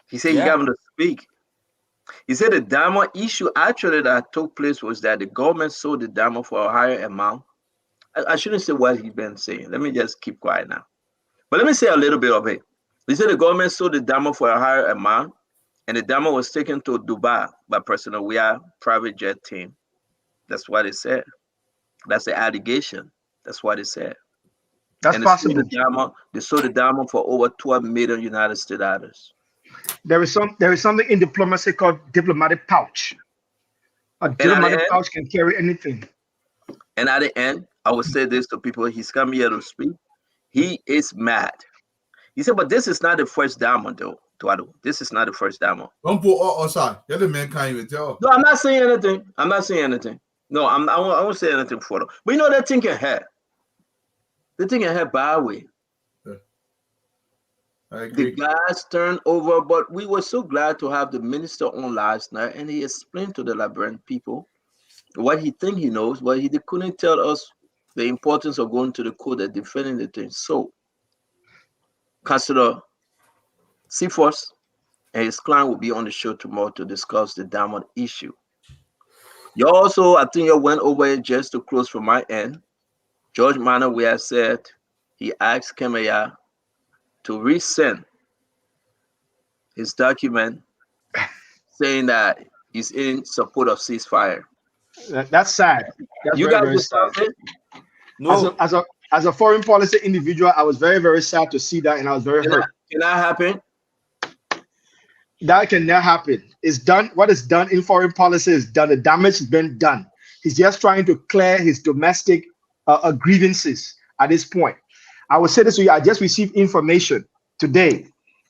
He said he got him to speak. He said the diamond issue actually that took place was that the government sold the diamond for a higher amount. I shouldn't say what he's been saying. Let me just keep quiet now. But let me say a little bit of it. He said the government sold the diamond for a higher amount, and the diamond was taken to Dubai by President Weah private jet team. That's what it said. That's the allegation. That's what it said. That's and possible. They sold the diamond for over 12 million United States dollars. There is something in diplomacy called diplomatic pouch. A diplomatic pouch can carry anything. And at the end, I will say this to people. He's come here to speak. He is mad. He said, but this is not the first diamond, though, Tuadu. This is not the first diamond. Don't put outside. The other man can't even tell. No, I'm not saying anything. I'm not saying anything. No, I won't say anything for them. But you know that thing can have. The thing can have bad way. Yeah. I agree. The guys turned over, but we were so glad to have the minister on last night, and he explained to the Liberian people what he think he knows, but he couldn't tell us the importance of going to the court and defending the thing. So, Councillor Seaforth and his client will be on the show tomorrow to discuss the diamond issue. You also, I think you went over it just to close from my end. George Manawea said he asked Kemaya to resend his document saying that he's in support of ceasefire. That's sad. That's you very, guys very sad. it? No. As a foreign policy individual, I was very, very sad to see that, and I was very hurt. Can that happen? That can never happen. It's done. What is done in foreign policy is done. The damage has been done. He's just trying to clear his domestic grievances at this point. I will say this to you. I just received information today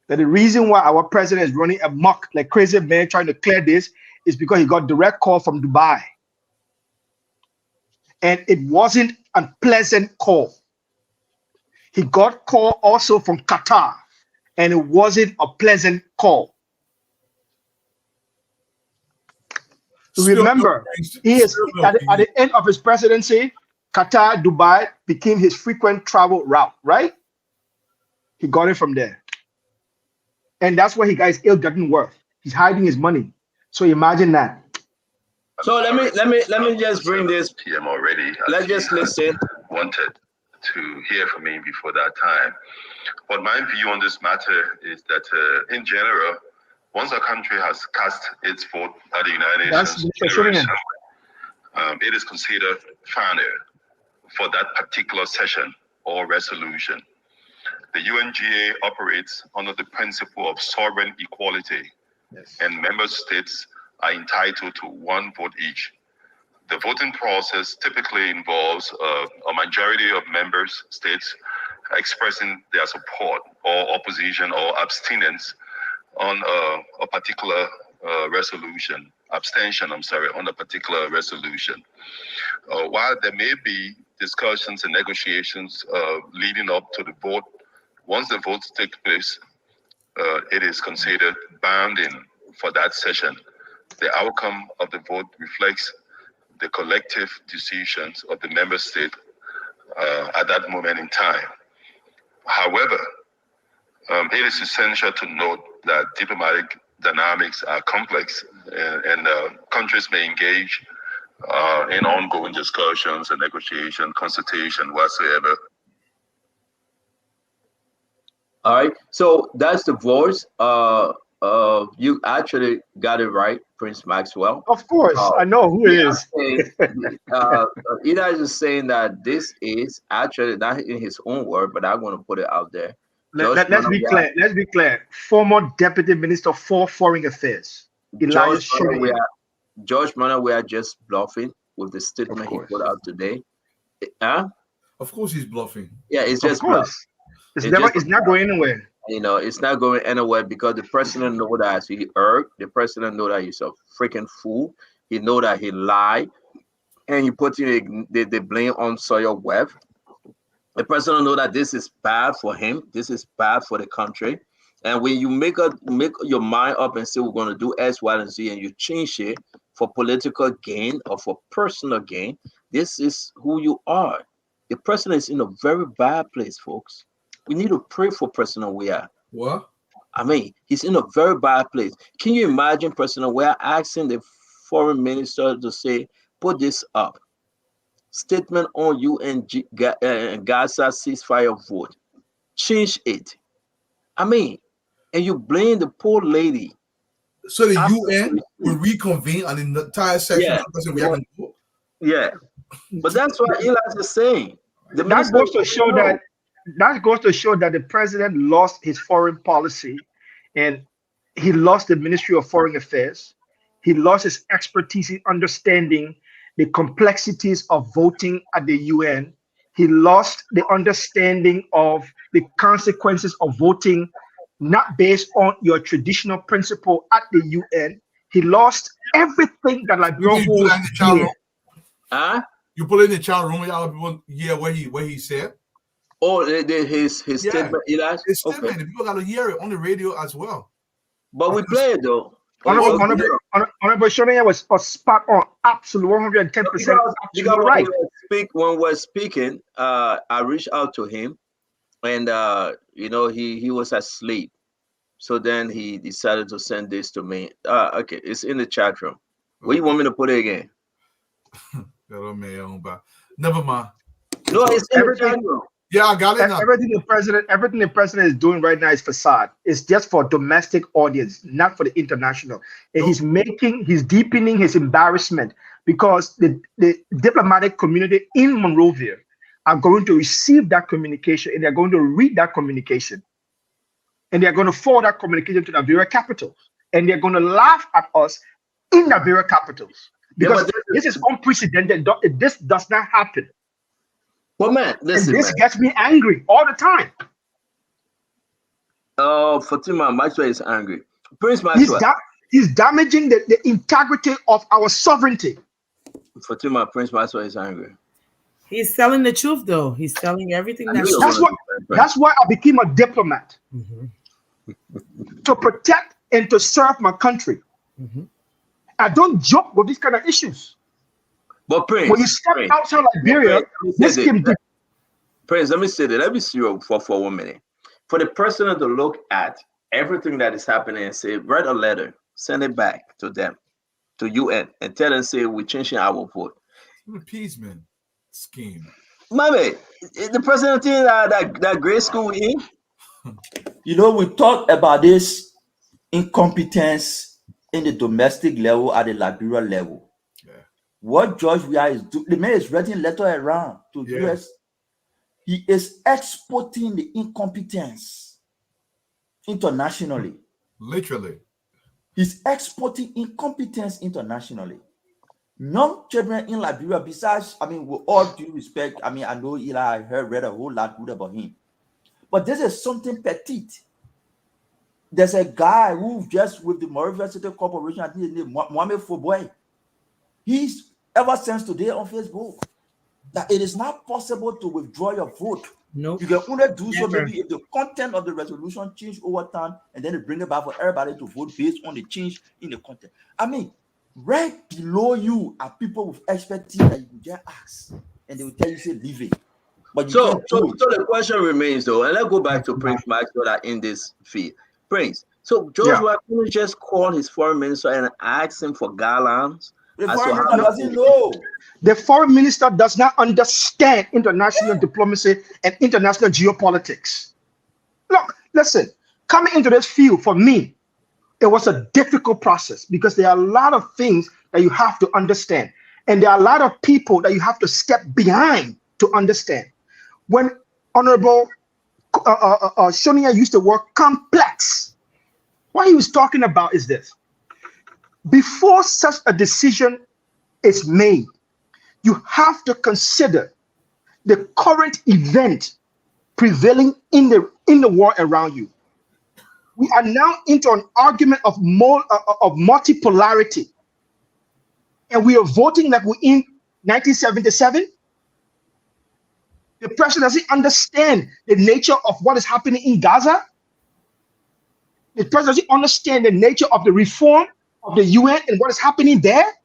that the reason why our president is running amok like crazy man trying to clear this is because he got direct call from Dubai. And it wasn't a pleasant call. He got call also from Qatar, and it wasn't a pleasant call. Remember, he is at the end of his presidency, Qatar, Dubai became his frequent travel route, right? He got it from there. And that's why he got his ill-gotten wealth. He's hiding his money. So imagine that. So let me just bring this. PM already. Let's just listen. Wanted to hear from me before that time. But my view on this matter is that in general, once a country has cast its vote at the United Nations, it is considered final for that particular session or resolution. The UNGA operates under the principle of sovereign equality, and member states are entitled to one vote each. The voting process typically involves a majority of member states expressing their support or opposition or abstinence on a particular resolution, on a particular resolution. While there may be discussions and negotiations leading up to the vote, once the votes take place, it is considered binding for that session. The outcome of the vote reflects the collective decisions of the member state at that moment in time. However, it is essential to note that diplomatic dynamics are complex, and countries may engage in ongoing discussions and negotiation, consultation, whatsoever. All right, so that's the voice. You actually got it right, Prince Maxwell. Of course, I know who it is. Ida is saying that this is actually not in his own word, but I'm going to put it out there. Let's be clear. Let's be clear. Former Deputy Minister for Foreign Affairs, George Manawea just bluffing with the statement he put out today. Of course, he's bluffing. Yeah, it's just bluff. It's not going anywhere. You know, it's not going anywhere because the president know that he erred. The president know that he's a freaking fool. He know that he lied, and he put the blame on Sawyer Webb. The president know that this is bad for him. This is bad for the country. And when you make your mind up and say we're going to do X, Y, and Z, and you change it for political gain or for personal gain, this is who you are. The president is in a very bad place, folks. We need to pray for President Weah. What? I mean, he's in a very bad place. Can you imagine, President, we're asking the foreign minister to say, put this up. Statement on UN Gaza ceasefire vote. Change it. I mean, and you blame the poor lady. So the UN will reconvene and the entire section Yeah. But that's what Elias is saying. That goes to show that the president lost his foreign policy, and he lost the Ministry of Foreign Affairs. He lost his expertise in understanding the complexities of voting at the UN. He lost the understanding of the consequences of voting not based on your traditional principle at the UN. He lost everything that Liberia holds dear. You put it in the chat room, y'all people hear what he said. Oh, his statement, Elias? His statement. Okay. People got to hear it on the radio as well. But we play it though. Honorable Shonia was spot on, absolute 110%. Right. When we're speaking, I reached out to him, and he was asleep. So then he decided to send this to me. Okay, it's in the chat room. Where you want me to put it again? Never mind. No, it's in the chat room. Yeah, I got it now. Everything the president is doing right now is facade. It's just for domestic audience, not for the international. And he's deepening his embarrassment because the diplomatic community in Monrovia are going to receive that communication, and they're going to read that communication, and they're going to forward that communication to the Liberia capitals, and they're going to laugh at us in the Liberia capitals because this is unprecedented. This does not happen. Well, man, listen, this gets me angry all the time. Fatima Maxwell is angry. Prince Maxwell. He's damaging the integrity of our sovereignty. Fatima, Prince Maxwell is angry. He's telling the truth, though. He's telling everything. That's why I became a diplomat. To protect and to serve my country. I don't joke with these kind of issues. But Prince, when you step outside Liberia, Prince, let me say that. Let me see you for 1 minute. For the president to look at everything that is happening and say, write a letter, send it back to them, to UN, and tell them, say, we're changing our vote. Appeasement scheme. Mommy, the president in that grade school in? We talk about this incompetence in the domestic level at the Liberia level. What George Weah is doing, the man is writing letter around to US. He is exporting the incompetence internationally. Literally. He's exporting incompetence internationally. Young children in Liberia, besides, with all due respect, I know Eli, I read a whole lot good about him. But this is something petite. There's a guy who just with the Monrovia City Corporation, I think his name Mohamed Foboy. He's ever since today on Facebook that it is not possible to withdraw your vote. No, you can only do so maybe if the content of the resolution change over time, and then they bring it back for everybody to vote based on the change in the content. Right below you are people with expertise that you can just ask, and they will tell you say leave it. But so the question remains though, and let's go back to Prince Maxwell in this field. Prince, so George Weah couldn't just call his foreign minister and ask him for guidelines. The foreign minister doesn't know. The foreign minister does not understand international diplomacy and international geopolitics. Look, listen, coming into this field for me, it was a difficult process because there are a lot of things that you have to understand. And there are a lot of people that you have to step behind to understand. When Honorable Shonia used the word complex, what he was talking about is this. Before such a decision is made, you have to consider the current event prevailing in the world around you. We are now into an argument of multipolarity, and we are voting like we're in 1977. The president doesn't understand the nature of what is happening in Gaza. The president doesn't understand the nature of the reform of the UN and what is happening there.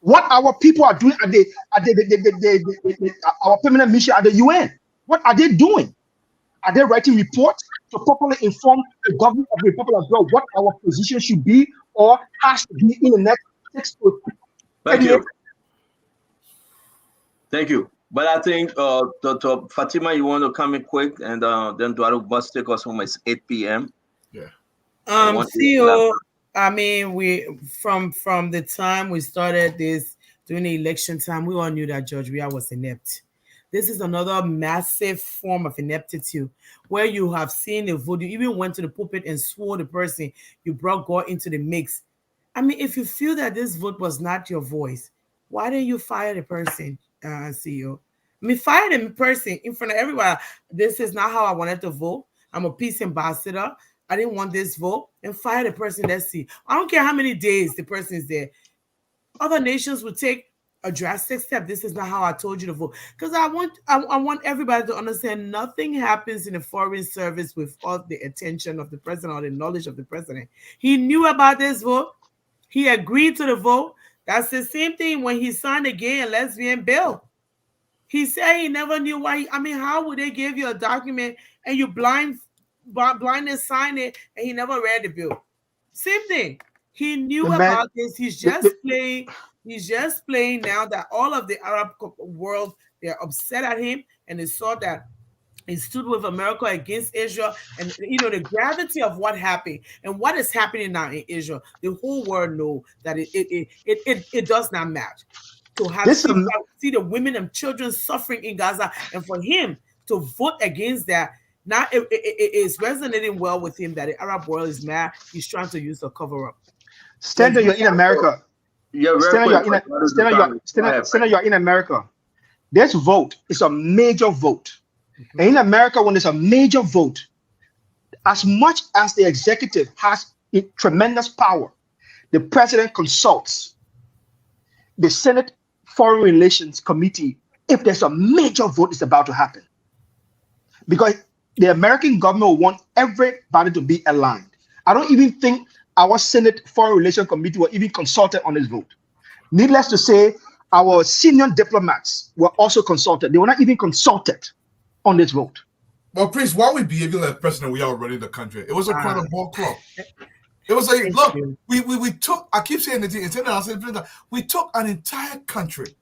What our people are doing at our permanent mission at the UN. What are they doing? Are they writing reports to properly inform the government of the Republic of God what our position should be or has to be in the next 6 to 10 years? Thank you. But I think Dr. Fatima, you want to come in quick, and then Eduardo bus take us home. It's 8 p.m. Yeah. CEO, I mean, we from the time we started this during the election time, we all knew that George Weah was inept. This is another massive form of ineptitude where you have seen the vote. You even went to the pulpit and swore the person. You brought God into the mix. I mean, if you feel that this vote was not your voice, why didn't you fire the person, CEO? I mean, fire the person in front of everybody. This is not how I wanted to vote. I'm a peace ambassador. I didn't want this vote. And fire the person. Let's see. I don't care how many days the person is there. Other nations would take a drastic step. This is not how I told you to vote. Because I want everybody to understand nothing happens in the foreign service without the attention of the president or the knowledge of the president. He knew about this vote. He agreed to the vote. That's the same thing when he signed the gay and lesbian bill. He said he never knew why. I mean, how would they give you a document and you blindly sign it and he never read the bill? Same thing. He knew about this. He's just playing. He's just playing now that all of the Arab world, they're upset at him, and they saw that he stood with America against Israel, and the gravity of what happened and what is happening now in Israel. The whole world know that it does not match. To have see the women and children suffering in Gaza, and for him to vote against that, now it is resonating well with him that the Arab world is mad. He's trying to use a cover up. Standard, you're in America. Standard, you're in America. This vote is a major vote. And in America, when there's a major vote, as much as the executive has tremendous power, the president consults the Senate Foreign Relations Committee if there's a major vote is about to happen. Because the American government will want everybody to be aligned. I don't even think our Senate Foreign Relations Committee were even consulted on this vote. Needless to say, our senior diplomats were also consulted. They were not even consulted on this vote. Well, Prince, why we behaving like president? We are running the country. It was a crowded ball club. It was like, look, we took. I keep saying it. We took an entire country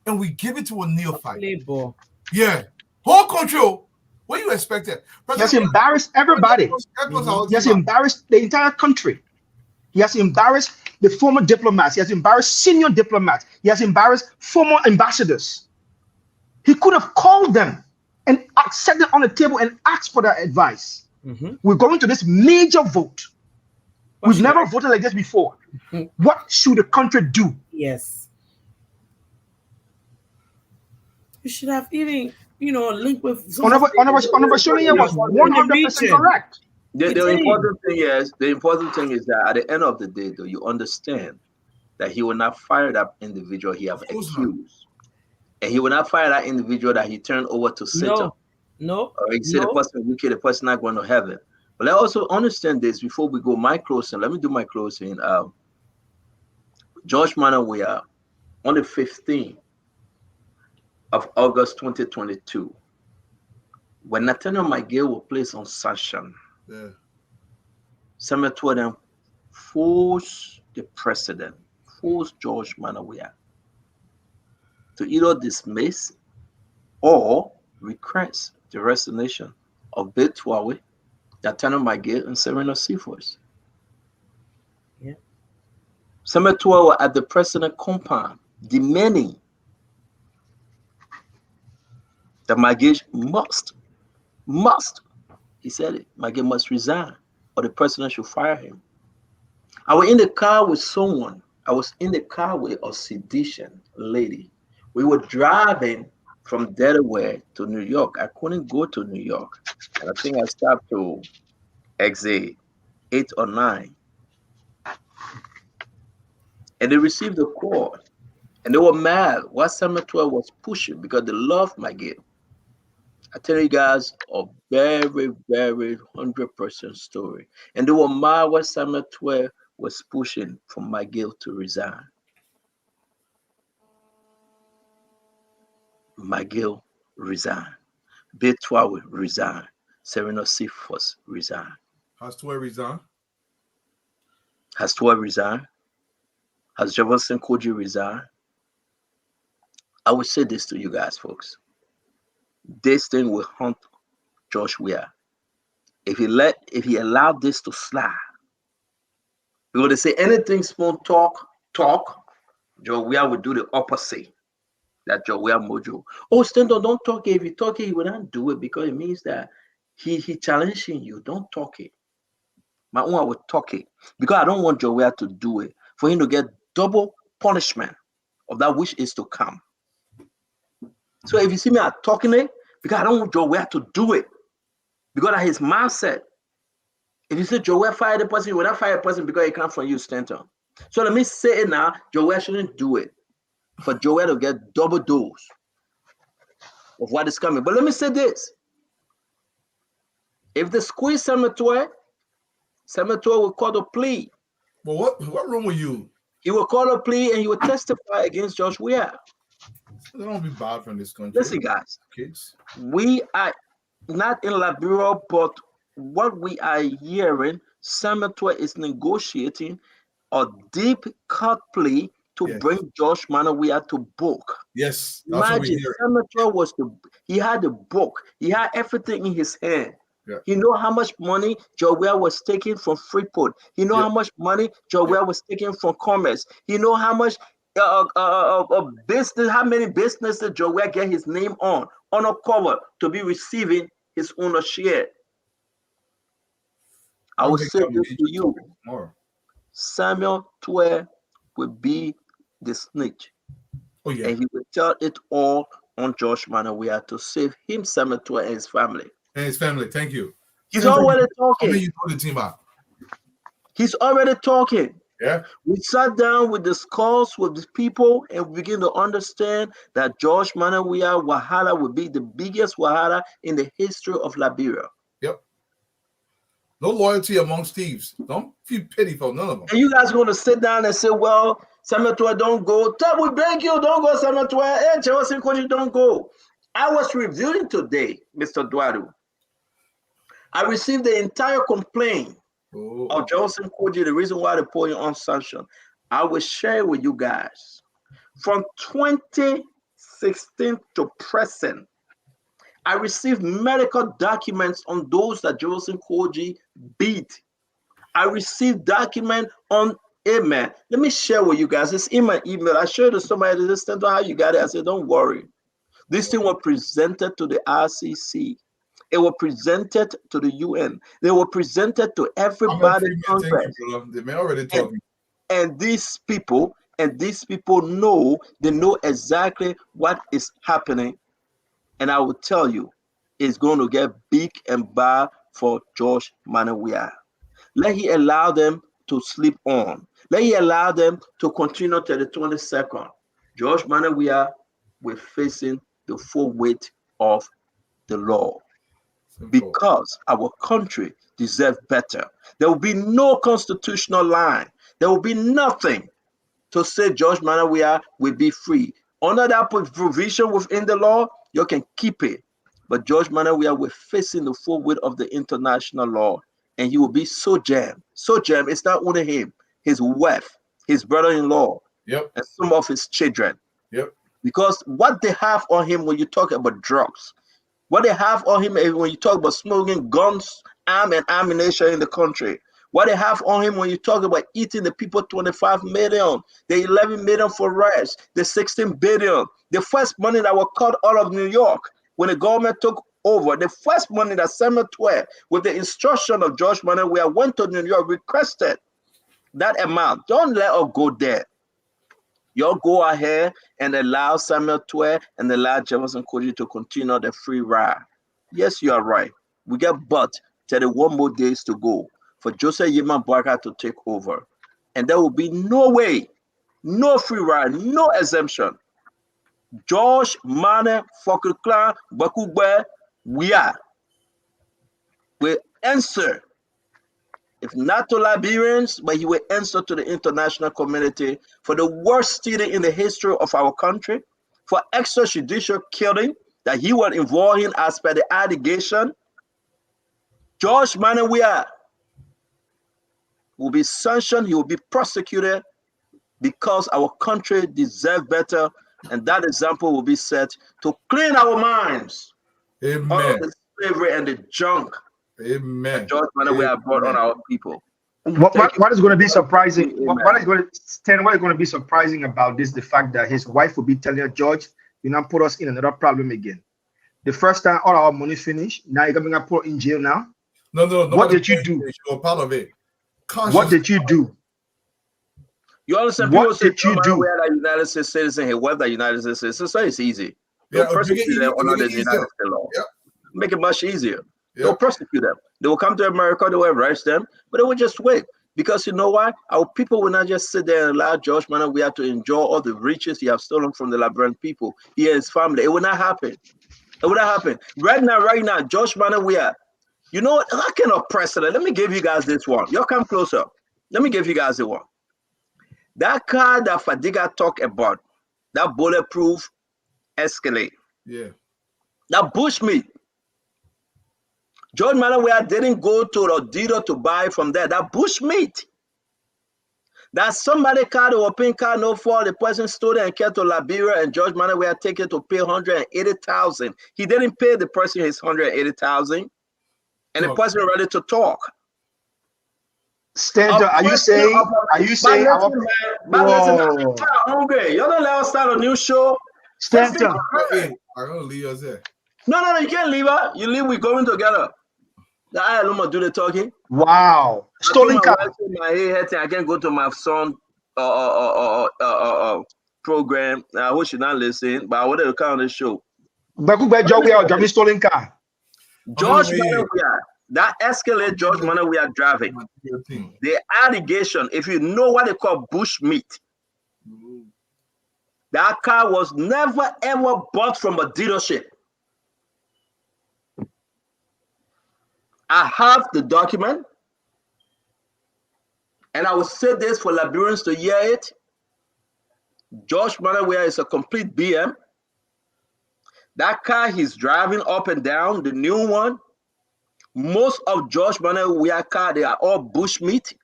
and we give it to a neophyte. Yeah, whole country. What do you expect? He has embarrassed everybody. He has embarrassed the entire country. He has embarrassed the former diplomats. He has embarrassed senior diplomats. He has embarrassed former ambassadors. He could have called them and set them on the table and asked for their advice. We're going to this major vote. We've never voted like this before. What should the country do? Yes. You should have even, linked with. Honorable Shonia was 100% correct. The important thing is that at the end of the day, though, you understand that he will not fire that individual he have accused. And he will not fire that individual that he turned over to Satan. No. Or he said the person wicked, the person not going to heaven. But I also understand this before we go my closing. Let me do my closing. George Weah, on the 15th of August 2022, when Nathaniel McGill was placed on sanction, Samuel told them, force the president, force George Weah to either dismiss or request the resignation of Bill Tuawe, Nathaniel McGill, and Serena Seaforth. Samuel Tuawe were at the president compound demanding that McGill must, he said it, McGill must resign or the president should fire him. I was in the car with someone. I was in the car with a Seditian lady. We were driving from Delaware to New York. I couldn't go to New York. And I think I stopped to exit 8 or 9. And they received a call. And they were mad what Samuel Tuawe was pushing because they loved McGill. I tell you guys a very, very 100% story. And they were mad what Samuel Tuawe was pushing for McGill to resign. McGill resigned. Betwa will resign. Serena Sifos resign. Has Toy resigned? Has Toy resigned? Has Jefferson Koji resigned? I will say this to you guys, folks. This thing will haunt Josh Weah. If he allowed this to slide, because they say anything small talk, Joe Weah would do the opposite. That Joe Weah mojo. Oh, Stanton, don't talk it. If you talk it, he will not do it because it means that he challenging you. Don't talk it. My own, I will talk it because I don't want Joe Weah to do it for him to get double punishment of that which is to come. So if you see me talking it, because I don't want Joe Weah to do it, because of his mindset. If you say Joe Weah fired a person, you will not fire a person because it comes from you, Stanton. So let me say it now, Joe Weah shouldn't do it for Joe Weah to get double dose of what is coming. But let me say this. If they squeeze Samuel Toy will call a plea. Well, what wrong with you? He will call a plea and he will testify against Josh Weah. They don't be bad from this country. Listen, guys. Kids. We are not in Liberia, but what we are hearing, Samuel Toy is negotiating a deep cut plea to bring Josh Manawia to book. Yes. Imagine Samuel Toy he had the book. He had everything in his hand. Yeah. He know how much money Joe Weah was taking from Freeport. He know how much money Joe Weah was taking from Commerce. He know how much business, how many businesses Joe Weah get his name on a cover to be receiving his own share. I will say this to you. Samuel Toy will be the snitch. Oh, yeah. And he will tell it all on Josh Manawia to save him, Samuel Toy, and his family. And his family, thank you. He's already talking. How many you know the team out? He's already talking. Yeah. We sat down, we discussed with the people, and we begin to understand that Josh Manawia Wahala will be the biggest Wahala in the history of Liberia. Yep. No loyalty amongst thieves. Don't feel pity for none of them. And you guys going to sit down and say, well, Samuel Toy, don't go. We beg you, don't go, Samuel Toy. Hey, Jefferson Koji, don't go. I was reviewing today, Mr. Dwadu. I received the entire complaint of Jefferson Koji, the reason why they put him on sanction. I will share with you guys. From 2016 to present, I received medical documents on those that Jefferson Koji beat. I received document on Amen. Let me share with you guys. It's in my email. I shared to somebody this time how you got it. I said, don't worry. This thing was presented to the RCC. It was presented to the UN. They were presented to everybody in Congress. They already talking. And these people know, they know exactly what is happening. And I will tell you, it's going to get big and bad for Josh Manawia. Let he allow them to sleep on. Let he allow them to continue to the 22nd. Josh Manawia will facing the full weight of the law. Because our country deserves better. There will be no constitutional line. There will be nothing to say Josh Manawia will be free. Under that provision within the law, you can keep it. But Josh Manawia will facing the full weight of the international law. And he will be so jammed. So jammed, it's not only him, his wife, his brother-in-law, and some of his children. Because what they have on him when you talk about drugs, what they have on him when you talk about smoking guns, arms, and ammunition in the country. What they have on him when you talk about eating the people 25 million, the 11 million for rice, the 16 billion, the first money that was cut out of New York when the government took over, the first money that Samuel Toy, with the instruction of Josh Manawia, went to New York, requested that amount. Don't let us go there. Y'all go ahead and allow Samuel Toy and allow Jefferson Koji to continue the free ride. Yes, you are right. We got but 31 more days to go for Joseph Yeman Barker to take over. And there will be no way, no free ride, no exemption. Josh Mane Fokukla Bakugbe, we will answer. If not to Liberians, but he will answer to the international community for the worst stealing in the history of our country, for extrajudicial killing, that he was involved in as per the allegation, George Manawia will be sanctioned, he will be prosecuted because our country deserves better, and that example will be set to clean our minds of the slavery and the junk that George Manawia brought on our people. What is going to be surprising? What is going to be surprising about this? The fact that his wife will be telling her, George, you now put us in another problem again. The first time all our money finished, now you're going to put in jail now. No. What did you do? You're part of it. What did you do? You understand? What did you do? We are a United States citizen. He was a United States citizen, so it's easy. Don't prosecute them under the United States law. Make it much easier. Don't prosecute them. They will come to America, they will arrest them, but they will just wait. Because you know why? Our people will not just sit there and allow George Manawia to enjoy all the riches he has stolen from the Liberian people, he and his family. It will not happen. It will not happen. Right now, George Manawia, you know what? That kind of precedent. Let me give you guys this one. Y'all come closer. Let me give you guys the one. That car that Fadiga talked about, that bulletproof Escalade. Yeah. That bushmeat. George Manawia didn't go to the dealer to buy from there. That bushmeat. That somebody car, the open car, no fault. The person stole it and kept to Liberia, and George Manawia take it to pay $180,000. He didn't pay the person his $180,000, and the person ready to talk. Stanton, are you saying? I'm hungry. You don't let us start a new show. Stanton, I'm gonna leave us there. No, you can't leave her. You leave. We're going together. I don't do the talking. Wow, stolen car. My head, I can't go to my son program. I wish you not listen, but I wanted to come on the show. Stolen car. George Manawia. That Escalade George Manawia driving, the allegation, if you know what they call bushmeat, that car was never ever bought from a dealership. I have the document, and I will say this for Liberians to hear it. George Manawia is a complete BM. That car he's driving up and down, the new one, most of George Manawia car, they are all bushmeat.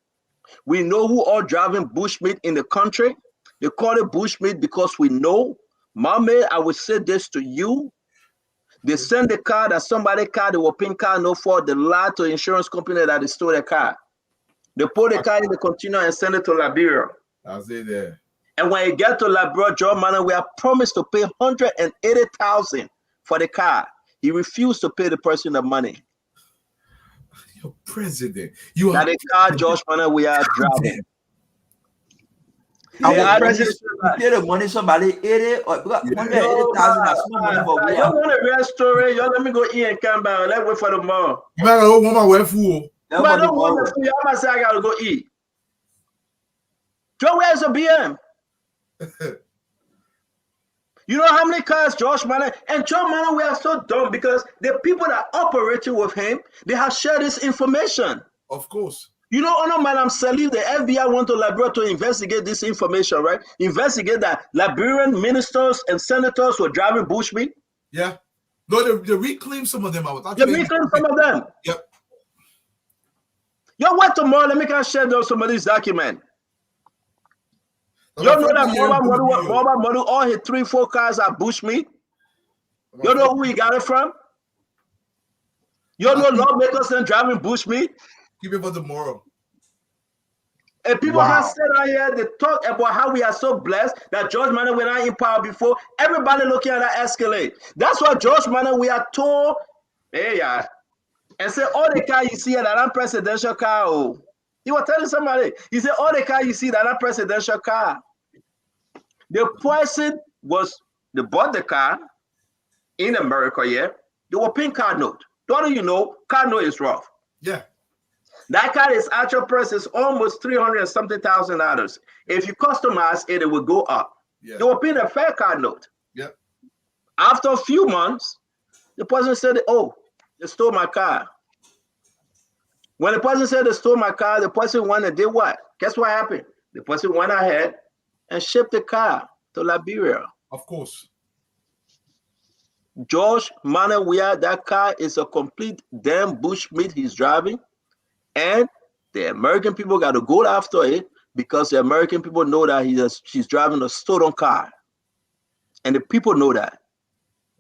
We know who all driving bushmeat in the country. They call it bushmeat because we know. Mama, I will say this to you. They send the car that somebody car, the open car, no fault, they lie to the insurance company that they stole the car. They put the car in the container and send it to Liberia. I'll say there. And when you get to Liberia, George Manawia promised to pay $180,000 for the car. He refused to pay the person the money. Your president. That the car George Manawia driving. Our president pay the money somebody 80 or 180,000. That's no money for you want a real story? Y'all let me go in and come back. Let's wait for the mom. You better go home and wait for. I don't want to see. I'm gonna say I gotta go eat. Joe, where's the BM? You know how many cars George Manawia and George Manawia are so dumb because the people that operated with him, they have shared this information. Of course. You know, Honor Madam Salif, the FBI went to Liberia to investigate this information, right? Investigate that Liberian ministers and senators were driving bushmeat. Yeah. No, they reclaimed some of them. They reclaimed some of them. Yep. Yo, what tomorrow? Let me share those some of these documents. You know that Boba Madu, all his 3-4 cars are bushmeat? You know who he got it from? You know lawmakers and driving bushmeat? Keep it for tomorrow. And people can sit out here, they talk about how we are so blessed that George Manawia not in power before. Everybody looking at that Escalade. That's what George Manawia told, and say, all the car you see that presidential car, oh. He was telling somebody, he said, all the car you see that presidential car. The person was, they bought the car in America, they were paying card note. Don't you know, card note is rough. Yeah. That car is actual price is almost $300,000. If you customize it, it will go up. Yeah. They were paying a fair card note. Yeah. After a few months, the person said, oh, they stole my car. When the person said they stole my car, the person went and did what? Guess what happened? The person went ahead and shipped the car to Liberia. Of course. George Manawia, that car is a complete damn bushmeat he's driving. And the American people got to go after it because the American people know that he's driving a stolen car. And the people know that.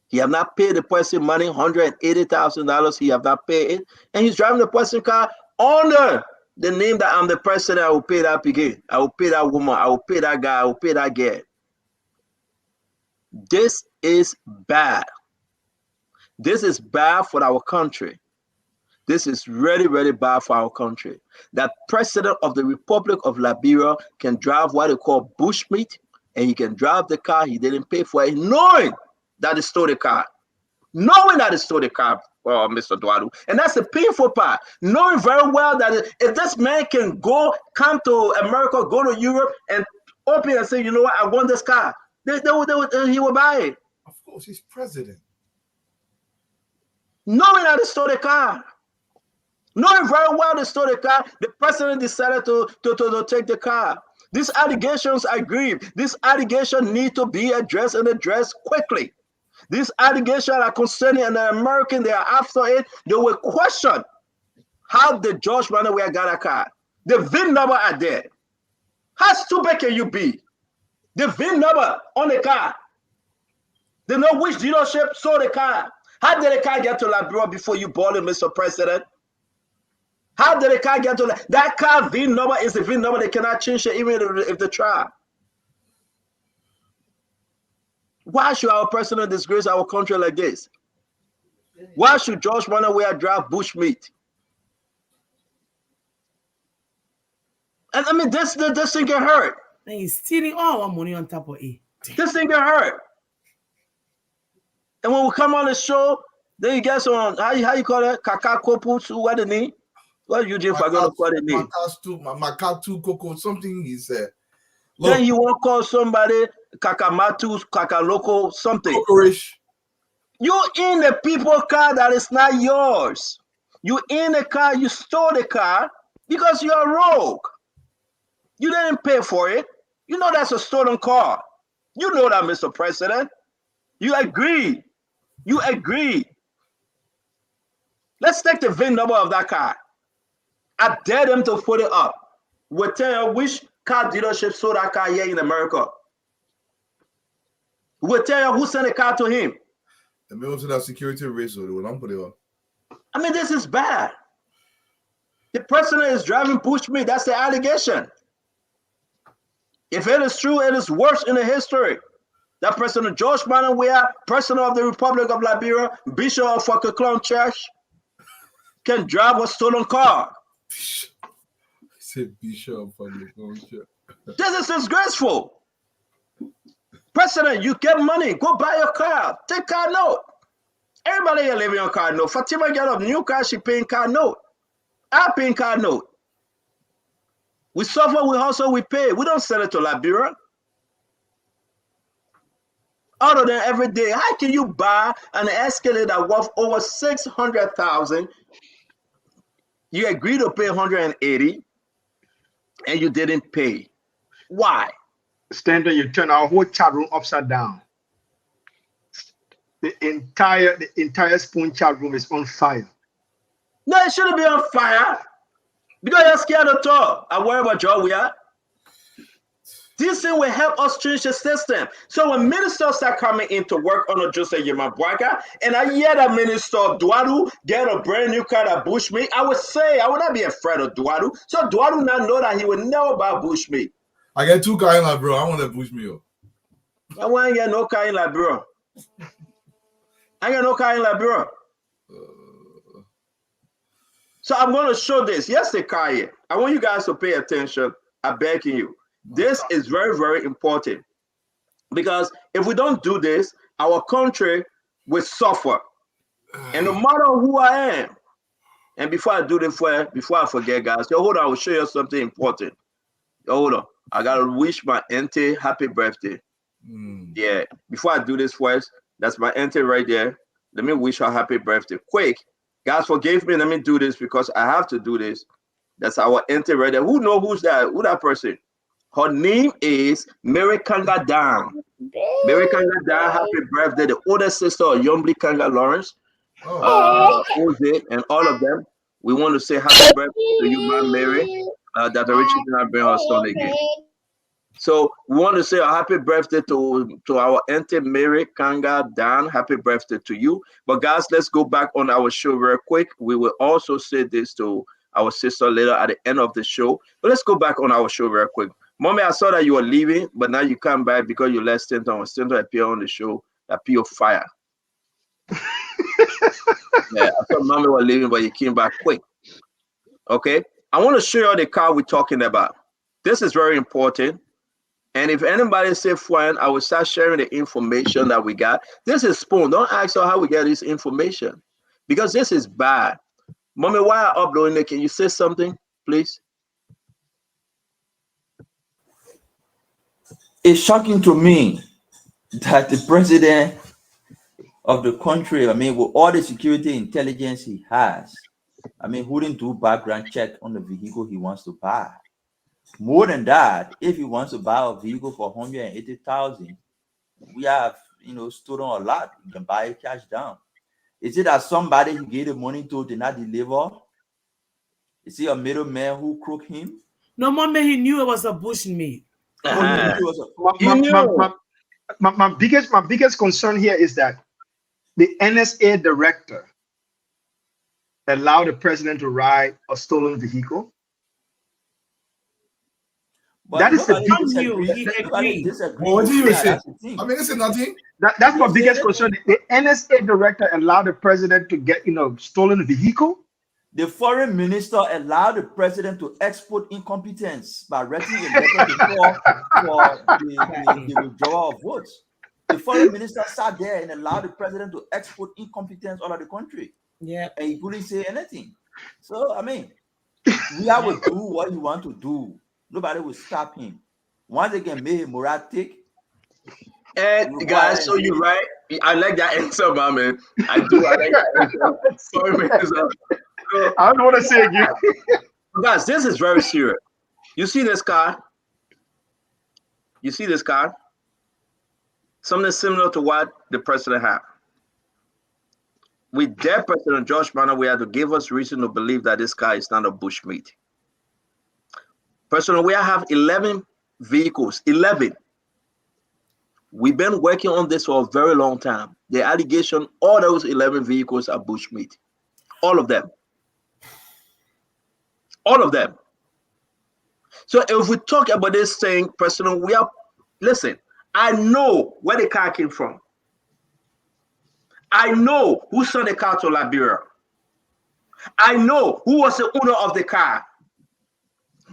He have not paid the person money, $180,000. He have not paid it. And he's driving the person car under the name that I'm the president. I will pay that piggy. I will pay that woman. I will pay that guy. I will pay that girl. This is bad. This is bad for our country. This is really, really bad for our country. That president of the Republic of Liberia can drive what they call bushmeat, and he can drive the car he didn't pay for it, knowing that he stole the car. Knowing that he stole the car, Mr. Duadu. And that's the painful part. Knowing very well that if this man can come to America, go to Europe, and open and say, you know what, I want this car, he will buy it. Of course, he's president. Knowing that he stole the car. Knowing very well they stole the car, the president decided to take the car. These allegations are grave. These allegations need to be addressed and addressed quickly. These allegations are concerning an American. They are after it. They will question how the George Manawia got a car. The VIN number are there. How stupid can you be? The VIN number on the car. They know which dealership sold the car. How did the car get to Liberia before you bought it, Mr. President? How did the car get to that car? VIN number is the VIN number. They cannot change it even if they try. Why should our president disgrace our country like this? Why should George Manawia drive bushmeat? And I mean, this thing can hurt. And he's stealing all our money on top of it. This thing can hurt. And when we come on the show, then you get some, how you call it? Kakakoputu, what the name? What you did forgot to call the name? Makatu Coco, something he said. Then you want to call somebody Kakamatu, Kakaloko, something. Kokorish. You in the people car that is not yours. You in the car, you stole the car because you're a rogue. You didn't pay for it. You know that's a stolen car. You know that, Mr. President. You agree. You agree. Let's take the VIN number of that car. I dare them to put it up. We'll tell you which car dealership sold that car here in America. We'll tell you who sent the car to him. The middle to that security race, so they will not put it up. I mean, this is bad. The president is driving bushmeat. That's the allegation. If it is true, it is worse in the history. That President George Manawia, president of the Republic of Liberia, bishop of fucking Clown Church, can drive a stolen car. I said bishop of the Clown Church. This is disgraceful. President, you get money, go buy your car, take car note. Everybody here living on car note. Fatima get a new car, she paying car note. I paying car note. We suffer, we hustle, we pay. We don't sell it to Liberia. Other than every day, how can you buy an Escalade that worth over $600,000? You agreed to pay $180, and you didn't pay. Why? Stanton, you turn our whole chat room upside down. The entire Spoon chat room is on fire. No, it shouldn't be on fire. Because you're scared to talk. I worry about Joe. We are. This thing will help us change the system. So when ministers start coming into work on a Joseph Yemabwaka, and I hear that minister Duadu get a brand new car that bushmeat, I would not be afraid of Duadu. So Duadu not know that he would never buy bushmeat. I get two cars in like, bro. I want that bushmeat. I want to get no car in like, bro. I got no car in like, bro. So I'm going to show this. Yes, the car here. I want you guys to pay attention. I'm begging you. This is very, very important. Because if we don't do this, our country will suffer. And no matter who I am, and before I do this, before I forget, guys, hold on, I will show you something important. Hold on. I got to wish my auntie happy birthday. Yeah. Before I do this first, that's my auntie right there. Let me wish her happy birthday. Quick. Guys, forgive me. Let me do this because I have to do this. That's our auntie right there. Who knows who's that? Who that person? Her name is Mary Kanga Dan. Mary Kanga Dan, happy birthday. The older sister of Yombly Kanga Lawrence, Jose, and all of them. We want to say happy birthday to you, my Mary. Dr. Richard and I bring her son again. So we want to say a happy birthday to our auntie Mary Kanga Dan. Happy birthday to you. But guys, let's go back on our show real quick. We will also say this to our sister later at the end of the show. But let's go back on our show real quick. Mommy, I saw that you were leaving, but now you come back because you let Stanton appear on the show. That pure fire. Yeah, I thought Mommy was leaving, but you came back quick. Okay, I want to show you the car we're talking about. This is very important. And if anybody say fine, I will start sharing the information that we got. This is Spoon. Don't ask her how we get this information because this is bad. Mommy, why are uploading it? Can you say something, please? It's shocking to me that the president of the country, I mean, with all the security intelligence he has, I mean, wouldn't do background check on the vehicle he wants to buy. More than that, if he wants to buy a vehicle for 180,000, we have, stood on a lot. You can buy it cash down. Is it that somebody he gave the money to did not deliver? Is he a middleman who crooked him? No, Mama, he knew it was a bushmeat. My biggest concern here is that the NSA director allowed the president to ride a stolen vehicle. But that is the what do you say? I mean, it's nothing. That's my biggest concern. The NSA director allowed the president to get, stolen vehicle. The foreign minister allowed the president to export incompetence by writing a letter for the withdrawal of votes. The foreign minister sat there and allowed the president to export incompetence all over the country. Yeah. And he couldn't say anything. So, I mean, we have to do what you want to do. Nobody will stop him. Once they can make him moratic. And guys, so you're right. I like that answer, my man. I do. I like that answer. Sorry, man. I don't want to say again. Guys, this is very serious. You see this car? You see this car? Something similar to what the president had. With their president, George Manor, we had to give us reason to believe that this car is not a bushmeat. President, we have 11 vehicles. 11. We've been working on this for a very long time. The allegation, all those 11 vehicles are bushmeat. All of them. All of them. So if we talk about this thing, President, listen, I know where the car came from. I know who sent the car to Liberia. I know who was the owner of the car.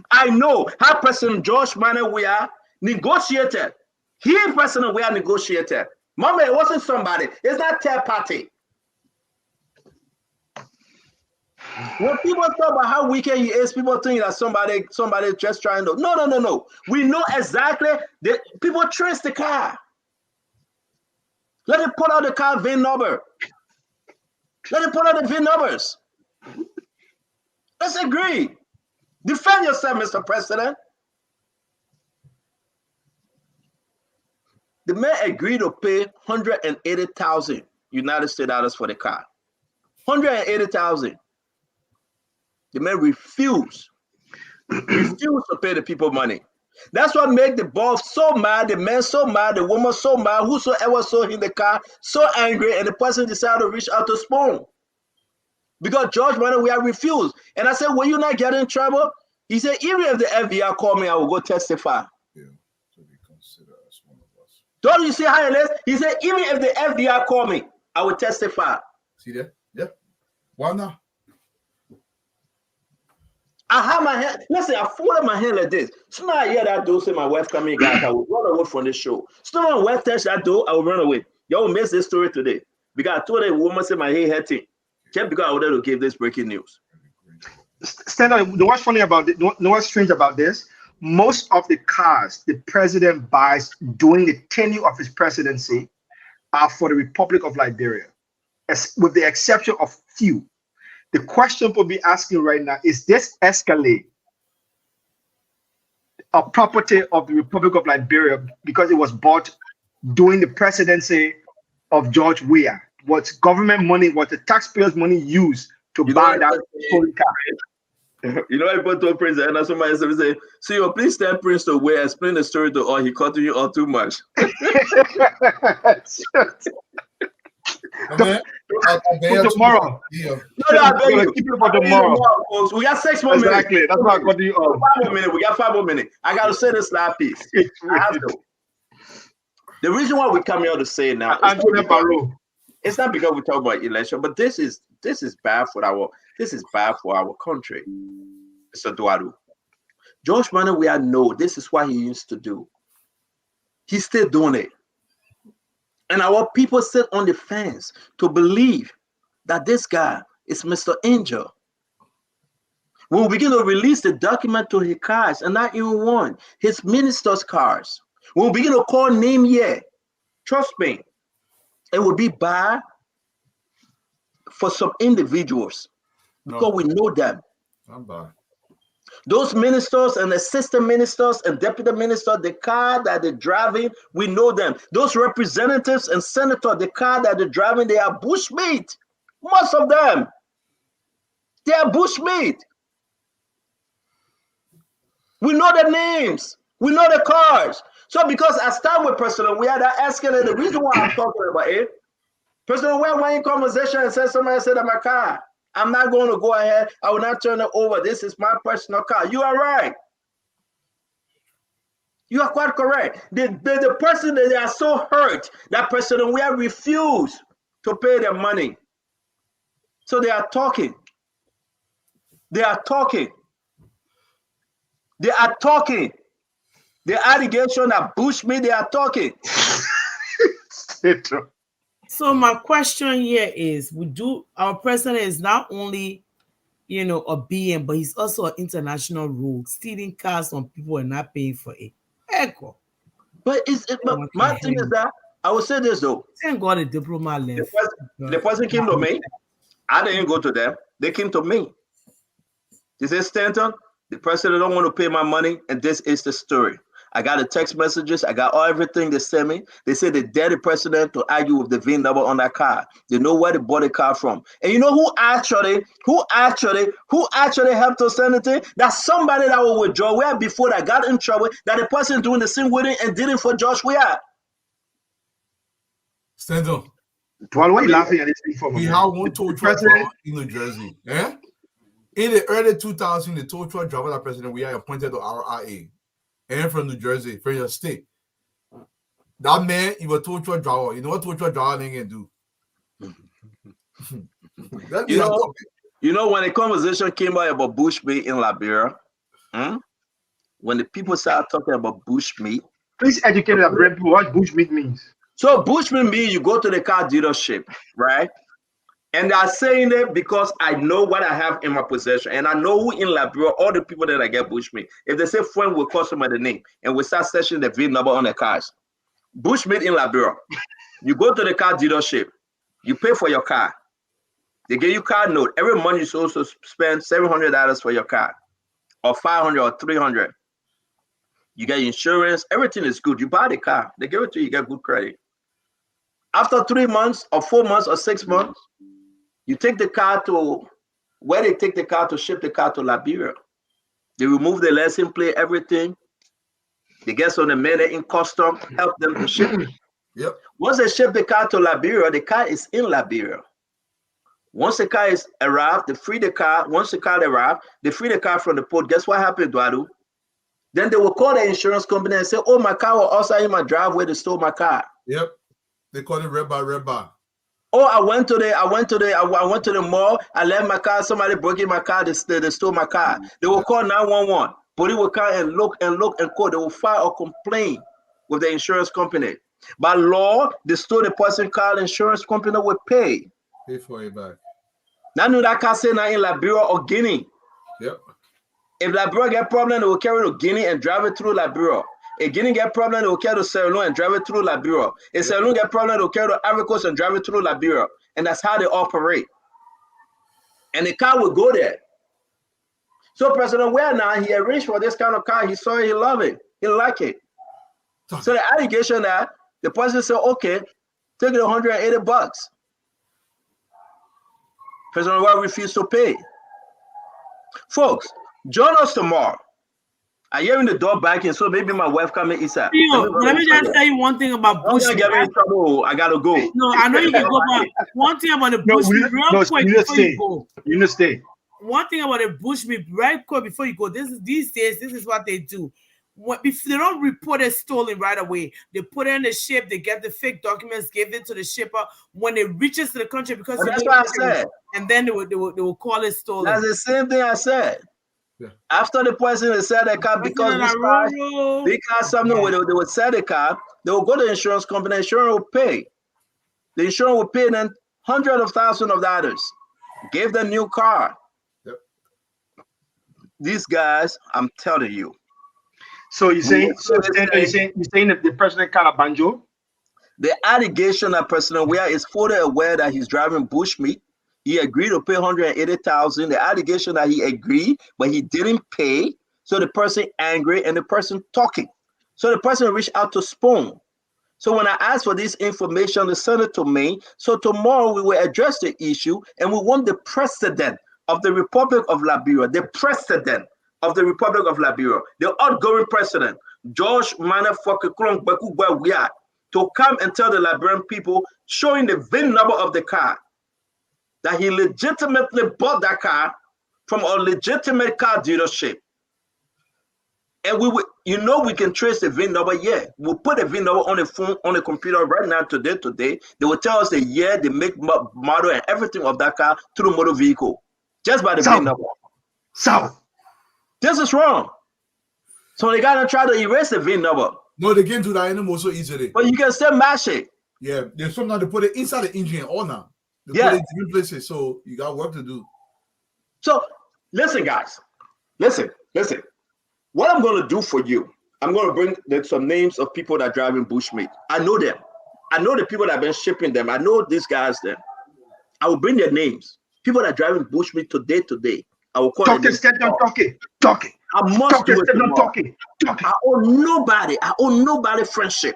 I know how President George Manor we are negotiated. He and President we are negotiated. Mama, it wasn't somebody. It's not third party. When people talk about how wicked he is, people think that somebody just trying to. No. We know exactly that people trace the car. Let it put out the car VIN number. Let it put out the VIN numbers. Let's agree. Defend yourself, Mr. President. The man agreed to pay 180,000 United States dollars for the car. 180,000. The man refused to pay the people money. That's what made the boss so mad, the man so mad, the woman so mad, whosoever saw him in the car, so angry, and the person decided to reach out to Spoon. Because George Manor, we have refused. And I said, will you not get in trouble? He said, even if the FBI call me, I will go testify. Yeah, to be considered as one of us. Don't you see how it is? He said, even if the FBI call me, I will testify. See that? Yeah. Why not? I have my hand. Listen, I folded my hand like this. Soon I hear that door say my wife coming, guys, I will run away from the show. Soon my wife touch that door, I will run away. Y'all will miss this story today. Because I told the woman say my head hurting. Just because I wanted to give this breaking news. Stand up. What's funny about it? What's strange about this? Most of the cars the president buys during the tenure of his presidency are for the Republic of Liberia, with the exception of few. The question we'll be asking right now is this Escalade. a property of the Republic of Liberia because it was bought during the presidency of George Weah. What's government money, what the taxpayers' money used to buy that stolen car. You know, I put to Prince and somebody say, "So please tell Prince to Weah, explain the story to all. He cut you all too much." Tomorrow. Yeah. No, keep it for tomorrow. Folks. We got 6 more minutes. Exactly. That's why I got you all. 5 more minutes. We got 5 more minutes. I got to say this last piece. I have to. The reason why we come here to say it now, it's not because we talk about election, but this is bad for our country. Mr. Duadu. George Manneh, we all know this is what he used to do. He's still doing it. And our people sit on the fence to believe that this guy is Mr. Angel. When we begin to release the document to his cars, and not even one, his ministers' cars, when we begin to call name here, trust me, it will be bad for some individuals because we know them. I'm bad. Those ministers and assistant ministers and deputy ministers, the car that they're driving, we know them. Those representatives and senators, the car that they're driving, they are bushmeat. Most of them, they are bushmeat. We know the names. We know the cars. So because I start with President Weah, that escalated. The reason why I'm talking about it, President Weah went in conversation and said, somebody said that my car, I'm not going to go ahead. I will not turn it over. This is my personal car. You are right. You are quite correct. The person that they are so hurt that President Weah refused to pay their money. So they are talking. They are talking. They are talking. The allegation that Bushmeat, they are talking. So my question here is, our president is not only, a being, but he's also an international rogue, stealing cars from people and not paying for it. Echo. But my thing is that I will say this though. Thank God a diplomat left. The person came to me. I didn't go to them. They came to me. They said, Stanton, the president don't want to pay my money, and this is the story. I got the text messages. I got everything they sent me. They said they dare the president to argue with the VIN number on that car. They know where they bought the car from. And you know who actually helped us send it? That's somebody that was with George Weah before that got in trouble, that the person doing the same with it and did it for George Weah. Stand up. Why are you laughing at this thing for? We have one tow truck driver in New Jersey. Yeah? In the early 2000s, the tow truck driver that President Weah appointed to RIA. And from New Jersey, from your state. That man, he was tow truck driver. You know what tow truck driver they can do? You know, when the conversation came out about bushmeat in Liberia, when the people started talking about bushmeat. Please educate the people what bushmeat means. So bushmeat means you go to the car dealership, right? And they're saying it because I know what I have in my possession. And I know who in Liberia, all the people that I get bushmeat. If they say friend, will call somebody the name. And we start searching the VIN number on the cars. Bushmeat in Liberia. You go to the car dealership. You pay for your car. They give you car note. Every month you supposed to spend $700 for your car. Or $500 or $300. You get insurance. Everything is good. You buy the car. They give it to you. You get good credit. After 3 months or 4 months or 6 months, you take the car to where they take the car to ship the car to Liberia. They remove the license plate, everything. They get on the men in custom, help them to ship it. Yep. Once they ship the car to Liberia, the car is in Liberia. Once the car is arrived, they free the car. Once the car arrived, they free the car from the port. Guess what happened, Duadu? Then they will call the insurance company and say, "Oh, my car was outside in my driveway. They stole my car." Yep. They call it red bar. Oh, I went to the mall. I left my car. Somebody broke in my car. They stole my car. They will call 911. Police will come and look and call. They will file a complaint with the insurance company. By law, they stole the person car. The insurance company will pay. Pay for it back. Now, know that car say now in Liberia or Guinea. Yep. If Liberia get problem, they will carry to Guinea and drive it through Liberia. If Guinea get problem, they will carry to Sierra Leone and drive it through Liberia. If Sierra Leone get problem, they will carry to Ivory Coast and drive it through Liberia. And that's how they operate. And the car will go there. So President Ware now, he arranged for this kind of car. He saw it, he loved it. He liked it. So the allegation that the president said, okay, take it $180. President Ware refused to pay. Folks, join us tomorrow. I hear in the door backing, so maybe my wife coming inside. Let me just tell you one thing about Bush. Don't get me in trouble. I gotta go. No, I know you can go, but one thing about the Bush real quick before you go. You need to stay. One thing about the Bushmeat, right quick before you go. These days, this is what they do. If they don't report it stolen right away, they put it in the ship, they get the fake documents, give it to the shipper when it reaches to the country because that's what I said. And then they will call it stolen. That's the same thing I said. Yeah. After the president said the car because they got something where they would sell the car, they will go to the insurance company, the insurance will pay. The insurance will pay them hundreds of thousands of dollars. Give them a new car. Yep. These guys, I'm telling you. So you're saying that the president kind of banjo? The allegation that President Ware is fully aware that he's driving Bushmeat. He agreed to pay $180,000. The allegation that he agreed, but he didn't pay. So the person angry and the person talking. So the person reached out to Spoon. So when I asked for this information, they sent it to me. So tomorrow we will address the issue and we want the president of the Republic of Liberia, the president of the Republic of Liberia, the outgoing president, George Manafuck Klong to come and tell the Liberian people, showing the VIN number of the car, that he legitimately bought that car from a legitimate car dealership. And we can trace the VIN number. Yeah, we'll put the VIN number on the phone, on the computer right now today. They will tell us the year, the make, model, and everything of that car to the motor vehicle, just by the VIN number. So this is wrong. So they gotta try to erase the VIN number. No, they can't do that anymore so easily. But you can still match it. Yeah, there's sometimes they put it inside the engine or now. They put it in different places, so you got work to do. So listen, guys. Listen. What I'm going to do for you, I'm going to bring some names of people that are driving Bushmeat. I know them. I know the people that have been shipping them. I know these guys there. I will bring their names. People that are driving Bushmeat today. I will call them. Talking. I must do it. Talking. I owe nobody friendship.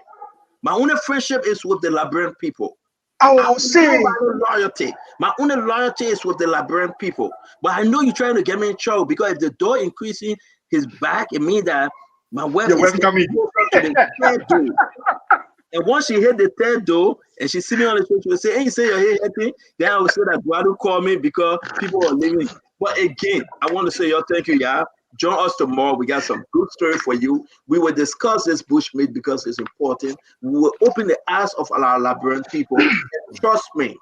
My only friendship is with the Liberian people. I say loyalty. My only loyalty is with the Liberian people. But I know you're trying to get me in trouble because if the door increasing his back, it means that my wife is coming to the third door. And once she hit the third door and she see me on the street, she will say, hey, you say your hair happy? Then I will say that Guadu called me because people are leaving. But again, I want to say, y'all, thank you, y'all. Join us tomorrow. We got some good story for you. We will discuss this Bushmeat because it's important. We will open the eyes of our Liberian people. Trust me,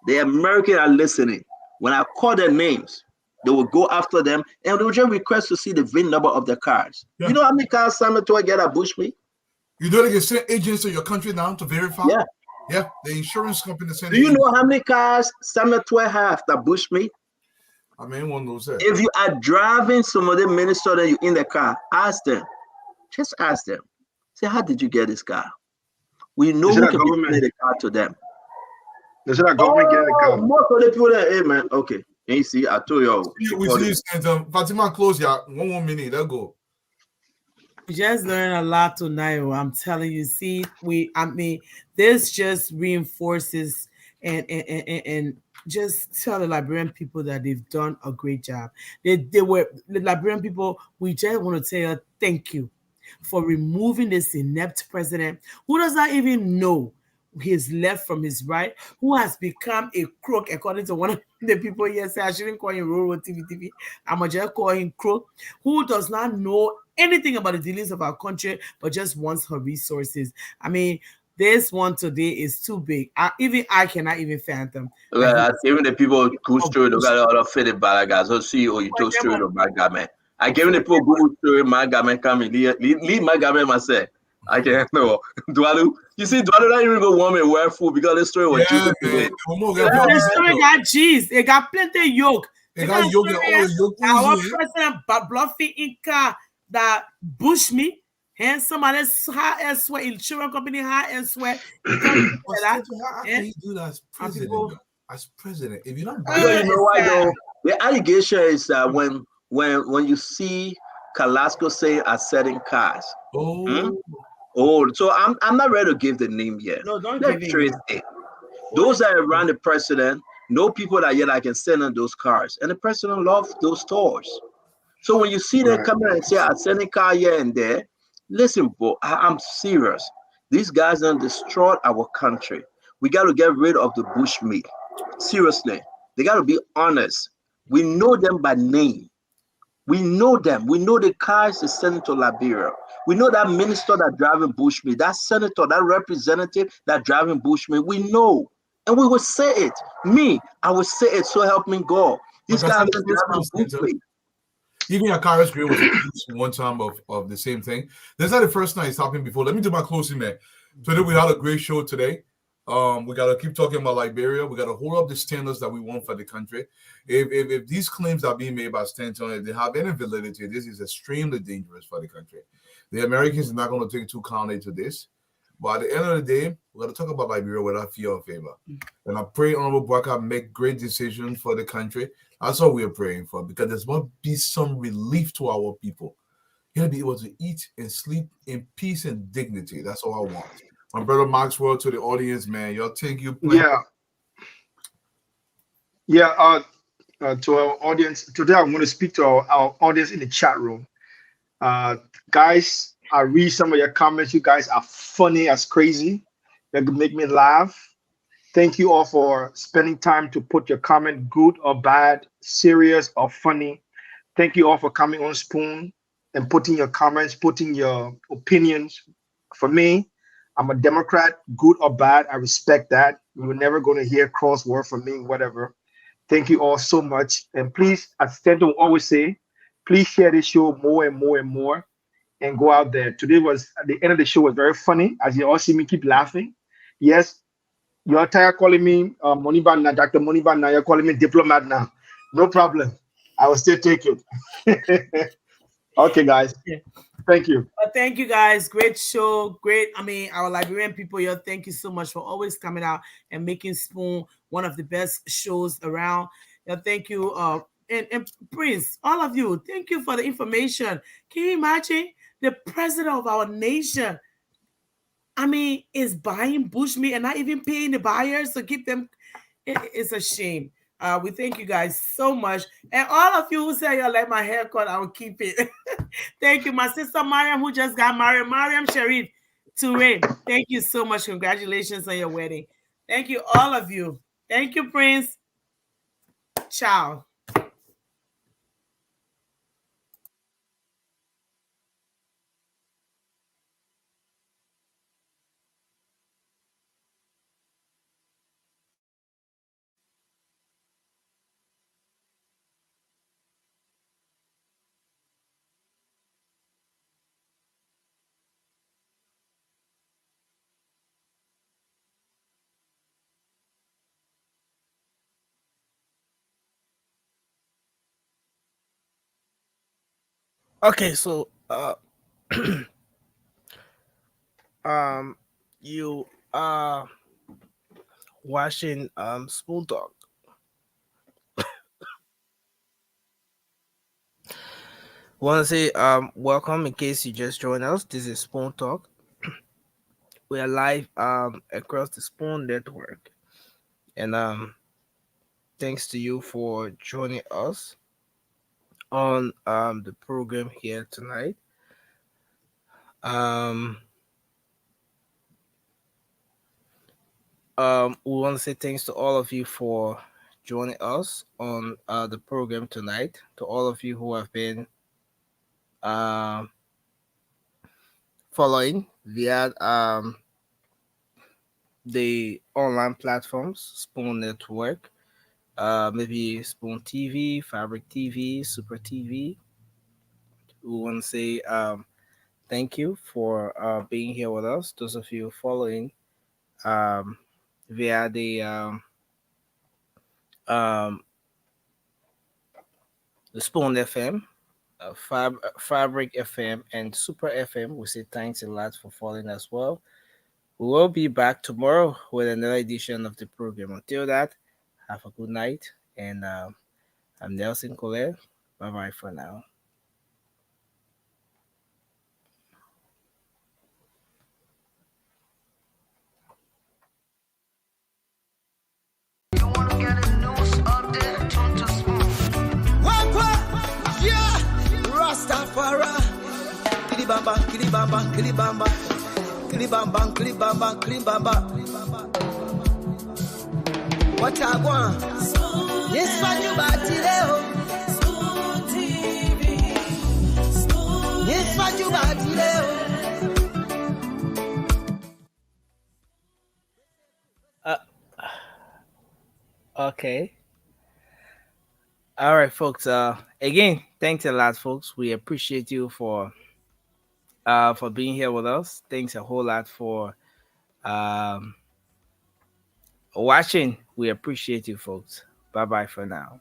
the Americans are listening. When I call their names, they will go after them and they will just request to see the VIN number of the cars. Yeah. You know how many cars Samuel Toy get at Bushmeat? You know they can send agents to your country now to verify? Yeah, the insurance company sends. Do you know how many cars Samuel Toy have at Bushmeat? I mean, one knows that. If you are driving some of the minister that you in the car, ask them. Just ask them. Say, how did you get this car? We know who can give the car to them. Is it a government get the car? Most of the people that, hey man, okay. And you see, I told you. We see and Fatima close ya. 1 more minute. Let's go. We just learned a lot tonight. I'm telling you. See, this just reinforces and just tell the Liberian people that they've done a great job. They were the Liberian people. We just want to tell you thank you for removing this inept president who does not even know his left from his right, who has become a crook, according to one of the people here. Say I shouldn't call him Roro TV. I'm gonna just call him crook, who does not know anything about the dealings of our country, but just wants her resources. I mean, this one today is too big. Even I cannot even fathom. Well, even the people who story, they got a lot of fitted bad guys. So see, you told story of my guy, man. I gave the people good story, my guy, man, come in, leave my guy, man, myself. I can't know. Dwalu, you see, Dwalu not even go warm and wear food because the story was Jesus. The story got cheese. It got plenty of yolk. It got yolk. Our president bluffing in car that Bushmeat. And somebody high and sweat, insurance company high and sweat. How can you do that as president? As president, if you're not, you know why though? The allegation is that when when you see Carrasco saying ascending cars. Oh. Oh, so I'm not ready to give the name yet. No, don't Let's give it trace yet. it. Those that are around the president know people that yet I can send in those cars, and the president loves those stores. So when you see them coming and say ascending car here and there, listen, bro, I'm serious. These guys done destroyed our country. We got to get rid of the bushmeat. Seriously, they got to be honest. We know them by name. We know them. We know the cars they sent to Liberia. We know that minister that driving bushmeat, that senator, that representative that driving bushmeat. We know, and we will say it. Me, I will say it. So help me God. These guys are driving bushmeat. Even Akaris Gray was accused one time of the same thing. This is not the first time it's happened before. Let me do my closing, man. Today we had a great show today. We gotta keep talking about Liberia. We gotta hold up the standards that we want for the country. If these claims are being made by Stanton, if they have any validity, this is extremely dangerous for the country. The Americans are not going to take too kindly to this. But at the end of the day, we're going to talk about Liberia without fear or favor. And I pray Honorable Bwaka make great decisions for the country. That's what we are praying for, because there's going to be some relief to our people. You got to be able to eat and sleep in peace and dignity. That's all I want. My brother Maxwell, to the audience, man, y'all thank you. To our audience today, I'm going to speak to our audience in the chat room. Guys, I read some of your comments. You guys are funny as crazy. That could make me laugh. Thank you all for spending time to put your comment, good or bad, serious or funny. Thank you all for coming on Spoon and putting your comments, putting your opinions. For me, I'm a Democrat, good or bad. I respect that. You're never going to hear cross word from me, whatever. Thank you all so much. And please, as Stanton will always say, please share this show more and more and more and go out there. Today was, at the end of the show, was very funny. As you all see me keep laughing. Yes, you're tired calling me Moniba now, Dr. Moniba now. You're calling me diplomat now. No problem. I will still take it. Okay, guys. Thank you. Thank you, guys. Great show. Great. I mean, our Liberian people here, thank you so much for always coming out and making Spoon one of the best shows around. Thank you. And Prince, all of you, thank you for the information. Can you imagine the president of our nation, I mean, is buying bushmeat and not even paying the buyers to keep them? It's a shame. We thank you guys so much. And all of you who say you like my haircut, I will keep it. Thank you. My sister Mariam, who just got married, Mariam Sharif Toure. Thank you so much. Congratulations on your wedding. Thank you, all of you. Thank you, Prince. Ciao. Okay, so you are watching Spoon Talk. Want to say welcome in case you just joined us. This is Spoon Talk. We are live across the Spoon Network, and thanks to you for joining us on the program here tonight. We want to say thanks to all of you for joining us on the program tonight. To all of you who have been following via the online platforms, Spoon Network, maybe Spoon TV, Fabric TV, Super TV. We want to say thank you for being here with us. Those of you following via the Spoon FM, Fabric FM, and Super FM. We say thanks a lot for following as well. We will be back tomorrow with another edition of the program. Until that, have a good night, and I'm Nelson Colette. Bye-bye for now. Rastafari, kilibamba, kilibamba, kilibamba, kilibamba, kilibamba, kilibamba. What I want? Yes, what you bati leo? Yes, what you bati leo? Okay. All right, folks. Again, thanks a lot, folks. We appreciate you for being here with us. Thanks a whole lot for watching. We appreciate you, folks. Bye-bye for now.